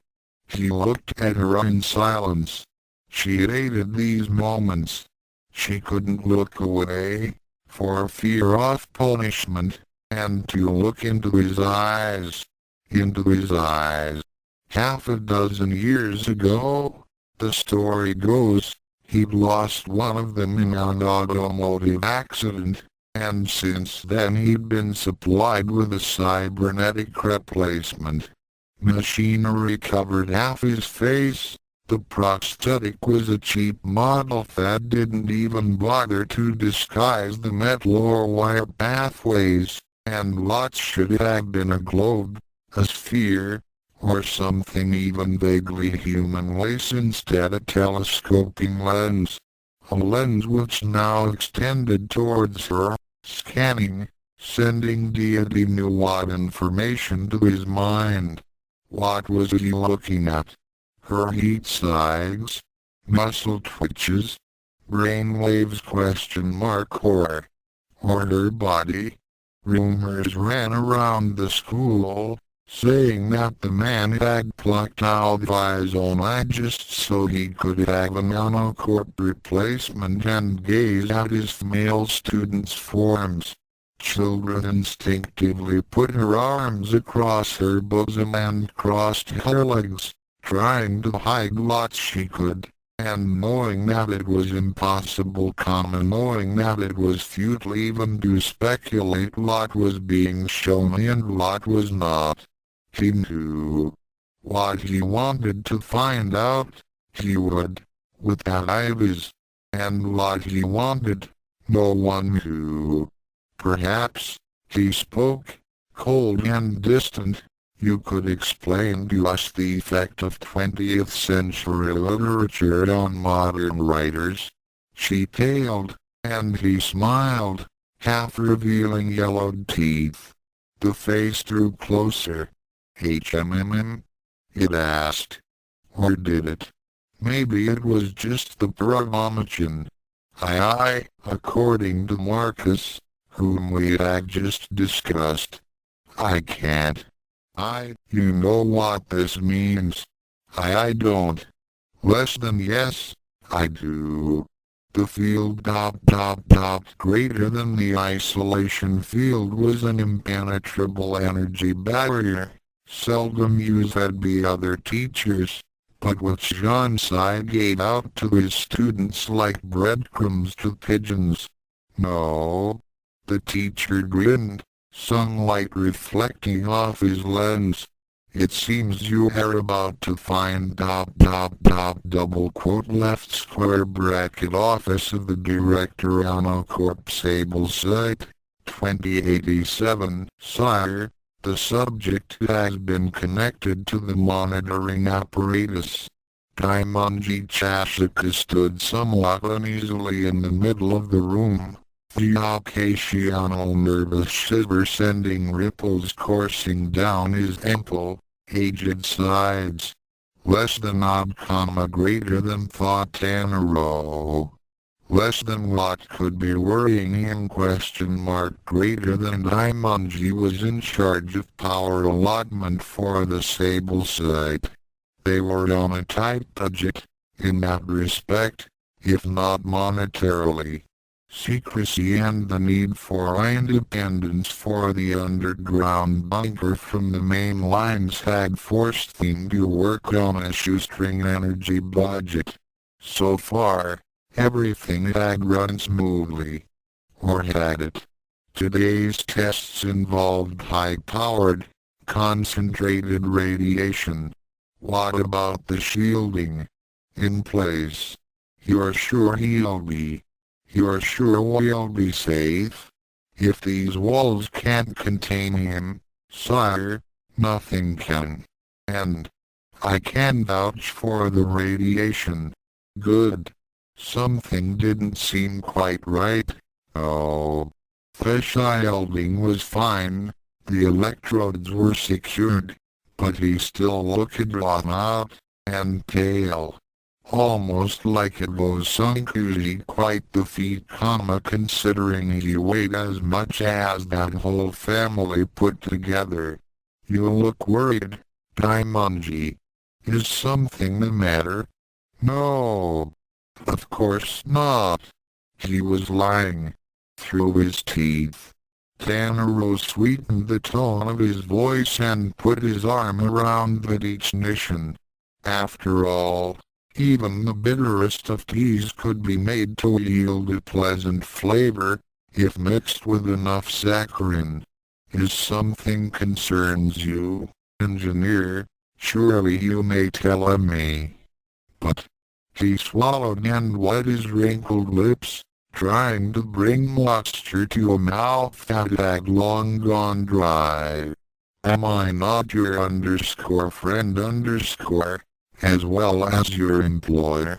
He looked at her in silence. She hated these moments. She couldn't look away, for fear of punishment, and to look into his eyes. Into his eyes. Half a dozen years ago, the story goes, he'd lost one of them in an automotive accident, and since then he'd been supplied with a cybernetic replacement. Machinery covered half his face. The prosthetic was a cheap model that didn't even bother to disguise the metal or wire pathways, and lots should have been a globe, a sphere, or something even vaguely human-like instead a telescoping lens. A lens which now extended towards her, scanning, sending deity knew what information to his mind. What was he looking at? Her heat sighs, muscle twitches, brain waves ? Or her body? Rumors ran around the school, saying that the man had plucked out his own eye just so he could have a nanocorp replacement and gaze at his male students' forms. Children instinctively put her arms across her bosom and crossed her legs, trying to hide what she could, and knowing that it was impossible, knowing that it was futile even to speculate what was being shown and what was not. He knew what he wanted to find out, he would, with that eyes, and what he wanted, no one knew. Perhaps, he spoke, cold and distant, you could explain to us the effect of 20th century literature on modern writers. She paled, and he smiled, half revealing yellowed teeth. The face drew closer. HMM? It asked. Or did it? Maybe it was just the Paramonichan. Aye, according to Marcus, whom we had just discussed. I can't. You know what this means. I don't. Less than yes, I do. The field greater than the isolation field was an impenetrable energy barrier, seldom used by other teachers, but which Jean-Sai gave out to his students like breadcrumbs to pigeons. No. The teacher grinned, sunlight reflecting off his lens. It seems you are about to find double quote left square bracket office of the director on a Corp Sable site, 2087, sire. The subject has been connected to the monitoring apparatus. Daimonji Chashika stood somewhat uneasily in the middle of the room. The occasional nervous shiver sending ripples coursing down his ample, aged sides. Less than odd, greater than thought Tanaro. Less than what could be worrying him ? Greater than Daimonji was in charge of power allotment for the Sable site. They were on a tight budget, in that respect, if not monetarily. Secrecy and the need for independence for the underground bunker from the main lines had forced them to work on a shoestring energy budget. So far, everything had run smoothly. Or had it? Today's tests involved high-powered, concentrated radiation. What about the shielding? In place. You're sure he'll be? You're sure we'll be safe? If these walls can't contain him, sire, nothing can. And I can vouch for the radiation. Good. Something didn't seem quite right. Oh. The shielding was fine, the electrodes were secured, but he still looked drawn out, and pale. Almost like it was Sunkuji, quite the feat, considering he weighed as much as that whole family put together. You look worried, Daimonji. Is something the matter? No. Of course not. He was lying. Through his teeth. Tanaro sweetened the tone of his voice and put his arm around the technician. After all, even the bitterest of teas could be made to yield a pleasant flavor, if mixed with enough saccharin. Is something concerns you, engineer? Surely you may tell me. But he swallowed and wet his wrinkled lips, trying to bring moisture to a mouth that had long gone dry. Am I not your friend as well as your employer?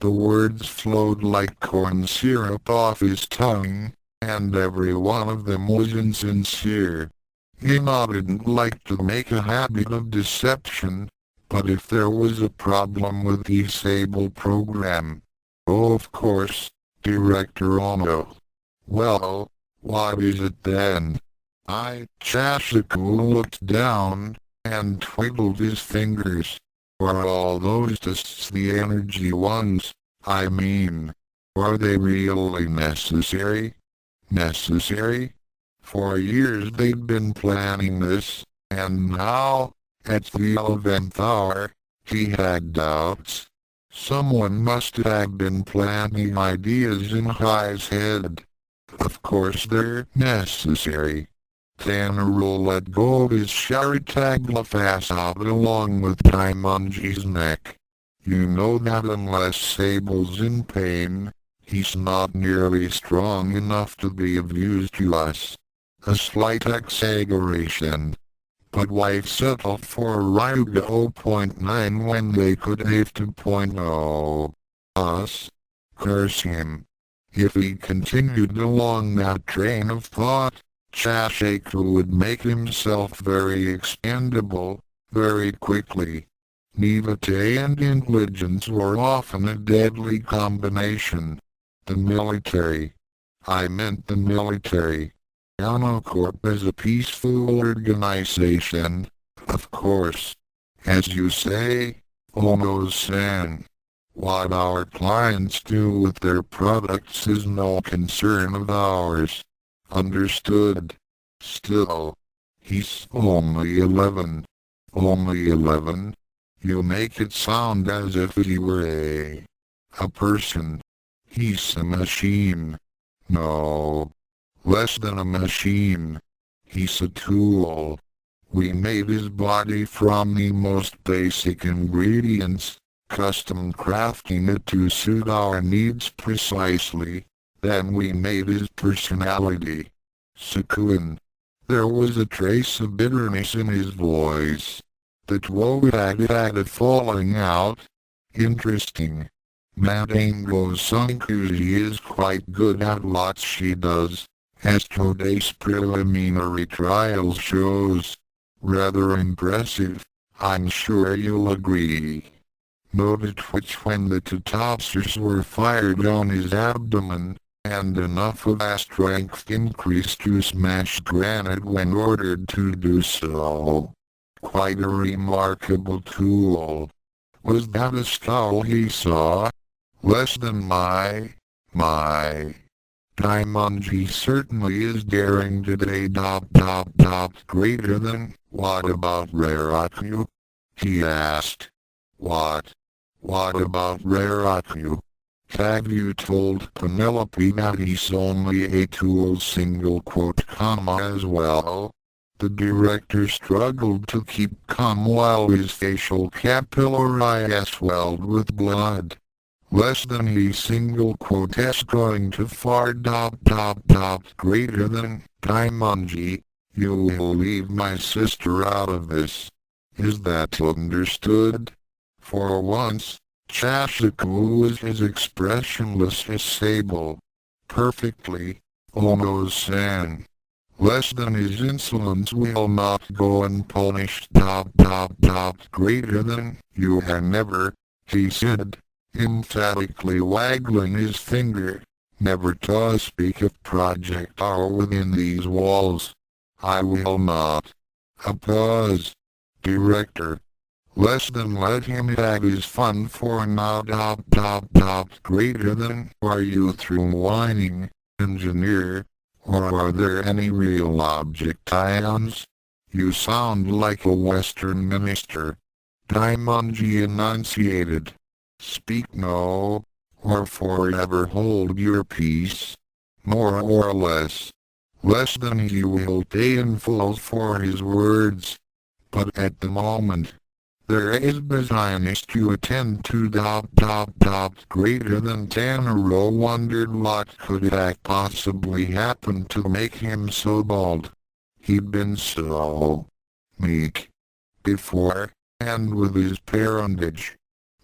The words flowed like corn syrup off his tongue, and every one of them was insincere. He didn't like to make a habit of deception, but if there was a problem with the Sable program, oh of course, Director Ono. Well, what is it then? Chashiku looked down, and twiddled his fingers. Are all those tests the energy ones, I mean? Are they really necessary? Necessary? For years they'd been planning this, and now, at the 11th hour, he had doubts. Someone must have been planting ideas in Hai's head. Of course they're necessary. Tanaro let go of his Sharitagla facade along with Daimonji's neck. You know that unless Sable's in pain, he's not nearly strong enough to be of use to us. A slight exaggeration. But why settle for Ryuga 0.9 when they could have 2.0? Us? Curse him. If he continued along that train of thought, Chashaku would make himself very expendable, very quickly. Naivete and intelligence were often a deadly combination. The military. I meant the military. Corp is a peaceful organization, of course. As you say, Ono-san. What our clients do with their products is no concern of ours. Understood. Still, he's only 11. Only 11? You make it sound as if he were a person. He's a machine. No. Less than a machine. He's a tool. We made his body from the most basic ingredients, custom crafting it to suit our needs precisely. Then we made his personality. Sukun. There was a trace of bitterness in his voice. The Two had a falling out. Interesting. Madango Sankuji is quite good at lots she does. As today's preliminary trial shows. Rather impressive, I'm sure you'll agree. Note a twitch when the Tatopsers were fired on his abdomen, and enough of a strength increase to smash granite when ordered to do so. Quite a remarkable tool. Was that a skull he saw? Less than my. Daimonji certainly is daring today. Greater than. What about Raraku? He asked. What about Raraku? Have you told Penelope that he's only a tool single quote comma as well? The director struggled to keep calm while his facial capillary swelled with blood. Less than he single quote s going too far. Greater than. Daimonji, you will leave my sister out of this. Is that understood? For once, Chashaku was as expressionless as Sable. Perfectly, Ono-san. Less than his insolence will not go unpunished. Greater than. You have never, he said, emphatically waggling his finger, never to speak of Project R within these walls. I will not. A pause. Director. Less than let him have his fun for now. Greater than. Are you through whining, engineer? Or are there any real object ions? You sound like a Western minister. Daimonji enunciated. Speak no, or forever hold your peace. More or less. Less than he will pay in full for his words. But at the moment, there is business to attend to. Greater than. Tanaro wondered what could have possibly happened to make him so bold. He'd been so meek before, and with his parentage.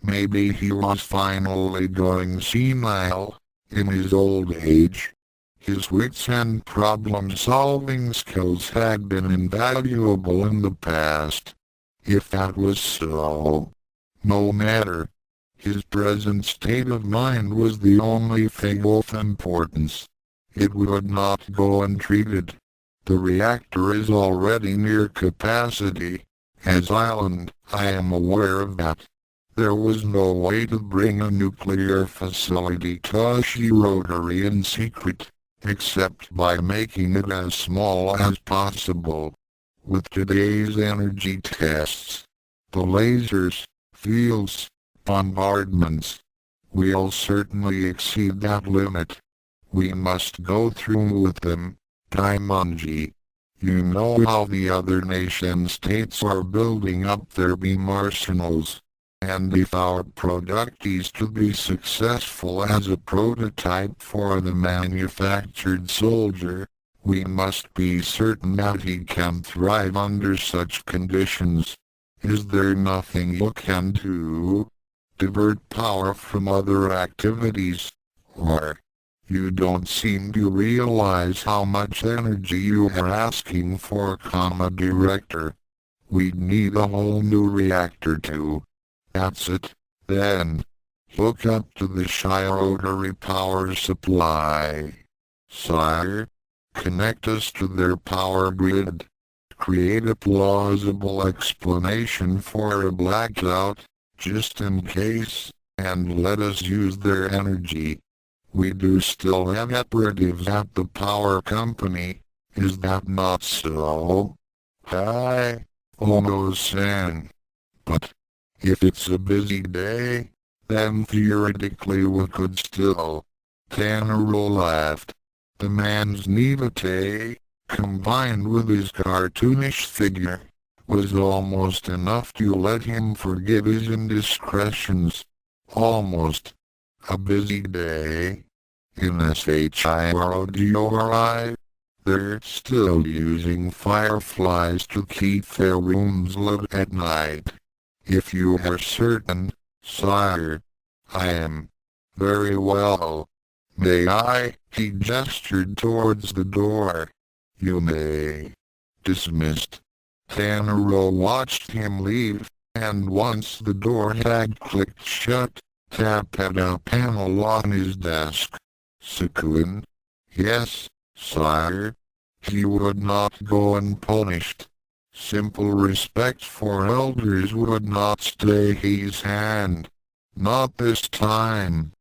Maybe he was finally going senile, in his old age. His wits and problem-solving skills had been invaluable in the past. If that was so, no matter. His present state of mind was the only thing of importance. It would not go untreated. The reactor is already near capacity. As island, I am aware of that. There was no way to bring a nuclear facility to Shirogiri in secret. except by making it as small as possible. With today's energy tests, the lasers, fields, bombardments, we'll certainly exceed that limit. We must go through with them, Daimonji. You know how the other nation-states are building up their beam arsenals. And if our product is to be successful as a prototype for the manufactured soldier, we must be certain that he can thrive under such conditions. Is there nothing you can do? Divert power from other activities? Or, you don't seem to realize how much energy you are asking for, Director. We'd need a whole new reactor too. That's it, then. Hook up to the rotary power supply. Sire, connect us to their power grid. Create a plausible explanation for a blackout, just in case, and let us use their energy. We do still have operatives at the power company, is that not so? Hi, Ono-san. But, if it's a busy day, then theoretically we could still. Tanaro laughed. The man's naivete, combined with his cartoonish figure, was almost enough to let him forgive his indiscretions. Almost. A busy day. In SHIRODORI, they're still using fireflies to keep their rooms lit at night. If you are certain, sire. I am. Very well. May I? He gestured towards the door. You may. Dismissed. Tanaro watched him leave, and once the door had clicked shut, tapped at a panel on his desk. Sukun? Yes, sire. He would not go unpunished. Simple respect for elders would not stay his hand. Not this time.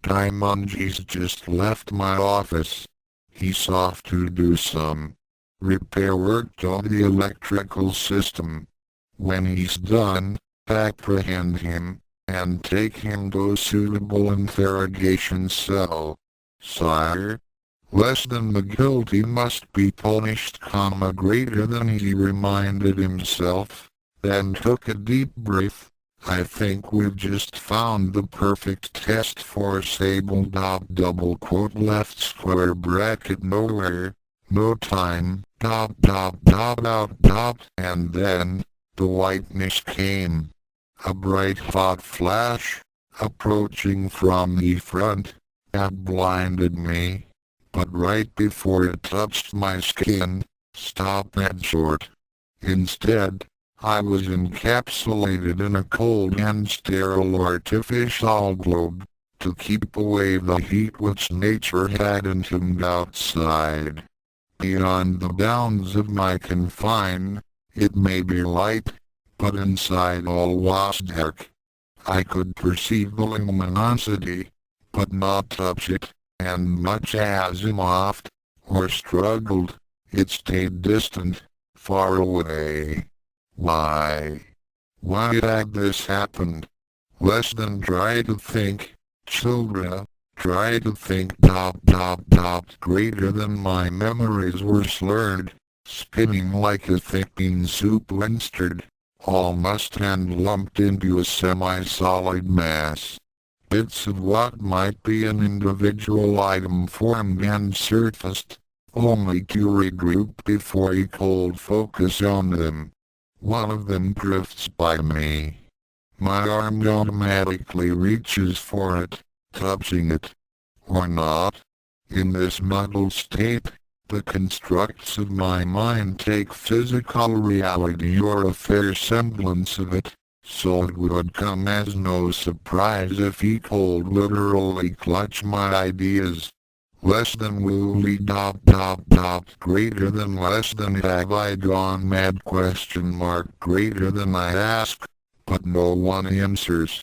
Daimonji's just left my office. He's off to do some repair work on the electrical system. When he's done, apprehend him, and take him to a suitable interrogation cell. Sire? Less than the guilty must be punished, greater than he reminded himself, then took a deep breath. I think we've just found the perfect test for Sable. Double quote left square bracket nowhere, no time, and then, the whiteness came. A bright hot flash, approaching from the front, that blinded me. But right before it touched my skin, stopped that short. Instead, I was encapsulated in a cold and sterile artificial globe, to keep away the heat which nature had entombed outside. Beyond the bounds of my confine, it may be light, but inside all was dark. I could perceive the luminosity, but not touch it. And much as I mocked, or struggled, it stayed distant, far away. Why? Why had this happened? Less than try to think, children, try to think. Greater than my memories were slurred, spinning like a thick bean soup when stirred, all mussed and lumped into a semi-solid mass. Bits of what might be an individual item formed and surfaced, only to regroup before a cold focus on them. One of them drifts by me. My arm automatically reaches for it, touching it. Or not. In this muddled state, the constructs of my mind take physical reality or a fair semblance of it. So it would come as no surprise if he cold literally clutch my ideas. Less than woolly. Greater than less than have I gone mad ? Greater than I ask, but no one answers.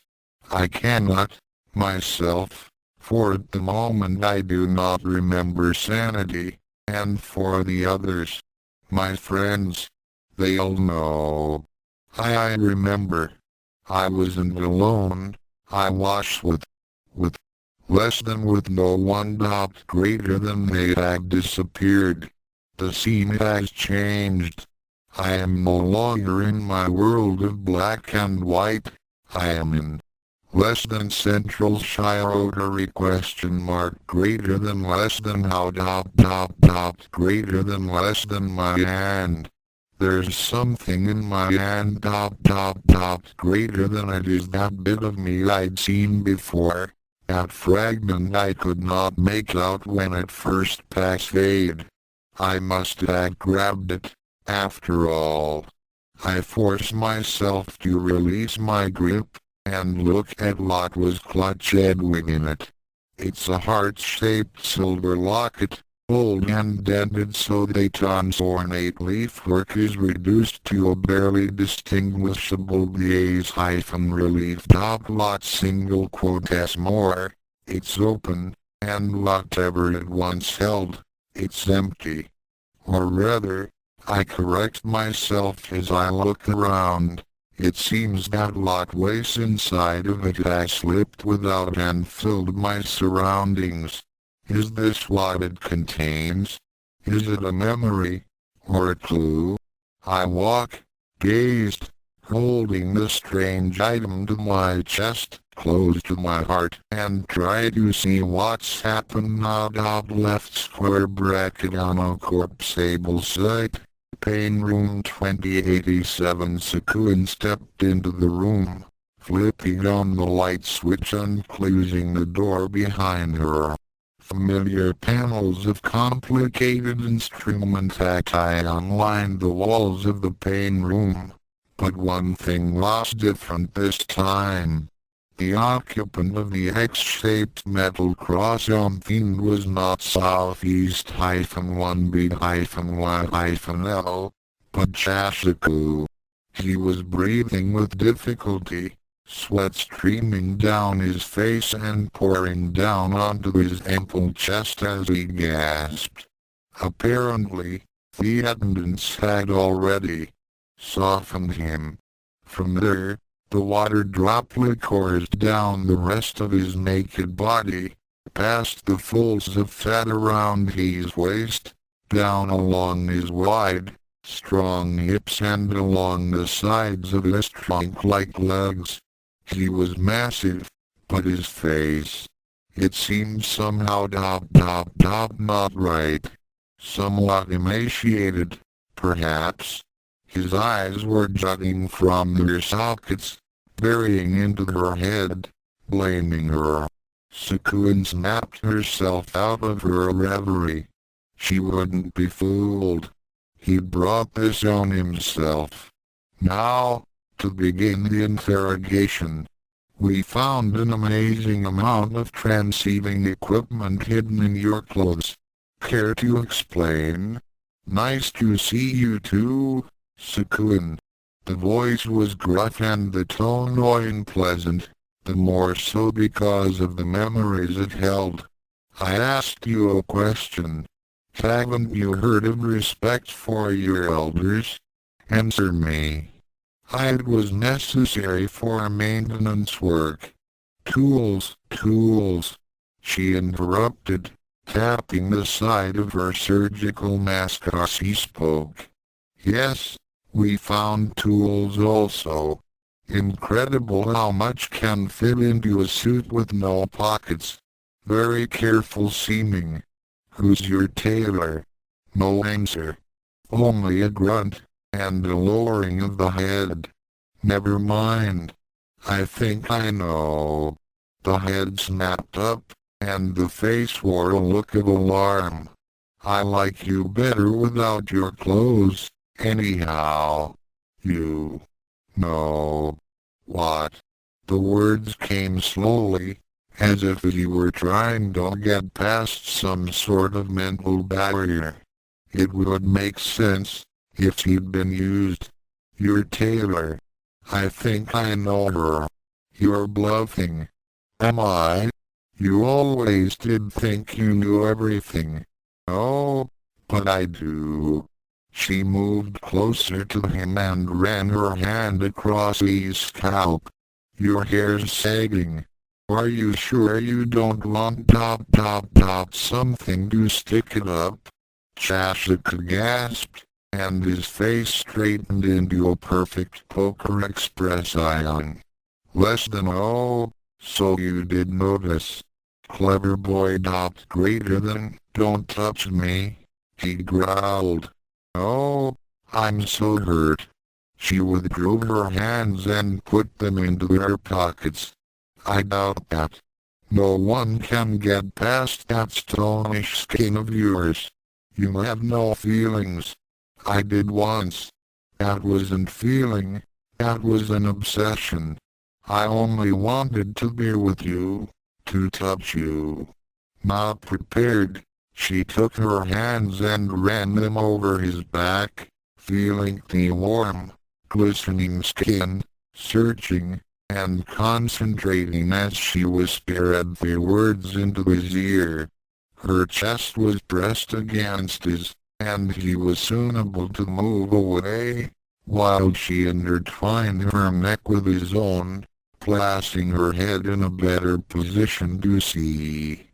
I cannot, myself, For at the moment I do not remember sanity, and for the others, my friends, they'll know. I remember. I wasn't alone. I was with less than with no one. Greater than they had disappeared. The scene has changed. I am no longer in my world of black and white. I am in less than central Shirogari ? Greater than less than how ... greater than less than my hand. There's something in my hand ... greater than it is that bit of me I'd seen before. That fragment I could not make out when it first passed. I must have grabbed it, after all. I forced myself to release my grip, and look at what was clutched within it. It's a heart-shaped silver locket, old and dented so that its ornate leafwork is reduced to a barely distinguishable relief. Lot single quote as more. It's open, and whatever it once held, it's empty. Or rather, I correct myself as I look around. It seems that what was inside of it has slipped without and filled my surroundings. Is this what it contains? Is it a memory, or a clue? I walk, dazed, holding the strange item to my chest, close to my heart, and try to see what's happened now. Left square bracket on a corpsable site. Pain room 2087. Sakuen stepped into the room, flipping on the light switch and closing the door behind her. Familiar panels of complicated instrumentation lined the walls of the pain room. But one thing was different this time. The occupant of the X-shaped metal cross on theme was not Southeast-1B-Y-L, but Chashiku. He was breathing with difficulty, sweat streaming down his face and pouring down onto his ample chest as he gasped. Apparently, the attendants had already softened him. From there, the water droplet coursed down the rest of his naked body, past the folds of fat around his waist, down along his wide, strong hips and along the sides of his trunk-like legs. He was massive, but his face, it seemed somehow not right. Somewhat emaciated, perhaps. His eyes were jutting from their sockets, burying into her head, blaming her. Sakuen snapped herself out of her reverie. She wouldn't be fooled. He'd brought this on himself. Now, to begin the interrogation. We found an amazing amount of transceiving equipment hidden in your clothes. Care to explain? Nice to see you too, Sakuen. The voice was gruff and the tone unpleasant, the more so because of the memories it held. I asked you a question. Haven't you heard of respect for your elders? Answer me. It was necessary for maintenance work. Tools, she interrupted, tapping the side of her surgical mask as she spoke. Yes, we found tools also. Incredible how much can fit into a suit with no pockets. Very careful seeming. Who's your tailor? No answer. Only a grunt, and a lowering of the head. Never mind. I think I know. The head snapped up, and the face wore a look of alarm. I like you better without your clothes, anyhow. You know. What? The words came slowly, as if he were trying to get past some sort of mental barrier. It would make sense, if he'd been used. Your tailor. I think I know her. You're bluffing. Am I? You always did think you knew everything. Oh, but I do. She moved closer to him and ran her hand across his scalp. Your hair's sagging. Are you sure you don't want something to stick it up? Chashika gasped, and his face straightened into a perfect poker expression. Less than oh, so you did notice. Clever boy. Greater than, don't touch me, he growled. Oh, I'm so hurt. She withdrew her hands and put them into her pockets. I doubt that. No one can get past that stonish skin of yours. You have no feelings. I did once. That wasn't feeling, that was an obsession. I only wanted to be with you, to touch you. Not prepared, she took her hands and ran them over his back, feeling the warm, glistening skin, searching, and concentrating as she whispered the words into his ear. Her chest was pressed against his, and he was soon able to move away, while she intertwined her neck with his own, placing her head in a better position to see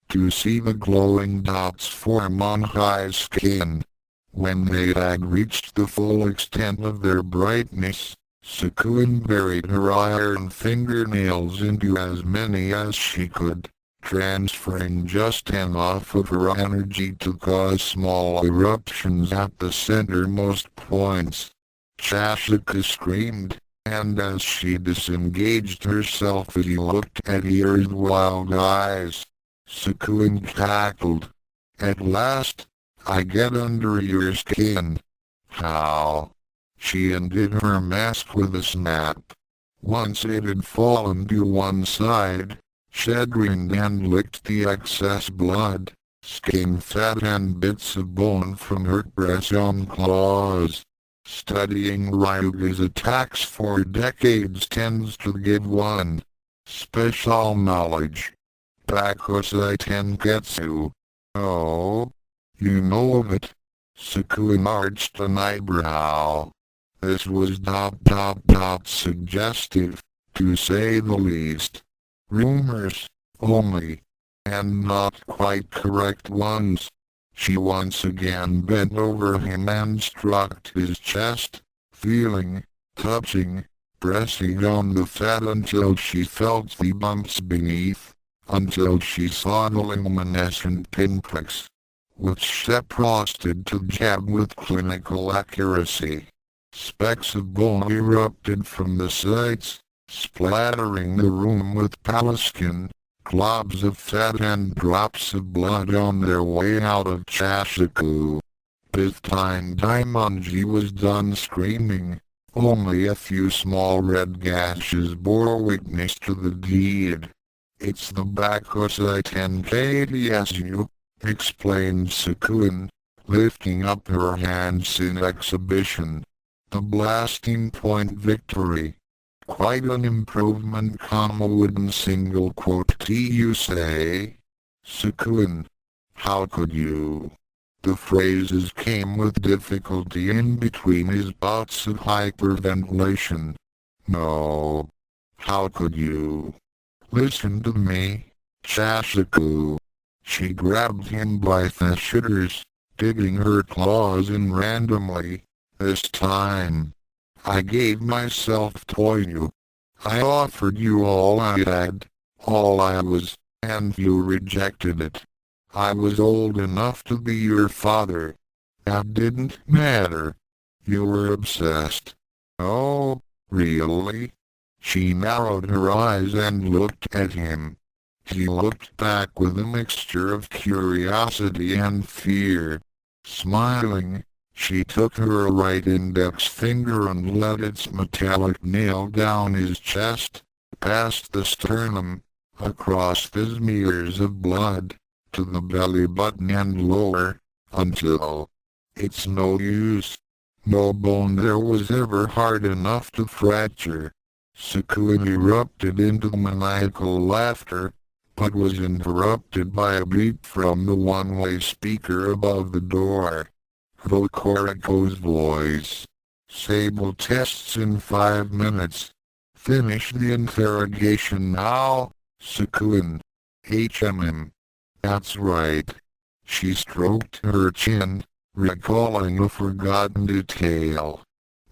the glowing dots form on his skin. When they had reached the full extent of their brightness, Sakun buried her iron fingernails into as many as she could, transferring just enough of her energy to cause small eruptions at the centermost points. Chashika screamed, and as she disengaged herself he looked at her with wild eyes. Sakun cackled. At last, I get under your skin. How? She undid her mask with a snap. Once it had fallen to one side, she grinned and licked the excess blood, skin fat and bits of bone from her press-on claws. Studying Ryuga's attacks for decades tends to give one special knowledge. Bakusai Tenketsu. Oh, you know of it? Sakun arched an eyebrow. This was suggestive, to say the least. Rumors, only, and not quite correct ones. She once again bent over him and stroked his chest, feeling, touching, pressing on the fat until she felt the bumps beneath, until she saw the luminescent pinpricks, which she proceeded to jab with clinical accuracy. Specks of bone erupted from the sides, splattering the room with paliskin, globs of fat and drops of blood on their way out of Chashiku. Bithine Daimonji was done screaming. Only a few small red gashes bore witness to the deed. It's the Bakusai Tenketsu, explained Sakun, lifting up her hands in exhibition. The blasting point victory. Quite an improvement, wooden single quote you say? Sakun. How could you? The phrases came with difficulty in between his bouts of hyperventilation. No. How could you? Listen to me, Chashiku. She grabbed him by the shoulders, digging her claws in randomly. This time, I gave myself to you. I offered you all I had, all I was, and you rejected it. I was old enough to be your father. That didn't matter. You were obsessed. Oh, really? She narrowed her eyes and looked at him. He looked back with a mixture of curiosity and fear. Smiling, she took her right index finger and let its metallic nail down his chest, past the sternum, across the smears of blood, to the belly button and lower, until it's no use. No bone there was ever hard enough to fracture. Sakun erupted into maniacal laughter, but was interrupted by a beep from the one-way speaker above the door. Vokoriko's voice. Sable tests in 5 minutes. Finish the interrogation now, Sakun. HMM. That's right. She stroked her chin, recalling a forgotten detail.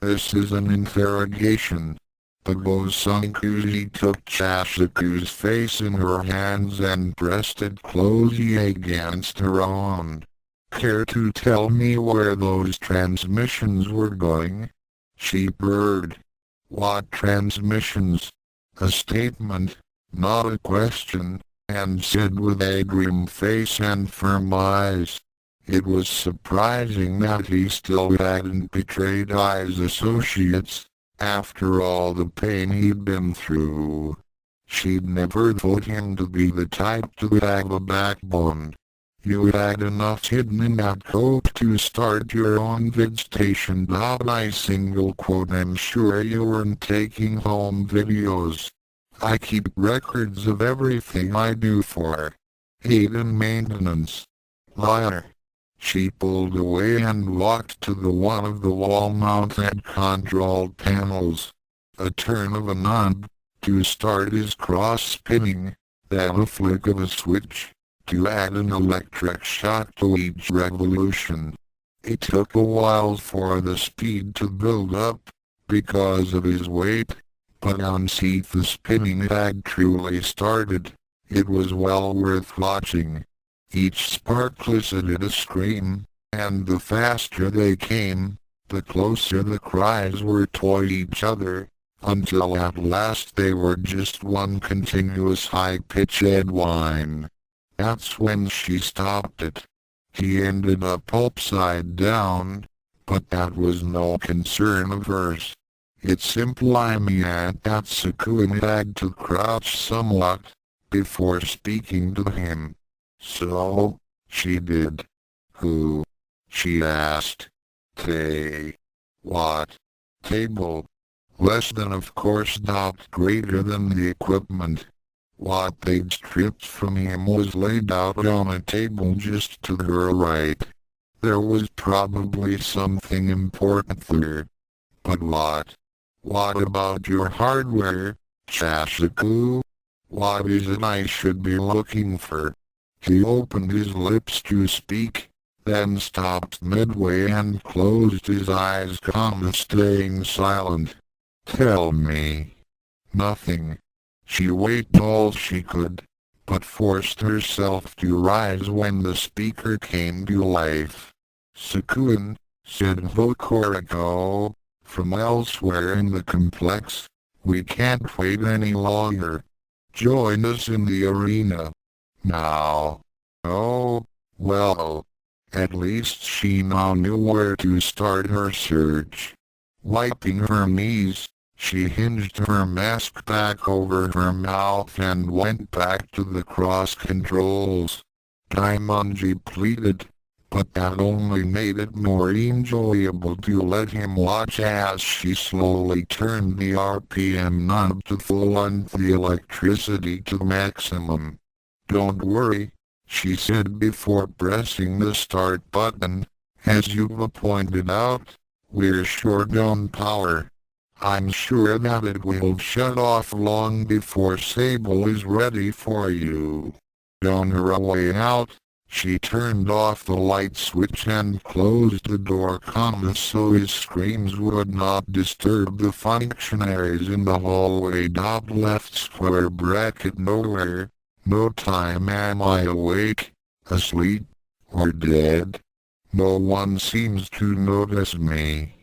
This is an interrogation. The Bosankuji took Chashaku's face in her hands and pressed it closely against her own. Care to tell me where those transmissions were going? She purred. What transmissions? A statement, not a question, and said with a grim face and firm eyes. It was surprising that he still hadn't betrayed his associates, after all the pain he'd been through. She'd never thought him to be the type to have a backbone. You had enough hidden in that coat to start your own vid station. I single quote, I'm sure you weren't taking home videos. I keep records of everything I do for aid and maintenance. Liar. She pulled away and walked to the one of the wall-mounted control panels. A turn of a knob to start his cross-spinning, then a flick of a switch to add an electric shock to each revolution. It took a while for the speed to build up, because of his weight, but once the spinning had truly started, it was well worth watching. Each spark elicited a scream, and the faster they came, the closer the cries were to each other, until at last they were just one continuous high-pitched whine. That's when she stopped it. He ended up upside down, but that was no concern of hers. It simply meant that Sakun had to crouch somewhat before speaking to him. So, she did. Who? She asked. What? Table. Less than, of course, not greater than the equipment. What they'd stripped from him was laid out on a table just to her right. There was probably something important there. But what? What about your hardware, Chashaku? What is it I should be looking for? He opened his lips to speak, then stopped midway and closed his eyes, staying silent. Tell me. Nothing. She waited all she could, but forced herself to rise when the speaker came to life. Sakun, said Vokoriko, from elsewhere in the complex, we can't wait any longer. Join us in the arena. Now. Oh, well. At least she now knew where to start her search. Wiping her knees, she hinged her mask back over her mouth and went back to the cross controls. Daimonji pleaded, but that only made it more enjoyable to let him watch as she slowly turned the RPM knob to full and the electricity to maximum. Don't worry, she said before pressing the start button. As you've pointed out, we're short on power. I'm sure that it will shut off long before Sable is ready for you. On her way out, she turned off the light switch and closed the door so his screams would not disturb the functionaries in the hallway. Left square bracket nowhere. No time am I awake, asleep, or dead. No one seems to notice me.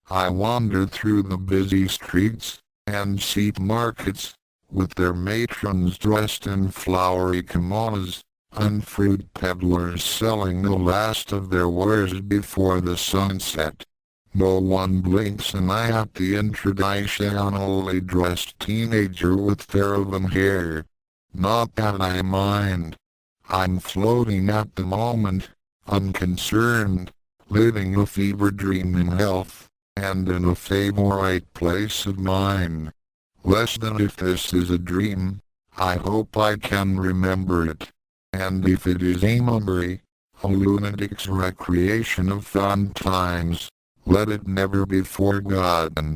I wander through the busy streets and see markets, with their matrons dressed in flowery kimonos, and fruit peddlers selling the last of their wares before the sunset. No one blinks an eye at the traditionally dressed teenager with paravan hair. Not that I mind. I'm floating at the moment, unconcerned, living a fever dream in health, and in a favorite place of mine. Less than if this is a dream, I hope I can remember it. And if it is a memory, a lunatic's recreation of fun times, let it never be forgotten.